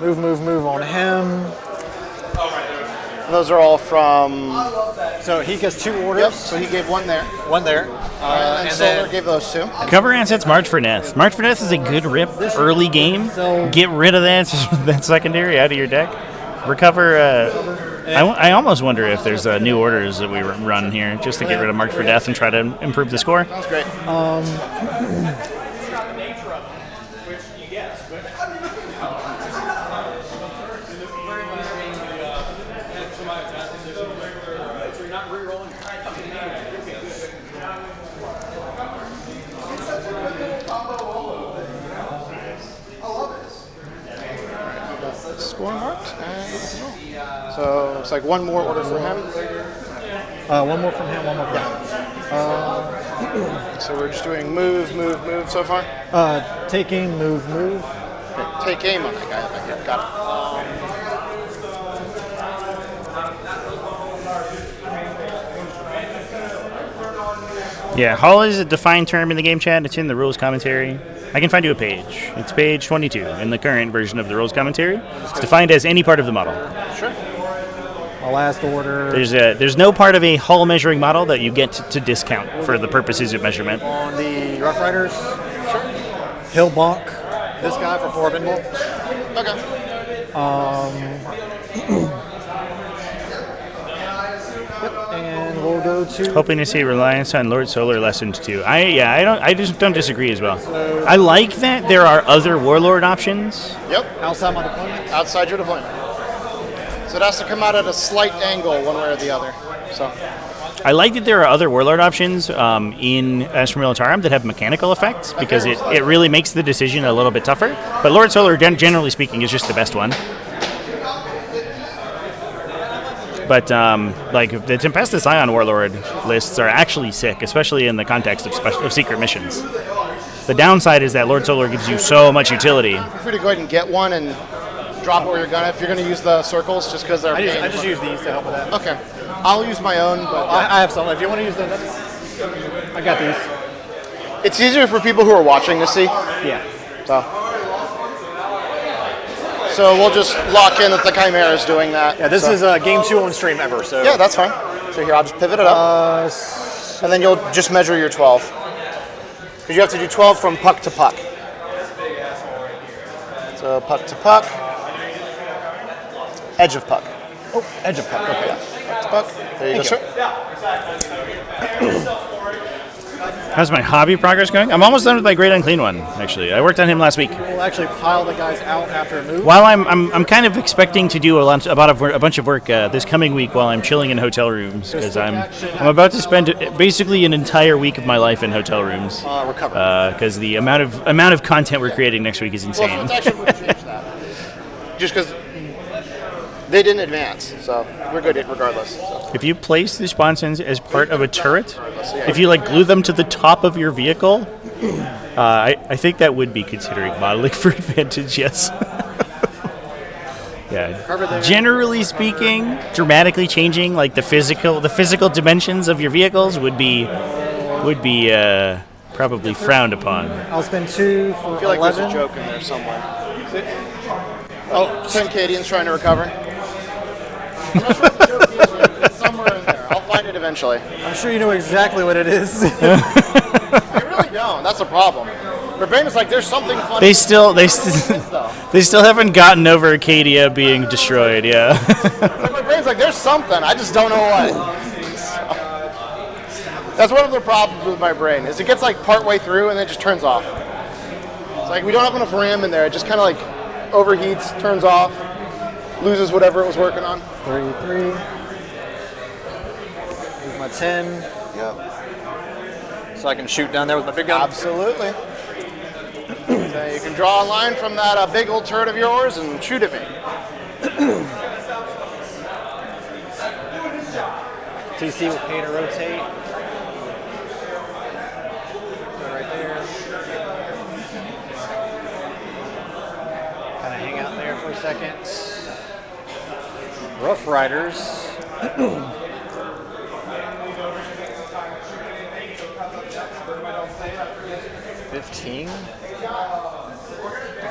Move on him. And those are all from... So he gets 2 orders. Yep, so he gave 1 there. 1 there. And Solar gave those 2. Cover assets, March for Death. March for Death is a good rip early game. Get rid of that secondary out of your deck. Recover. I almost wonder if there's new orders that we run here just to get rid of March for Death and try to improve the score. That's great. Score marked. So it's like 1 more order for him. 1 more from him, 1 more from him. So we're just doing move so far? Take aim, move. Okay, take aim on that guy back here. Got it. Yeah, Hull is a defined term in the game chat. It's in the rules commentary. I can find you a page. It's page 22 in the current version of the rules commentary. It's defined as any part of the model. Sure. My last order. There's no part of a hull measuring model that you get to discount for the purposes of measurement. On the Rough Riders. Sure. Hill bonk. This guy for 4 pinball. Okay. And we'll go to... Hoping to see reliance on Lord Solar lessened too. I just don't disagree as well. I like that there are other warlord options. Yep. Outside my deployment? Outside your deployment. So it has to come out at a slight angle one way or the other. So I like that there are other warlord options in Astra Militarum that have mechanical effects because it really makes the decision a little bit tougher. But Lord Solar, generally speaking, is just the best one. But like the Tempestus Ion Warlord lists are actually sick, especially in the context of secret missions. The downside is that Lord Solar gives you so much utility. feel free to go ahead and get one and drop it where you're gonna. If you're gonna use the circles, just because they're. I just use these to help with that. Okay, I'll use my own. But I have some. If you want to use them, I got these. It's easier for people who are watching to see. Yeah. So we'll just lock in that the Chimera is doing that. Yeah, this is game 2 on stream ever. So yeah, that's fine. So here, I'll just pivot it up, and then you'll just measure your 12. Because you have to do 12 from puck to puck. So puck to puck, edge of puck. Oh, edge of puck. Okay. Yeah. Puck to puck. There you go, sir. How's my hobby progress going? I'm almost done with my Great Unclean one, actually. I worked on him last week. We'll actually pile the guys out after a move. While I'm kind of expecting to do a bunch of work this coming week while I'm chilling in hotel rooms because I'm about to spend basically an entire week of my life in hotel rooms. Because the amount of content we're creating next week is insane. Well, so it's actually change that. Just because they didn't advance, so we're good regardless. So. If you place the sponsons as part of a turret, if you glue them to the top of your vehicle, I think that would be considering modeling for advantage. Yes. Yeah. Generally speaking, dramatically changing the physical dimensions of your vehicles would be probably frowned upon. I'll spend 2 for 11. I feel like there's a joke in there somewhere. Oh, 10 Cadians trying to recover. I'm not sure what the joke is, but it's somewhere in there. I'll find it eventually. I'm sure you know exactly what it is. I really don't. That's a problem. My brain is there's something funny. They still haven't gotten over Acadia being destroyed. Yeah. My brain's there's something. I just don't know what. That's one of the problems with my brain. Is it gets part way through and then it just turns off. It's we don't have enough RAM in there. It just kind of overheats, turns off. loses whatever it was working on. 33. Here's my 10. Yep. So I can shoot down there with my big gun. Absolutely. So you can draw a line from that big old turret of yours and shoot at me. TC with paint or rotate. Right there. Kind of hang out there for a second. Rough Riders. 15. The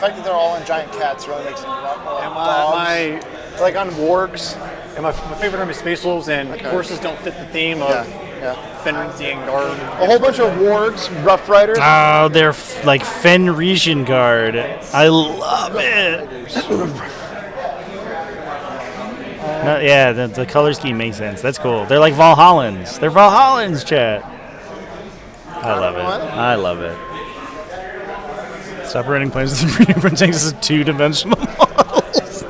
fact that they're all on giant cats really makes them not more My like on wargs. And my favorite army is Space Wolves, and horses don't fit the theme of Fenrisian Guard. A whole bunch of wargs, Rough Riders. Oh, they're like Fenrisian Guard. I love it. No, yeah, the color scheme makes sense. That's cool. They're like Valhallans. They're Valhallans, chat. I love it. I love it. Stop running planes with 3 different tanks as 2-dimensional models.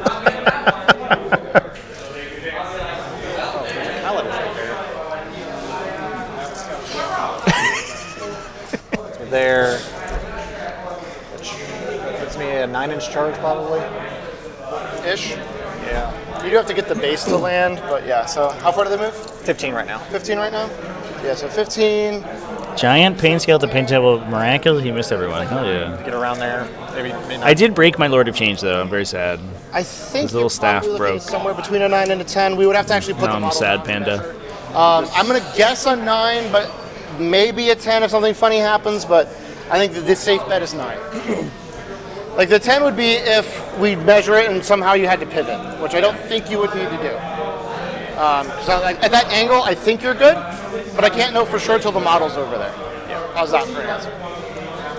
There. Gives me a 9-inch charge, probably. Ish. Yeah. You do have to get the base to land, but yeah. So how far do they move? 15 right now. 15 right now? Yeah, so 15. Giant paint scale at the paint table. Miraculously, he missed everyone. Hell yeah. Get around there. Maybe midnight. I did break my Lord of Change, though. I'm very sad. I think his little staff probably broke. somewhere between a 9 and a 10. We would have to actually put the I'm model sad, down. Panda. I'm going to guess a 9, but maybe a 10 if something funny happens, but I think that the safe bet is 9. Like the 10 would be if we measure it and somehow you had to pivot, which I don't think you would need to do. So at that angle, I think you're good, but I can't know for sure till the model's over there. How's that for an answer?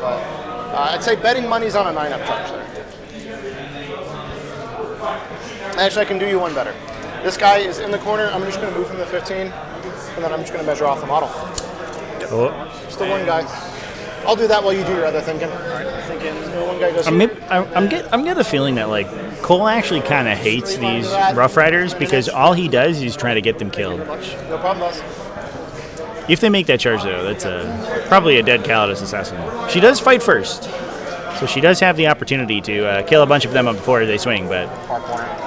But I'd say betting money's on a 9-up charge there. Actually, I can do you one better. This guy is in the corner. I'm just going to move him to 15, and then I'm just going to measure off the model. Cool. Just the one guy. I'll do that while you do your other thinking. Thinking. The one guy goes. I'm getting the feeling that like Cole actually kind of hates these Rough Riders because all he does is he's trying to get them killed. No problem, boss. If they make that charge, though, that's probably a dead Calidus assassin. She does fight first, so she does have the opportunity to kill a bunch of them before they swing, but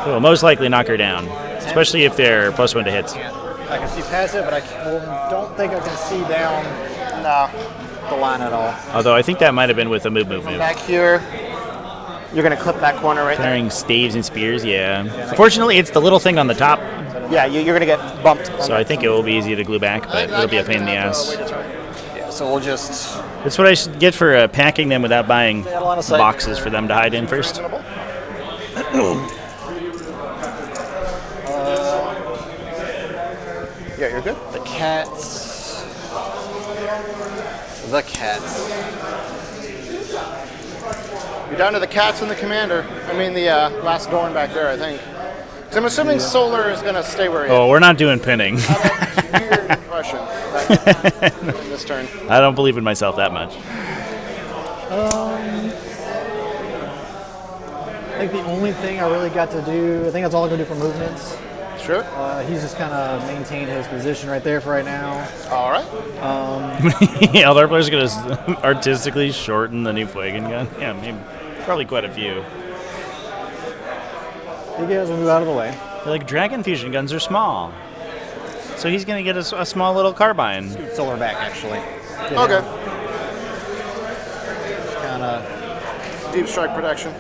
it will most likely knock her down, especially if they're +1 to hits. I can see past it, but I don't think I can see down the line at all. Although I think that might have been with a move. Back here, you're going to clip that corner right there. Carrying staves and spears, yeah. Unfortunately, it's the little thing on the top. Yeah, you're going to get bumped. So I think it will be easy to glue back, but it'll be a pain in the ass. Yeah, so we'll just... That's what I should get for packing them without buying boxes for them to hide in first. Yeah, you're good. The cats. You're down to the cats and the commander. I mean the last Dorn back there, I think. So I'm assuming Solar is going to stay where he is. Oh, we're not doing pinning. Weird impression in this turn. I don't believe in myself that much. I think the only thing I really got to do, I think that's all I'm going to do for movements. Sure. He's just kind of maintained his position right there for right now. All right. Yeah, other players are going to artistically shorten the new Fuegan gun. Yeah, maybe, probably quite a few. You guys will move out of the way. Like, Dragon Fusion guns are small. So he's going to get a small little carbine. Scoot Solar back, actually. Okay. Kind of deep strike protection.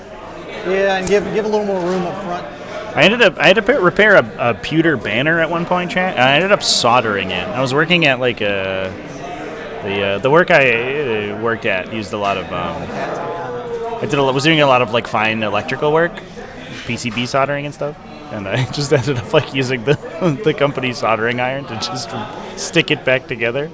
Yeah, and give a little more room up front. I had to repair a pewter banner at one point, chat. I ended up soldering it. I was working at like the work I worked at used a lot of was doing a lot of like fine electrical work, PCB soldering and stuff, and I just ended up like using the company soldering iron to just stick it back together.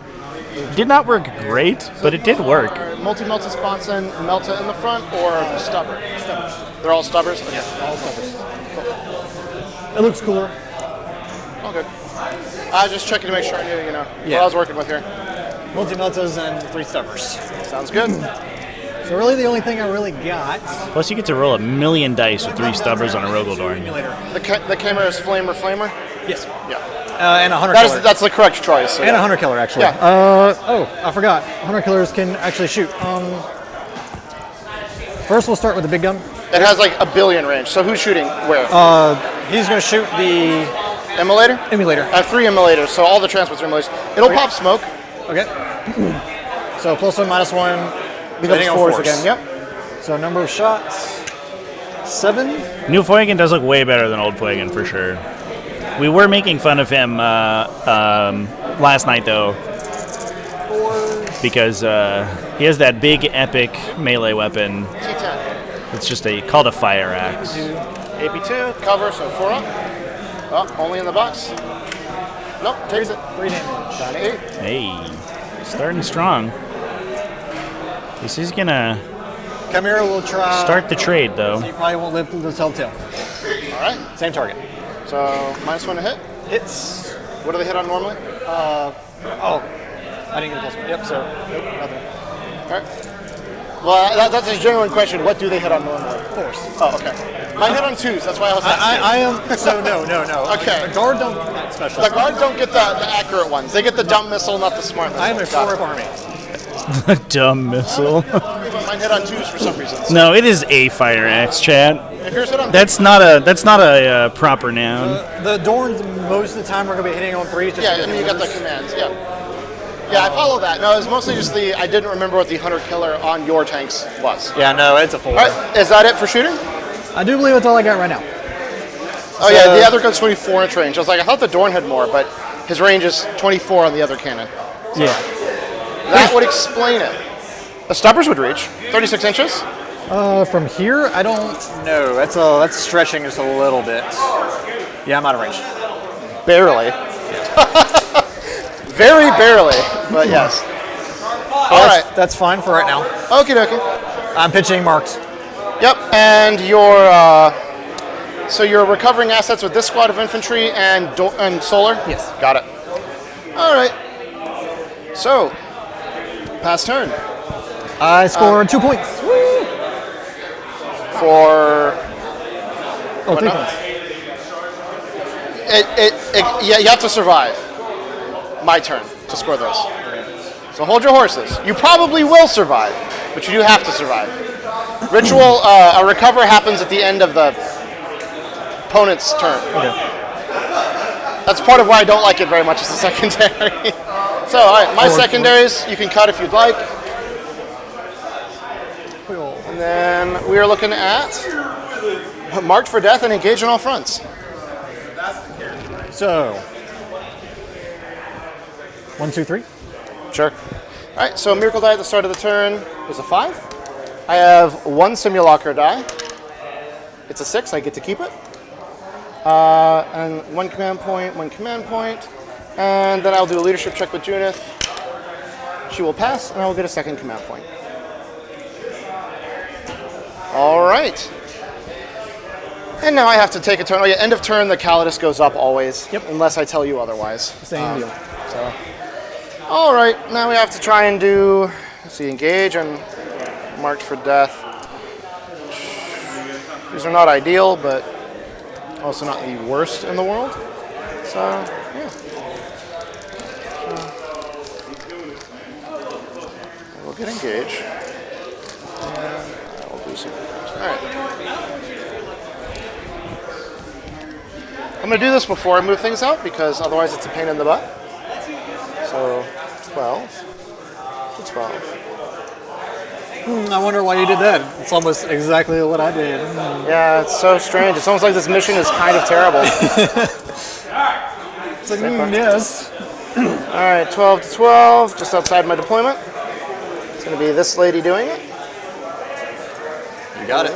It did not work great, but it did work. Multi-melta Sponson, Melta in the front, or stubber? Stubbers. They're all stubbers? Yeah, all stubbers. It looks cooler. Okay. I was just checking to make sure I knew, what I was working with here. Multi-meltas and 3 stubbers. Sounds good. So really the only thing I really got... Plus you get to roll 1,000,000 dice with 3 stubbers on a Rogaldorn. The camera is Flamer Flamer? Yes. Yeah. And a Hunter Killer. That's the correct choice. So and a Hunter Killer, actually. Yeah. Oh, I forgot. Hunter Killers can actually shoot. First, we'll start with the big gun. It has like 1 billion range. So who's shooting where? He's going to shoot the... Emulator? Emulator. I have 3 emulators, so all the transports are emulators. It'll pop smoke. Okay. So +1, -1. Becomes on 4s force. again, yep. So number of shots, 7. New Fuegan does look way better than old Fuegan for sure. We were making fun of him last night though, because he has that big epic melee weapon. T10. It's just called a fire axe. AP2, cover, so 4 up. Oh, only in the box. Nope, takes it. 3 damage. Got 8. Hey, starting strong. This is gonna Chimera will try. start the trade though. So you probably won't live through the telltale. All right. Same target. So -1 to hit. Hits. What do they hit on normally? Oh, I didn't get a +1. Yep. So nope, nothing. All right. Well, that's a genuine question. What do they hit on normally? Force. Oh, okay. Mine hit on 2s. That's why I was asking. I am. So no. Okay. The guard don't get that special. The guard don't get the accurate ones. They get the dumb missile, not the smart missile. I am a 4-up army. Dumb missile. Mine hit on 2s for some reason. No, it is a fire axe, chat. If yours hit on That's not a proper noun. The Dorns most of the time are going to be hitting on 3s. Just Yeah, to and get then you got the orders. commands. Yeah. Yeah, I follow that. No, it's mostly just I didn't remember what the Hunter Killer on your tanks was. Yeah, no, it's a 4. All right, is that it for shooting? I do believe that's all I got right now. Oh yeah, the other gun's 24-inch range. I was like, I thought the Dorn had more, but his range is 24 on the other cannon. So Yeah. that would explain it. The stubbers would reach 36 inches. From here, I don't know. That's stretching just a little bit. Yeah, I'm out of range. Barely. Very barely, but yes. All right. That's fine for right now. Okie dokie. I'm pitching marks. Yep, and so you're recovering assets with this squad of infantry and solar? Yes. Got it. All right. So, pass turn. I scored 2 points. For... Oh, 3 points. Yeah, you have to survive. My turn to score those. So hold your horses. You probably will survive, but you do have to survive. Ritual, a recover happens at the end of the opponent's turn. Okay. That's part of why I don't like it very much as a secondary. So, all right, my secondaries, you can cut if you'd like. And then we are looking at marked for death and engage on all fronts. So, 1, 2, 3. Sure. All right, so miracle die at the start of the turn is a 5. I have 1 simulacra die. It's a 6, I get to keep it. And 1 command point, 1 command point. And then I'll do a leadership check with Junith. She will pass, and I will get a 2nd command point. All right. And now I have to take a turn. Oh yeah, end of turn, the Calidus goes up always. Yep. Unless I tell you otherwise. Same deal. So. All right, now we have to try and do, let's see, engage and marked for death. These are not ideal, but also not the worst in the world. So, yeah. We'll get engage. And I'll do some. All right. I'm going to do this before I move things out because otherwise it's a pain in the butt. So, 12 to 12. I wonder why you did that. It's almost exactly what I did. Yeah, it's so strange. It's almost like this mission is kind of terrible. It's like, yes. All right, 12 to 12, just outside my deployment. It's going to be this lady doing it. You got it.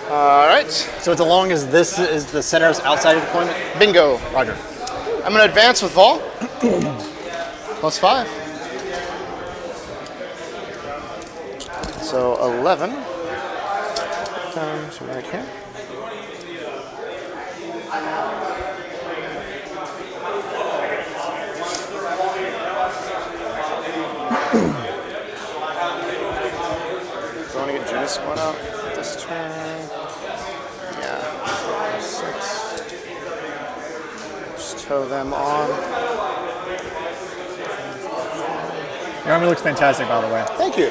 All right. So it's as long as this is the center's outside of deployment? Bingo. Roger. I'm going to advance with Vol. Plus 5. So 11 times right here. squad out this turn. Yeah, 6. Just tow them on. Your army looks fantastic, by the way. Thank you.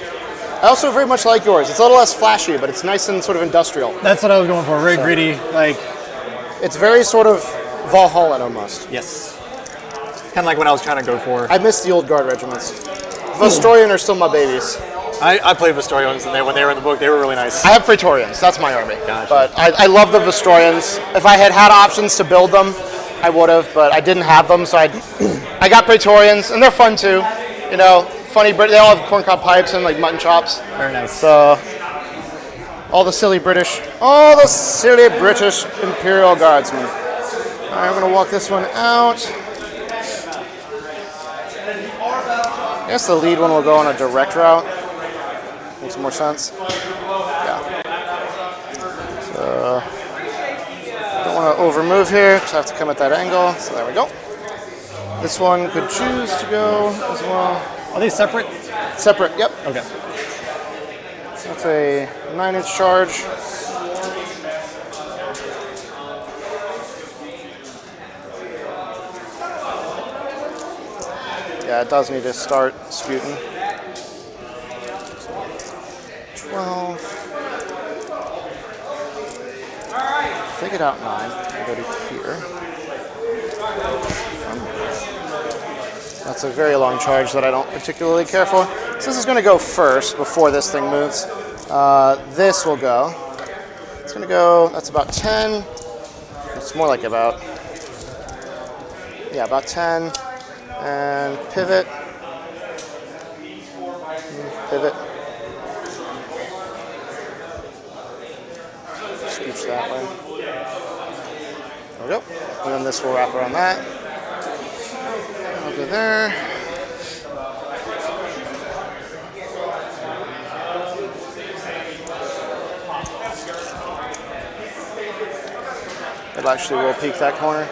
I also very much like yours. It's a little less flashy, but it's nice and sort of industrial. That's what I was going for. Very gritty, like. It's very sort of Valhalla almost. Yes. Kind of like what I was trying to go for. I miss the old guard regiments. Vostorian are still my babies. I played Vostorians, and when they were in the book, they were really nice. I have Praetorians. That's my army. Gotcha. But I love the Vostorians. If I had had options to build them, I would have, but I didn't have them, so I got Praetorians, and they're fun too. You know, funny. They all have corncob pipes and like mutton chops. Very nice. So all the silly British Imperial Guardsmen. All right, I'm gonna walk this one out. I guess the lead one will go on a direct route. Makes more sense. Yeah. So don't want to overmove here because I have to come at that angle. So there we go. This one could choose to go as well. Are they separate? Separate, yep. Okay. So that's a 9-inch charge. Yeah, it does need to start sputing. 12. Take it out 9. I'll go to here. That's a very long charge that I don't particularly care for. So this is going to go first before this thing moves. This will go. It's going to go, that's about 10. It's more like about 10. And pivot. Pivot. Scooch that way. There we go. And then this will wrap around that. I'll go there. It actually will peek that corner.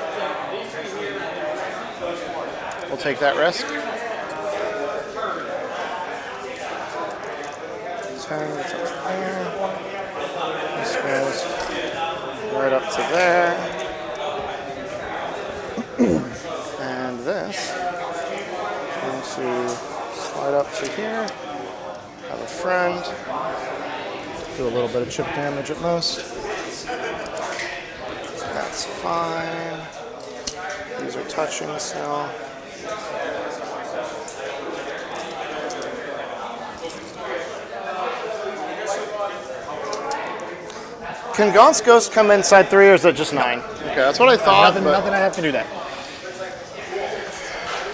We'll take that risk. 10 gets up to there. This goes right up to there. And this is going to slide up to here. Have a friend. Do a little bit of chip damage at most. That's fine. These are touching still. Can Gaunt's Ghost come inside 3 or is it just 9? Okay, that's what I thought. Nothing I have to do that.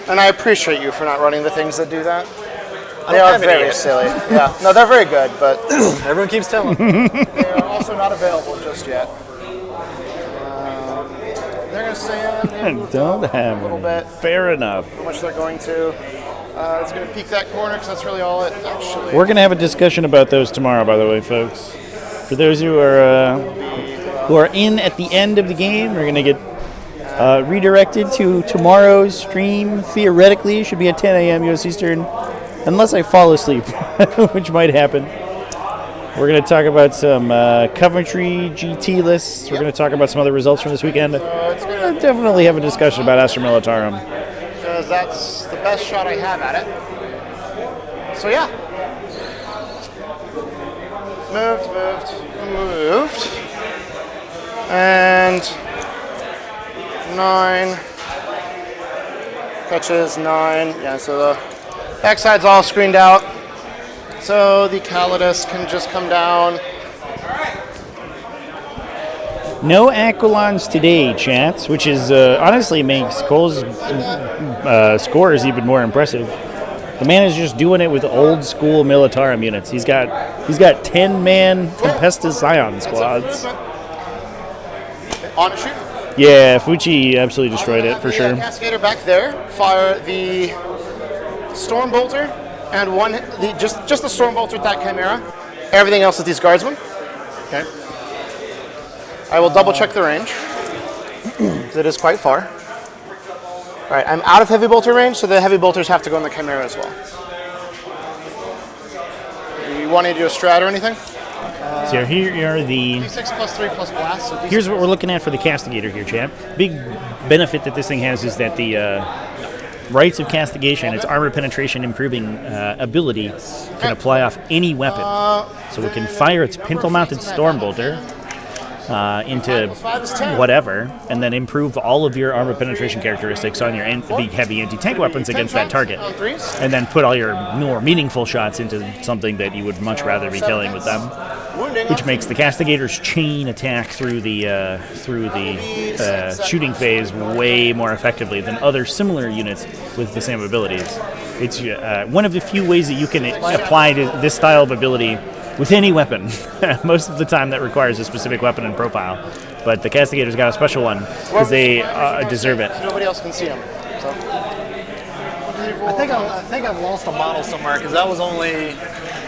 And I appreciate you for not running the things that do that. They are very silly. Yeah, no, they're very good, but everyone keeps telling. They are also not available just yet. They're going to stay in. Don't have a little bit. Fair enough. How much they're going to. It's going to peek that corner because that's really all it actually. We're going to have a discussion about those tomorrow, by the way, folks. For those who are in at the end of the game, we're going to get redirected to tomorrow's stream. Theoretically, should be at 10 a.m. U.S. Eastern, unless I fall asleep, which might happen. We're going to talk about some Coventry GT lists. We're going to talk about some other results from this weekend. Definitely have a discussion about Astra Militarum. Because that's the best shot I have at it. So yeah. Moved. And 9. Catches 9. Yeah, so the backside's all screened out. So the Calidus can just come down. No Aquilons today, chats, which is honestly makes Cole's scores even more impressive. The man is just doing it with old school Militarum units. He's got 10-man Tempestus Scion squads. On a shoot. Yeah, Fucci absolutely destroyed it for sure. Cascader back there. Fire the Stormbolter and just the Stormbolter with that Chimera. Everything else with these Guardsmen. Okay. I will double check the range. It is quite far. All right, I'm out of heavy bolter range, so the heavy bolters have to go in the Chimera as well. You want to do a strat or anything? So here are the... D6 plus 3 plus blast. So Here's what we're looking at for the Castigator here, chap. Big benefit that this thing has is that the Rites of Castigation, its armor penetration improving ability, can apply off any weapon. So we can fire its pintle-mounted Stormbolter into whatever, and then improve all of your armor penetration characteristics on your big heavy anti-tank weapons against that target. And then put all your more meaningful shots into something that you would much rather be killing with them. Which makes the Castigator's chain attack through the shooting phase way more effectively than other similar units with the same abilities. It's one of the few ways that you can apply this style of ability with any weapon. Most of the time that requires a specific weapon and profile. But the Castigator's got a special one because they deserve it. Nobody else can see them. So. I think I've lost a model somewhere because that was only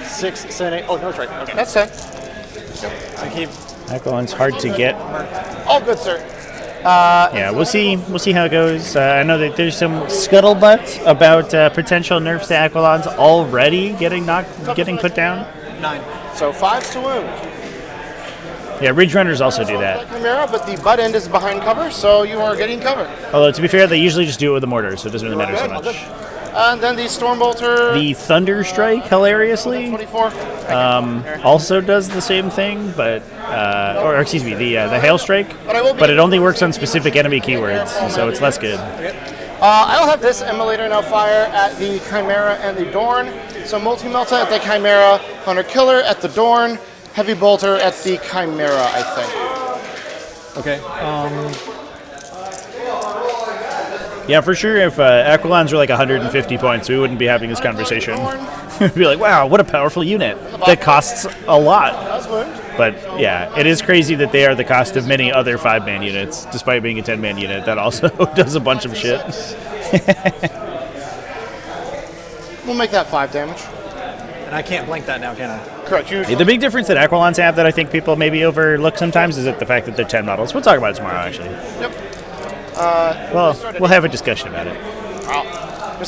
6, 7, 8. Oh, no, it's right. Okay. That's it. I keep. That one's hard to get. All good, sir. Yeah, we'll see how it goes. I know that there's some scuttlebutt about potential nerfs to Aquilons already getting put down. 9. So 5s to wound. Yeah, Ridge Runners also do that. Chimera, but the butt end is behind cover, so you are getting cover. Although, to be fair, they usually just do it with a mortar, so it doesn't really matter so much. And then the Stormbolter. The Thunder Strike, hilariously, 24. also does the same thing, but or excuse me, the Hail Strike, but it only works on specific enemy keywords, so it's less good. I'll have this Emulator now fire at the Chimera and the Dorn. So Multi-Melta at the Chimera, Hunter Killer at the Dorn, Heavy Bolter at the Chimera, I think. Okay. Yeah, for sure, if Aquilons were like 150 points, we wouldn't be having this conversation. We'd be like, wow, what a powerful unit. That costs a lot. But yeah, it is crazy that they are the cost of many other 5-man units, despite being a 10-man unit that also does a bunch of shit. We'll make that 5 damage. And I can't blink that now, can I? Correct. The big difference that Aquilons have that I think people maybe overlook sometimes is the fact that they're 10 models. We'll talk about it tomorrow, actually. Yep. Well, we'll have a discussion about it.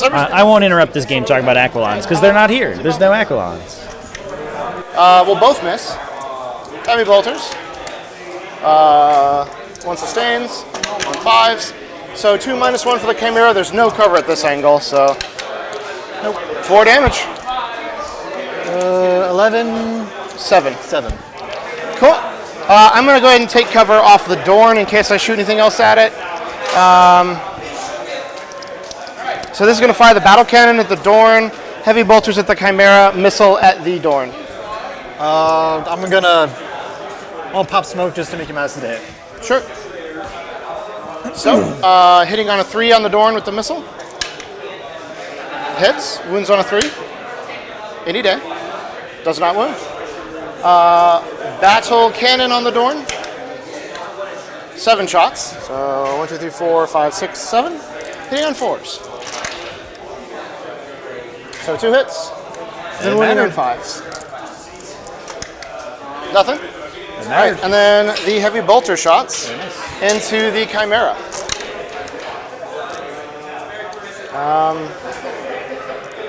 I won't interrupt this game talking about Aquilons, because they're not here. There's no Aquilons. We'll both miss. Heavy Bolters. 1 sustains, 1 5s. So 2 -1 for the Chimera. There's no cover at this angle, so... Nope. 4 damage. 11... 7. 7. Cool. I'm going to go ahead and take cover off the Dorn in case I shoot anything else at it. So this is going to fire the Battle Cannon at the Dorn, Heavy Bolters at the Chimera, Missile at the Dorn. I'll pop smoke just to make him ask the hit. Sure. So, hitting on a 3 on the Dorn with the Missile. Hits, wounds on a 3. Any day. Does not wound. Battle Cannon on the Dorn. 7 shots. So 1, 2, 3, 4, 5, 6, 7. Hitting on 4s. So 2 hits. Then wounding on 5s. Nothing. Alright, and then the Heavy Bolter shots into the Chimera.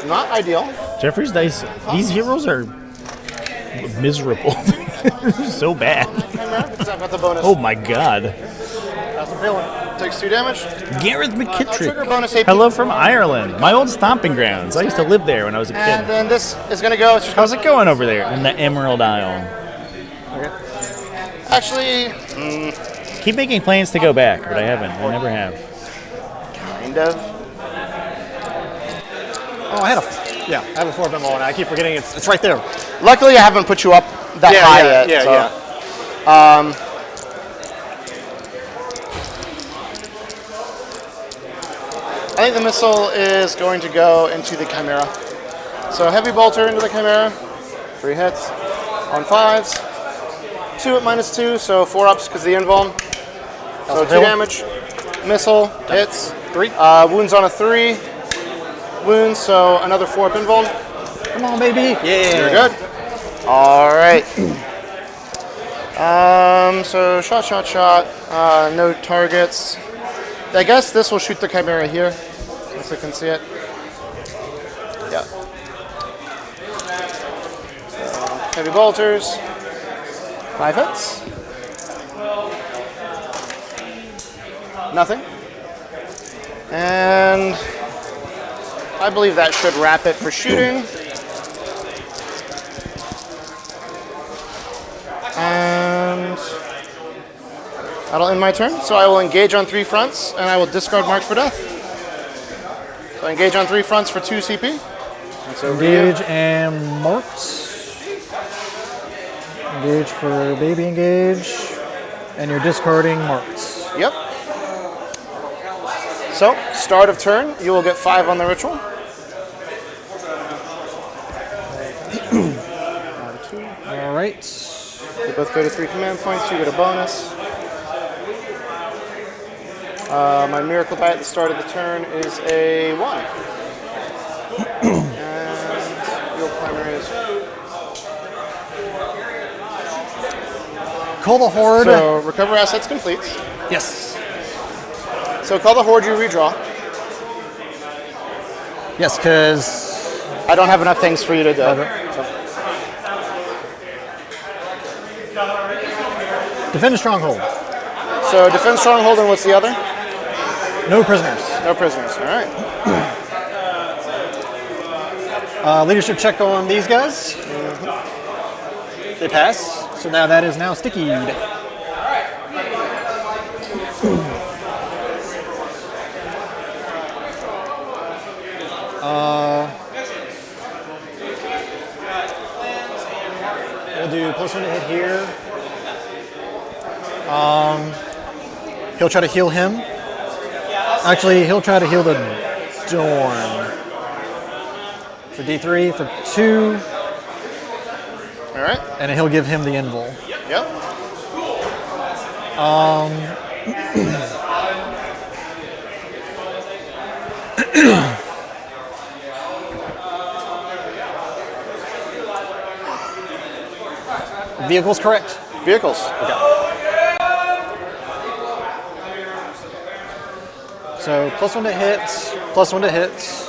Not ideal. Jeffrey's dice. These heroes are miserable. So bad. I've got the bonus. Oh my god. That's a feeling. Takes 2 damage. Gareth McKittrick. Bonus AP. Hello from Ireland. My old stomping grounds. I used to live there when I was a kid. And then this is going to go. How's it going over there in the Emerald Isle? Okay. Actually, keep making plans to go back, but I haven't. I never have. Kind of. Oh, I have a 4 pinball, and I keep forgetting it's right there. Luckily, I haven't put you up that high yet. Yeah. I think the missile is going to go into the Chimera. So Heavy Bolter into the Chimera. 3 hits on 5s. 2 at -2, so 4 ups because of the invuln. So 2 damage. Missile hits. 3. Wounds on a 3. Wounds, so another 4 up invuln. Come on, baby. Yeah. You're good. All right. So shot. No targets. I guess this will shoot the Chimera here, so I can see it. Yeah. Heavy Bolters. 5 hits. Nothing. And I believe that should wrap it for shooting. And that'll end my turn. So I will engage on 3 fronts, and I will discard Mark for Death. So I engage on 3 fronts for 2 CP. That's over Engage to you. and marked. Engage for baby engage. And you're discarding marked. Yep. So, start of turn, you will get 5 on the ritual. All right. You both go to 3 command points, you get a bonus. My miracle die at the start of the turn is a 1. And your primary is... Call the Horde. So, recover assets completes. Yes. So, call the Horde, you redraw. Yes, because I don't have enough things for you to do. Defend a stronghold. So, defend stronghold, and what's the other? No prisoners. No prisoners, all right. Leadership check on these guys. They pass. So now that is now stickied. We'll do +1 to hit here. He'll try to heal him. Actually, he'll try to heal the Dorn. For D3, for 2. All right. And he'll give him the invul. Yep. Vehicles correct? Vehicles. Okay. So +1 to hit, +1 to hit.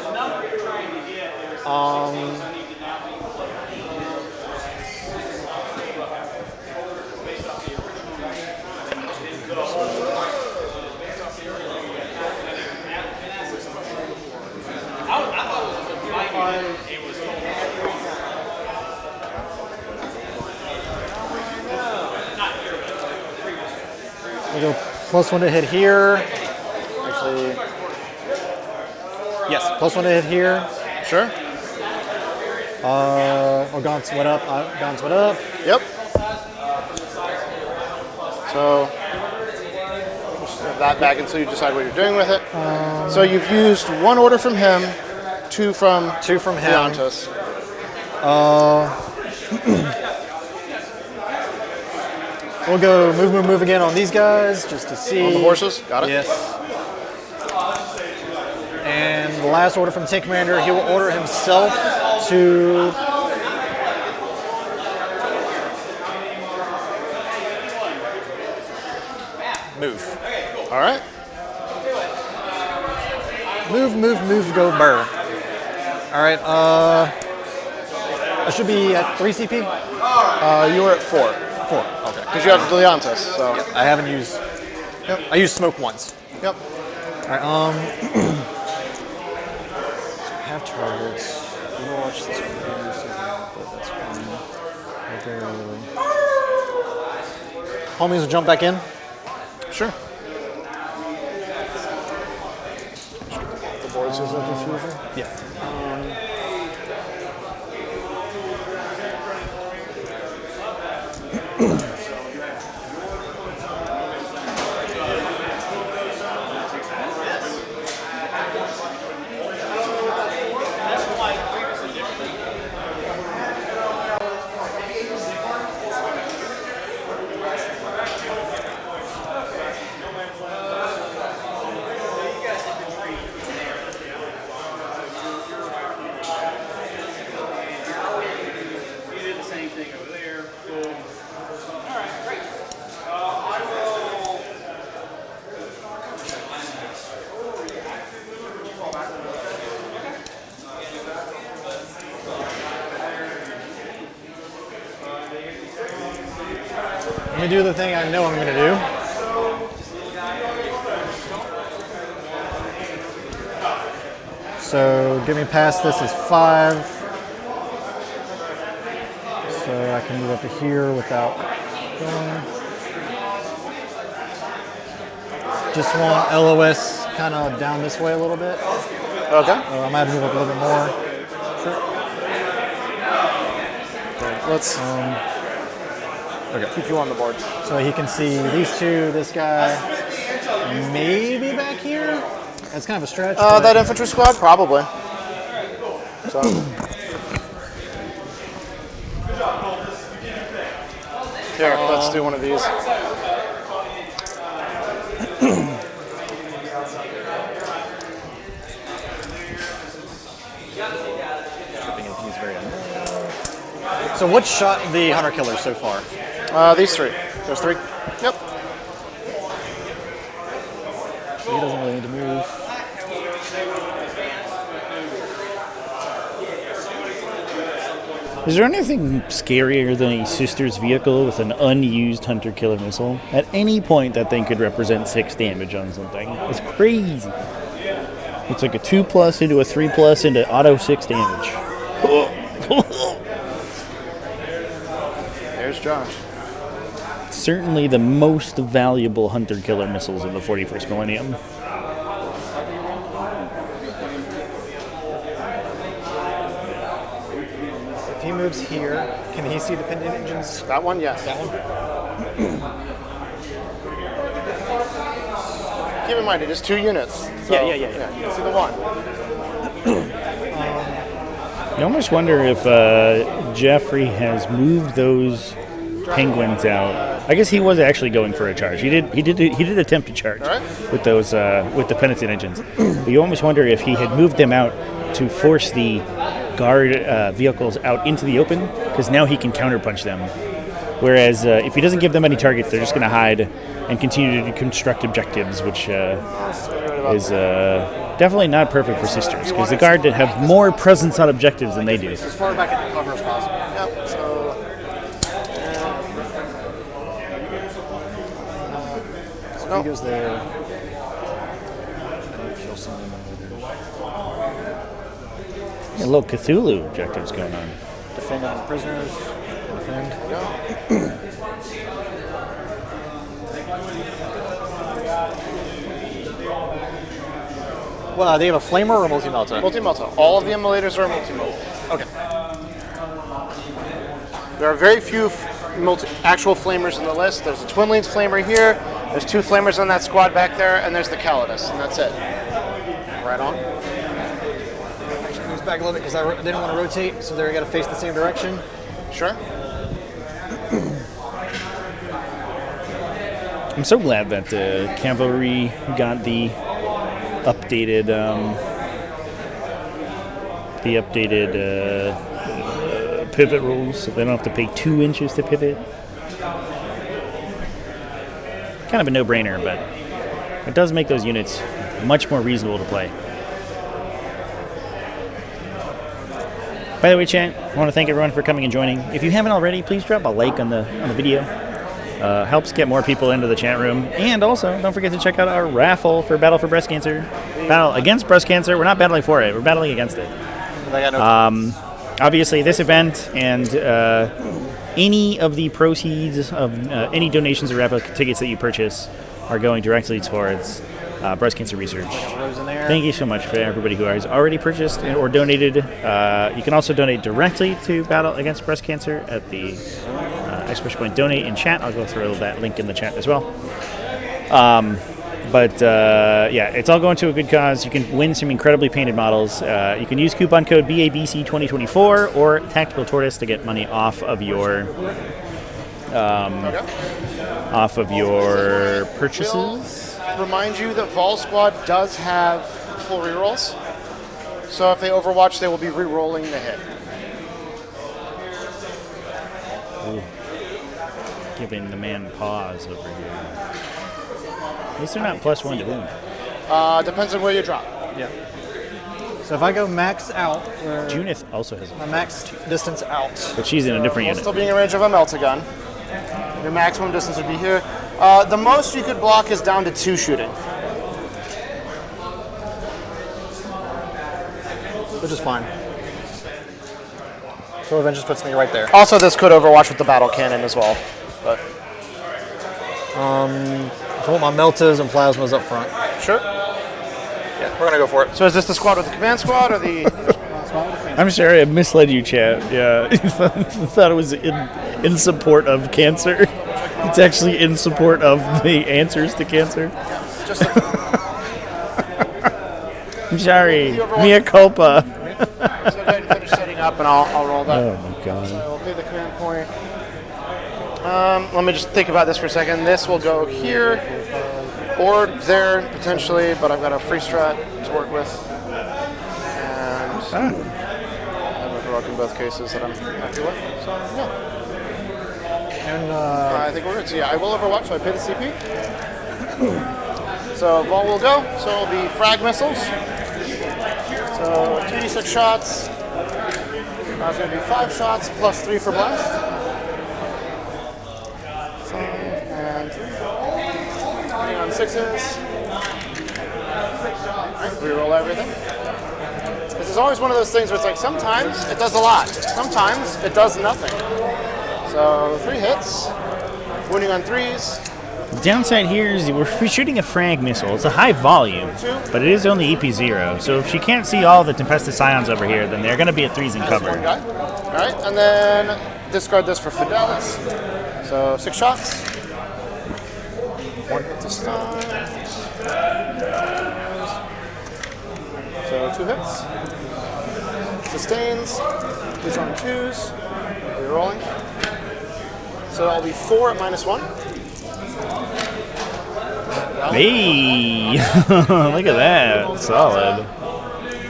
We'll go +1 to hit here. Actually, yes, +1 to hit here. Sure. Oh, Gaunt's what up? Gaunt's what up? Yep. So, just have that back until you decide what you're doing with it. So you've used 1 order from him, 2 from him. Leontis. We'll go move again on these guys just to see. On the horses? Got it. Yes. And the last order from Tank Commander, he will order himself to move. All right. Move, go burr. All right, I should be at 3 CP? You were at 4. 4, okay. Because you have Leontis, so. Yep, I haven't used, I used smoke once. Yep. All right, have targets. I'm gonna watch this one, but that's fine. Okay. Homies will jump back in. Sure. The boards is a confusion. Yeah. me do the thing I know I'm going to do. So get me past this is 5. So I can move up to here without going. Just want LOS kind of down this way a little bit. Okay. I might move up a little bit more. Sure. Okay, let's keep you on the board. So he can see these two, this guy, maybe back here. That's kind of a stretch. That infantry squad, probably. So. Here, let's do one of these. So what shot the hunter killers so far? These 3. There's 3. Yep. So he doesn't really need to move. Is there anything scarier than a sister's vehicle with an unused hunter-killer missile? At any point, that thing could represent 6 damage on something. It's crazy. It's like a 2+ into a 3+ into auto 6 damage. There's Josh. Certainly the most valuable hunter-killer missiles in the 41st millennium. If he moves here, can he see the pendant engines? That one, yes. That one? Keep in mind, it is 2 units. So, Yeah. You can see the one. I almost wonder if Jeffrey has moved those penguins out. I guess he was actually going for a charge. He did attempt to charge with those with the penitent engines. But you almost wonder if he had moved them out to force the guard vehicles out into the open, because now he can counterpunch them. Whereas if he doesn't give them any targets, they're just going to hide and continue to construct objectives, which is definitely not perfect for sisters, because the guard have more presence on objectives than they do. As far back in the cover as possible. Yep, so... He goes there. A little Cthulhu objectives going on. Defend on the prisoners. Defend. Well, they have a flamer or a multi-melta? Multi-melta. All of the emulators are multi-melta. Okay. There are very few actual flamers in the list. There's a Twin Leads flamer here, there's 2 flamers on that squad back there, and there's the Calidus, and that's it. Right on. Actually, moves back a little bit because I didn't want to rotate, so they're going to face the same direction. Sure. I'm so glad that cavalry got the updated pivot rules, so they don't have to pay 2 inches to pivot. Kind of a no-brainer, but it does make those units much more reasonable to play. By the way, chat, I want to thank everyone for coming and joining. If you haven't already, please drop a like on the video. Helps get more people into the chat room. And also, don't forget to check out our raffle for Battle for Breast Cancer. Battle against breast cancer. We're not battling for it. We're battling against it. Obviously, this event and any of the proceeds of any donations or raffle tickets that you purchase are going directly towards breast cancer research. Thank you so much for everybody who has already purchased or donated. You can also donate directly to Battle Against Breast Cancer at the exclamation point donate in chat. I'll go through that link in the chat as well. Yeah, it's all going to a good cause. You can win some incredibly painted models. You can use coupon code BABC2024 or TacticalTortoise to get money off of your purchases. Remind you that Vol Squad does have full rerolls. So if they overwatch, they will be re-rolling the hit. Ooh. Giving the man pause over here. At least they're not +1 to wound. Depends on where you drop. Yeah. So if I go max out, Junith also has my max distance out. But she's in a different unit. Still being in range of a Melta gun. Your maximum distance would be here. The most you could block is down to 2 shooting. Which is fine. So Avengers puts me right there. Also, this could overwatch with the battle cannon as well. But I want my meltas and plasmas up front. Sure. Yeah, we're gonna go for it. So is this the squad with the command squad or the I'm sorry, I misled you, chat. Yeah, I thought it was in support of cancer. It's actually in support of the answers to cancer. Just I'm sorry, mea culpa. So go ahead and finish setting up, and I'll roll that. Oh my god. So we'll pay the command point. Let me just think about this for a second. This will go here, or there potentially, but I've got a free strat to work with, and I have a rock in both cases that I'm happy with. So yeah. And I think we're good. So yeah, I will overwatch, so I pay the CP. So Vol will go. So it'll be frag missiles. So 2d6 shots. That's going to be 5 shots plus 3 for blast. 5 and 3. Putting on 6s. Alright, reroll everything. This is always one of those things where it's like sometimes it does a lot, sometimes it does nothing. So 3 hits, wounding on 3s. The downside here is we're shooting a frag missile. It's a high volume, but it is only EP0. So if she can't see all the Tempestus Scions over here, then they're going to be at 3s in cover. Alright, and then discard this for Fidelis. So 6 shots. 1 hit to stun. So 2 hits. Sustains. These are on 2s. Rerolling. So I'll be 4 at -1. Hey! Look at that. Solid.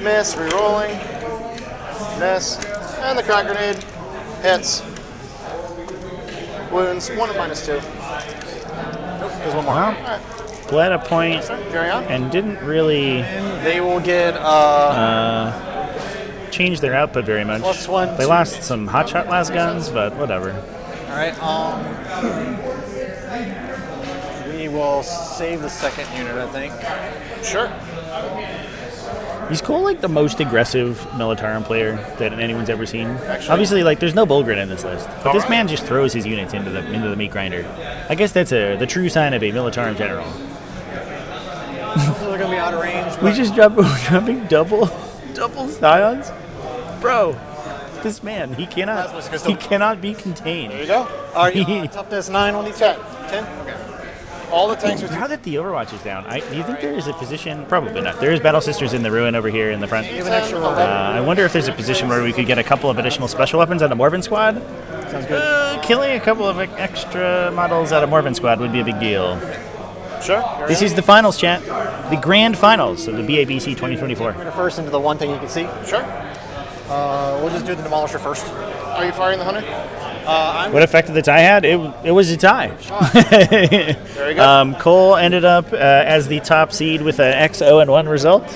Miss, rerolling. Miss. And the crack grenade. Hits. Wounds. 1 at -2. There's one more. Well, bled a point Carry on. and didn't really they will get change their output very much. +1. They lost some hotshot las guns, but whatever. All right. We will save the second unit, I think. Sure. He's cool, like the most aggressive Militarum player that anyone's ever seen. Obviously, like there's no Bulgrin in this list, but this man just throws his units into the meat grinder. I guess that's the true sign of a Militarum general. They're gonna be out of range. We just dropping double scions, bro. This man, he cannot be contained. There you go. All right, toughness 9 on each 10. 10? Okay. All the tanks are... Now that the Overwatch is down, do you think there is a position? Probably not. There is Battle Sisters in the ruin over here in the front. I wonder if there's a position where we could get a couple of additional special weapons out of Morven Squad. Sounds good. Killing a couple of extra models out of Morven Squad would be a big deal. Sure. This is the finals, chat. The grand finals of the BABC 2024. We're going to first into the one thing you can see. Sure. We'll just do the Demolisher first. Are you firing the Hunter? What effect did the tie had? It was a tie. There you go. Cole ended up as the top seed with an X-0-1 result.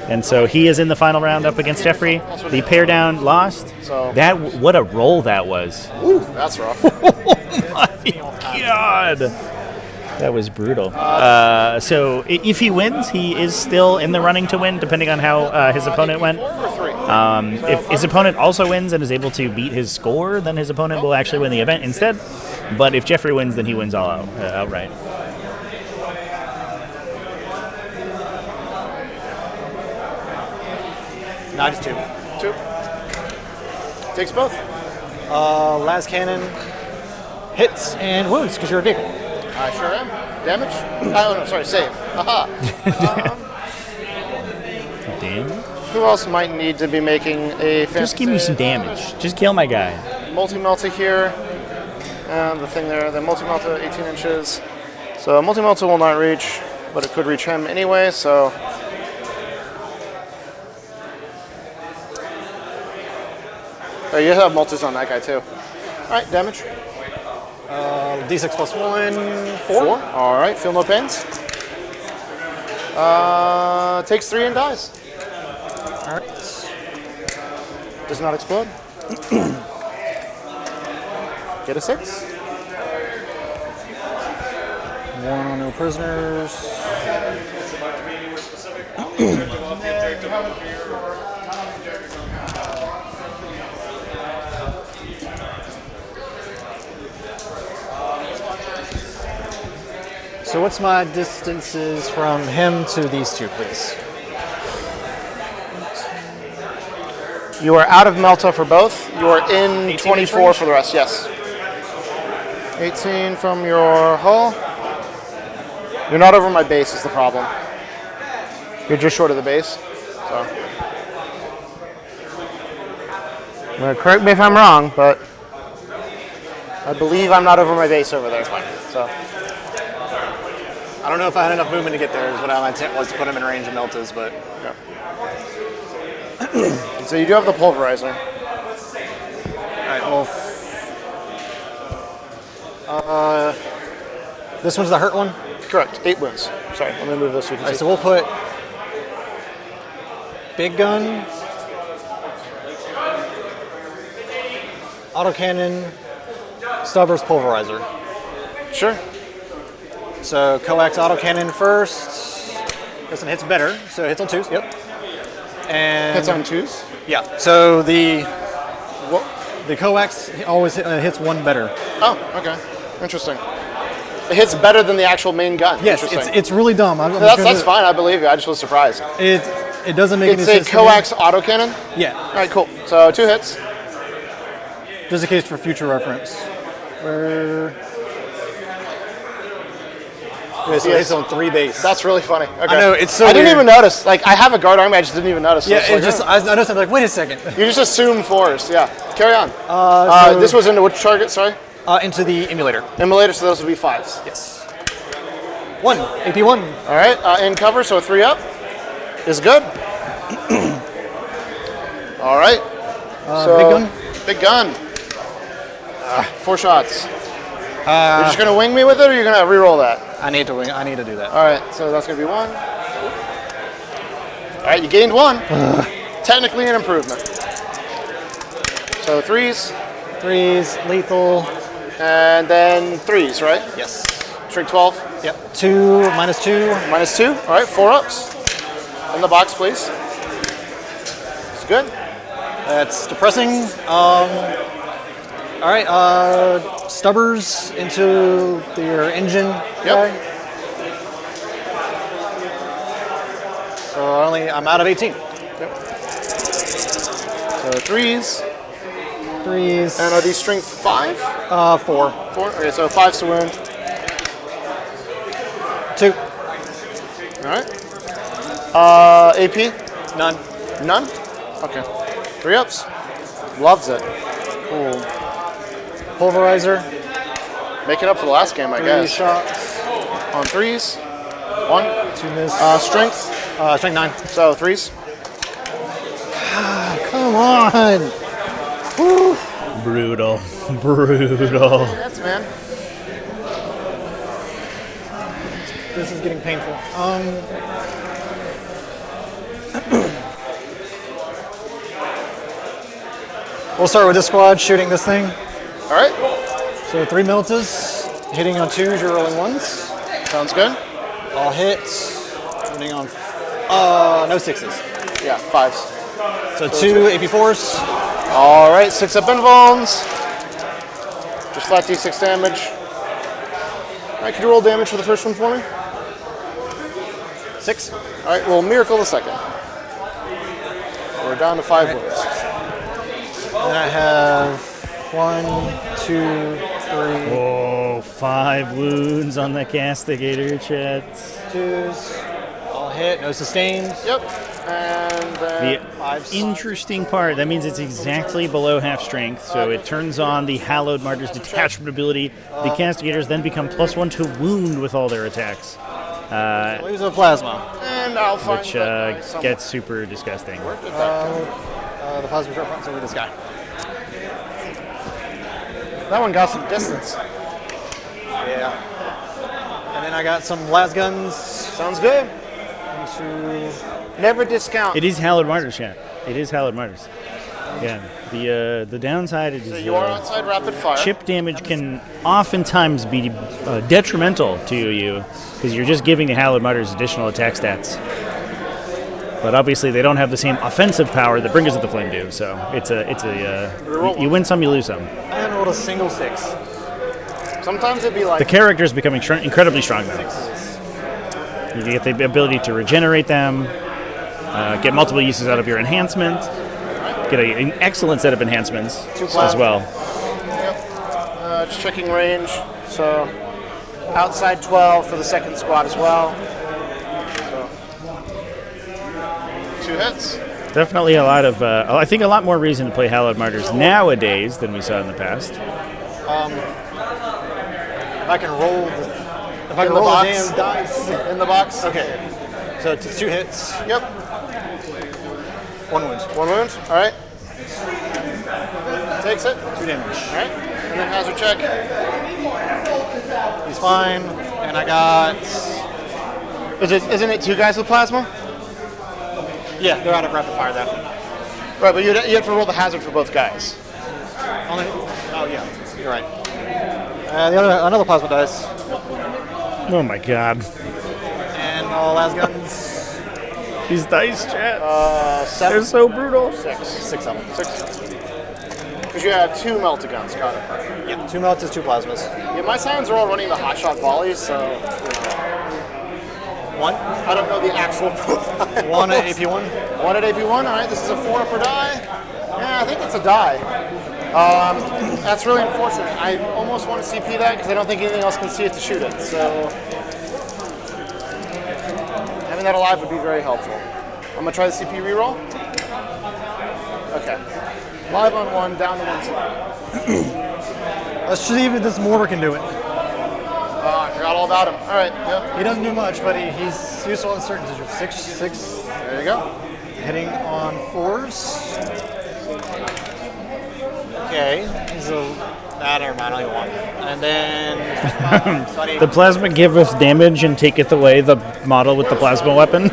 And so he is in the final round up against Jeffrey. The pair down lost. So what a roll that was. Ooh, that's rough. Oh my god. That was brutal. So if he wins, he is still in the running to win, depending on how his opponent went. If his opponent also wins and is able to beat his score, then his opponent will actually win the event instead. But if Jeffrey wins, then he wins all out, outright. No, just 2. 2. Takes both. Las Cannon hits and wounds because you're a vehicle. I sure am. Damage? Oh, no, sorry, save. Aha. Damage? Who else might need to be making a fancy Just give me some damage. Just kill my guy. Multi-Melta here. And the thing there, the Multi-Melta 18 inches. So Multi-Melta will not reach, but it could reach him anyway, so... Oh, you have multis on that guy too. Alright, damage. D6 +1, 4. Alright, feel no pains. Takes 3 and dies. Alright. Does not explode. Get a 6. 1 on no prisoners. So what's my distances from him to these two, please? You are out of Melta for both. You are in 24 for the rest, yes. 18 from your hull. You're not over my base is the problem. You're just short of the base. So. Correct me if I'm wrong, but I believe I'm not over my base over there. So. I don't know if I had enough movement to get there, is what my intent was to put him in range of Meltas, but... Yeah. So you do have the pulverizer. Alright, well... this one's the hurt one? Correct, 8 wounds. Sorry, let me move this so you can Alright, see. so we'll put... Big gun... Autocannon... Stubbers pulverizer. Sure. So coax autocannon first. This one hits better, so it hits on 2s. Yep. And hits on 2s? Yeah. So the coax always hits 1 better. Oh, okay. Interesting. It hits better than the actual main gun. Yes, it's really dumb. That's fine. I believe you. I just was surprised. It doesn't make any sense. It's a coax autocannon? Yeah. All right, cool. So 2 hits. Just in case for future reference. Where... Okay, so it's on 3 base. That's really funny. Okay. I know, it's so I didn't weird. even notice. Like, I have a guard army, I just didn't even notice. Yeah, So I noticed, I'm like, wait a second. You just assume 4s, yeah. Carry on. So this was into which target, sorry? Into the emulator. Emulator, so those would be 5s. Yes. 1, AP 1. All right, in cover, so 3 up is good. All right. So, big gun? Big gun. 4 shots. You're just going to wing me with it, or you're going to re-roll that? I need to wing. I need to do that. All right, so that's going to be 1. All right, you gained 1. Technically an improvement. So 3s. 3s, lethal. And then 3s, right? Yes. Shrink 12. Yep. 2, minus 2. Minus 2. All right, 4 ups. In the box, please. It's good. That's depressing. All right, stubbers into your engine. Yep. So I'm out of 18. Yep. So 3s. 3s. And are these strength 5? 4. 4? Okay, so 5's to wound. 2. All right. AP? None. None? Okay. 3 ups. Loves it. Cool. Pulverizer. Making up for the last game, I 3 guess. shots. On 3s. 1. 2 miss. Strength? Strength 9. So 3s. Come on. Woo. Brutal. Brutal. That's man. This is getting painful. We'll start with this squad shooting this thing. All right. So 3 Miltas, hitting on 2s, you're rolling 1s. Sounds good. All hits, hitting on no 6s. Yeah, 5s. So 2 AP4s. All right, 6 up invulns. Just flat D6 damage. All right, could you roll damage for the first one for me? 6. All right, well, miracle the second. We're down to 5 wounds. Then I have 1, 2, 3. Oh, 5 wounds on the castigator, chat. 2s. All hit, no sustains. Yep. And then The interesting part, that means it's exactly below half strength, so it turns on the Hallowed Martyr's detachment ability. The castigators then become +1 to wound with all their attacks. Lose a plasma. And I'll find which that gets super disgusting. The plasma's right front, so with this guy. That one got some distance. Yeah. And then I got some las guns. Sounds good. Into Never discount. It is Hallowed Martyrs, chat. It is Hallowed Martyrs. Yeah. The downside is So you are outside rapid fire. chip damage can oftentimes be detrimental to you because you're just giving the Hallowed Mutters additional attack stats. But obviously they don't have the same offensive power that Bringers of the Flame do. So you win some, you lose some. I rolled a single 6. Sometimes it'd be like The character's becoming incredibly strong now. You get the ability to regenerate them, get multiple uses out of your enhancement, get an excellent set of enhancements as well. Yep. Just checking range. So outside 12 for the second squad as well. So 2 hits. Definitely a lot of, I think a lot more reason to play Hallowed Martyrs nowadays than we saw in the past. If I can roll the damn dice. In the box. Okay. So it's 2 hits. Yep. 1 wound. 1 wound. All right. Takes it. 2 damage. All right. And then hazard check. He's fine. And I got... Isn't it 2 guys with plasma? Yeah, they're out of rapid fire then. Right, but you have to roll the hazard for both guys. Oh yeah, you're right. Another plasma dice. Oh my god. And all las guns. These dice, chat. 7. They're so brutal. 6 of them. 6. Because you have 2 melta guns, got it. Yeah, 2 meltas, 2 plasmas. Yeah, my Scions are all running the hotshot volleys, so... 1? I don't know the actual profile. 1 at AP1? 1 at AP1, all right. This is a 4 per die. Yeah, I think it's a die. That's really unfortunate. I almost want to CP that because I don't think anything else can see it to shoot it. So having that alive would be very helpful. I'm going to try the CP reroll. Okay. Live on 1, down to 1. Let's see if this mortar can do it. I forgot all about him. All right. Yep. He doesn't do much, but he's useful in certain situations. 6. There you go. Hitting on 4s. Okay. He's that or I don't even want. And then The plasma giveth damage and taketh away the model with the plasma weapon.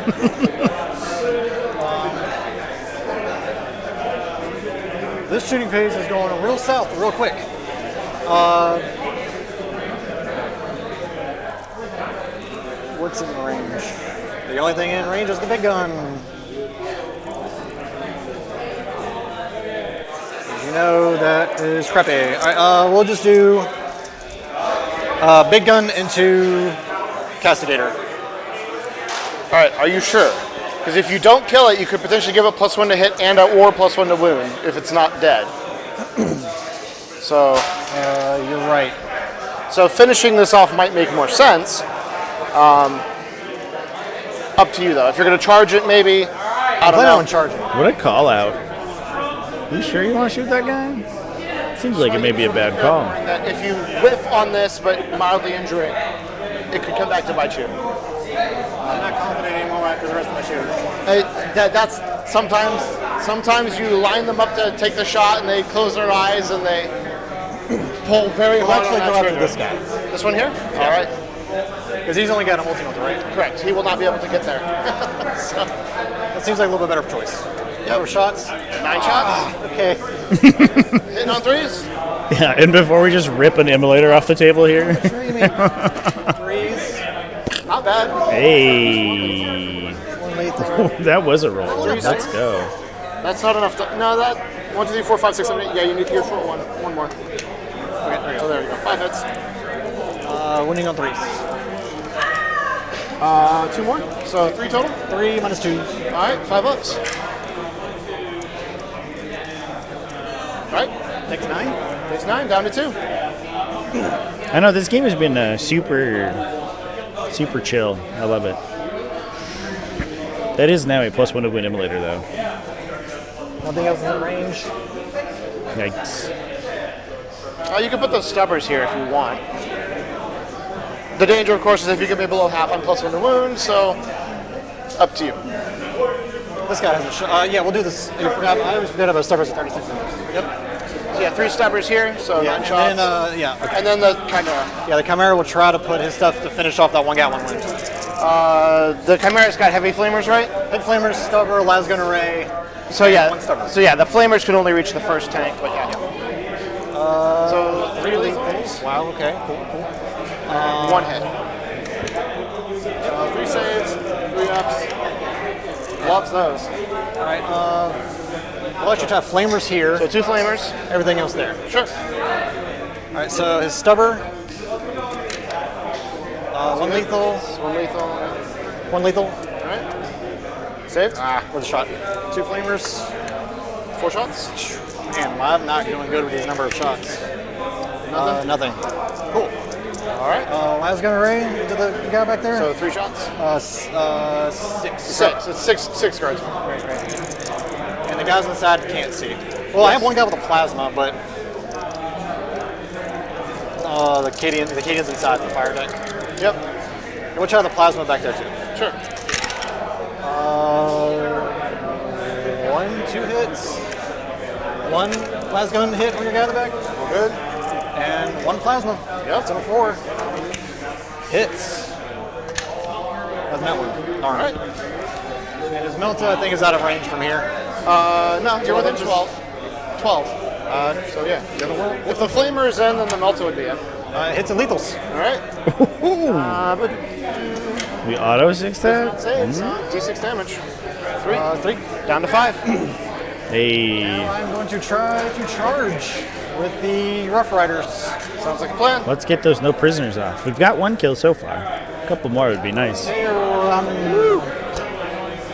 This shooting phase is going real south, real quick. What's in range? The only thing in range is the big gun. You know that is crappy. All right, we'll just do big gun into Castigator. All right, are you sure? Because if you don't kill it, you could potentially give it +1 to hit and or +1 to wound if it's not dead. So you're right. So finishing this off might make more sense. Up to you though. If you're going to charge it, maybe. I don't know. On charging. What a call out. Are you sure you want to shoot that guy? Seems like it may be a bad call. That if you whiff on this but mildly injure it, it could come back to bite you. I'm not confident anymore after the rest of my shooting. That's sometimes you line them up to take the shot and they close their eyes and they pull very hard on that trigger. This guy. This one here? Yeah. All right. Because he's only got a multi-multi, right? Correct. He will not be able to get there. So. That seems like a little bit better choice. More shots? 9 shots. Okay. Hitting on 3s? Yeah, and before we just rip an immolator off the table here. Sure you mean 3s. Not bad. Hey. That was a roll. 3s. Let's go. That's not enough. No, that 1, 2, 3, 4, 5, 6, 7, 8. Yeah, you need to get short one. One more. Okay, there you go. Oh, there you go. 5 hits. Winning on 3s. 2 more. So 3 total. 3 minus 2s. All right, 5 ups. All right. Takes 9. Takes 9. Down to 2. I know this game has been super chill. I love it. That is now a +1 to win immolator, though. Nothing else in range. Yikes. You can put those stubbers here if you want. The danger, of course, is if you get me below half on +1 to wound, so up to you. This guy has a shot. Yeah, we'll do this. I always forget about stubbers at 36 minutes. Yep. So yeah, 3 stubbers here, so 9 shots. And then, And then the Chimera. Yeah, the Chimera will try to put his stuff to finish off that one Gatling wound. The Chimera's got heavy flamers, right? Heavy flamers, stubber, lasgun array. So yeah, the flamers can only reach the first tank, but yeah. So 3 lethals. Wow. Okay. Cool. 1 hit. 3 saves, 3 ups. Loves those. All right. I'll let you try flamers here. So 2 flamers. Everything else there. Sure. All right. So his stubber. 1 lethal. 1 lethal. 1 lethal. All right. Saved. With a shot. 2 flamers. 4 shots. Man, I'm not doing good with these number of shots. Nothing. Cool. All right. Lasgun array to the guy back there. So 3 shots. 6. 6. It's 6 guards. Right. And the guys inside can't see. Well, I have one guy with a plasma, but the Cadian's inside the fire deck. Yep. And we'll try the plasma back there too. Sure. 1, 2 hits. 1 lasgun hit on your guy in the back. We're good. And 1 plasma. Yep. So 4 hits. Doesn't that work? All right. And his Melta, I think, is out of range from here. No, you're within 12. 12. So yeah, if the flamer is in, then the Melta would be in. Hits and lethals. All right. But We auto 6 that? saves. D6 damage. 3. Down to 5. Hey. Now I'm going to try to charge with the Rough Riders. Sounds like a plan. Let's get those no prisoners off. We've got 1 kill so far. A couple more would be nice. So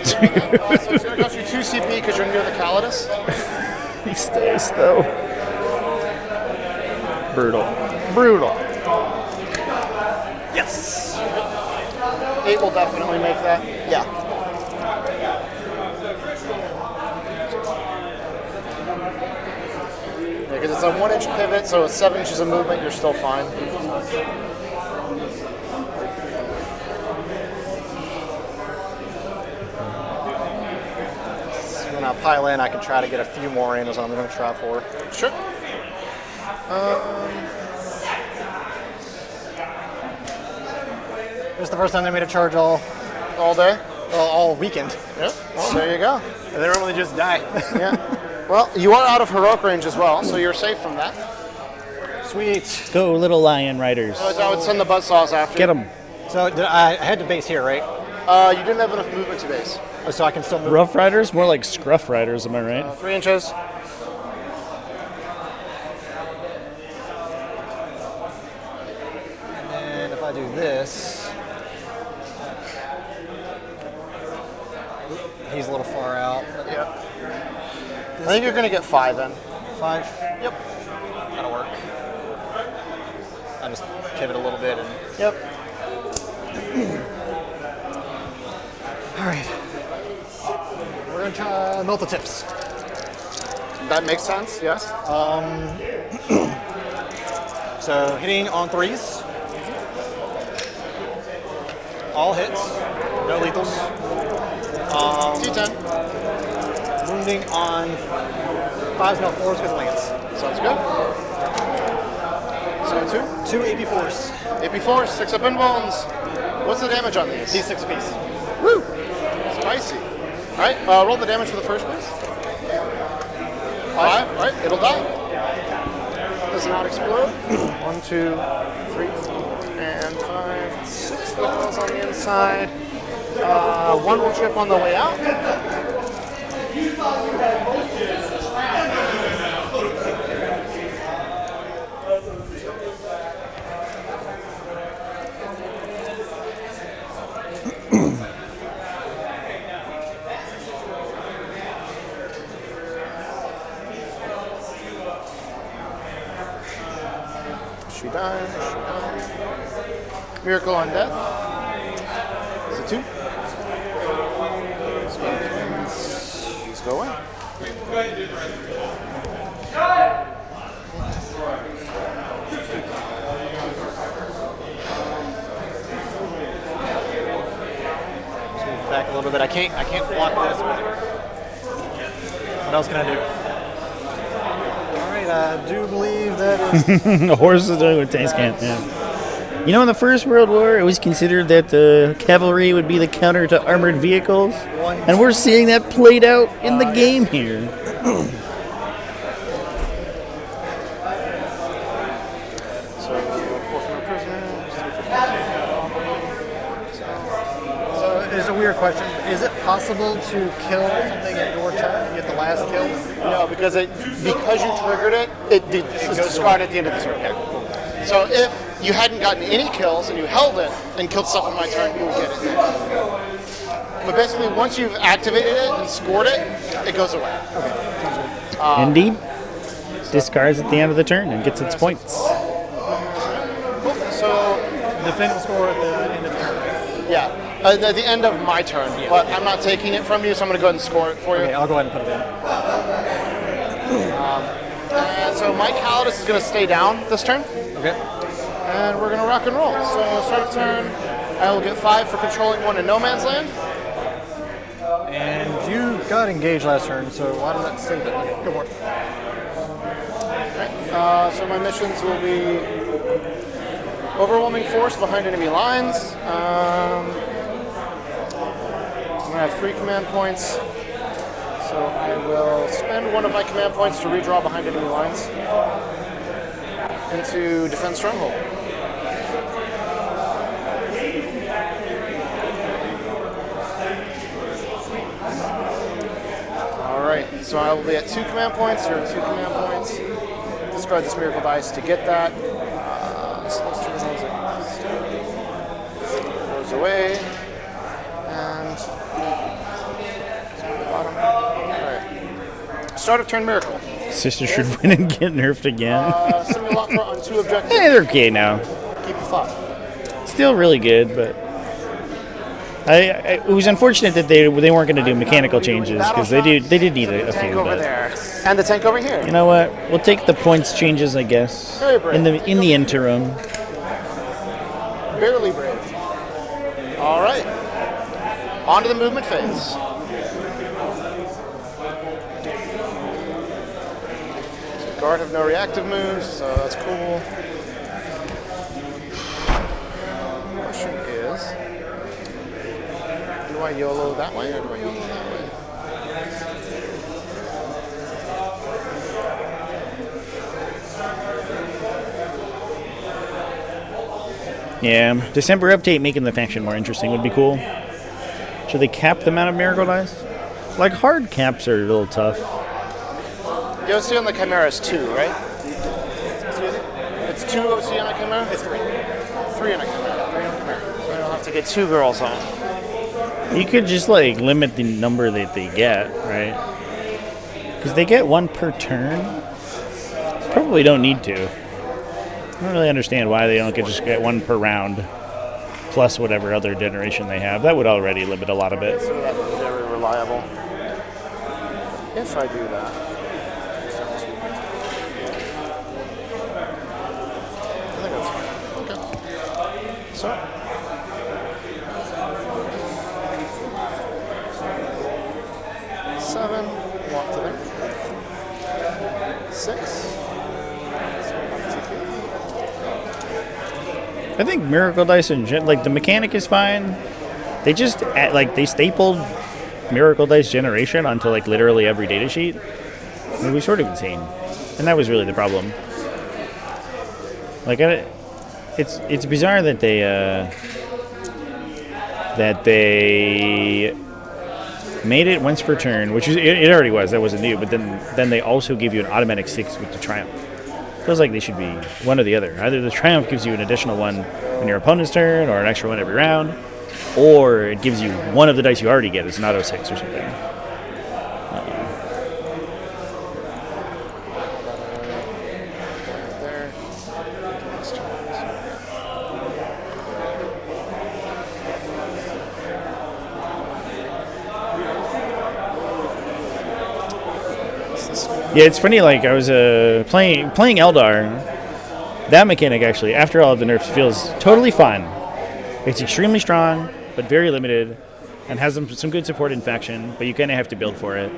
it's going to cost you 2 CP because you're near the Calidus. He stays though. Brutal. Yes. 8 will definitely make that. Yeah. Because it's a 1-inch pivot, so it's 7 inches of movement, you're still fine. When I pile in, I can try to get a few more in, is what I'm going to try for. Sure. This is the first time they made a charge all day? All weekend. Yep. Well, there you go. And they normally just die. Yeah. Well, you are out of heroic range as well, so you're safe from that. Sweet. Go, little lion riders. I would send the buzzsaws after. Get them. So I had to base here, right? You didn't have enough movement to base. So I can still move. Rough riders? More like scruff riders, am I right? 3 inches. And if I do this, he's a little far out. Yep. I think you're going to get 5 in. 5? Yep. That'll work. I just pivot a little bit and. Yep. All right. We're gonna try melt the tips. That makes sense. Yes. So hitting on 3s. All hits. No lethals. T10. Wounding on 5s, no 4s because lance. Sounds good. So 2 AP4s. AP4s, 6 up in bones. What's the damage on these? D6 apiece. Woo! Spicy. Alright, roll the damage for the first, please. 5. Alright, it'll die. Does not explode. 1, 2, 3, 4, and 5, 6 levels on the inside. 1 will chip on the way out. She dies. Miracle on death. Is it 2? Please go away. Back a little bit. I can't block this. But what else can I do? All right, I do believe that is. A horse is doing what tanks can't. Yeah. You know, in the First World War, it was considered that the cavalry would be the counter to armored vehicles, and we're seeing that played out in the game here. So it's a weird question. Is it possible to kill something at your turn and get the last kill? No, because you triggered it, it's discarded at the end of the turn. Yeah. So if you hadn't gotten any kills and you held it and killed stuff on my turn, you would get it. But basically, once you've activated it and scored it, it goes away. Okay. Indeed. Discards at the end of the turn and gets its points. Cool. So defend the score at the end of the turn. Yeah. At the end of my turn. Yeah. But I'm not taking it from you, so I'm going to go ahead and score it for you. Okay, I'll go ahead and put it in. And so my Calidus is going to stay down this turn. Okay. And we're going to rock and roll. So start of turn, I will get 5 for controlling one in no man's land. And you got engaged last turn, so why don't that save it? Okay, go for it. Alright, so my missions will be overwhelming force behind enemy lines. I'm going to have 3 command points. So I will spend one of my command points to redraw behind enemy lines into defend stronghold. Alright, so I will be at 2 command points. You're at 2 command points. Discard this miracle dice to get that. So let's do goes away. And bottom. Alright. Start of turn miracle. Sister should win and get nerfed again. Simulacra on 2 objectives. Hey, they're okay now. Keep it 5. Still really good, but it was unfortunate that they weren't going to do mechanical changes because they did need a few. Over there. And the tank over here. You know what? We'll take the points changes, I guess. Very brave. In the interim. Barely brave. All right. On to the movement phase. Guard have no reactive moves, so that's cool. Question is, do I YOLO that way or do I YOLO that way? Yeah, December update making the faction more interesting would be cool. Should they cap the amount of miracle dice? Like, hard caps are a little tough. The OC on the Chimera is 2, right? It's 2 OC on a Chimera? It's 3. 3 on a Chimera. 3 on a Chimera. So I don't have to get 2 girls on. You could just, like, limit the number that they get, right? Because they get 1 per turn. Probably don't need to. I don't really understand why they don't just get 1 per round, plus whatever other generation they have. That would already limit a lot of it. So that's very reliable. If I do that. I think that's fine. Okay. So. Seven. Walk to there. 6. I think Miracle Dice and like the mechanic is fine. They just they stapled Miracle Dice Generation onto like literally every data sheet. It was sort of insane, and that was really the problem. Like, it's bizarre that they made it once per turn, which is it already was. That wasn't new, but then they also give you an automatic 6 with the Triumph. Feels like they should be one or the other. Either the Triumph gives you an additional 1 on your opponent's turn, or an extra 1 every round, or it gives you 1 of the dice you already get as an auto 6 or something. Yeah, it's funny, like, I was playing Eldar. That mechanic, actually, after all of the nerfs, feels totally fine. It's extremely strong, but very limited, and has some good support in faction, but you kind of have to build for it.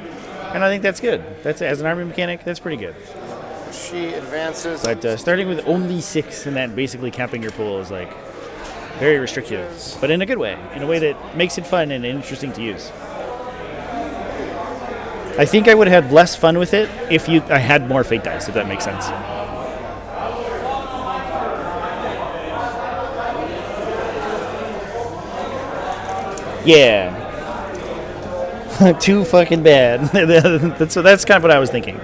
And I think that's good. That's, as an army mechanic, that's pretty good. She advances. But starting with only 6 and then basically capping your pool is like very restrictive, but in a good way, in a way that makes it fun and interesting to use. I think I would have had less fun with it if I had more fate dice, if that makes sense. Yeah. Too fucking bad. That's kind of what I was thinking.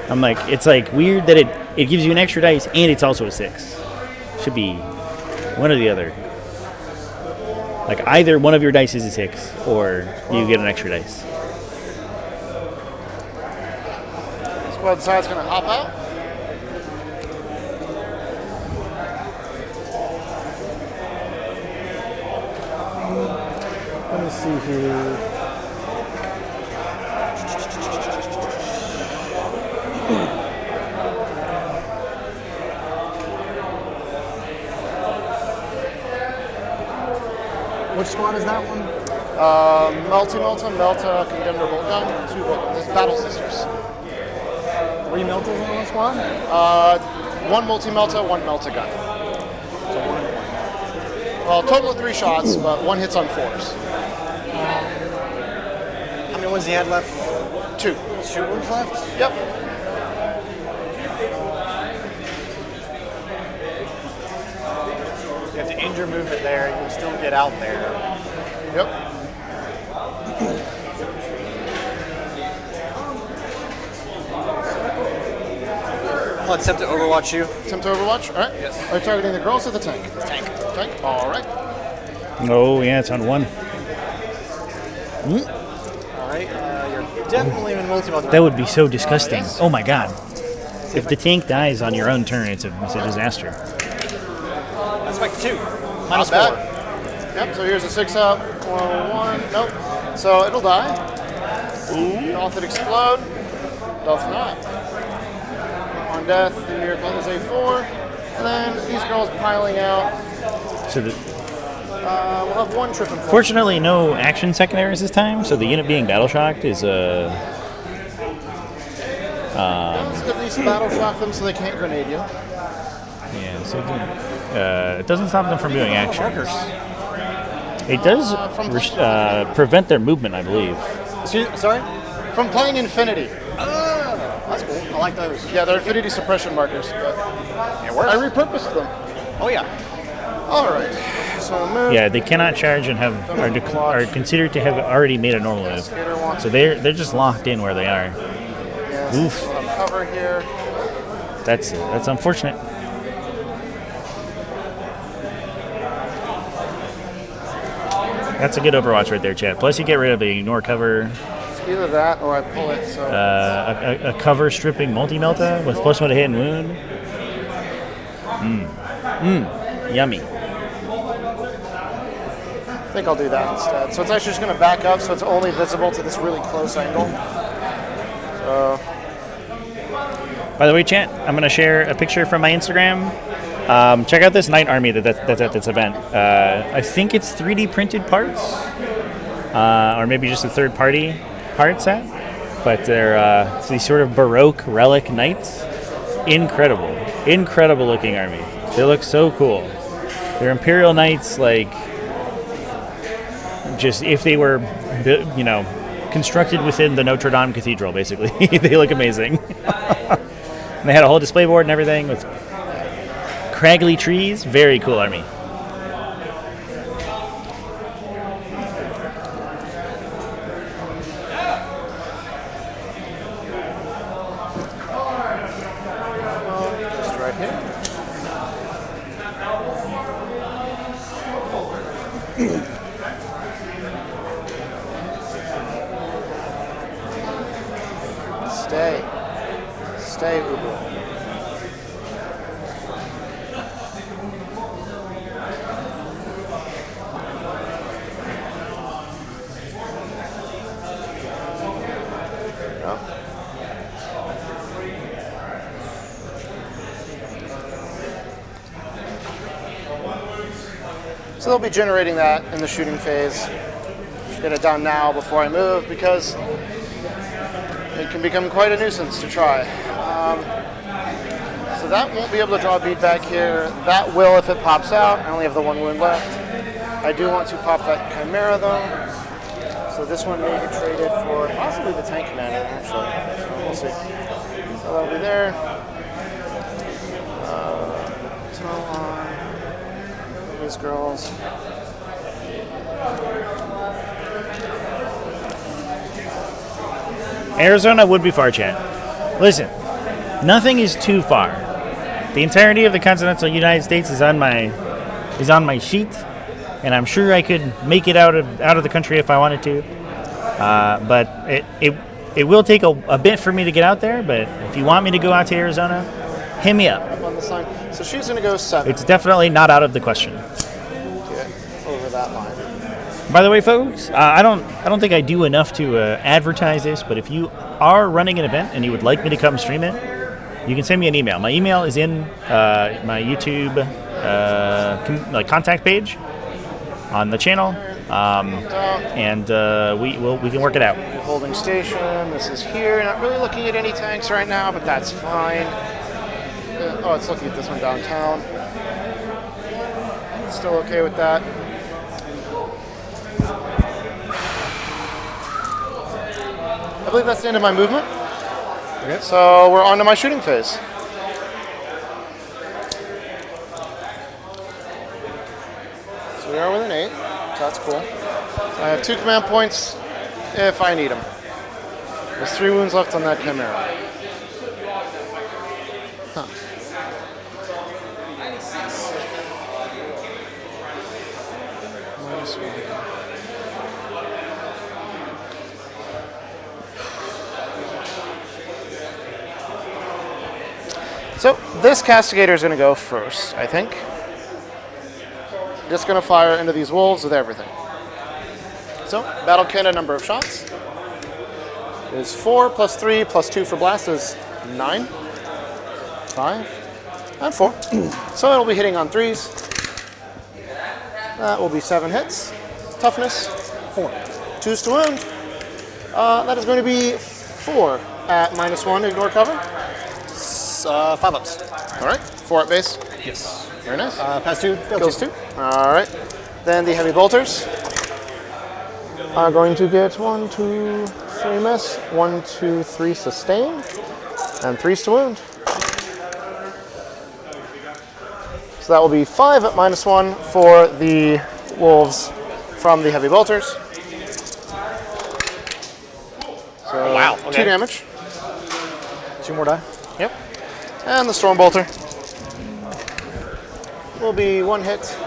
I'm like, it's like weird that it gives you an extra dice and it's also a 6. Should be one or the other. Like either one of your dice is a 6 or you get an extra dice. Squad side's gonna hop out. Let me see here. Which squad is that one? Melta, Condemned or Bolt Gun. 2 bolt guns. It's Battle Sisters. 3 Meltas in one squad? 1 Melta, 1 Melta gun. So 1 and 1. Well, total of 3 shots, but 1 hits on 4s. How many ones he had left? 2. 2 ones left? Yep. You have to end your movement there. You can still get out there. Yep. I'll attempt to overwatch you. Attempt to overwatch? All right. Yes. Are you targeting the girls or the tank? Tank. Tank. All right. Oh, yeah, it's on 1. All right. You're definitely in multi-mode. That would be so disgusting. Oh my god. If the tank dies on your own turn, it's a disaster. That's like 2. Not bad. Yep, so here's a 6 up. 1. Nope. So it'll die. Doth it explode? Doth not. On death, the miracle is a 4. And then these girls piling out. So We'll have 1 trip and 4. fortunately, no action secondaries this time, so the unit being battle shocked is Let's at least battle shock them so they can't grenade you. yeah, so it doesn't stop them from doing actions. It does prevent their movement, I believe. Sorry? From playing Infinity. That's cool. I like those. Yeah, they're Infinity suppression markers. It works. I repurposed them. Oh, yeah. All right. So move. Yeah, they cannot charge and are considered to have already made a normal move. So they're just locked in where they are. Yes. Oof. Cover here. That's unfortunate. That's a good Overwatch right there, chat. Plus, you get rid of the ignore cover. It's either that or I pull it. So a cover stripping multi-melta with +1 to hit and wound. Yummy. I think I'll do that instead. So it's actually just going to back up, so it's only visible to this really close angle. So. By the way, chat, I'm going to share a picture from my Instagram. Check out this Knight Army that's at this event. I think it's 3D printed parts, or maybe just a third-party part set. But they're these sort of Baroque relic knights. Incredible looking army. They look so cool. They're Imperial Knights, like, just if they were, constructed within the Notre Dame Cathedral, basically. They look amazing. And they had a whole display board and everything with craggly trees. Very cool army. Just right here. Stay, Uber. So they'll be generating that in the shooting phase. Should get it done now before I move because it can become quite a nuisance to try. that won't be able to draw a bead back here. That will if it pops out. I only have the 1 wound left. I do want to pop that Chimera though. So this one may get traded for possibly the tank commander actually. So we'll see. So that'll be there. These girls. Arizona would be far, chat. Listen, nothing is too far. The entirety of the continental United States is on my sheet, and I'm sure I could make it out of the country if I wanted to. But it will take a bit for me to get out there. But if you want me to go out to Arizona, hit me up. On the sign. So she's going to go 7. It's definitely not out of the question. Get over that line. By the way, folks, I don't think I do enough to advertise this, but if you are running an event and you would like me to come stream it, you can send me an email. My email is in my YouTube contact page on the channel, and we can work it out. Holding station. This is here. Not really looking at any tanks right now, but that's fine. Oh, it's looking at this one downtown. Still okay with that. I believe that's the end of my movement. Okay. So we're on to my shooting phase. So we are with an 8. So that's cool. I have 2 command points if I need them. There's 3 wounds left on that Chimera. Huh. -1. So this Castigator is going to go first, I think. Just going to fire into these wolves with everything. So battle cannon number of shots is 4 plus 3 plus 2 for blast is 9, 5, and 4. So it'll be hitting on 3s. That will be 7 hits. Toughness 4. 2s to wound. That is going to be 4 at -1. Ignore cover. 5 ups. All right, 4 at base. Yes. Very nice. Pass 2, Kills 2. All right. Then the heavy bolters are going to get 1, 2, 3 miss, 1, 2, 3 sustain, and 3s to wound. So that will be 5 at -1 for the wolves from the heavy bolters. So wow. 2 damage. 2 more die. Yep. And the storm bolter will be 1 hit.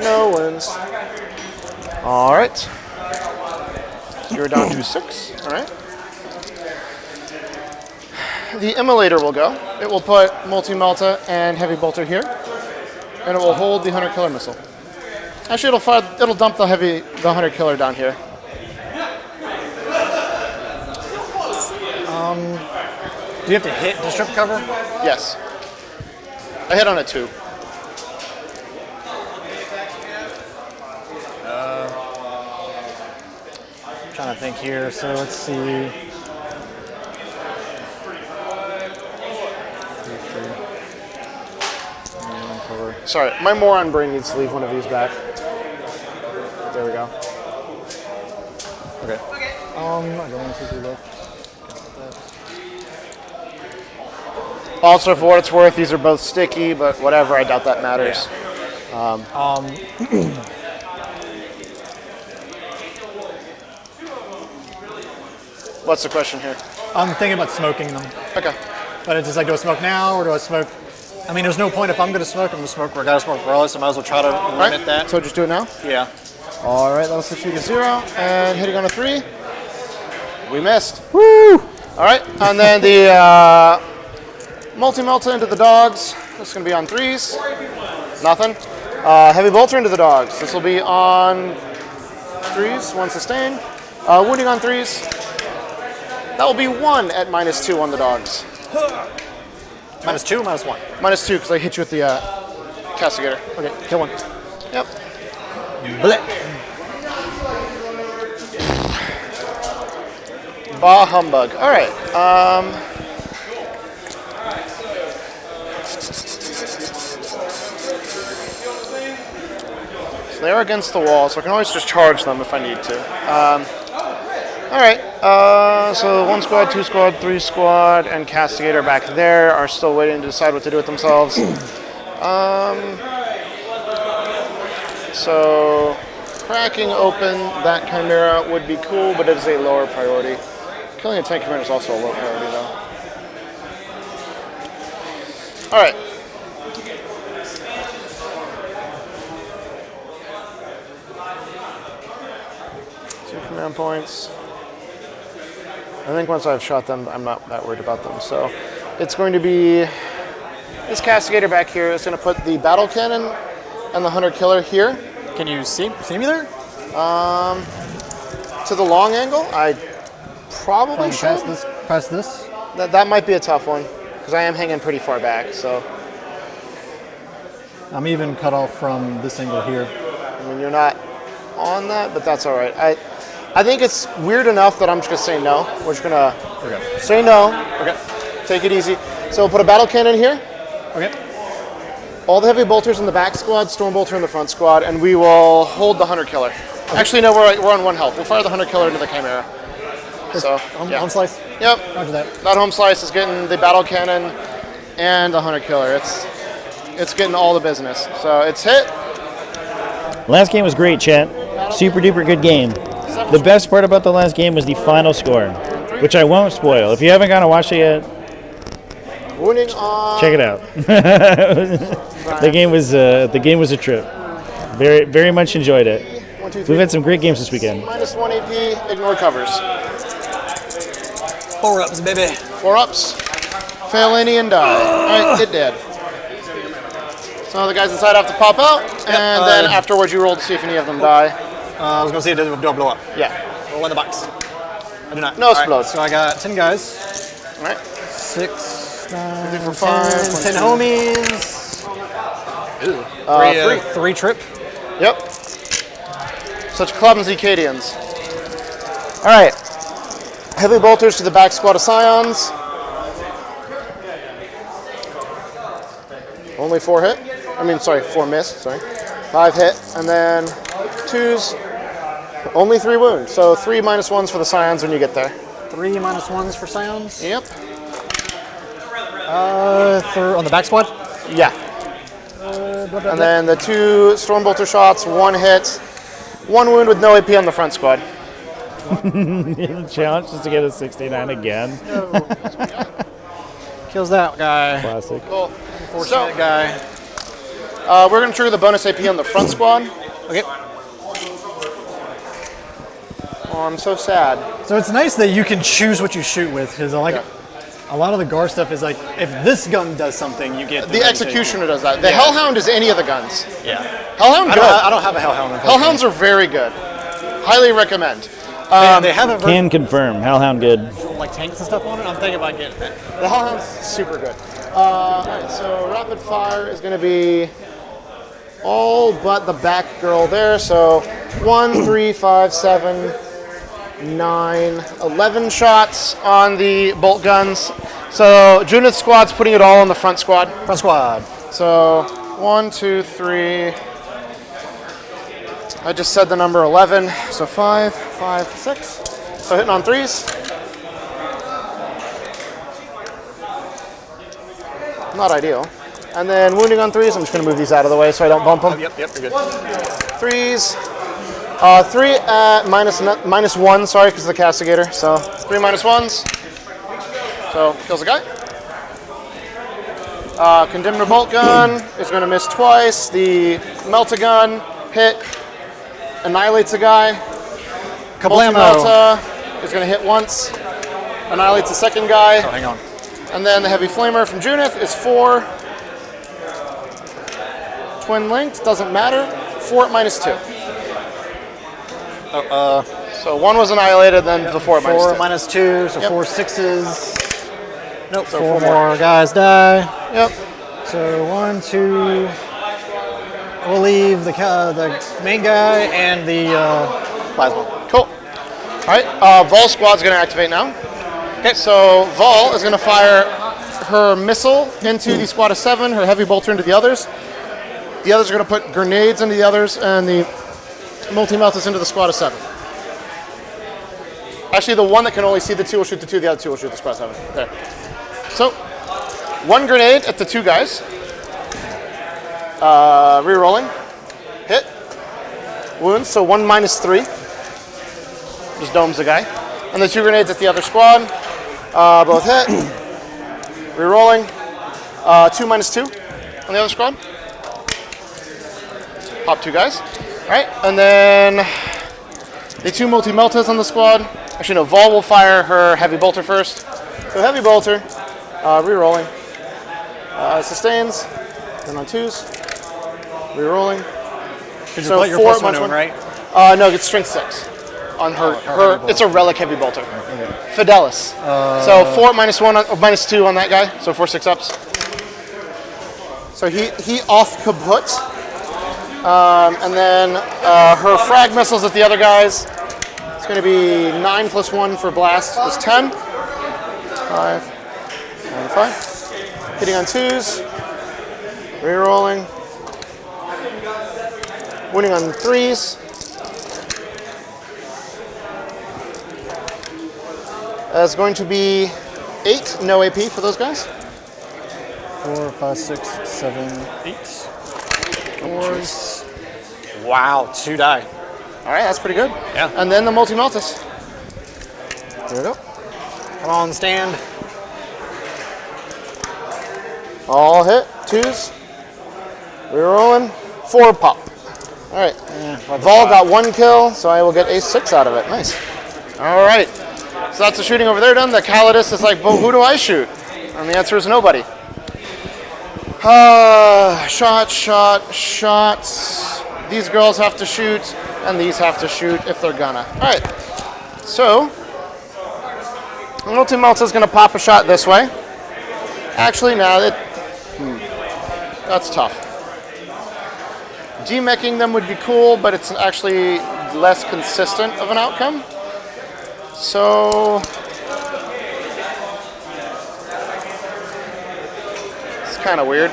No wounds. All right. You're down to 6. All right. The immolator will go. It will put multi-melta and heavy bolter here, and it will hold the hunter killer missile. Actually, it'll dump the hunter killer down here. Do you have to hit to strip cover? Yes. I hit on a 2. I'm trying to think here, so let's see. Sorry, my moron brain needs to leave one of these back. There we go. Okay. I don't want to do left. Also, for what it's worth, these are both sticky, but whatever, I doubt that matters. What's the question here? I'm thinking about smoking them. Okay. But it's just like, do I smoke now, or do I smoke? I mean, there's no point if I'm going to smoke, I'm going to smoke where I got to smoke regardless, so I might as well try to limit that. So just do it now? Yeah. All right, that'll set you to 0, and hitting on a 3. We missed. Woo! All right, and then the multi-melta into the dogs. This is going to be on 3s. Nothing. Heavy bolter into the dogs. This will be on 3s, 1 sustain. Wounding on 3s. That will be 1 at -2 on the dogs. -2 or -1? -2, because I hit you with the Castigator. Okay, kill 1. Yep. Blech. Bah humbug. All right. they are against the wall, so I can always just charge them if I need to. All right, so 1 squad, 2 squad, 3 squad, and Castigator back there are still waiting to decide what to do with themselves. So cracking open that Chimera would be cool, but it is a lower priority. Killing a tank Chimera is also a low priority, though. All right. 2 command points. I think once I've shot them, I'm not that worried about them. So it's going to be this Castigator back here is going to put the battle cannon and the hunter killer here. Can you see me there? To the long angle, I probably should. Press this. That might be a tough one because I am hanging pretty far back. So I'm even cut off from this angle here. I mean, you're not on that, but that's all right. I think it's weird enough that I'm just gonna say no. We're just gonna say no. Okay. Take it easy. So we'll put a battle cannon here. Okay. All the heavy bolters in the back squad, storm bolter in the front squad, and we will hold the hunter killer. Okay. Actually, no, we're on 1 health. We'll fire the hunter killer into the Chimera. So home slice. Yep. Roger that. That home slice is getting the battle cannon and the hunter killer. It's getting all the business. So it's hit. Last game was great, chat. Super duper good game. The best part about the last game was the final score, which I won't spoil. If you haven't gone to watch it yet, Wounding on. check it out. The game was a trip. Very very much enjoyed it. 1, 2, 3. We've had some great games this weekend. -1 AP. Ignore covers. 4 ups, baby. 4 ups. Fail any and die. All right, it did. So the guys inside have to pop out, and then afterwards you roll to see if any of them die. I was gonna say, do I blow up? Yeah. Roll in the box. I do not. No explodes. So I got 10 guys. All right. 6, 9, for 5, 10 homies. Ooh. 3 trip. Yep. Such clumsy Cadians. All right. Heavy bolters to the back squad of Scions. Only 4 hit. 4 miss. Sorry. 5 hit, and then 2s. Only 3 wounds. So 3 -1s for the Scions when you get there. 3 -1s for Scions. Yep. On the back squad. Yeah. And then the 2 Stormbolter shots, 1 hit, 1 wound with no AP on the front squad. The challenge is to get a 69 again. Kills that guy. Classic. Cool. Unfortunate guy. We're going to trigger the bonus AP on the front squad. Okay. Oh, I'm so sad. So it's nice that you can choose what you shoot with, because I like it. A lot of the GAR stuff is like, if this gun does something, you get the executioner does that. The Hellhound is any of the guns. Yeah. Hellhound, good. I don't have a Hellhound. Hellhounds are very good. Highly recommend. They haven't Can confirm. Hellhound good. like tanks and stuff on it. I'm thinking about getting it. The Hellhound's super good. Alright, so rapid fire is going to be all but the back girl there. So 1, 3, 5, 7, 9, 11 shots on the bolt guns. So Junith's squad's putting it all on the front squad. Front squad. So 1, 2, 3. I just said the number 11. So 5, 5, 6. So hitting on 3s. Not ideal. And then wounding on 3s. I'm just going to move these out of the way so I don't bump them. Yep, you're good. 3s. 3 at -1, sorry, because of the Castigator. So 3 -1s. So kills a guy. Condemned bolt gun is going to miss twice. The Melta-gun hit annihilates a guy. Kablamo. Melta is going to hit once. Annihilates the second guy. Oh, hang on. And then the heavy flamer from Junith is 4. Twin linked, doesn't matter. 4 at -2. So 1 was annihilated, then the 4 at -2, so Yep. 4 6s. Nope, So 4 4 more guys die. Yep. So 1, 2. We'll leave the main guy and the plasma. Cool. All right, Vol squad's going to activate now. Okay, so Vol is going to fire her missile into the squad of 7, her heavy bolter into the others. The others are going to put grenades into the others, and the multi-meltas into the squad of 7. Actually, the one that can only see the 2 will shoot the 2, the other 2 will shoot the squad of 7. There. So, 1 grenade at the 2 guys. Re-rolling. Hit. Wounds, so 1 minus 3. Just domes the guy. And the 2 grenades at the other squad. Both hit. Re-rolling. 2 minus 2 on the other squad. Pop 2 guys. Alright, and then the 2 multi-meltas on the squad. Actually, no, Vol will fire her heavy bolter first. So heavy bolter. Re-rolling. Sustains. Then on 2s. Re-rolling. So put your plus 1 in, right? No, it's strength 6 on her. It's a relic heavy bolter. Fidelis. So 4 minus 1 or minus 2 on that guy. So 4 6-ups. So he off kaput. And then her frag missiles at the other guys. It's going to be 9 plus 1 for blast is 10. 5 and 5. Hitting on 2s. Re-rolling. Winning on 3s. That's going to be 8, no AP for those guys. 4, 5, 6, 7, 8. 4s. Wow, 2 die. All right, that's pretty good. Yeah. And then the multi-meltas. There we go. Come on, stand. All hit. 2s. Re-rolling. 4 pop. All right. Vol got 1 kill, so I will get a 6 out of it. Nice. All right. So that's the shooting over there done. The Calidus is like, well, who do I shoot? And the answer is nobody. Shots. These girls have to shoot, and these have to shoot if they're gonna. All right. So, multi-melta's gonna pop a shot this way. Actually, now that's tough. Demeching them would be cool, but it's actually less consistent of an outcome. So, it's kind of weird.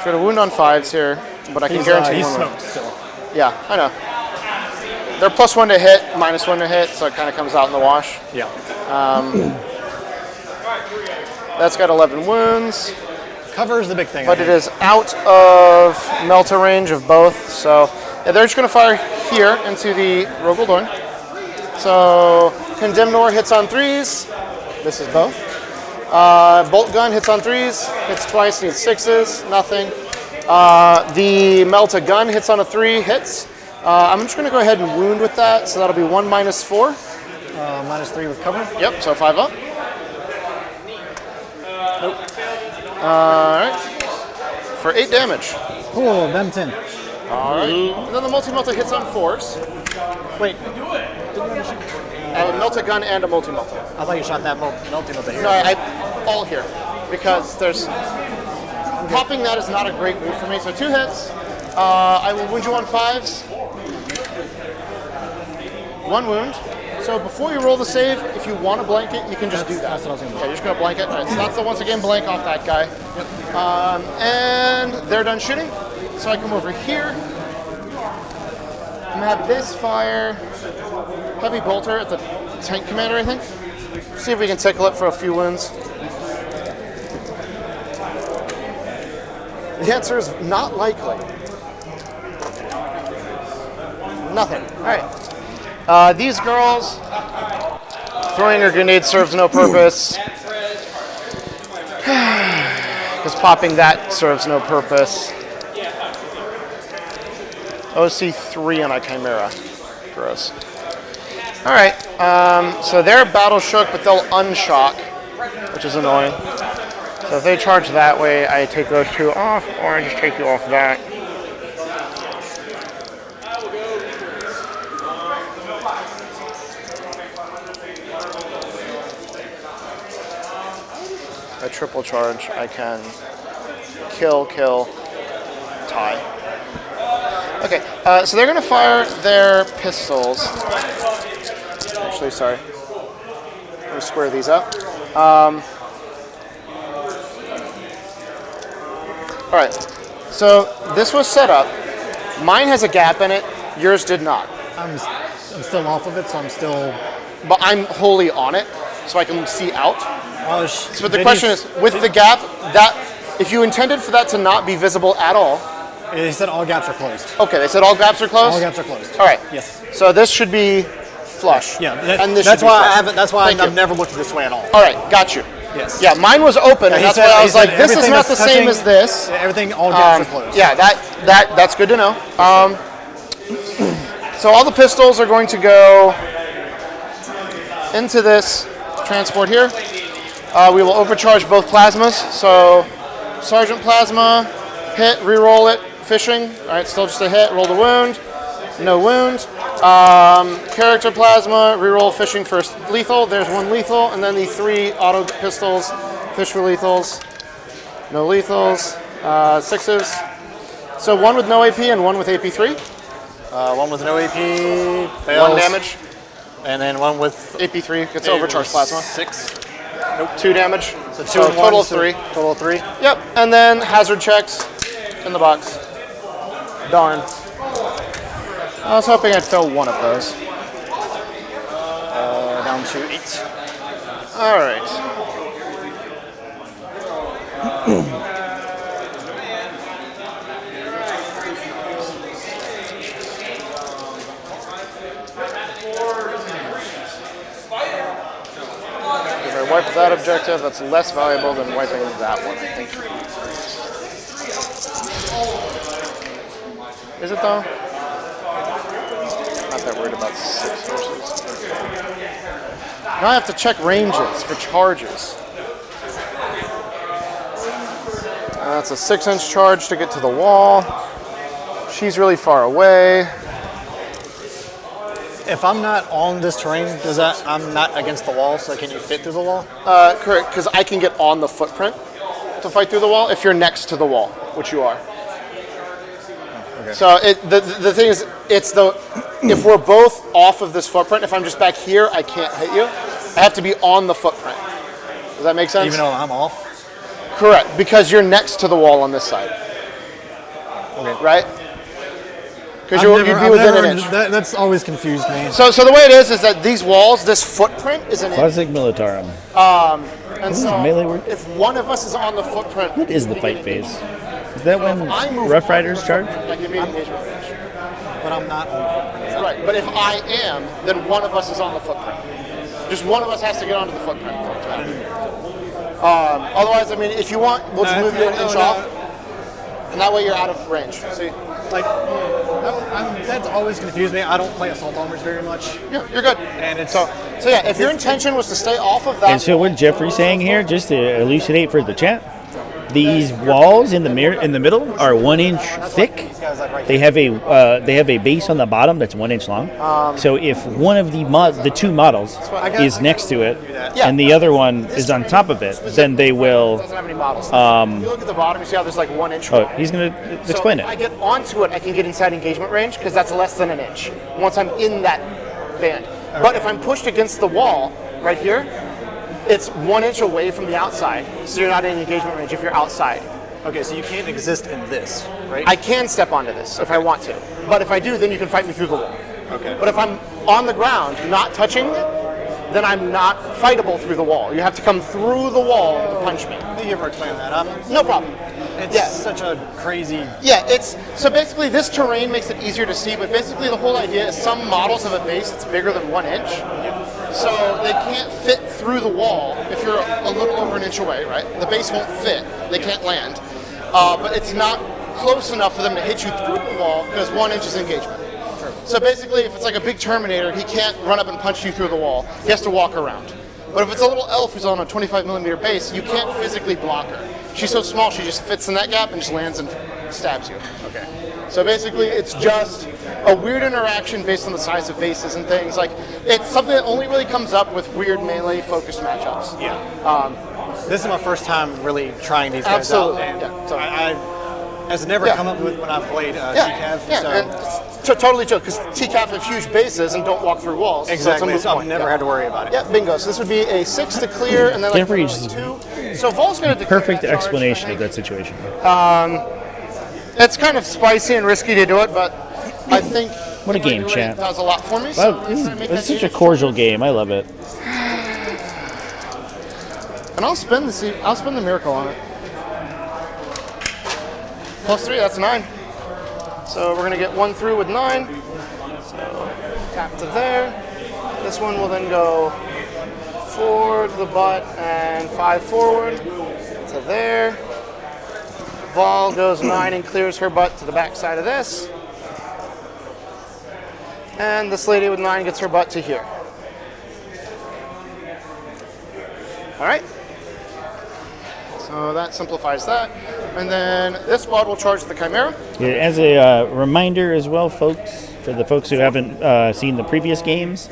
Got a wound on 5s here, but I can guarantee he's one smoked still. Yeah, I know. They're plus 1 to hit, minus 1 to hit, so it kind of comes out in the wash. Yeah. That's got 11 wounds. Cover is the big thing. But it is out of Melta range of both, so yeah, they're just going to fire here into the Rogel Dorn. So Condemnor hits on 3s. This is both. Bolt gun hits on 3s, hits twice, needs 6s, nothing. The Melta gun hits on a 3, hits. I'm just going to go ahead and wound with that, so that'll be 1 minus 4. Minus 3 with cover? Yep, so 5 up. Nope. Alright. For 8 damage. Cool, then 10. Alright. And then the multi-melta hits on 4s. Wait. A Melta gun and a multi-melta. I thought you shot that multi-melta here. No, I all here. Because there's... Popping that is not a great move for me. So 2 hits. I will wound you on 5s. 1 wound. So before you roll the save, if you want to blank it, you can just do that. That's what I was going to do. Yeah, you're just going to blank it. All right, so that's the once again blank off that guy. Yep. And they're done shooting. So I come over here. I'm going to have this fire heavy bolter at the tank commander, I think. See if we can tickle it for a few wounds. The answer is not likely. Nothing. All right. These girls, throwing a grenade serves no purpose. Because popping that serves no purpose. OC 3 on a Chimera. Gross. Alright, so they're battle shook, but they'll unshock, which is annoying. So if they charge that way, I take those 2 off, or I just take you off that. A triple charge, I can kill, tie. Okay, so they're gonna fire their pistols. Actually, sorry. Let me square these up. All right. So this was set up. Mine has a gap in it. Yours did not. I'm still off of it, so I'm still. But I'm wholly on it, so I can see out. But the question is, with the gap, that if you intended for that to not be visible at all. They said all gaps are closed. Okay, they said all gaps are closed? All gaps are closed. All right. Yes. So this should be flush. Yeah, and this that's should be why flush. I haven't. That's why Thank I've you. never looked this way at all. All right, got you. Yes. Yeah, mine was open, and that's why I was like, this is not the same as this. Everything, all gaps are closed. Yeah, that's good to know. So all the pistols are going to go into this transport here. We will overcharge both plasmas. So Sergeant Plasma, hit, re-roll it, fishing. All right, still just a hit, roll the wound. No wound. Character Plasma, re-roll fishing for lethal. There's one lethal, and then the 3 auto pistols, fish for lethals. No lethals. 6s. So 1 with no AP and 1 with AP3. 1 with no AP fails. 1 damage. And then 1 with AP3 gets overcharged plasma. 6. Nope. 2 damage. So 2 So and 1, total of 3. Total of 3. Yep. And then hazard checks in the box. Darn. I was hoping I'd fill 1 of those. Down to 8. All right. If I wipe that objective, that's less valuable than wiping that one, I think. Is it though? Not that worried about 6 horses. Now I have to check ranges for charges. That's a 6-inch charge to get to the wall. She's really far away. If I'm not on this terrain, does that I'm not against the wall, so can you fit through the wall? Correct, because I can get on the footprint to fight through the wall if you're next to the wall, which you are. Okay. So the thing is, it's if we're both off of this footprint, if I'm just back here, I can't hit you. I have to be on the footprint. Does that make sense? Even though I'm off? Correct, because you're next to the wall on this side. Okay. Right? Because you'd be within an inch. That's always confused me. So the way it is that these walls, this footprint is an inch. Classic Militarum. And This is so melee work? if one of us is on the footprint, What is the fight phase? Is that when Rough Riders charge? Like give me engagement range. But I'm not on the footprint. Right, but if I am, then one of us is on the footprint. Just one of us has to get onto the footprint. Otherwise, I mean, if you want, we'll just move you an inch off, and that way you're out of range. See? Like, that's always confused me. I don't play assault armors very much. Yeah, you're good. And it's so yeah, if your intention was to stay off of that. And so what Jeffrey's saying here, just to elucidate for the chat, these walls in the middle are 1 inch thick. They have a base on the bottom that's 1 inch long. So if one of the two models is next to it, and the other one is on top of it, then they will. It doesn't have any models. If you look at the bottom, you see how there's like 1 inch. Oh, he's gonna explain so if it. I get onto it, I can get inside engagement range because that's less than an inch once I'm in that band. But if I'm pushed against the wall right here, it's 1 inch away from the outside, so you're not in engagement range if you're outside. Okay, so you can't exist in this, right? I can step onto this if I want to, but if I do, then you can fight me through the wall. Okay. But if I'm on the ground, not touching it, then I'm not fightable through the wall. You have to come through the wall to punch me. Thank you for explaining that. No problem. It's such a crazy. Yeah, so basically this terrain makes it easier to see, but basically the whole idea is some models have a base that's bigger than 1 inch. So they can't fit through the wall if you're a little over an inch away, right? The base won't fit, they can't land. But it's not close enough for them to hit you through the wall because 1 inch is engagement. So basically if it's like a big Terminator, he can't run up and punch you through the wall. He has to walk around. But if it's a little elf who's on a 25mm base, you can't physically block her. She's so small, she just fits in that gap and just lands and stabs you. Okay. So basically, it's just a weird interaction based on the size of bases and things. Like, it's something that only really comes up with weird melee-focused matchups. Yeah. This is my first time really trying these guys Absolutely. out. Yeah. So I has never come up with when I've played TCAV. Yeah, so. and it's totally true, because TCAV have huge bases and don't walk through walls. Exactly, So, so I've never had to worry about it. Yeah, bingo. So this would be a 6 to clear, and then like Jeffrey's 2. So Vol's going to perfect explanation of that situation. It's kind of spicy and risky to do it, but I think what a game, chat. Does a lot for me. Wow, So this is such a cordial game. I love it. And I'll spin the miracle on it. +3, that's 9. So we're going to get 1 through with 9. So tap to there. This one will then go 4 to the butt and 5 forward to there. Vol goes 9 and clears her butt to the back side of this. And this lady with 9 gets her butt to here. All right. So that simplifies that. And then this squad will charge the Chimera. Yeah, as a reminder as well, folks, for the folks who haven't seen the previous games,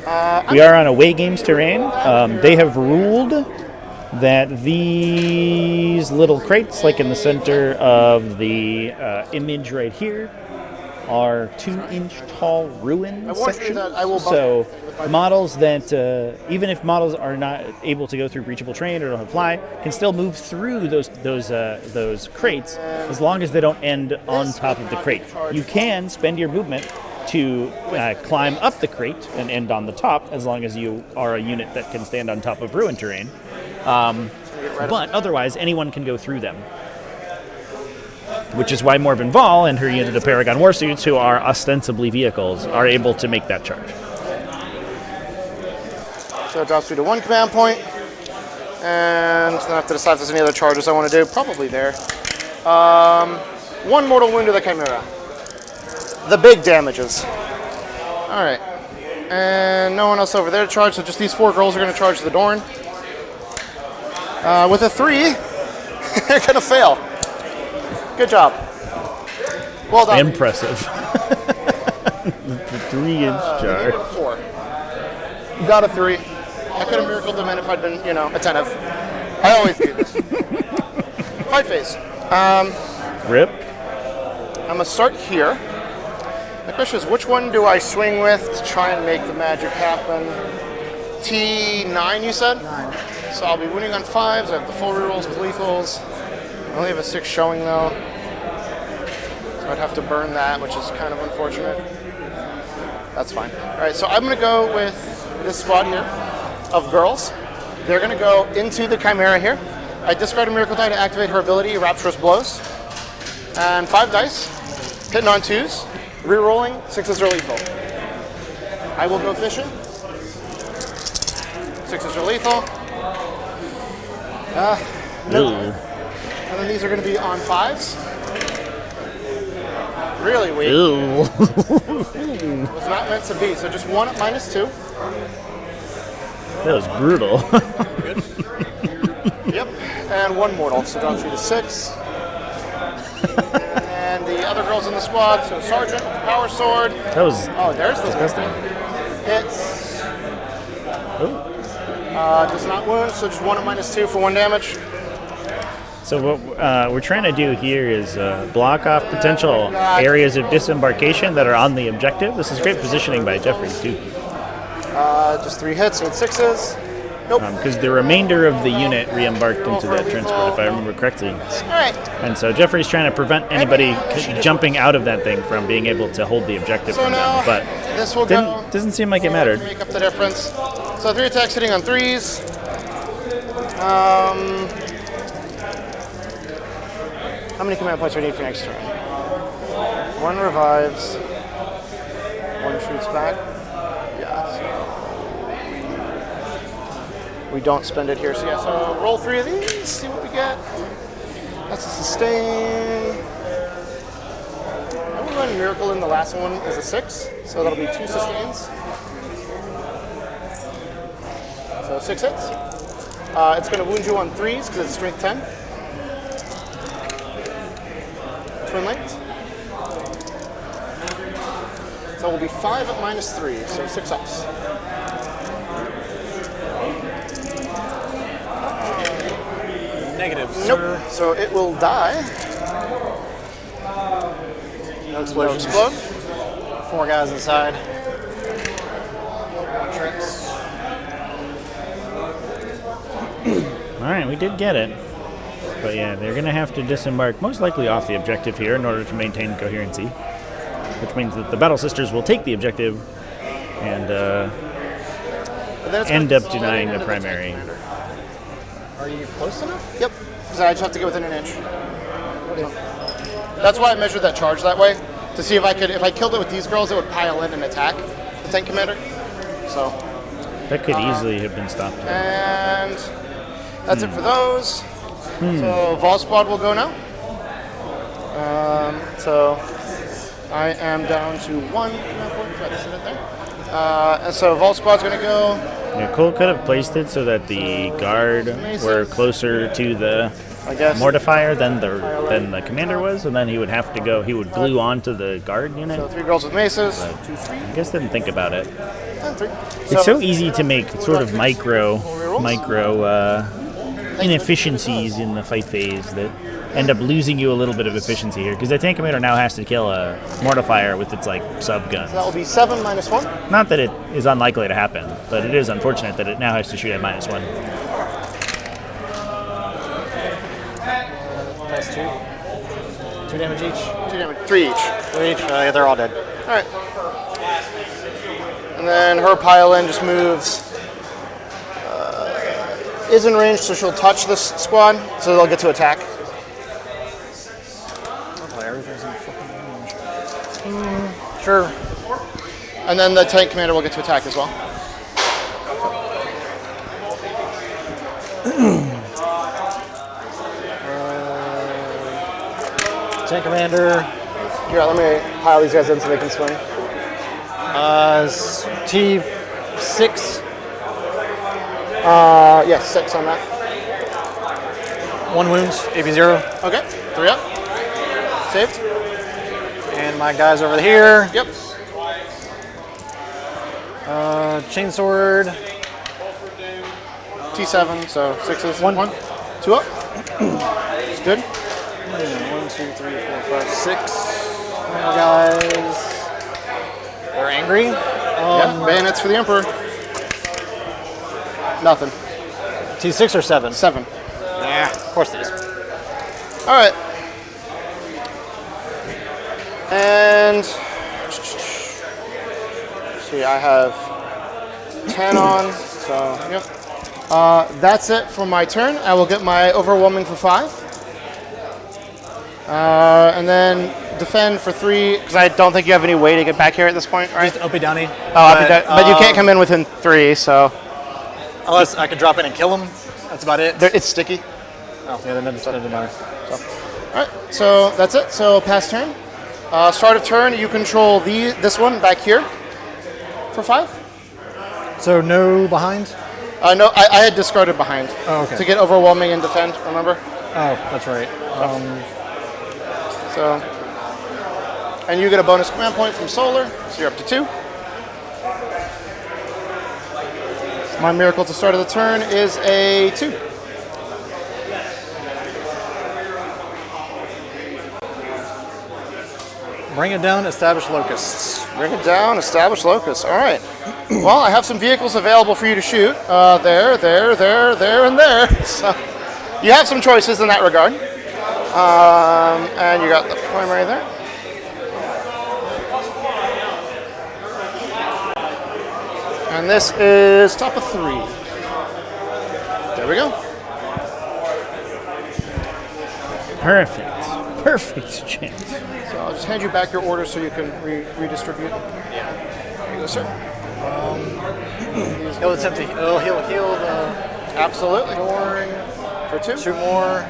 we are on away games terrain. They have ruled that these little crates, like in the center of the image right here, are 2-inch tall ruin sections. So models that, even if models are not able to go through breachable terrain or don't have fly, can still move through those crates as long as they don't end on top of the crate. You can spend your movement to climb up the crate and end on the top, as long as you are a unit that can stand on top of ruin terrain. But otherwise, anyone can go through them. Which is why Morven Vol and her unit of Paragon Warsuits, who are ostensibly vehicles, are able to make that charge. So it drops me to 1 command point. And then I have to decide if there's any other charges I want to do. Probably there. 1 mortal wound to the Chimera. The big damages. All right. And no one else over there to charge, so just these 4 girls are going to charge the Dorn. With a 3, they're going to fail. Good job. Well done. Impressive. The 3-inch jar. 4. You got a 3. I could have miracled them in if I'd been, attentive. I always do this. Fight phase. Rip. I'm going to start here. The question is, which one do I swing with to try and make the magic happen? T9, you said? 9. So I'll be winning on 5s. I have the full rerolls with lethals. I only have a 6 showing, though. So I'd have to burn that, which is kind of unfortunate. That's fine. All right, so I'm going to go with this squad here of girls. They're going to go into the Chimera here. I discard a miracle die to activate her ability, Rapturous Blows. And 5 dice. Hitting on 2s. Rerolling, 6s are lethal. I will go fishing. 6s are lethal. No. And then these are going to be on 5s. Really weak. Was not meant to be. So just 1 at -2. That was brutal. Good. Yep. And 1 mortal. So drops you to 6. And the other girls in the squad. So Sergeant with the Power Sword. That was there's the disgusting. Hits. Does not wound. So just 1 at -2 for 1 damage. So what we're trying to do here is block off potential areas of disembarkation that are on the objective. This is great positioning by Jeffrey, too. Just 3 hits and 6s. Nope. Because the remainder of the unit re-embarked into that transport, if I remember correctly. All right. And so Jeffrey's trying to prevent anybody jumping out of that thing from being able to hold the objective from them. But this will go. Doesn't seem like it mattered. Make up the difference. So 3 attacks hitting on 3s. How many command points do I need for next turn? 1 revives. 1 shoots back. Yeah, so we don't spend it here. So yeah, so roll 3 of these, see what we get. That's a sustain. I will run Miracle in the last one as a 6, so that'll be 2 sustains. So 6 hits. It's going to wound you on 3s because it's strength 10. Twin linked. So it will be 5 at -3, so 6 ups. Negative. Nope. So it will die. No explosion. Explode. 4 guys inside. 1 trips. All right, we did get it. But yeah, they're going to have to disembark most likely off the objective here in order to maintain coherency, which means that the Battle Sisters will take the objective and end up denying the primary. Are you close enough? Yep. Because I just have to get within an inch. That's why I measured that charge that way, to see if I killed it with these girls, it would pile in and attack the tank commander. So. That could easily have been stopped. And that's it for those. So Vol Squad will go now. So I am down to 1 command point. Try to sit it there. And so Vol Squad's going to go. Yeah, Cole could have placed it so that the guard were closer to the mortifier than the commander was, and then he would have to go. He would glue onto the guard unit. So 3 girls with maces. I guess didn't think about it. And 3. It's so easy to make sort of micro inefficiencies in the fight phase that end up losing you a little bit of efficiency here, because the tank commander now has to kill a mortifier with its sub gun. So that will be 7 minus 1. Not that it is unlikely to happen, but it is unfortunate that it now has to shoot at -1. That's 2. 2 damage each. 2 damage. 3 each. 3 each. Yeah, they're all dead. All right. And then her pile-in just moves. Is in range, so she'll touch this squad, so they'll get to attack. Everything's in fucking range. Sure. And then the tank commander will get to attack as well. Tank commander. Here, let me pile these guys in so they can swing. T6. Yes, 6 on that. 1 wounds, AP0. Okay, 3 up. Saved. And my guys over here. Yep. Chainsword. T7, so 6s. 1. 2 up. It's good. 1, 2, 3, 4, 5, 6. My guys. They're angry. Yeah, bayonets for the Emperor. Nothing. T6 or 7? 7. Yeah, of course it is. All right. And see, I have 10 on, so yep. That's it for my turn. I will get my overwhelming for 5. And then defend for 3, because I don't think you have any way to get back here at this point, right? Just Opie Downey. But you can't come in within 3, so. Unless I could drop in and kill him. That's about it. It's sticky. Oh, yeah, then it doesn't matter. Alright, so that's it. So pass turn. Start of turn, you control this one back here for 5. So no behind? No, I had discarded behind. Oh, okay. To get overwhelming and defend, remember? Oh, that's right. And you get a bonus command point from Solar, so you're up to 2. My miracle to start of the turn is a 2. Bring it down, establish locusts. Bring it down, establish locusts. All right. Well, I have some vehicles available for you to shoot. There, and there. So you have some choices in that regard. And you got the primary there. And this is top of 3. There we go. Perfect chance. So I'll just hand you back your order so you can redistribute. Yeah. There you go, sir. He'll attempt to heal the absolutely Dorn for 2. 2 more.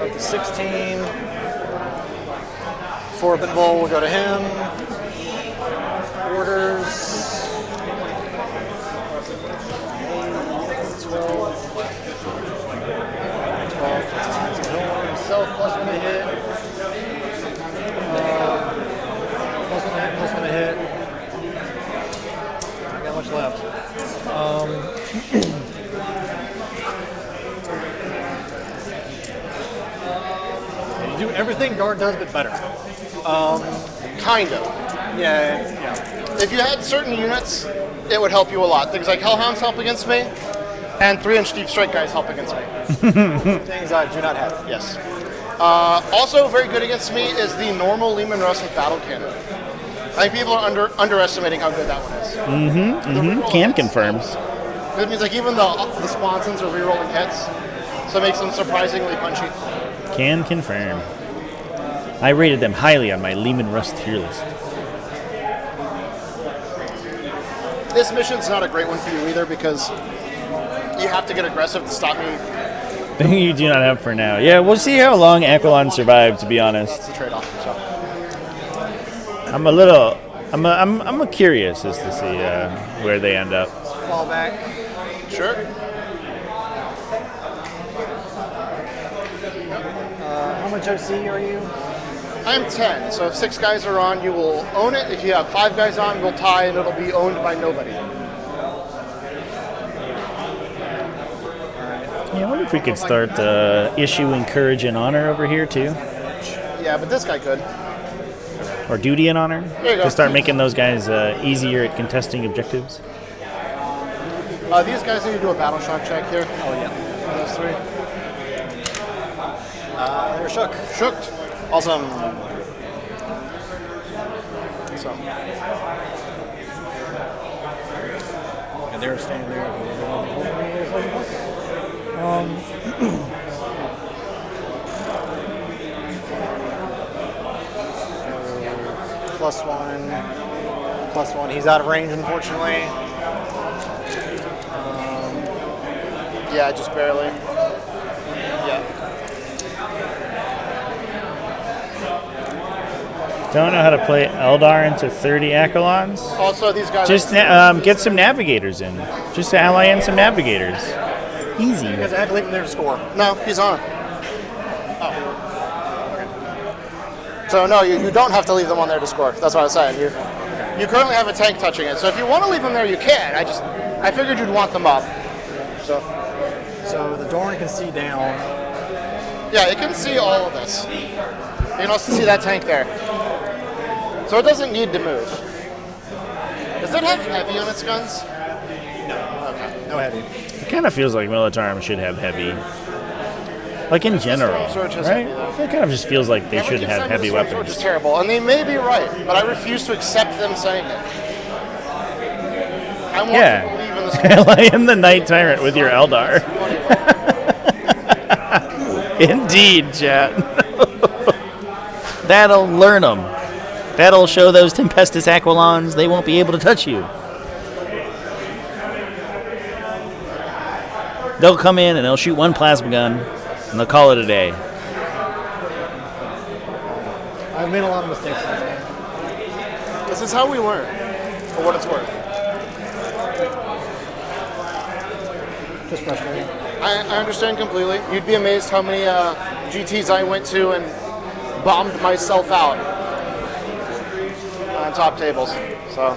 Up to 16. Forbidden Bowl will go to him. Orders. 12. Himself plus 1 to hit. Plus 1 to hit. Not got much left. You do everything guard does, but better. Kind of. Yeah. If you had certain units, it would help you a lot. Things like Hellhounds help against me. And 3-inch deep strike guys help against me. Things I do not have. Yes. Also very good against me is the normal Lehman Russ with Battle Cannon. I think people are underestimating how good that one is. Can confirms. It means like even the sponsons are rerolling hits, so it makes them surprisingly punchy. Can confirm. I rated them highly on my Lehman Russ tier list. This mission's not a great one for you either because you have to get aggressive to stop me. You do not have for now. Yeah, we'll see how long Aquilon survive, to be honest. That's the trade-off. So. I'm curious as to see where they end up. Fall back. Sure. How much OC are you? I'm 10, so if 6 guys are on, you will own it. If you have 5 guys on, we'll tie and it'll be owned by nobody. Yeah, I wonder if we could start issuing Courage and Honor over here, too. Yeah, but this guy could. Or Duty and Honor. There you go. To start making those guys easier at contesting objectives. These guys need to do a battle shock check here. Oh, yeah. Those 3. They're shook. Shooked. Awesome. So. And they're standing there. +1. He's out of range, unfortunately. Yeah, just barely. Yeah. Don't know how to play Eldar into 30 Aquilons. Also, these guys... Just get some Navigators in. Just to ally in some Navigators. Easy. Because I had to leave him there to score. No, he's on. Oh. Okay. So, no, you don't have to leave them on there to score. That's what I was saying. You currently have a tank touching it. So if you want to leave them there, you can. I figured you'd want them up. So the Dorn can see down. Yeah, it can see all of this. You can also see that tank there. So it doesn't need to move. Does it have heavy on its guns? No. Okay. No heavy. It kind of feels like Militarum should have heavy. Like in general, right? It kind of just feels like they should have heavy weapons. Which is terrible, and they may be right, but I refuse to accept them saying it. I want to believe in this. Ally in the Night Tyrant with your Eldar. Indeed, chat. That'll learn them. That'll show those Tempestus Aquilons they won't be able to touch you. They'll come in and they'll shoot one plasma gun, and they'll call it a day. I've made a lot of mistakes in this game. This is how we learn, for what it's worth. Just frustrating. I understand completely. You'd be amazed how many GTs I went to and bombed myself out on top tables. So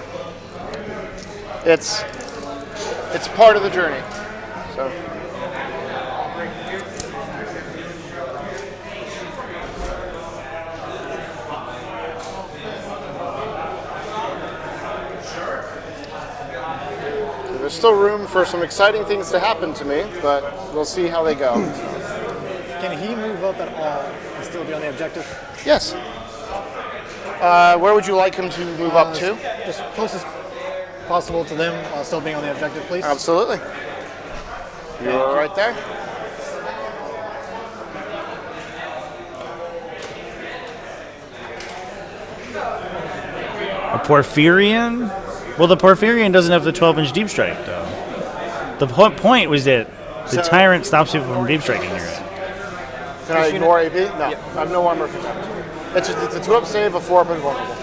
it's part of the journey. So. There's still room for some exciting things to happen to me, but we'll see how they go. Can he move up at all and still be on the objective? Yes. Where would you like him to move up to? Just closest possible to them while still being on the objective, please. Absolutely. You're right there. A Porphyrion? Well, the Porphyrion doesn't have the 12-inch deep strike, though. The point was that the Tyrant stops people from deep striking your head. Can I ignore AB? No. I have no armor protect. It's a 2-up save, a 4-up invulnerable.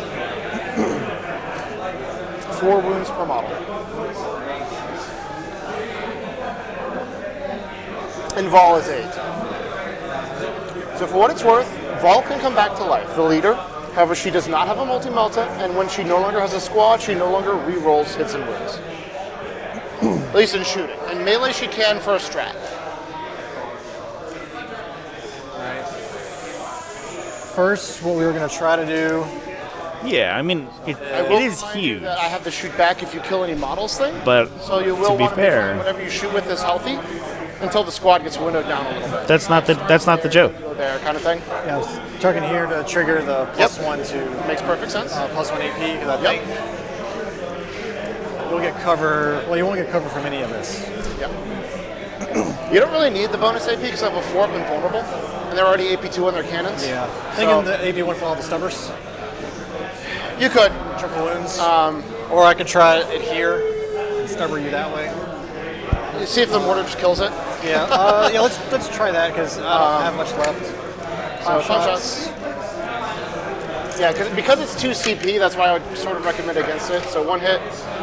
4 wounds per model. And Vol is 8. So for what it's worth, Vol can come back to life. The leader. However, she does not have a multi-melta, and when she no longer has a squad, she no longer re-rolls hits and wounds. At least in shooting. And melee she can for a strat. Alright. First, what we were going to try to do Yeah, I mean, it is huge. I have the shoot back if you kill any models thing. But so you will to be want fair, whatever you shoot with is healthy until the squad gets windowed down a little bit. that's not the joke. Go there, kind of thing. Yeah, I was chucking here to trigger the +1 to makes perfect sense. +1 AP because I think you'll get cover. Well, you won't get cover from any of this. Yep. You don't really need the bonus AP because I have a 4-up invulnerable, and they're already AP2 on their cannons. Yeah. Thinking the AP1 for all the stubbers. You could. Triple wounds. Or I could try it here and stubber you that way. See if the mortar just kills it. Yeah. Yeah. Let's try that because I don't have much left. So 5 shots. Yeah, because it's 2 CP, that's why I would sort of recommend against it. So 1 hit.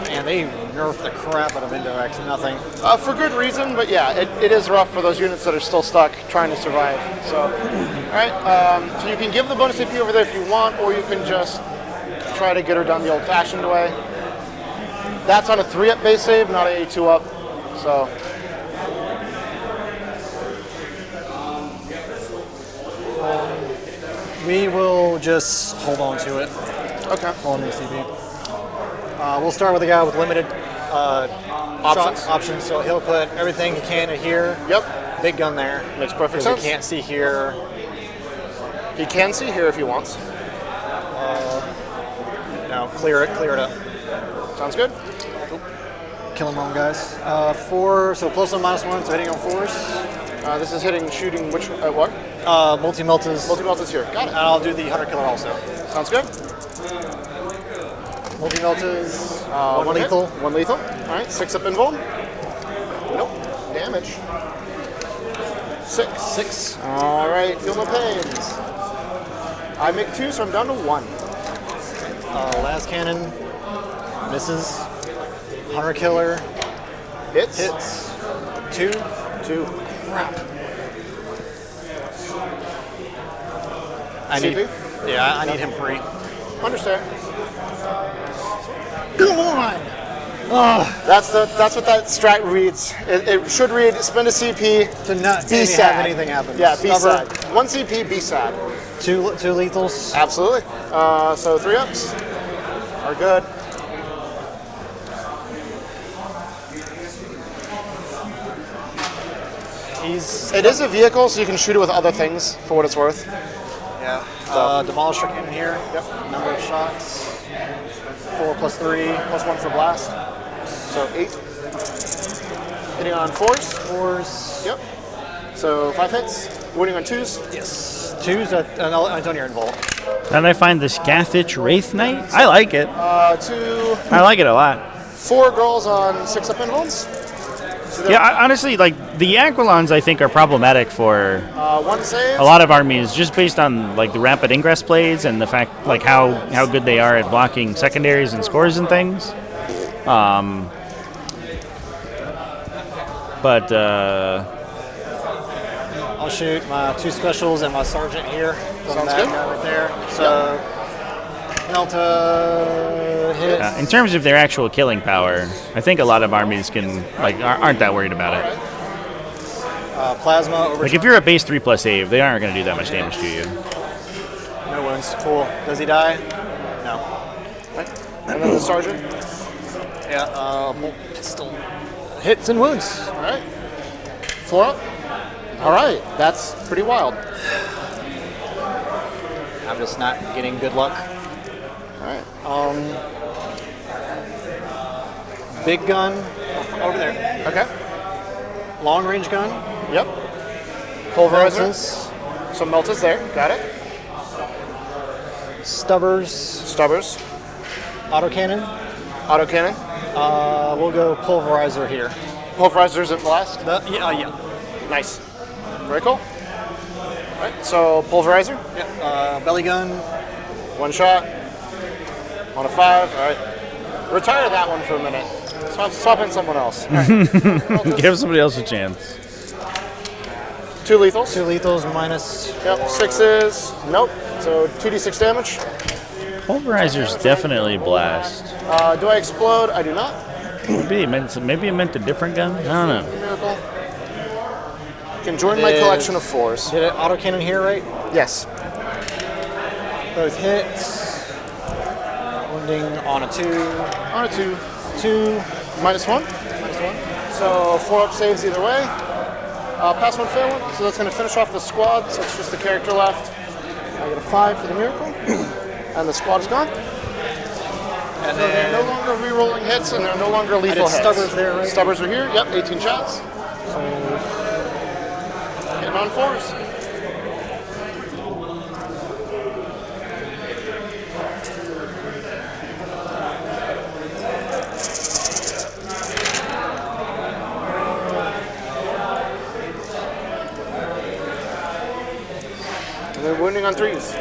And they nerfed the crap out of Index. Nothing. For good reason, but yeah, it is rough for those units that are still stuck trying to survive. So, all right. So you can give the bonus AP over there if you want, or you can just try to get her done the old-fashioned way. That's on a 3-up base save, not a 2-up. So. We will just hold on to it. Okay. Hold on to the CP. We'll start with a guy with limited options. So he'll put everything he can in here. Yep. Big gun there. Makes perfect sense. He can't see here. He can see here if he wants. No, clear it up. Sounds good. Kill him all, guys. 4, so +1, -1, so hitting on 4s. This is shooting which, what? Multi-meltas. Multi-meltas here, got it. And I'll do the Hunter Killer also. Sounds good. Multi-meltas, 1 lethal. Hit, 1 lethal. All right, 6 up invuln. Nope, damage. 6. All right, feel no pains. I make 2, so I'm down to 1. Last cannon, misses. Hunter Killer, hits. 2. Crap. I need him free. Understand. Come on! That's what that strat reads. It should read spend a CP to not be sad. Have anything happen. Yeah, be sad. 1 CP, be sad. 2 lethals. Absolutely. So 3 ups are good. It is a vehicle, so you can shoot it with other things for what it's worth. Yeah. Demolisher cannon here. Yep. Number of shots. 4 + 3 + 1 for blast. So 8. Hitting on 4s. Yep. So 5 hits. Winning on 2s. Yes. 2s at Antonio Involt. And I find this Gathich Wraith Knight. I like it. 2. I like it a lot. 4 girls on 6 up invulns. So yeah, honestly, like the Aquilons, I think are problematic for 1 save. a lot of armies, just based on like the rapid ingress plays and the fact like how good they are at blocking secondaries and scores and things. But I'll shoot my 2 specials and my sergeant here. Sounds good. Right there. So Melta hits. in terms of their actual killing power, I think a lot of armies aren't that worried about it. Plasma over. Like if you're a base 3+ save, they aren't going to do that much damage to you. No wounds. Cool. Does he die? No. Right. And then the sergeant. Yeah. Pistol. Hits and wounds. All right. 4 up. All right. That's pretty wild. I'm just not getting good luck. All right. Big gun over there. Okay. Long range gun. Yep. Pulverizer. Meltas. So Melta's there. Got it. Stubbers. Autocannon. We'll go pulverizer here. Pulverizer's at blast? Yeah. Nice. Very cool. All right, so pulverizer. Yeah. Belly gun. 1 shot. On a 5. All right. Retire that one for a minute. Swap in someone else. All right. Give somebody else a chance. 2 lethals. 2 lethals minus. Yep. 6s. Nope. So 2d6 damage. Pulverizer's definitely blast. Do I explode? I do not. Maybe it meant a different gun. I don't know. Miracle. Can join my collection of 4s. Did it autocannon here, right? Yes. Both hits. Ending on a 2. On a 2. 2. Minus 1. Minus 1. So 4 up saves either way. Pass 1, fail 1. So that's going to finish off the squad. So it's just the character left. I get a 5 for the miracle. And the squad is gone. And so they're no longer re-rolling hits, and they're no longer lethal hits. Stubbers there, right? Stubbers are here. Yep, 18 shots. So hitting on 4s. And they're wounding on 3s.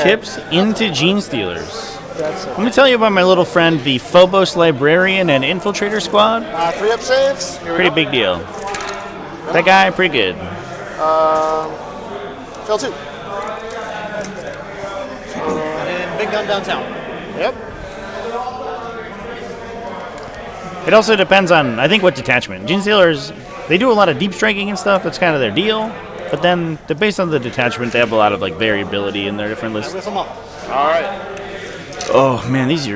Tips into Gene Stealers. That's it. Let me tell you about my little friend, the Phobos Librarian and Infiltrator Squad. 3 up saves. Pretty big deal. That guy, pretty good. Fail 2. and then big gun downtown. Yep. It also depends on, I think, what detachment. Gene Stealers, they do a lot of deep striking and stuff. That's kind of their deal. But then, based on the detachment, they have a lot of like variability in their different lists. Whip them up. All right. Oh man, these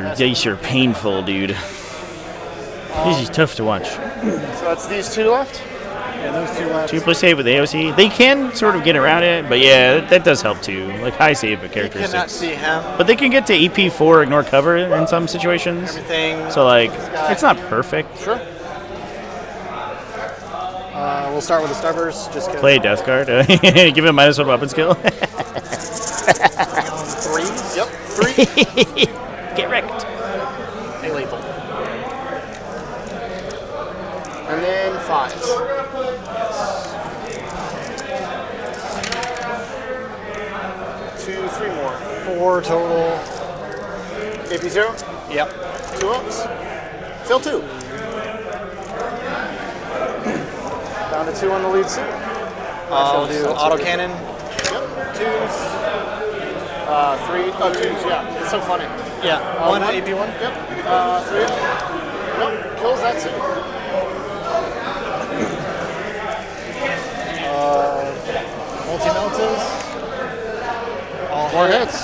are painful, dude. These are tough to watch. So that's these 2 left. Yeah, those 2 left. 2+ save with AOC. They can sort of get around it, but yeah, that does help too. Like high save You characteristics. cannot see him. But they can get to EP4, ignore cover in some situations. Everything. So like, it's not perfect. Sure. We'll start with the Stubbers. Just Play a death card. Give it a -1 weapon skill. 3s. Yep. 3. Get wrecked. A lethal. And then 5s. Yes. 2, 3 more. 4 total. AP 0. Yep. 2 ups. Fail 2. Down to 2 on the lead suit. I'll do autocannon. Yep. 2s. 3. Oh, 2s. Yeah. It's so funny. Yeah. 1 AP 1. Yep. 3. Nope. Kills that suit. Multi-meltas. All 4 hits.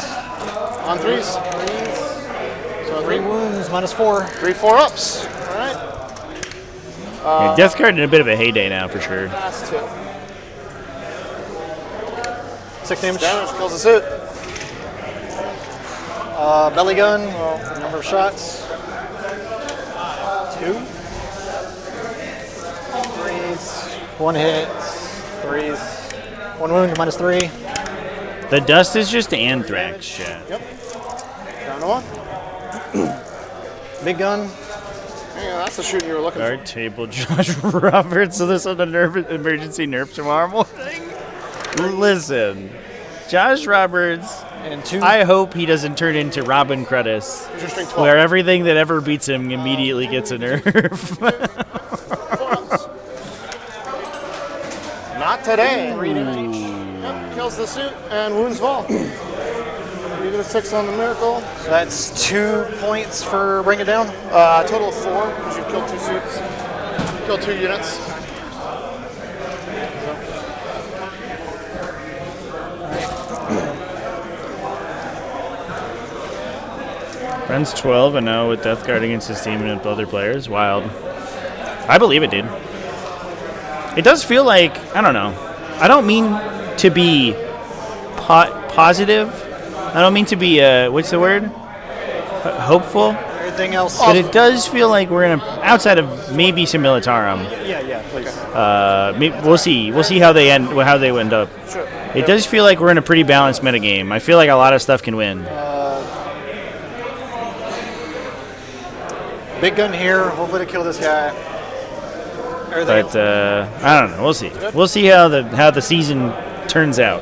On 3s. So 3 wounds, -4. 3 4 ups. All right. Yeah, death card in a bit of a heyday now for sure. Last 2. 6 damage. Kills the suit. Belly gun. Well, number of shots. 2. 3s. 1 hit. 3s. 1 wound, -3. The dust is just anthrax, chat. Yep. Down to 1. Big gun. Yeah, that's the shooting you were looking for. Guard table, Josh Roberts. So this on the emergency nerf tomorrow morning. Listen, Josh Roberts. And 2. I hope he doesn't turn into Robin Crudis, where everything that ever beats him immediately gets a nerf. Not today. 3 damage. Yep, kills the suit and wounds Vol. You get a 6 on the miracle. So that's 2 points for bring it down. Total of 4 because you killed 2 suits. Killed 2 units. Friends 12-0 with Death Guard against his team and with other players. Wild. I believe it, dude. It does feel like, I don't know. I don't mean to be positive. I don't mean to be, what's the word? Hopeful. Everything else. But it does feel like we're in outside of maybe some Militarum. Yeah, please. We'll see. We'll see how they end up. Sure. It does feel like we're in a pretty balanced metagame. I feel like a lot of stuff can win. Big gun here. Hopefully to kill this guy. But I don't know. We'll see. We'll see how the season turns out.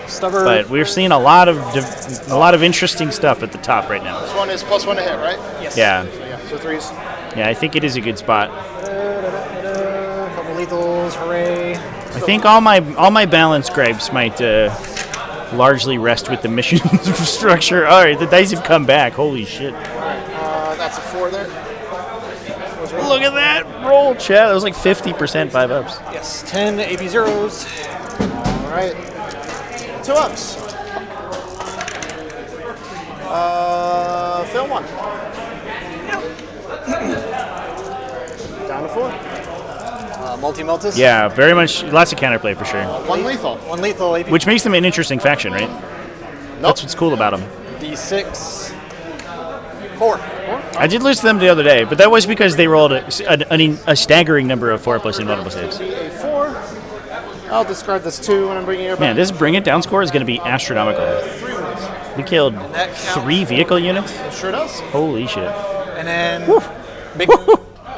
Stubborn. But we're seeing a lot of interesting stuff at the top right now. This one is +1 to hit, right? Yes. Yeah. So 3s. Yeah, I think it is a good spot. Couple lethals. Hooray. I think all my balance gripes might largely rest with the mission structure. All right, the dice have come back. Holy shit! All right. That's a 4 there. Look at that roll, chat. That was like 50% 5-ups. Yes. 10 AP 0s. All right. 2 ups. Fail 1. Down to 4. Multi-meltas? Yeah, very much. Lots of counterplay for sure. 1 lethal. 1 lethal AP. Which makes them an interesting faction, right? That's what's cool about them. D6. 4. I did lose to them the other day, but that was because they rolled a staggering number of 4+ invulnerable saves. A 4. I'll discard this 2 when I'm bringing her back. Man, this bring it down score is going to be astronomical. We killed 3 vehicle units. It sure does. Holy shit. And then big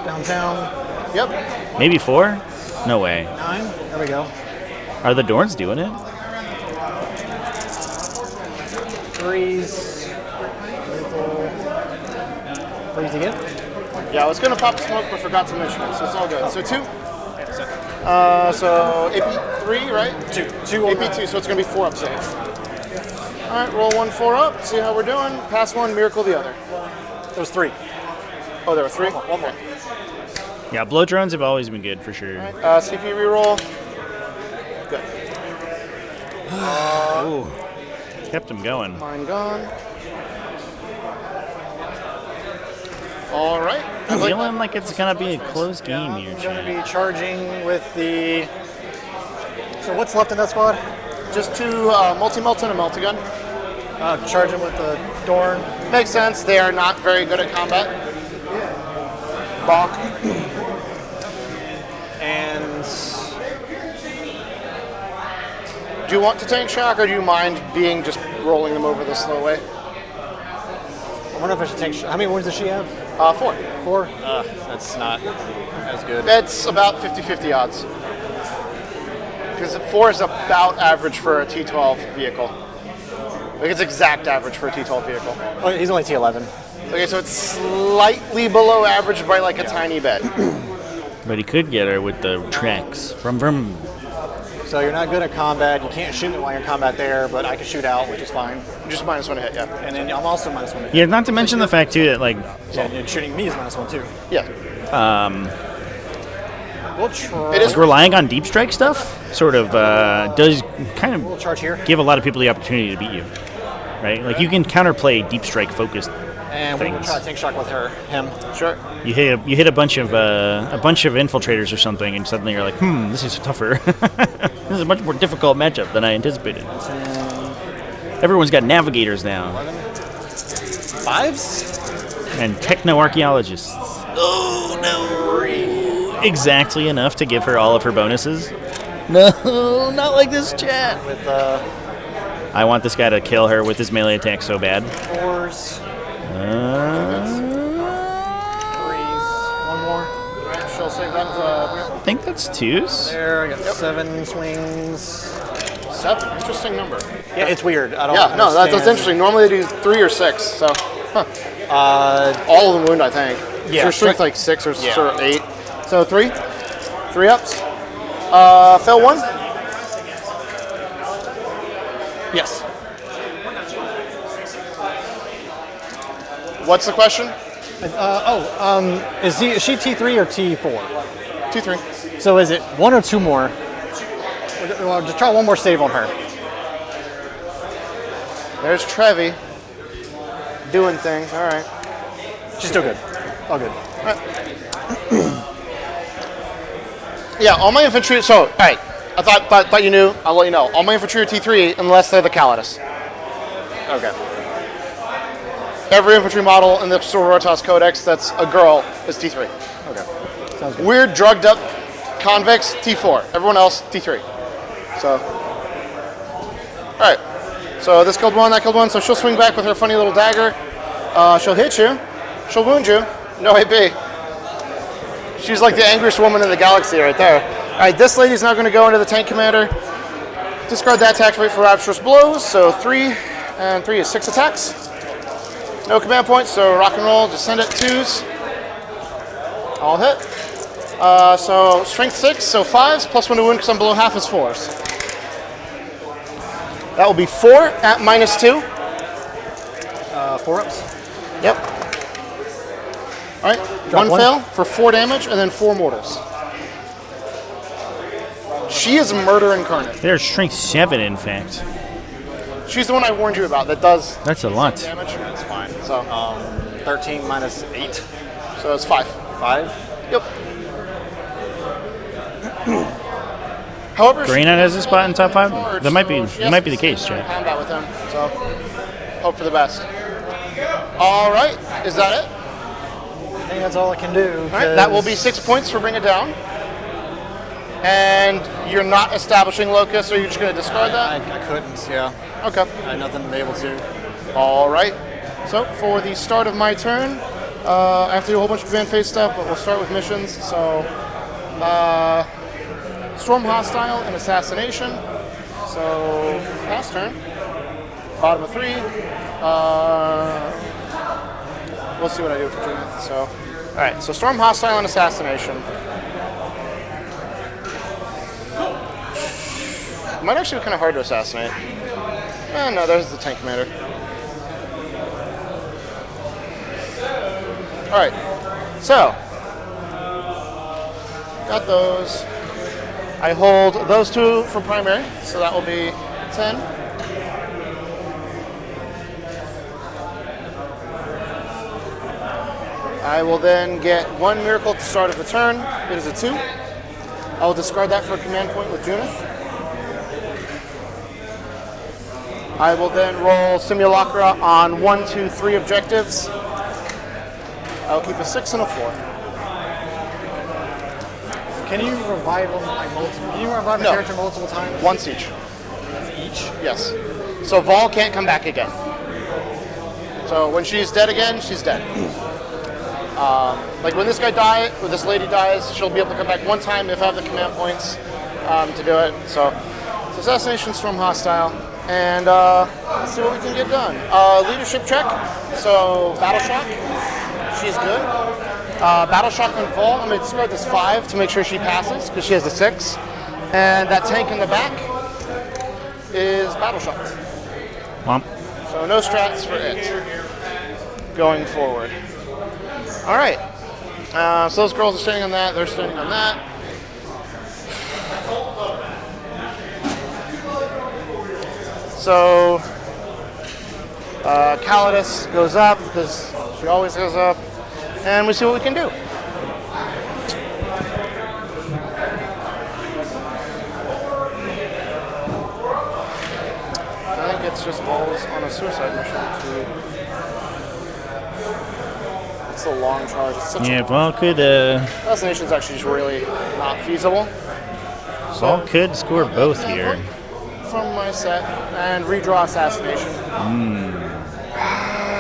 downtown. Yep. Maybe 4? No way. 9. There we go. Are the Dorns doing it? 3s. 3s again. Yeah, I was going to pop smoke, but forgot to mention it, so it's all good. So 2. So AP 3, right? 2. AP 2, so it's going to be 4 up saves. All right, roll 1 4 up, see how we're doing. Pass 1, miracle the other. There was 3. Oh, there were 3? One more. Yeah, blow drones have always been good for sure. All right, CP reroll. Good. Ooh. Kept them going. Mine gone. All right. I'm feeling like it's going to be a close game here. I'm going to be charging with the... So what's left in that squad? Just 2 multi-melt and a meltagun. Charging with the Dorn. Makes sense. They are not very good at combat. Bonk. And... Do you want to tank shock, or do you mind being just rolling them over the slow way? I wonder if I should take... How many wounds does she have? 4. 4? That's not as good. That's about 50-50 odds. Because 4 is about average for a T12 vehicle. Like, it's exact average for a T12 vehicle. Oh, he's only T11. Okay, so it's slightly below average by like a tiny bit. But he could get her with the tracks. Vroom, vroom. So you're not good at combat. You can't shoot while you're in combat there, but I can shoot out, which is fine. Just -1 hit, yeah. And then I'm also -1 hit. Yeah, not to mention the fact, too, that, like... Yeah, and shooting me is -1, too. Yeah. We'll try. It is relying on deep strike stuff, sort of, does kind of we'll charge here. give a lot of people the opportunity to beat you. Right? Like, you can counterplay deep strike focused and things. we'll try to take shock with him. Sure. You hit a bunch of infiltrators or something, and suddenly you're like, this is tougher. This is a much more difficult matchup than I anticipated. Everyone's got navigators now. 5s? And techno-archaeologists. Oh, no. Exactly enough to give her all of her bonuses. No, not like this, chat. With, I want this guy to kill her with his melee attack so bad. 4s. 3s. 1 more. Alright, she'll save that. I think that's 2s. There, I got 7 swings. 7? Interesting number. Yeah, it's weird. I don't Yeah, no, that's understand. interesting. Normally they do 3 or 6, so. All of them wound, I think. Yeah. Your strength like 6 or 8. So 3? 3 ups. Fail 1? Yes. What's the question? Is she T3 or T4? T3. So is it 1 or 2 more? We'll just try 1 more save on her. There's Trevi. Doing things, alright. She's still good. All good. Yeah, all my infantry. So, all right. I thought you knew. I'll let you know. All my infantry are T3 unless they're the Calidus. Okay. Every infantry model in the Sororitas Codex that's a girl is T3. Okay. Sounds good. Weird, drugged up convicts, T4. Everyone else, T3. So, all right. So this killed 1, that killed 1. So she'll swing back with her funny little dagger. She'll hit you. She'll wound you. No AP. She's like the angriest woman in the galaxy right there. All right, this lady's now going to go into the tank commander. Discard that to activate for rapturous blows. So 3 and 3 is 6 attacks. No command points, so rock and roll. Just send it 2s. All hit. So strength 6, so 5s plus 1 to wound because I'm below half is 4s. That will be 4 at -2. 4 ups. Yep. All right, Drop 1 fail for 4 damage, and then 4 mortals. She is murder incarnate. There's strength 7, in fact. She's the one I warned you about that does. That's a lot. Damage. That's fine. So 13 minus 8. So it's 5. 5. Yep. However, Grey Knight has a spot in top 5. That might be the case, Chad. Combat with him. So hope for the best. All right. Is that it? I think that's all I can do. All right. That will be 6 points for Bring It Down. And you're not establishing Locust, so you're just going to discard that? I couldn't, yeah. Okay. I had nothing to be able to. All right. So for the start of my turn, I have to do a whole bunch of command phase stuff, but we'll start with missions. So Storm Hostile and Assassination. So pass turn. Bottom of 3. We'll see what I do for Judith. So, all right. So Storm Hostile and Assassination. Might actually be kind of hard to assassinate. No, there's the tank commander. Alright, so got those. I hold those 2 for primary, so that will be 10. I will then get 1 miracle at the start of the turn. It is a 2. I will discard that for a command point with Junith. I will then roll Simulacra on 1, 2, 3 objectives. I'll keep a 6 and a 4. Can you revive them Can you revive a character multiple times? Once each. Each? Yes. So Vol can't come back again. So when she's dead again, she's dead. Like when this guy dies, when this lady dies, she'll be able to come back 1 time if I have the command points to do it. So it's Assassination, Storm Hostile. And let's see what we can get done. Leadership check. So Battle Shock. She's good. Battle Shock and Vol. I'm going to discard this 5 to make sure she passes because she has a 6. And that tank in the back is Battle Shocked. So no strats for it going forward. All right. So those girls are standing on that. They're standing on that. So Calidus goes up because she always goes up, and we see what we can do. I think it's just Vol's on a suicide mission to. It's a long charge. It's such Vol could. Assassination's actually just really not feasible. Vol could score both here. From my set and redraw Assassination.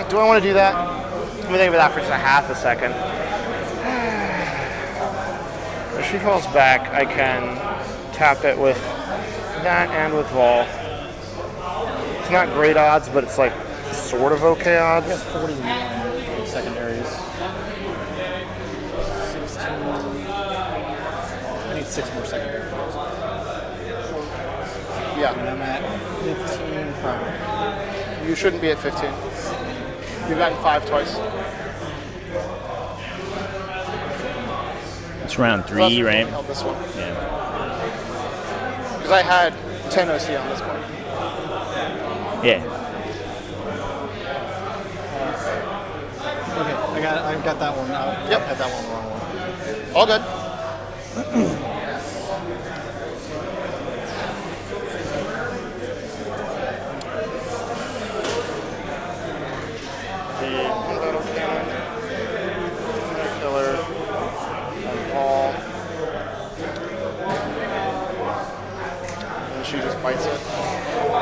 Do I want to do that? Let me think about that for just a half a second. If she falls back, I can tap it with that and with Vol. It's not great odds, but it's like sort of okay odds. I got 49 secondaries. 16. I need 6 more secondaries. Yeah. And I'm at 15 primary. You shouldn't be at 15. You've gotten 5 twice. It's round 3, right? Held this one. Yeah. Because I had 10 OC on this point. Yeah. Okay, I got that one. Yep. I had that one the wrong one. All good.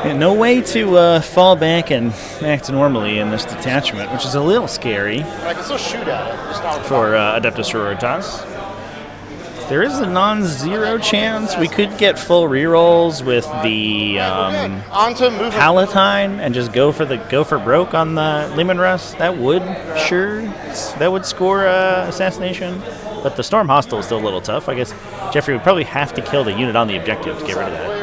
Yeah, no way to fall back and act normally in this detachment, which is a little scary I can still shoot at it. Just not for Adepta Sororitas. There is a non-zero chance we could get full rerolls with the Palatine and just go for broke on the Leman Russ. That would score Assassination. But the Storm Hostile is still a little tough. I guess Jeffrey would probably have to kill the unit on the objective to get rid of that.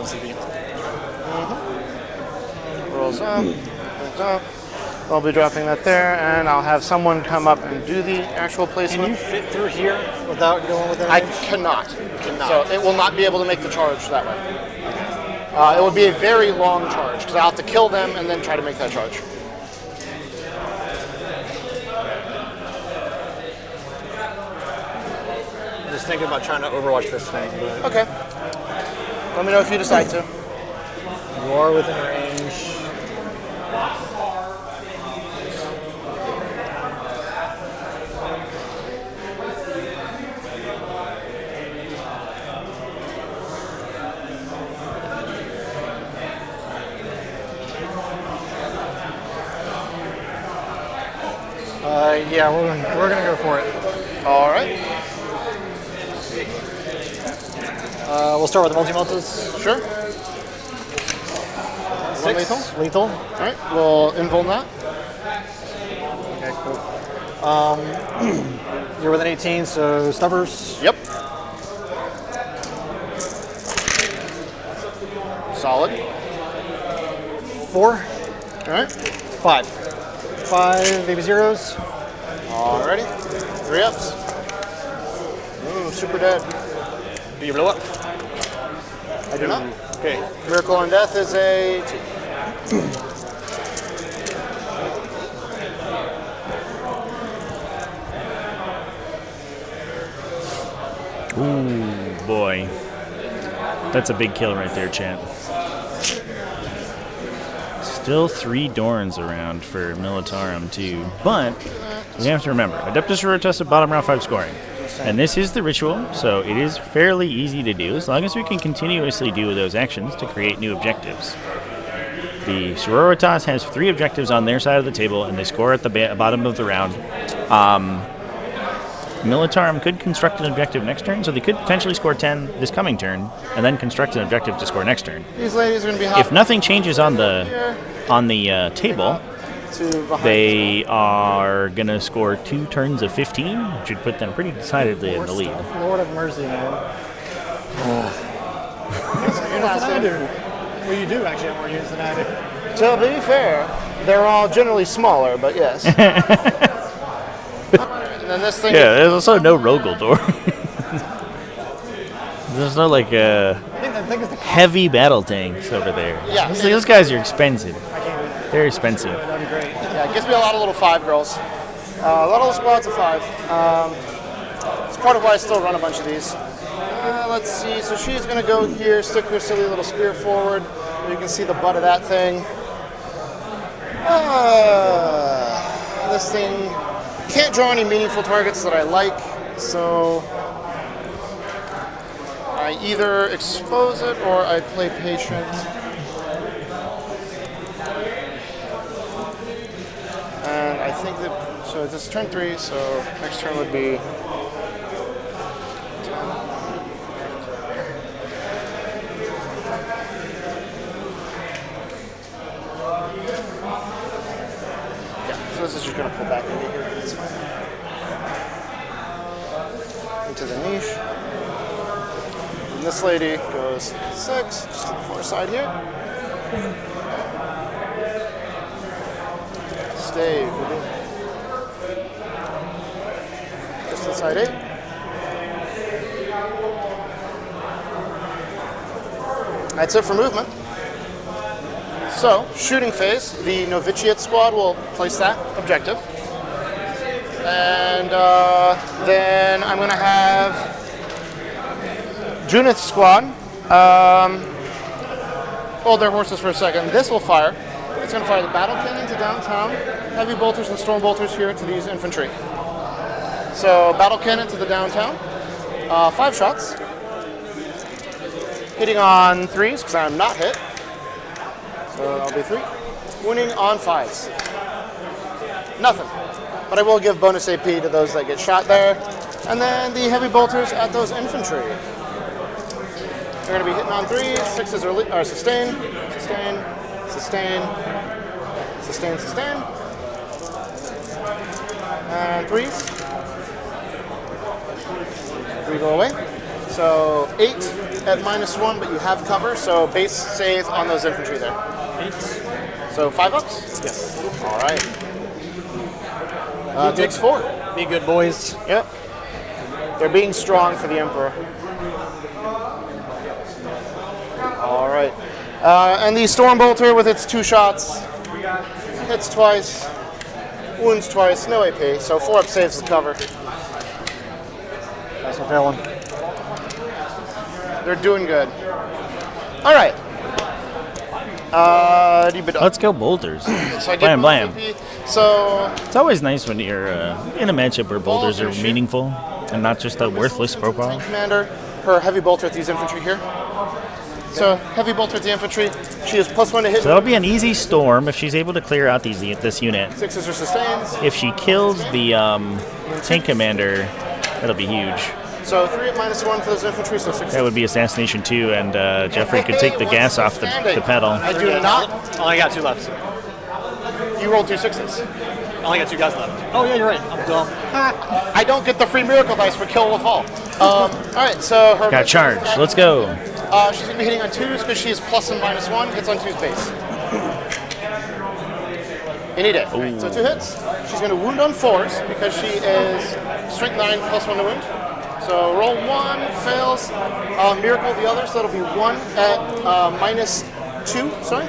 happens to be. Rolls up, rolls up. I'll be dropping that there, and I'll have someone come up and do the actual placement. Can you fit through here without going within I range? cannot. So it will not be able to make the charge that way. It would be a very long charge, because I'll have to kill them and then try to make that charge. I'm just thinking about trying to overwatch this thing. But Okay. Let me know if you decide to. you are within range. Yeah, we're gonna go for it. All right. We'll start with the multi-multis. Sure. 6. Lethal? Lethal. All right, we'll invuln that. Okay, cool. You're within 18, so stubbers. Yep. Solid. 4. All right. 5. 5 baby zeros. Alrighty. 3 ups. Ooh, super dead. Do you blow up? I do not. Okay. Miracle on Death is a 2. Ooh, boy. That's a big kill right there, champ. Still 3 Dorns around for Militarum, too. But we have to remember, Adepta Sororitas at bottom round 5 scoring. And this is the ritual, so it is fairly easy to do, as long as we can continuously do those actions to create new objectives. The Sororitas has 3 objectives on their side of the table, and they score at the bottom of the round. Militarum could construct an objective next turn, so they could potentially score 10 this coming turn, and then construct an objective to score next turn. These ladies are going to be hot. If nothing changes on the table, they are going to score 2 turns of 15, which would put them pretty decidedly in the lead. Lord have mercy, man. You're not than I do. Well, you do actually have more units than I do. To be fair, they're all generally smaller, but yes. And then this thing. Yeah, there's also no Rogaldor. There's no like heavy battle tanks over there. Yeah. Those guys are expensive. They're expensive. That'd be great. Yeah, it gives me a lot of little 5 girls. A lot of little squads of 5. It's part of why I still run a bunch of these. Let's see. So she's going to go here, stick her silly little spear forward. You can see the butt of that thing. This thing can't draw any meaningful targets that I like, so I either expose it or I play patient. And I think that, so this is turn 3, so next turn would be so this is just going to pull back into here. It's fine. Into the niche. And this lady goes 6, just to the far side here. Stay. Just to the side 8. That's it for movement. So, shooting phase, the Novitiate squad will place that objective. And then I'm going to have Junith's squad hold their horses for a second. This will fire. It's going to fire the battle cannon to downtown, heavy bolters and storm bolters here to these infantry. So, battle cannon to the downtown, 5 shots. Hitting on 3s because I'm not hit. So that'll be 3. Winning on 5s. Nothing. But I will give bonus AP to those that get shot there. And then the heavy bolters at those infantry. They're going to be hitting on 3s. 6s are sustain, sustain, sustain, sustain, sustain. And 3s. 3 go away. So 8 at -1, but you have cover, so base save on those infantry there. 8. So 5 ups? Yes. All right. Takes 4. Be good, boys. Yep. They're being strong for the Emperor. All right. And the Stormbolter with its 2 shots hits twice, wounds twice, no AP, so 4 up saves the cover. That's for failing. They're doing good. All right. Let's go bolters. So I Blam, did blam. AP. So It's always nice when you're in a matchup where bolters are meaningful and not just a worthless profile. Commander, her heavy bolter at these infantry here. So heavy bolter at the infantry. She is +1 to hit. So that'll be an easy storm if she's able to clear out this unit. 6s or sustains. If she kills the tank commander, that'll be huge. So 3 at -1 for those infantry, so 6. That would be assassination 2, and Jeffrey could take the gas off the pedal. I do not. Only got 2 left. You rolled 2 6s. Only got 2 guys left. Oh yeah, you're right. I'm dumb. I don't get the free miracle dice for kill with all. All right, so her. Got charged. Let's go. She's gonna be hitting on 2s because she's + and -1. Hits on 2's base. You need it. Right, so 2 hits. She's gonna wound on 4s because she is strength 9 +1 to wound. So roll 1, fails. Miracle the other, so that'll be 1 at -2. Sorry.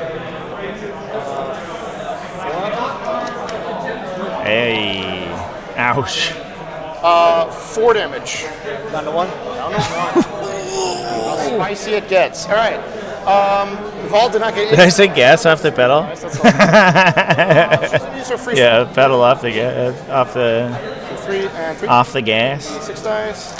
Hey. Ouch. 4 damage. Down to 1. Down to 1. How spicy it gets. All right. Vol did not get. Did I say gas off the pedal? Use her free Yeah, pedal off the gas, off the 3 and 3. off the gas. 6 dice.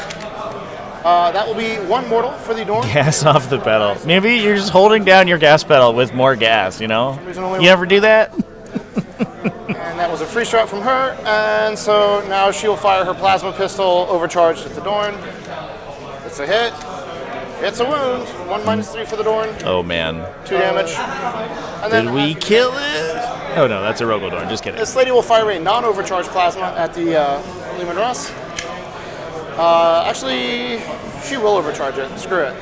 That will be 1 mortal for the Dorn. Gas off the pedal. Maybe you're just holding down your gas pedal with more gas, you know? You ever do that? And that was a free shot from her. And so now she'll fire her plasma pistol overcharged at the Dorn. It's a hit. It's a wound. 1 -3 for the Dorn. Oh man. 2 damage. And Did we kill it? Oh no, that's a Rogodorn. Just kidding. This lady will fire a non-overcharged plasma at the Lehman Russ. Actually, she will overcharge it. Screw it.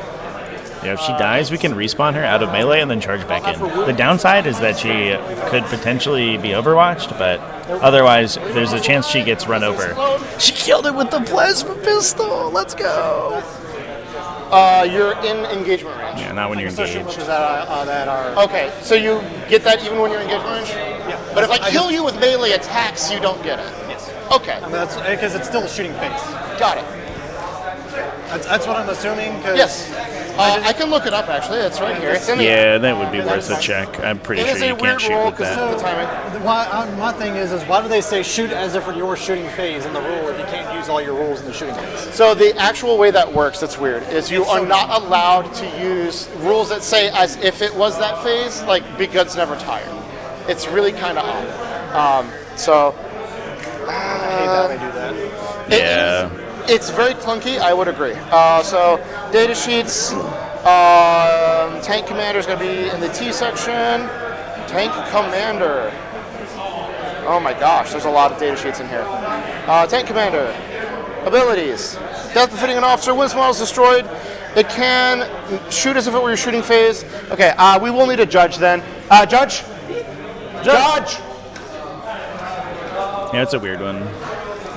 Yeah, if she dies, we can respawn her out of melee and then charge back in. The downside is that she could potentially be overwatched, but otherwise, there's a chance she gets run over. She killed it with the plasma pistol. Let's go. You're in engagement range. Yeah, not when you're engaged. That are... Okay, so you get that even when you're in engagement range? Yeah. But if I kill you with melee attacks, you don't get it? Yes. Okay. I mean, that's because it's still a shooting phase. Got it. That's what I'm assuming. Yes. I can look it up, actually. It's right here. It's in the Yeah, that would be worth a check. I'm pretty sure you can't shoot with that. My thing is why do they say shoot as if your shooting phase in the rule if you can't use all your rules in the shooting phase? So the actual way that works, that's weird, is you are not allowed to use rules that say as if it was that phase, like big guns never tire. It's really kind of odd. I hate that they do that. Yeah. It's very clunky, I would agree. So data sheets, tank commander is going to be in the T section. Tank commander. Oh my gosh, there's a lot of data sheets in here. Tank commander, abilities. Death befitting an officer, when this model is destroyed, it can shoot as if it were your shooting phase. Okay, we will need a judge then. Judge? Judge! Yeah, it's a weird one.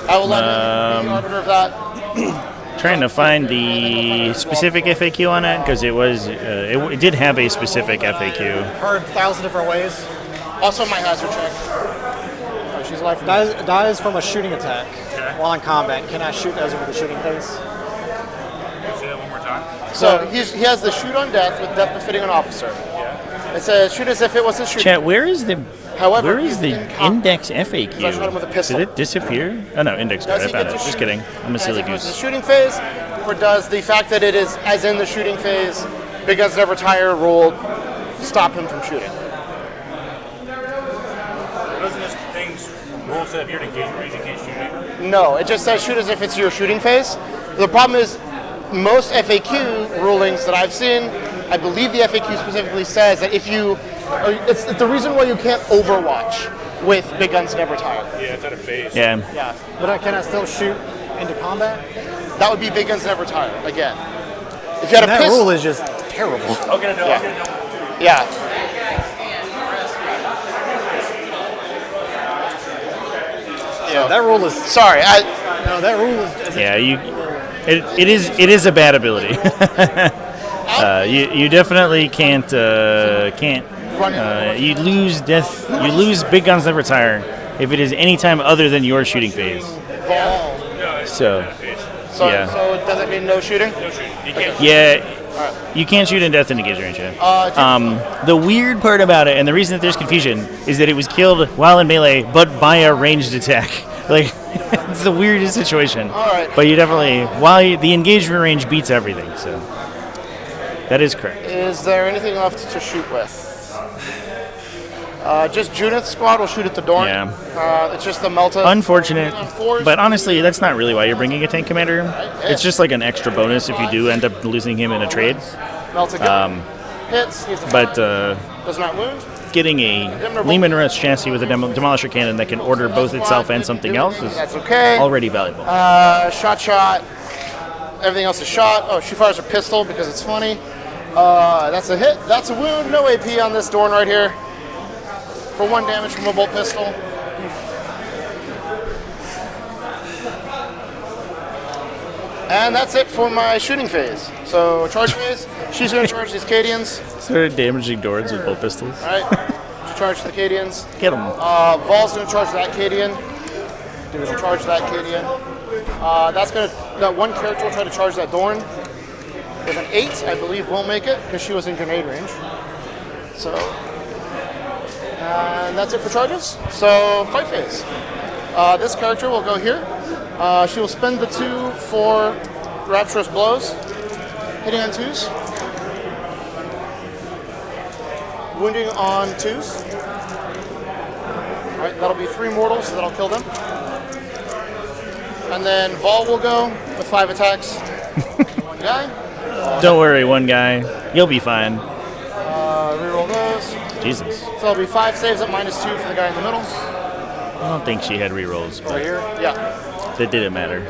I will let you be the arbiter of that. Trying to find the specific FAQ on it because it was it did have a specific FAQ. Heard 1,000 different ways. Also my hazard check. Oh, she's alive. Dies from a shooting attack while in combat. Cannot shoot as with a shooting phase. Say that one more time. So he has the shoot on death with death befitting an officer. Yeah. It says shoot as if it was his shooting. Chat, where is the However, index FAQ? I shot him with a pistol. Did it disappear? Oh no, index card. I found it. Just kidding. I'm a silly Does goose. the shooting phase, or does the fact that it is as in the shooting phase, big guns never tire rule, stop him from shooting? Doesn't this thing's rule say if you're in engagement range, you can't shoot it? No, it just says shoot as if it's your shooting phase. The problem is, most FAQ rulings that I've seen, I believe the FAQ specifically says that if you, it's the reason why you can't overwatch with big guns never tire. Yeah, it's at a phase. Yeah. Yeah. But can I still shoot into combat? That would be big guns never tire again. If you had a that pistol, rule is just terrible. Yeah. That rule is. Sorry, No, that rule is. Yeah, it is a bad ability. You definitely can't. You lose death. You lose big guns never tire if it is any time other than your shooting phase. So does it mean no shooting? No shooting. You can't shoot in death in engaged range. The weird part about it, and the reason that there's confusion, is that it was killed while in melee, but by a ranged attack. Like, it's the weirdest situation. Alright. But you definitely, the engagement range beats everything, so that is correct. Is there anything left to shoot with? Just Judith's squad will shoot at the door. Yeah. It's just the Melta. Unfortunate, but honestly, that's not really why you're bringing a tank commander. It's just like an extra bonus if you do end up losing him in a trade. Melta hits. But does not wound. Getting a Lehman Russ chassis with a demolisher cannon that can order both itself and something else is already valuable. Shot. Everything else is shot. Oh, she fires her pistol because it's funny. That's a hit. That's a wound. No AP on this Dorn right here. For 1 damage from a bolt pistol. And that's it for my shooting phase. So charge phase, she's going to charge these Cadians. Started damaging Dorns with bolt pistols. All right, charge the Cadians. Get them. Vol's going to charge that Cadian. Charge that Cadian. That one character will try to charge that Dorn. With an 8, I believe won't make it because she was in grenade range. So. And that's it for charges. So, fight phase. This character will go here. She will spend the 2 for Rapturous Blows, hitting on 2s, wounding on 2s. Alright, that'll be 3 mortals, so that'll kill them. And then Vol will go with 5 attacks. 1 guy. Don't worry, 1 guy. You'll be fine. Reroll those. Jesus. So it'll be 5 saves at -2 for the guy in the middle. I don't think she had rerolls. Over here? Yeah. That didn't matter.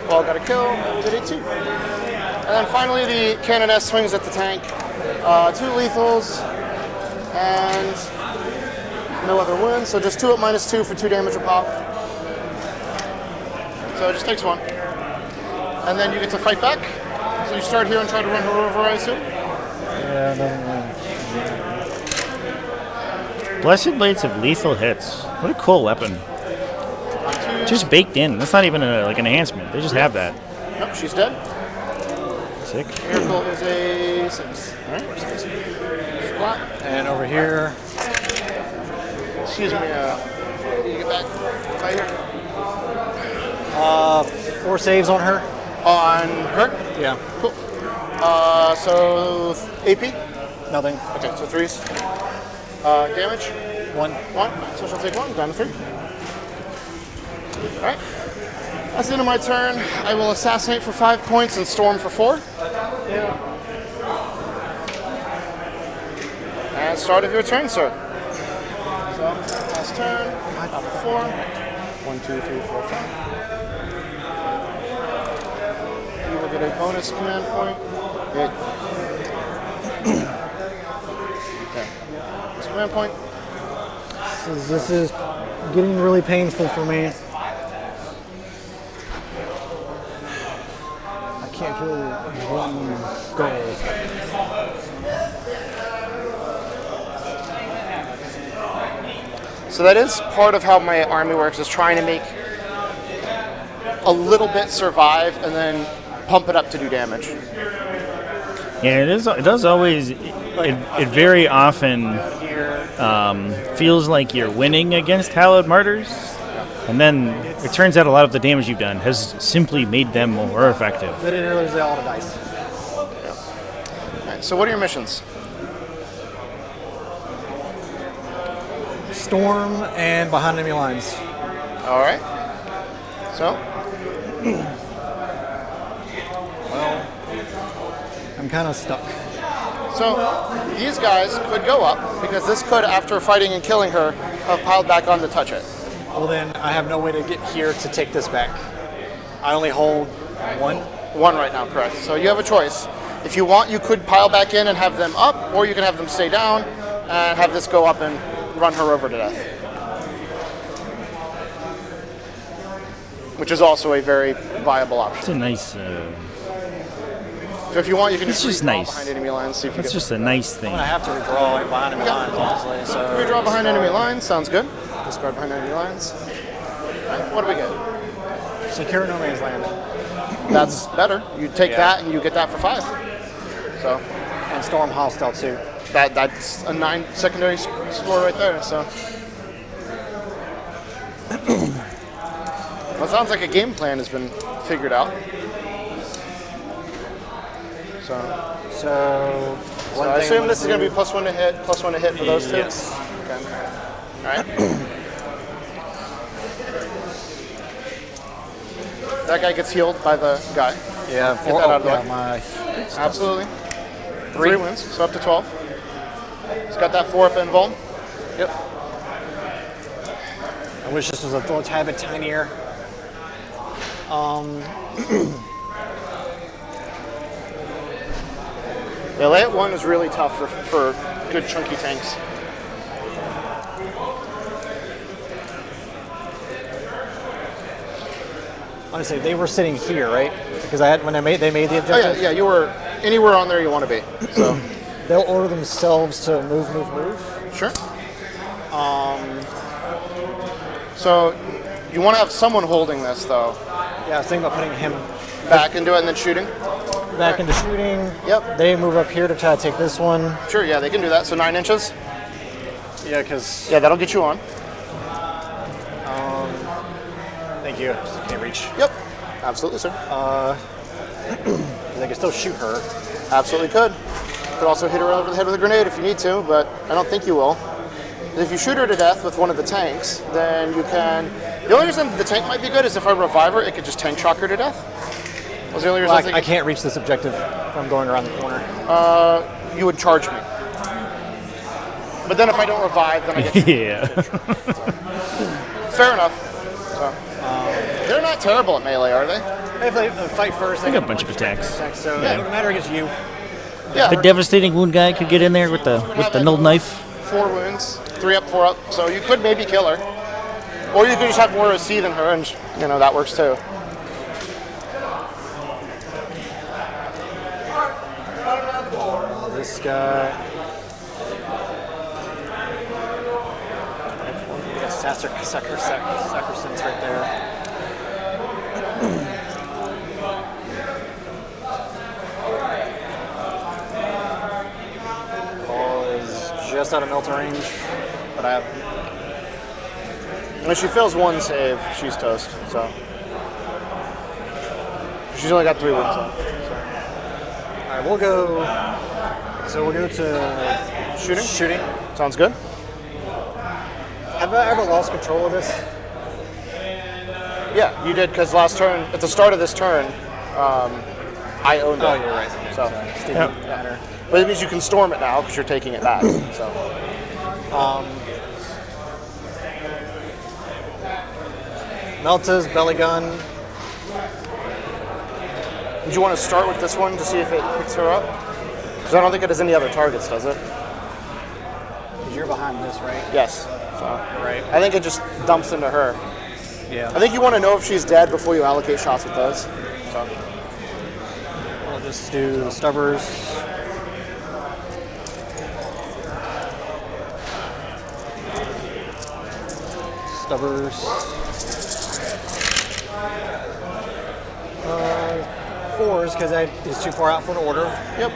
Well, got a kill, and we did it too. And then finally the Canoness swings at the tank. 2 lethals, and no other wounds. So just 2 at -2 for 2 damage a pop. So it just takes 1. And then you get to fight back. So you start here and try to run her over, I assume? Blessed Blades have lethal hits. What a cool weapon. Just baked in. That's not even like an enhancement. They just have that. Nope, she's dead. Sick. Miracle is a 6. Alright, splat. And over here. Excuse me, you get back right here. 4 saves on her. On her? Yeah. Cool. So AP? Nothing. Okay, so 3s. Damage? 1. So she'll take 1, down to 3. Alright. That's the end of my turn. I will assassinate for 5 points and storm for 4. And start of your turn, sir. So, last turn. 4. 1, 2, 3, 4, 5. You will get a bonus command point. Hit. Okay. Bonus command point. This is getting really painful for me. I can't kill 1 goal. So that is part of how my army works, is trying to make a little bit survive and then pump it up to do damage. Yeah, it does always. It very often feels like you're winning against Hallowed Martyrs, and then it turns out a lot of the damage you've done has simply made them more effective. They didn't realize they all had dice. Alright, so what are your missions? Storm and behind enemy lines. Alright. So? Well, I'm kind of stuck. So, these guys could go up, because this could, after fighting and killing her, have piled back on to touch it. Well then, I have no way to get here to take this back. I only hold 1? 1 right now, correct. So you have a choice. If you want, you could pile back in and have them up, or you can have them stay down and have this go up and run her over to death. Which is also a very viable option. It's a nice. So if you want, you can It's just redraw nice. behind enemy lines. See if you It's get just a nice thing. I'm gonna have to redraw behind enemy lines, honestly. So redraw behind enemy lines. Sounds good. Discard behind enemy lines. Right, what do we get? Secure no man's land. That's better. You take that and you get that for 5. So. And storm hostile too. That's a 9 secondary score right there. So. Well, it sounds like a game plan has been figured out. So I assume this is going to be +1 to hit, +1 to hit for those two? Yes. Okay. All right. That guy gets healed by the guy. Yeah, Get that out of the way. my Absolutely. 3 wins, so up to 12. He's got that 4 up invuln. Yep. I wish this was a little tad bit tinier. Yeah, layout 1 is really tough for good chunky tanks. Honestly, they were sitting here, right? Because when they made the objective. Oh yeah, you were anywhere on there you want to be. So they'll order themselves to move. Sure. So you want to have someone holding this though. Yeah, I was thinking about putting him back into it and then shooting. Back into shooting. Yep. They move up here to try to take this one. Sure, yeah, they can do that. So 9 inches. Yeah, because. Yeah, that'll get you on. Thank you. Can't reach. Yep. Absolutely, sir. They can still shoot her. Absolutely could. Could also hit her over the head with a grenade if you need to, but I don't think you will. If you shoot her to death with one of the tanks, then you can. The only reason the tank might be good is if I revive her, it could just tank shock her to death. Was the only reason I can't reach this objective from going around the corner. You would charge me. But then if I don't revive, then I get. Yeah. Fair enough. So, they're not terrible at melee, are they? If they fight first, They got a bunch of attacks. So it doesn't matter against you. Yeah. The devastating wound guy could get in there with the null knife. 4 wounds, 3 up, 4 up. So you could maybe kill her, or you could just have more OC than her, and that works too. This guy. Sacrosanct right there. Ball is just out of melt range, but I have. When she fails 1 save, she's toast. So she's only got 3 wounds left. So. All right, we'll go. So we'll go to shooting. Shooting. Sounds good. Have I ever lost control of this? Yeah, you did, because last turn, at the start of this turn, I owned it. Oh, you're right. So, Yep. But it means you can storm it now because you're taking it back. So, Melta's belly gun. Did you want to start with this one to see if it picks her up? Because I don't think it has any other targets, does it? Because you're behind this, right? Yes. So, right. I think it just dumps into her. Yeah. I think you want to know if she's dead before you allocate shots with those. So. We'll just do stubbers. Stubbers. 4s because that is too far out for an order. Yep.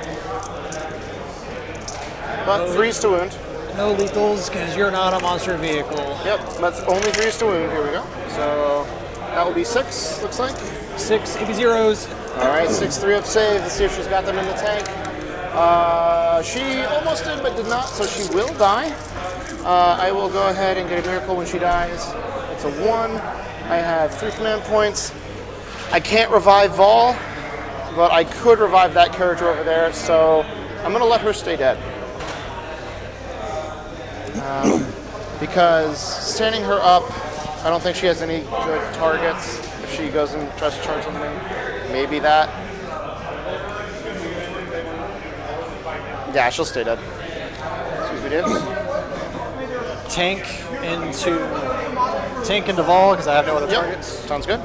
But 3s to wound. No lethals because you're not a monster vehicle. Yep, that's only 3s to wound. Here we go. So that will be 6, looks like. 6 AP zeros. All right, 6 3-up save. Let's see if she's got them in the tank. She almost did, but did not, so she will die. I will go ahead and get a miracle when she dies. It's a 1. I have 3 command points. I can't revive Vol, but I could revive that character over there, so I'm going to let her stay dead. Because standing her up, I don't think she has any good targets. If she goes and tries to charge something, maybe that. Yeah, she'll stay dead. Excuse me, Dave. Tank into Vol because I have no other targets. Sounds good.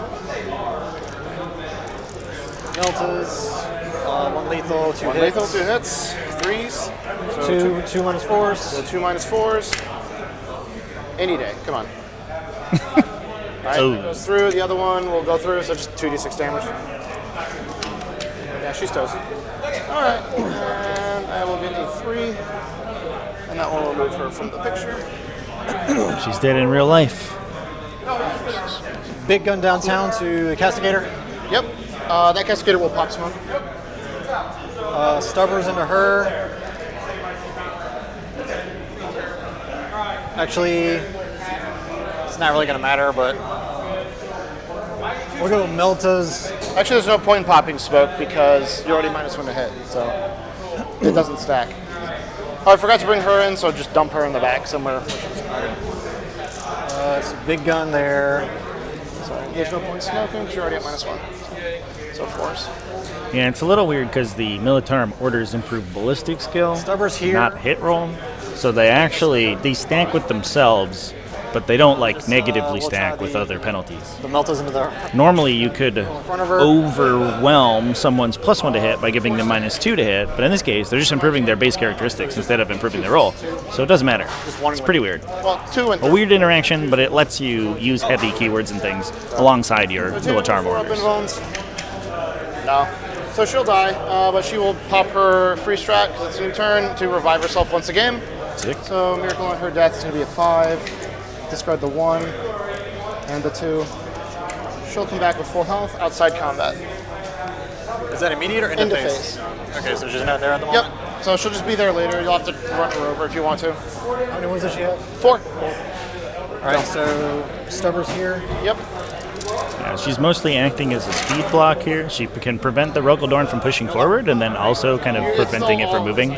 Meltas, 1 lethal, 2 1 hits. lethal, 2 hits, 3s. So 2 minus 4s. So 2 minus 4s. Any day, come on. Alright, goes through. The other one will go through, so just 2d6 damage. Yeah, she's toast. Alright, and I will get a 3. And that will remove her from the picture. She's dead in real life. Big gun downtown to the Castigator. Yep. That Castigator will pop smoke. Stubbers into her. Actually, it's not really going to matter, but we'll go with Meltas. Actually, there's no point in popping smoke because you're already -1 to hit, so it doesn't stack. Oh, I forgot to bring her in, so just dump her in the back somewhere. It's a big gun there. So there's no point smoking because you're already at -1. So 4s. Yeah, it's a little weird because the Militarum orders improve ballistic skill, Stubbers here. not hit roll. So they stack with themselves, but they don't negatively stack with other penalties. The Meltas into the... Normally you could front of her. overwhelm someone's +1 to hit by giving them -2 to hit, but in this case they're just improving their base characteristics instead of improving their roll. So it doesn't matter. It's pretty weird. Well, 2 and 3. A weird interaction, but it lets you use heavy keywords and things alongside your Militarum orders. No. So she'll die, but she will pop her free strat because it's a new turn to revive herself once again. Sick. So Miracle on her death is going to be a 5. Discard the 1 and the 2. She'll come back with full health outside combat. Is that immediate or into phase? Okay, so she's not there at the moment? Yep. So she'll just be there later. You'll have to run her over if you want to. How many ones does she have? 4. Alright, so Stubbers here. Yep. Yeah, she's mostly acting as a speed block here. She can prevent the Rogaldorn from pushing forward and then also kind of preventing it from moving.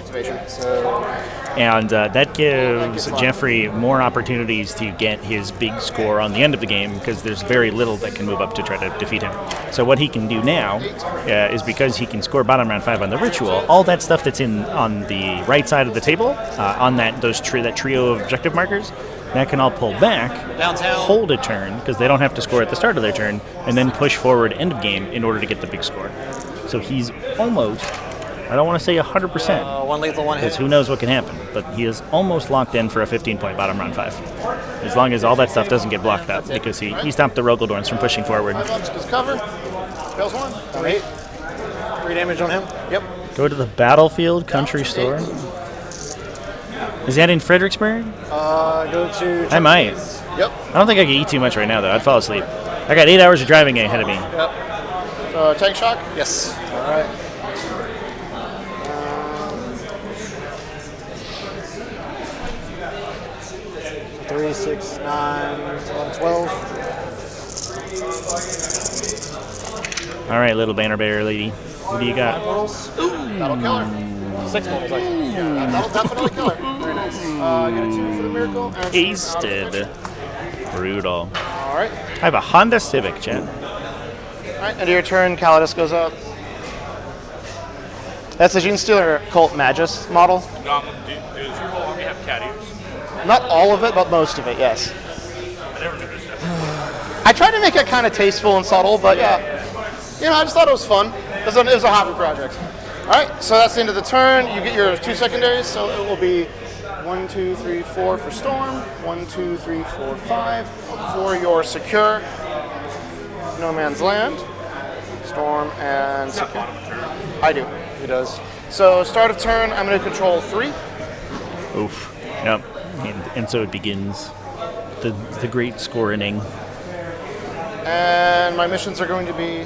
And that gives Jeffrey more opportunities to get his big score on the end of the game because there's very little that can move up to try to defeat him. So what he can do now is because he can score bottom round 5 on the ritual, all that stuff that's on the right side of the table, on that trio of objective markers, that can all pull back, hold a turn, because they don't have to score at the start of their turn, and then push forward end of game in order to get the big score. So he's almost, I don't want to say 100%, 1 lethal, 1 hit. because who knows what can happen, but he is almost locked in for a 15-point bottom round 5. As long as all that stuff doesn't get blocked out, because he stopped the Rogaldorns from pushing forward. 5 ups because cover. Fails 1. 8. 3 damage on him. Yep. Go to the Battlefield Country Store. Is that in Fredericksburg? Go to... I might. Yep. I don't think I can eat too much right now, though. I'd fall asleep. I got 8 hours of driving ahead of me. Yep. So tank shock? Yes. All right. 3, 6, 9, 11, 12. All right, little banner bearer lady. What do you got? That'll kill her. 6 models, yeah, that'll definitely kill her. Very nice. I got a 2 for the miracle. And Tasted. Brutal. All right. I have a Honda Civic, Chad. All right, end of your turn, Calidus goes up. That's the Gene Stealer Cult Magus model. Does your whole army have cat ears? Not all of it, but most of it, yes. I never noticed that. I tried to make it kind of tasteful and subtle, but yeah. You know, I just thought it was fun. It was a hobby project. All right, so that's the end of the turn. You get your 2 secondaries, so it will be 1, 2, 3, 4 for Storm, 1, 2, 3, 4, 5 for your Secure No Man's Land, Storm, and Secure. I do. He does. So start of turn, I'm going to control 3. Oof. Yep. And so it begins the great score inning. And my missions are going to be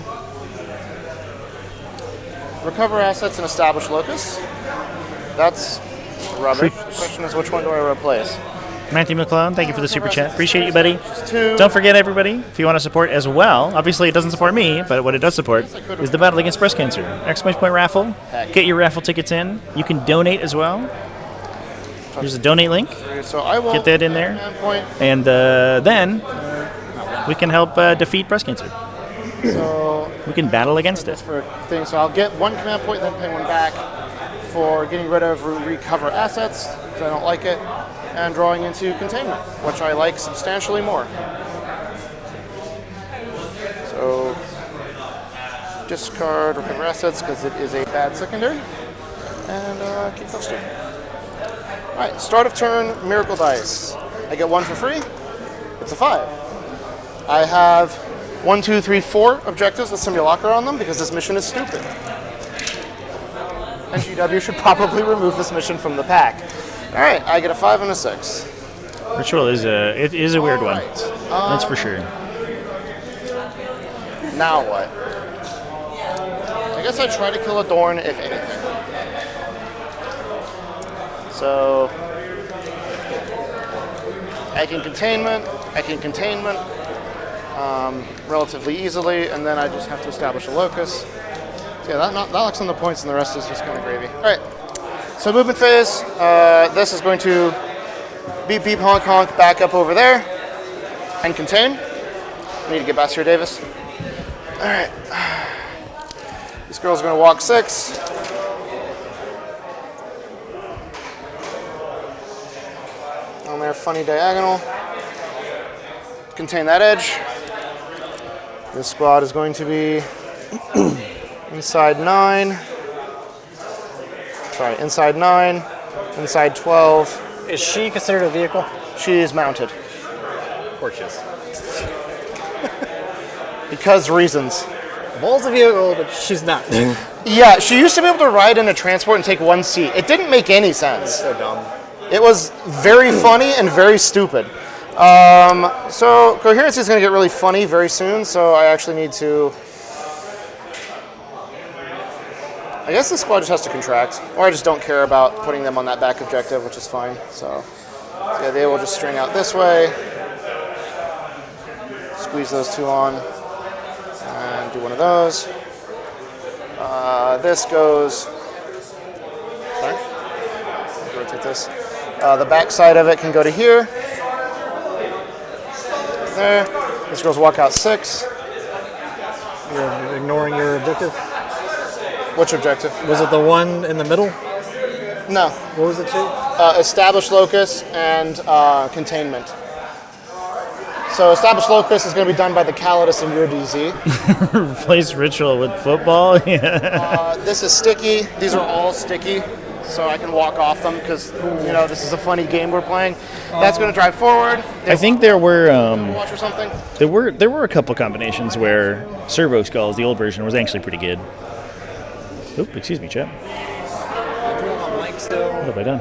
recover assets and establish locus. That's rubbish. The question is, which one do I replace? Matthew McClellan, thank you for the super chat. Appreciate you, buddy. Don't forget, everybody, if you want to support as well, obviously it doesn't support me, but what it does support is the Battle Against Breast Cancer. Exclamation point raffle. Get your raffle tickets in. You can donate as well. Here's a donate link. So I will get that in there. And then we can help defeat breast cancer. So we can battle against it. For things. So I'll get 1 command point, then pay 1 back for getting rid of recover assets, because I don't like it, and drawing into containment, which I like substantially more. So discard recover assets because it is a bad secondary, and keep those two. All right, start of turn, miracle dice. I get 1 for free. It's a 5. I have 1, 2, 3, 4 objectives with Simulacra on them because this mission is stupid. And GW should probably remove this mission from the pack. All right, I get a 5 and a 6. Ritual is a weird one. That's for sure. Now what? I guess I try to kill a Dorn if anything. So I can containment relatively easily, and then I just have to establish a locus. So yeah, that locks on the points, and the rest is just kind of gravy. All right, so movement phase. This is going to beep, beep, honk, honk, back up over there, and contain. I need to get Bassier Davis. All right. This girl's going to walk 6. On there, funny diagonal. Contain that edge. This squad is going to be inside 9. Sorry, inside 9, inside 12. Is she considered a vehicle? She is mounted. Of course she is. Because reasons. Vol's a vehicle, but she's not. Yeah, she used to be able to ride in a transport and take 1 seat. It didn't make any sense. So dumb. It was very funny and very stupid. So coherency is going to get really funny very soon, so I actually need to... I guess the squad just has to contract, or I just don't care about putting them on that back objective, which is fine. So yeah, they will just string out this way, squeeze those 2 on, and do one of those. This goes... Sorry? Rotate this. The back side of it can go to here. There. This girl's walk out 6. You're ignoring your objective? Which objective? Was it the one in the middle? No. What was it two? Established locus and containment. So established locus is going to be done by the Calidus in your DZ. Replace ritual with football. Yeah. This is sticky. These are all sticky, so I can walk off them because this is a funny game we're playing. That's going to drive forward. I think there were watch or something. There were a couple combinations where Servo Skulls, the old version, was actually pretty good. Oop, excuse me, chap. What have I done?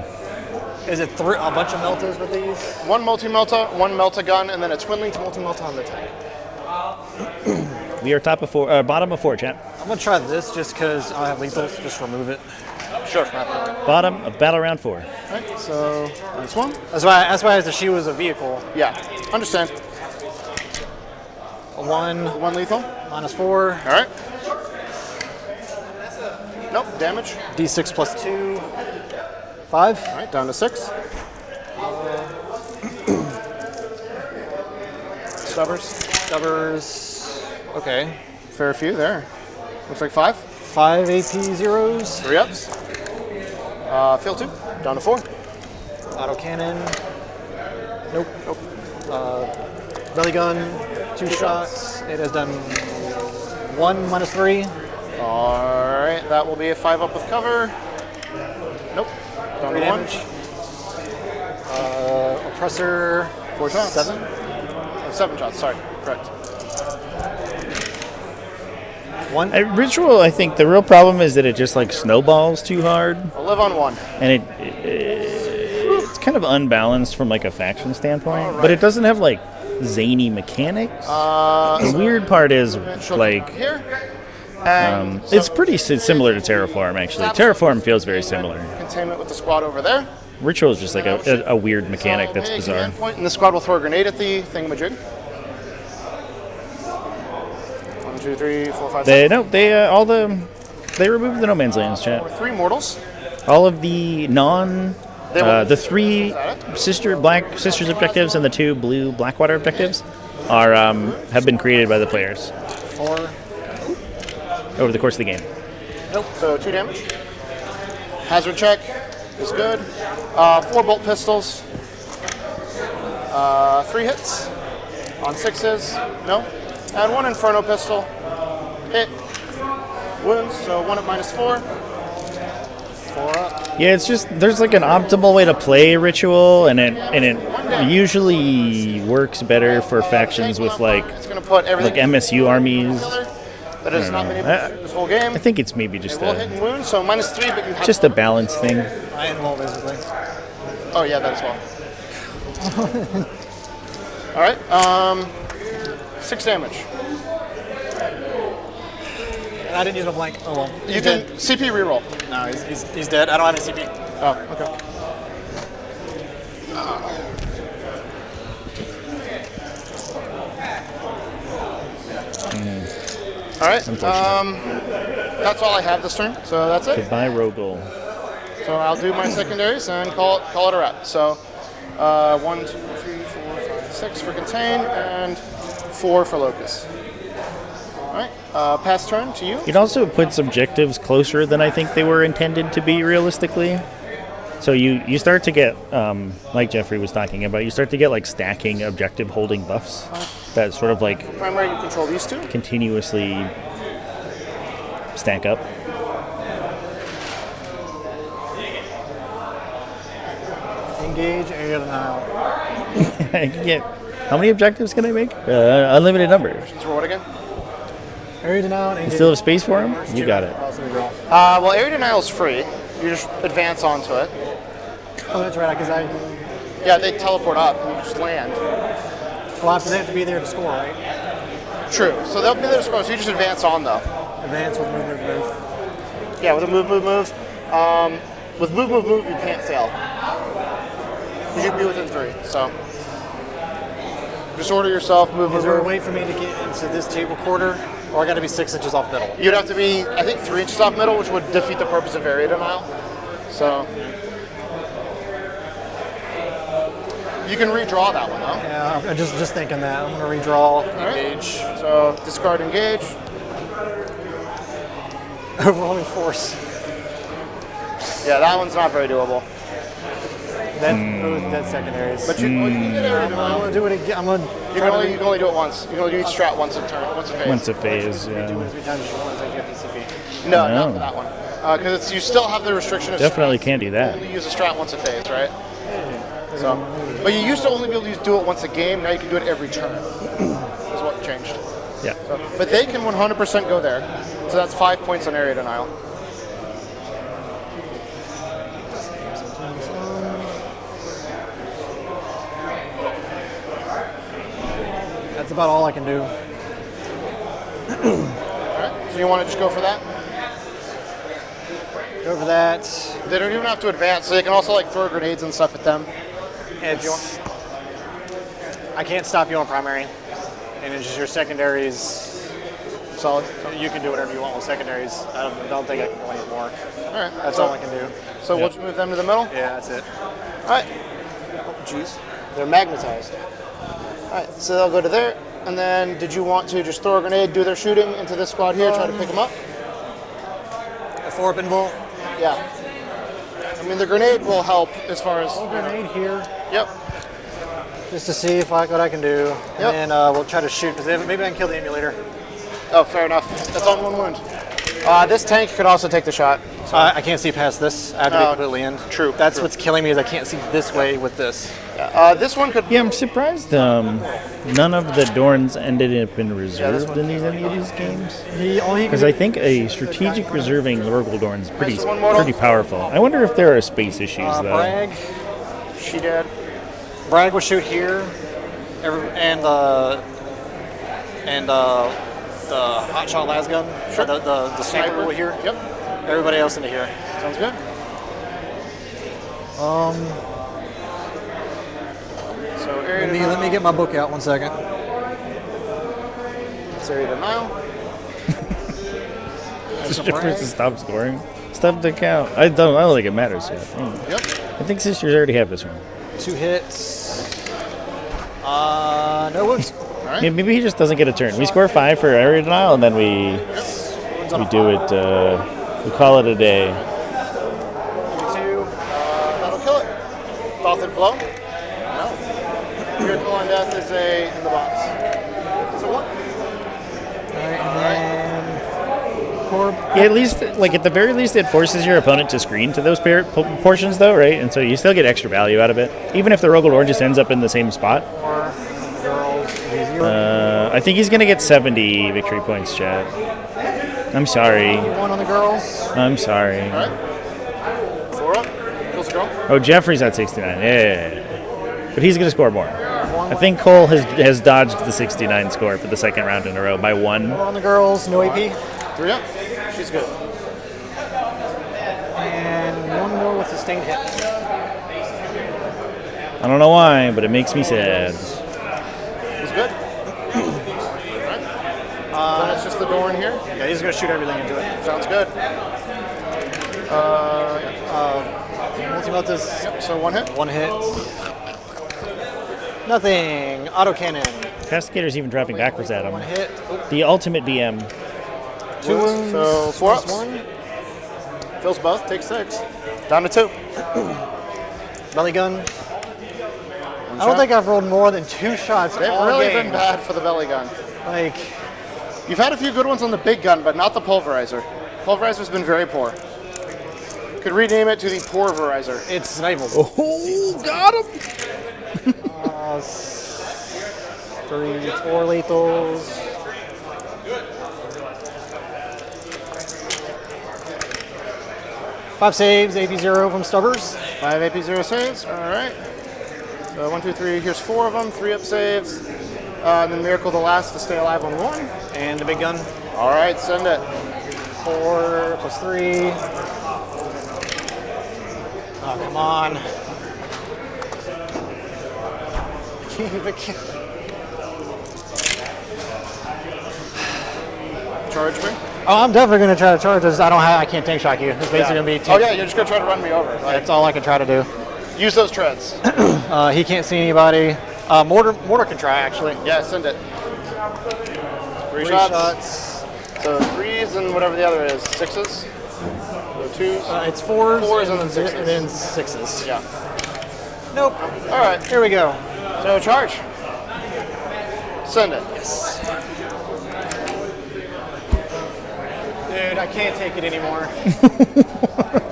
Is it a bunch of meltas with these? 1 multi-melta, 1 melta gun, and then a twin-linked multi-melta on the tank. We are bottom of 4, chap. I'm gonna try this just because I have lethals. Just remove it. Sure. Bottom of battle round 4. Alright, so this one. That's why I said she was a vehicle. Yeah, understand. 1 lethal. -4. Alright. Nope, damage. D6 plus 2. 5. Alright, down to 6. Stubbers. Okay. Fair few there. Looks like 5. 5 AP zeros. 3 ups. Fail 2. Down to 4. Auto cannon. Nope. Belly gun. 2 shots. It has done 1 -3. Alright, that will be a 5 up with cover. Nope. Down to 1. Damage. Oppressor. 4 shots. 7. 7 shots, sorry. Correct. 1. Ritual, I think the real problem is that it just snowballs too hard. I'll live on 1. And it's kind of unbalanced from a faction standpoint, but it doesn't have zany mechanics. The weird part is here. it's pretty similar to Terraform actually. Terraform feels very similar. Containment with the squad over there. Ritual is just a weird mechanic that's bizarre. Point, and the squad will throw a grenade at the thingamajig. 1, 2, 3, 4, 5, 6. They removed the no man's lands, chat. 3 mortals. All of the the 3 black sisters objectives and the 2 blue Blackwater objectives have been created by the players 4. over the course of the game. Nope. So 2 damage. Hazard check is good. 4 bolt pistols. 3 hits on 6s. No. And 1 Inferno pistol. Hit. Wounds, so 1 at -4. 4 up. Yeah, it's just there's like an optimal way to play Ritual, and it usually works better for factions with like MSU armies. That has not been able to shoot this whole game. I think it's maybe just Will hit and wound, so -3, but you have just a balance thing. I roll basically. Oh yeah, that as well. All right, 6 damage. I didn't use a blank. Oh well. You can CP reroll. No, he's dead. I don't have any CP. Oh, okay. All right. That's all I have this turn, so that's it. Goodbye, Rogel. So I'll do my secondaries and call it a wrap. So 1, 2, 3, 4, 5, 6 for contain and 4 for locus. All right. Pass turn to you. It also puts objectives closer than I think they were intended to be realistically. So you start to get, like Jeffrey was talking about, you start to get like stacking objective holding buffs that sort of like Primary, you control these 2. continuously stack up. Engage, area denial. Yeah. How many objectives can I make? Unlimited number. For what again? Area denial. You still have space for him? You got it. Well, area denial is free. You just advance onto it. Oh, that's right. Because Yeah, they teleport up and you just land. Well, they have to be there to score, right? True. So they'll be there to score. So you just advance on though. Advance with move. Yeah, with a move. With move, you can't fail. You should be within 3. So just order yourself. Move. Is there a way for me to get into this table quarter, or I got to be 6 inches off middle? You'd have to be, I think, 3 inches off middle, which would defeat the purpose of area denial. So you can redraw that one, though. Yeah, I'm just thinking that. I'm going to redraw. Engage. Right. So discard engage. Overwhelming force. Yeah, that one's not very doable. That's secondaries. But you can get area denial. I'm going to do it again. You can only do it once. You can only do each strat once a turn, once a phase. Once a phase, yeah. Do it as many times as you want, so you get PCP. No, not for that one. Because you still have the restriction of Definitely can't do that. only use a strat once a phase, right? So, but you used to only be able to do it once a game. Now you can do it every turn. Is what changed. Yeah. So, but they can 100% go there. So that's 5 points on area denial. That's about all I can do. Alright, so you want to just go for that? Go for that. They don't even have to advance, so they can also like throw grenades and stuff at them. I can't stop you on primary, and it's just your secondaries. Solid. So you can do whatever you want with secondaries. I don't think I can go anymore. Alright. That's all I can do. So we'll just move them to the middle? Yeah, that's it. Alright. Oh, jeez. They're magnetized. Alright, so they'll go to there. And then did you want to just throw a grenade, do their shooting into this squad here, try to pick them up? A 4-up invul? Yeah. I mean, the grenade will help as far as... A grenade here. Yep. Just to see what I can do. Yep. And then we'll try to shoot, because maybe I can kill the emulator. Oh, fair enough. That's on 1 wound. This tank could also take the shot. So. I can't see past this. I have to be completely in. True. That's what's killing me is I can't see this way with this. This one could... Yeah, I'm surprised none of the Dorns ended up in reserved in any of these games. Because I think a strategic reserving Lurgle Dorn is pretty powerful. I wonder if there are space issues, though. Bragg. She did. Bragg will shoot here. And the hotshot lasgun. Sure. The sniper over here. Yep. Everybody else into here. Sounds good. So area denial. Let me get my book out 1 second. It's area denial. Just stop scoring. Stop the count. I don't think it matters yet. Yep. I think Sisters already have this one. 2 hits. No wounds. Right. Yeah, maybe he just doesn't get a turn. We score 5 for area denial, and then we do it. We call it a day. Hello? No. Your call on death is in the box. So what? Yeah, at least, like, at the very least, it forces your opponent to screen to those portions, though, right? And so you still get extra value out of it, even if the rogue lord just ends up in the same spot. I think he's gonna get 70 victory points, chat. I'm sorry. One on the girls. I'm sorry. All right. 4 up. Kills a girl. Oh, Jeffrey's at 69. Yeah. But he's gonna score more. I think Cole has dodged the 69 score for the second round in a row by 1. 4 on the girls, no AP. 3 up. She's good. And 1 more with sustained hit. I don't know why, but it makes me sad. He's good. Then it's just the door in here. Yeah, he's going to shoot everything into it. Sounds good. Multi-meltas. Yep, so 1 hit. 1 hit. Nothing. Autocannon. Castigator's even dropping backwards at him. 1 hit. The ultimate BM. 2 wounds. So 4 ups. 1. Fills both. Takes 6. Down to 2. Belly gun. I don't think I've rolled more than 2 shots They've all really game. been bad for the belly gun. Like, you've had a few good ones on the big gun, but not the pulverizer. Pulverizer's been very poor. Could rename it to the Porverizer. It's not even. Oh, got him! 3, 4 lethals. Five saves, AP0 from Stubbers. 5 AP0 saves. All right. So 1, 2, 3. Here's 4 of them. 3 up saves. And then Miracle the last to stay alive on 1. And the big gun. All right, send it. 4 plus 3. Oh, come on. Charge me. Oh, I'm definitely going to try to charge this. I can't tank shock you. It's basically going to be. Oh yeah, you're just gonna try to run me over. That's all I can try to do. Use those treads. He can't see anybody. Mortar can try actually. Yeah, send it. 3 shots. So 3s and whatever the other is. 6s. So 2s. It's 4s. 4s and then 6s. And then 6s. Yeah. Nope. All right. Here we go. So charge. Send it. Yes. Dude, I can't take it anymore.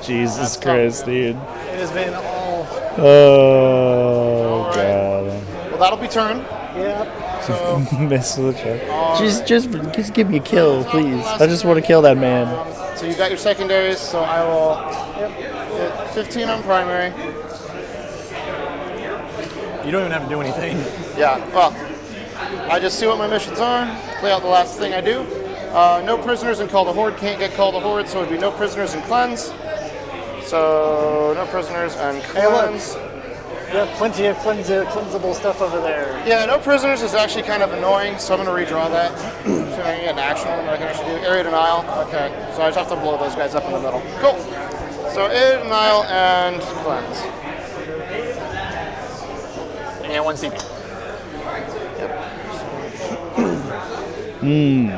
Jesus Christ, dude. It has been all. Oh, God. Well, that'll be turn. Yep. So Mess with the check. Just give me a kill, please. I just want to kill that man. So you got your secondaries. So I will hit 15 on primary. You don't even have to do anything. Yeah. Well, I just see what my missions are. Play out the last thing I do. No prisoners and Call the Horde. Can't get Call the Horde, so it would be no prisoners and cleanse. So no prisoners and cleanse. Hey, look. You have plenty of cleansable stuff over there. Yeah, no prisoners is actually kind of annoying, so I'm going to redraw that. So I can get an action one that I can actually do. Area denial. Okay, so I just have to blow those guys up in the middle. Cool. So area denial and cleanse. And 1 CP. Yep.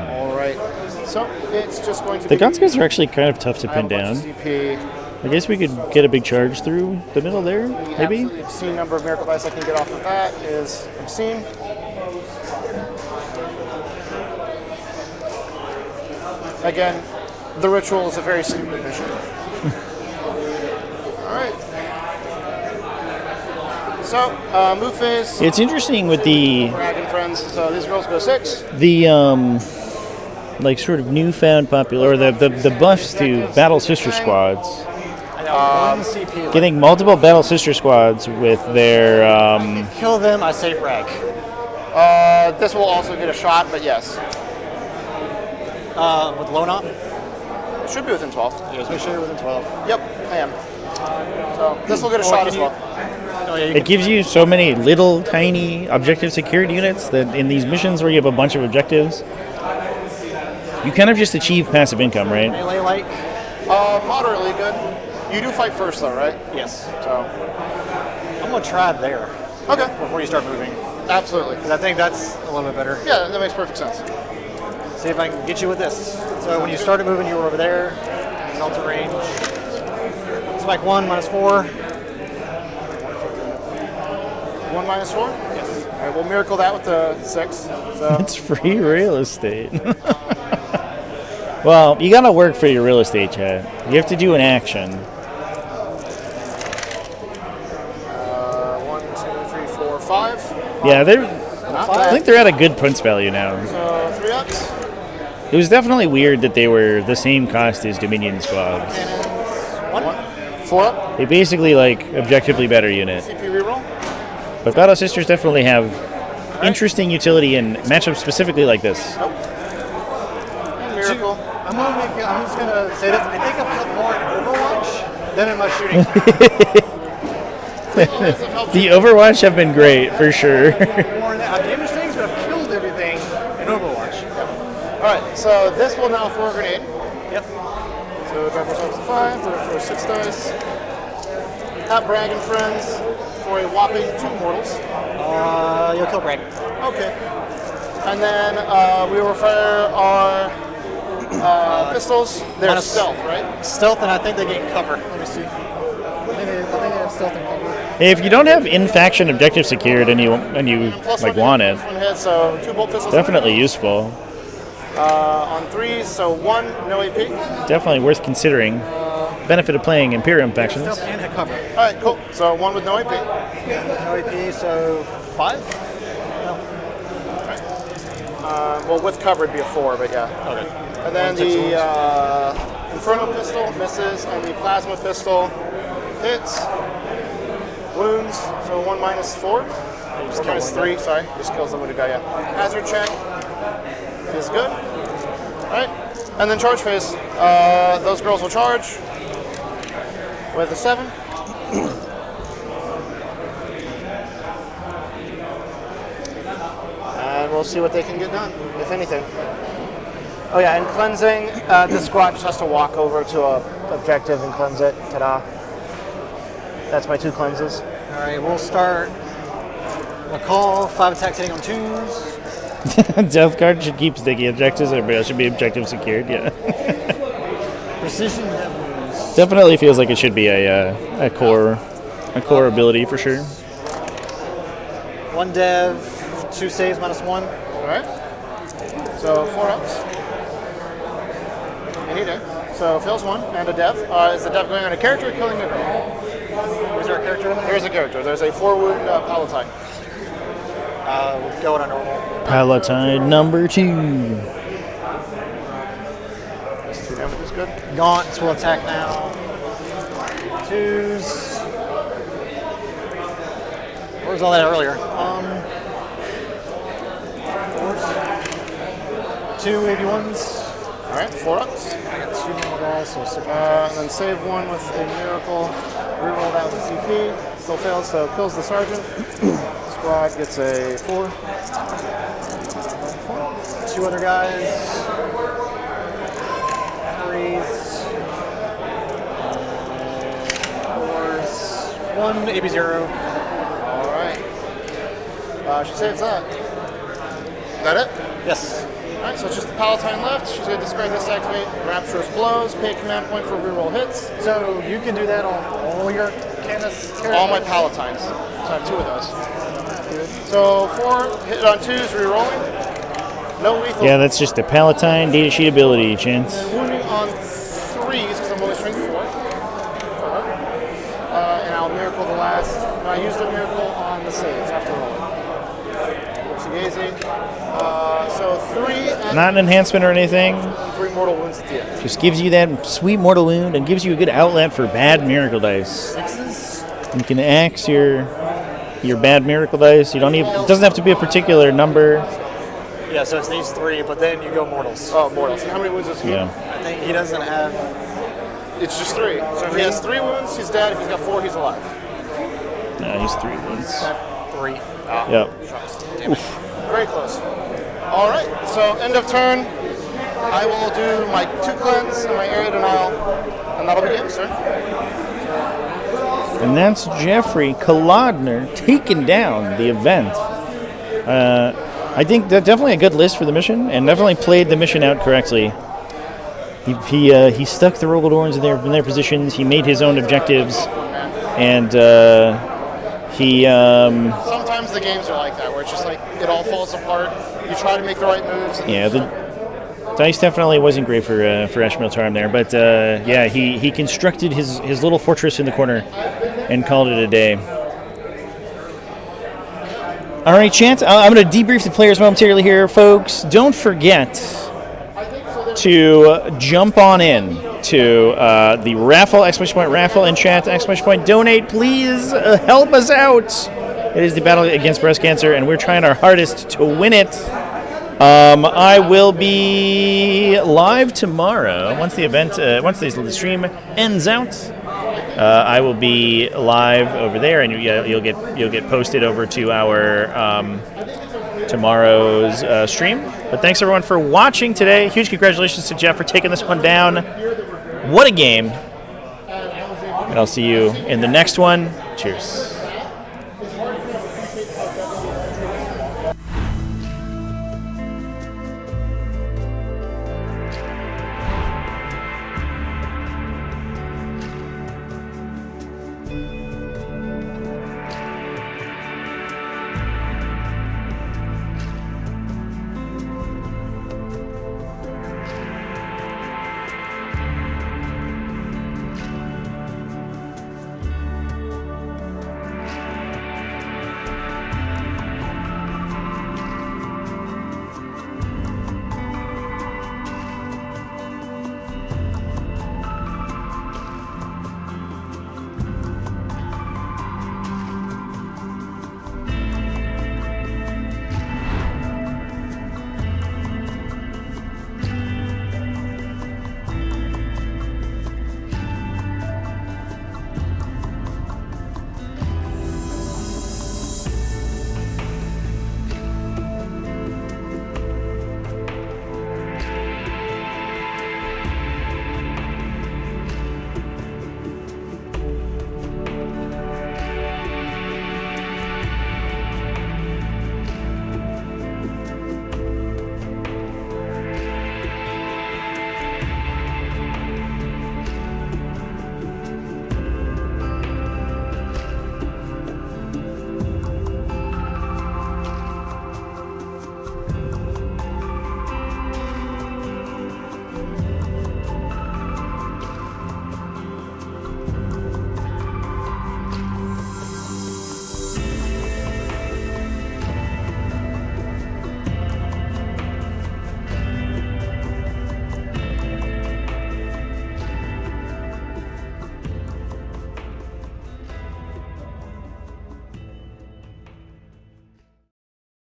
All right. So it's just going to The be... Guns guys are actually kind of tough to pin down. CP. I guess we could get a big charge through the middle there, maybe? The obscene number of miracle dice I can get off of that is obscene. Again, the ritual is a very stupid mission. Alright. So, move phase. It's interesting with the Dragon friends. So these girls go 6. like sort of newfound popular, or the buffs to battle sister squads. Getting multiple battle sister squads with their Kill them, I save rag. This will also get a shot, but yes. With low knot? It should be within 12. Yes, make sure you're within 12. Yep, I am. So this will get a shot as well. Oh, yeah, it gives you so many little tiny objective security units that in these missions where you have a bunch of objectives, you kind of just achieve passive income, right? Melee like? Moderately good. You do fight first though, right? Yes. So I'm gonna try there. Okay. Before you start moving. Absolutely. Because I think that's a little bit better. Yeah, that makes perfect sense. See if I can get you with this. So when you started moving, you were over there. Melter range. Spike 1, -4. 1 minus 4? Yes. All right, we'll miracle that with the 6. So. It's free real estate. Well, you gotta work for your real estate, Chad. You have to do an action. 1, 2, 3, 4, 5. Yeah, I think they're at a good points value now. So 3 ups. It was definitely weird that they were the same cost as Dominion squads. 1. 4 up. They basically like objectively better unit. CP reroll. But Battle Sisters definitely have interesting utility in matchups specifically like this. Nope. Miracle. I'm just gonna say this. I think I've put more in Overwatch than in my shooting. The Overwatch have been great for sure. I've damaged things, but I've killed everything in Overwatch. Yep. Alright, so this will now throw a grenade. Yep. So drop ourselves to 5, throw 6 dice. At Bragg and Friends for a whopping 2 mortals. You'll kill Bragg. Okay. And then we will fire our pistols. They're stealth, right? Stealth, and I think they get cover. Let me see. I think they have stealth and cover. If you don't have in-faction objective secured and you like want it, Hit, so 2 bolt pistols. definitely useful. On 3s, so 1, no AP. Definitely worth considering. Benefit of playing Imperium factions. Stealth and hit cover. Alright, cool. So 1 with no AP. No AP, so 5? No. Well, with cover it'd be a 4, but yeah. Okay. And then the Inferno pistol misses, and the Plasma pistol hits. Wounds, so 1 minus 4. Minus 3, sorry. Just kills the wounded guy, yeah. Hazard check is good. Alright. And then charge phase. Those girls will charge with a 7. And we'll see what they can get done, if anything. Oh yeah, and cleansing, this squad just has to walk over to a objective and cleanse it. Ta-da. That's my 2 cleanses. Alright, we'll start. We'll call 5 attacks hitting on 2s. Death Guard should keep sticky objectives. Everybody else should be objective secured. Yeah. Precision. Definitely feels like it should be a core ability for sure. 1 dev, 2 saves minus 1. Alright. So 4 ups. Any day. So fails 1 and a dev. Is the dev going on a character or killing a girl? Is there a character in there? There's a character. There's a 4 wound Palatine. We'll go on normal. Palatine number 2. That's 2 damage is good. Gaunts will attack now. 2s. Where was all that earlier? 2 AP1s. Alright, 4 ups. I got 2 normal guys, so 6 And then save 1 with a miracle. Reroll that with a CP. Still fails, so kills the sergeant. Squad gets a 4. 2 other guys. 3s. 4s. 1 AP0. Alright. She saves that. Is that it? Yes. Alright, so it's just the Palatine left. She's going to discard this to activate Rapturous Blows, pay a command point for reroll hits. So you can do that on all your Canis. All my Palatines. So I have 2 of those. So 4 hit on 2s, rerolling. No lethal. Yeah, that's just a Palatine data sheet ability, Chance. And wounding on 3s because I'm only strength 4. And I'll miracle the last. No, I used a miracle on the saves after rolling. Oopsie-daisy. So 3 and Not an enhancement or anything. 3 mortal wounds at the end. Just gives you that sweet mortal wound and gives you a good outlet for bad miracle dice. 6s. You can axe your bad miracle dice. You don't need. It doesn't have to be a particular number. Yeah, so it's these 3, but then you go mortals. Oh, mortals. How many wounds does he have? Yeah. I think he doesn't have. It's just 3. So if he has 3 wounds, he's dead. If he's got 4, he's alive. No, he's 3 wounds. 3. Yep. Damn it. Very close. All right. So end of turn. I will do my 2 cleanse and my area denial, and that'll be game, sir. And that's Jeffrey Kolodner taking down the event. I think that's definitely a good list for the mission, and definitely played the mission out correctly. He stuck the Rogodorns in their positions. He made his own objectives, and he. Sometimes sometimes the games are like that, where it's just like it all falls apart. You try to make the right moves. And Yeah, the dice definitely wasn't great for Militarum there, but yeah, he constructed his little fortress in the corner and called it a day. All right, chat. I'm going to debrief the players momentarily here, folks. Don't forget to jump on in to the raffle, !raffle, and chat, !donate. Please help us out. It is the battle against breast cancer, and we're trying our hardest to win it. I will be live tomorrow once the stream ends out. I will be live over there, and you'll get posted over to our tomorrow's stream. But thanks everyone for watching today. Huge congratulations to Jeff for taking this one down. What a game! And I'll see you in the next one. Cheers.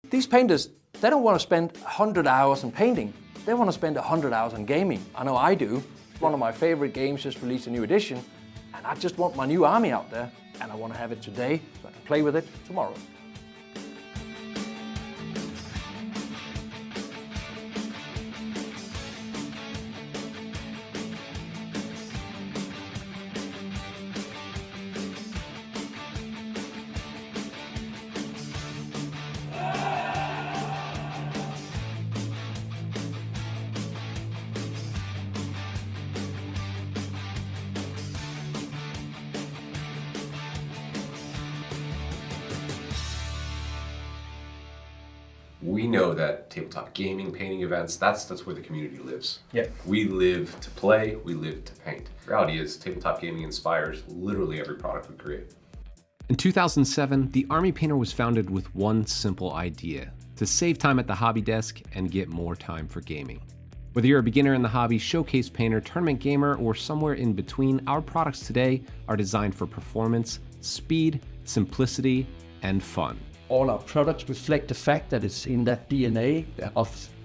These painters, they don't want to spend 100 hours in painting. They want to spend 100 hours in gaming. I know I do. One of my favorite games just released a new edition, and I just want my new army out there, and I want to have it today so I can play with it tomorrow. We know that tabletop gaming, painting events, that's where the community lives. Yeah. We live to play, we live to paint. The reality is tabletop gaming inspires literally every product we create. In 2007, the Army Painter was founded with one simple idea: to save time at the hobby desk and get more time for gaming. Whether you're a beginner in the hobby, showcase painter, tournament gamer, or somewhere in between, our products today are designed for performance, speed, simplicity, and fun. All our products reflect the fact that it's in that DNA of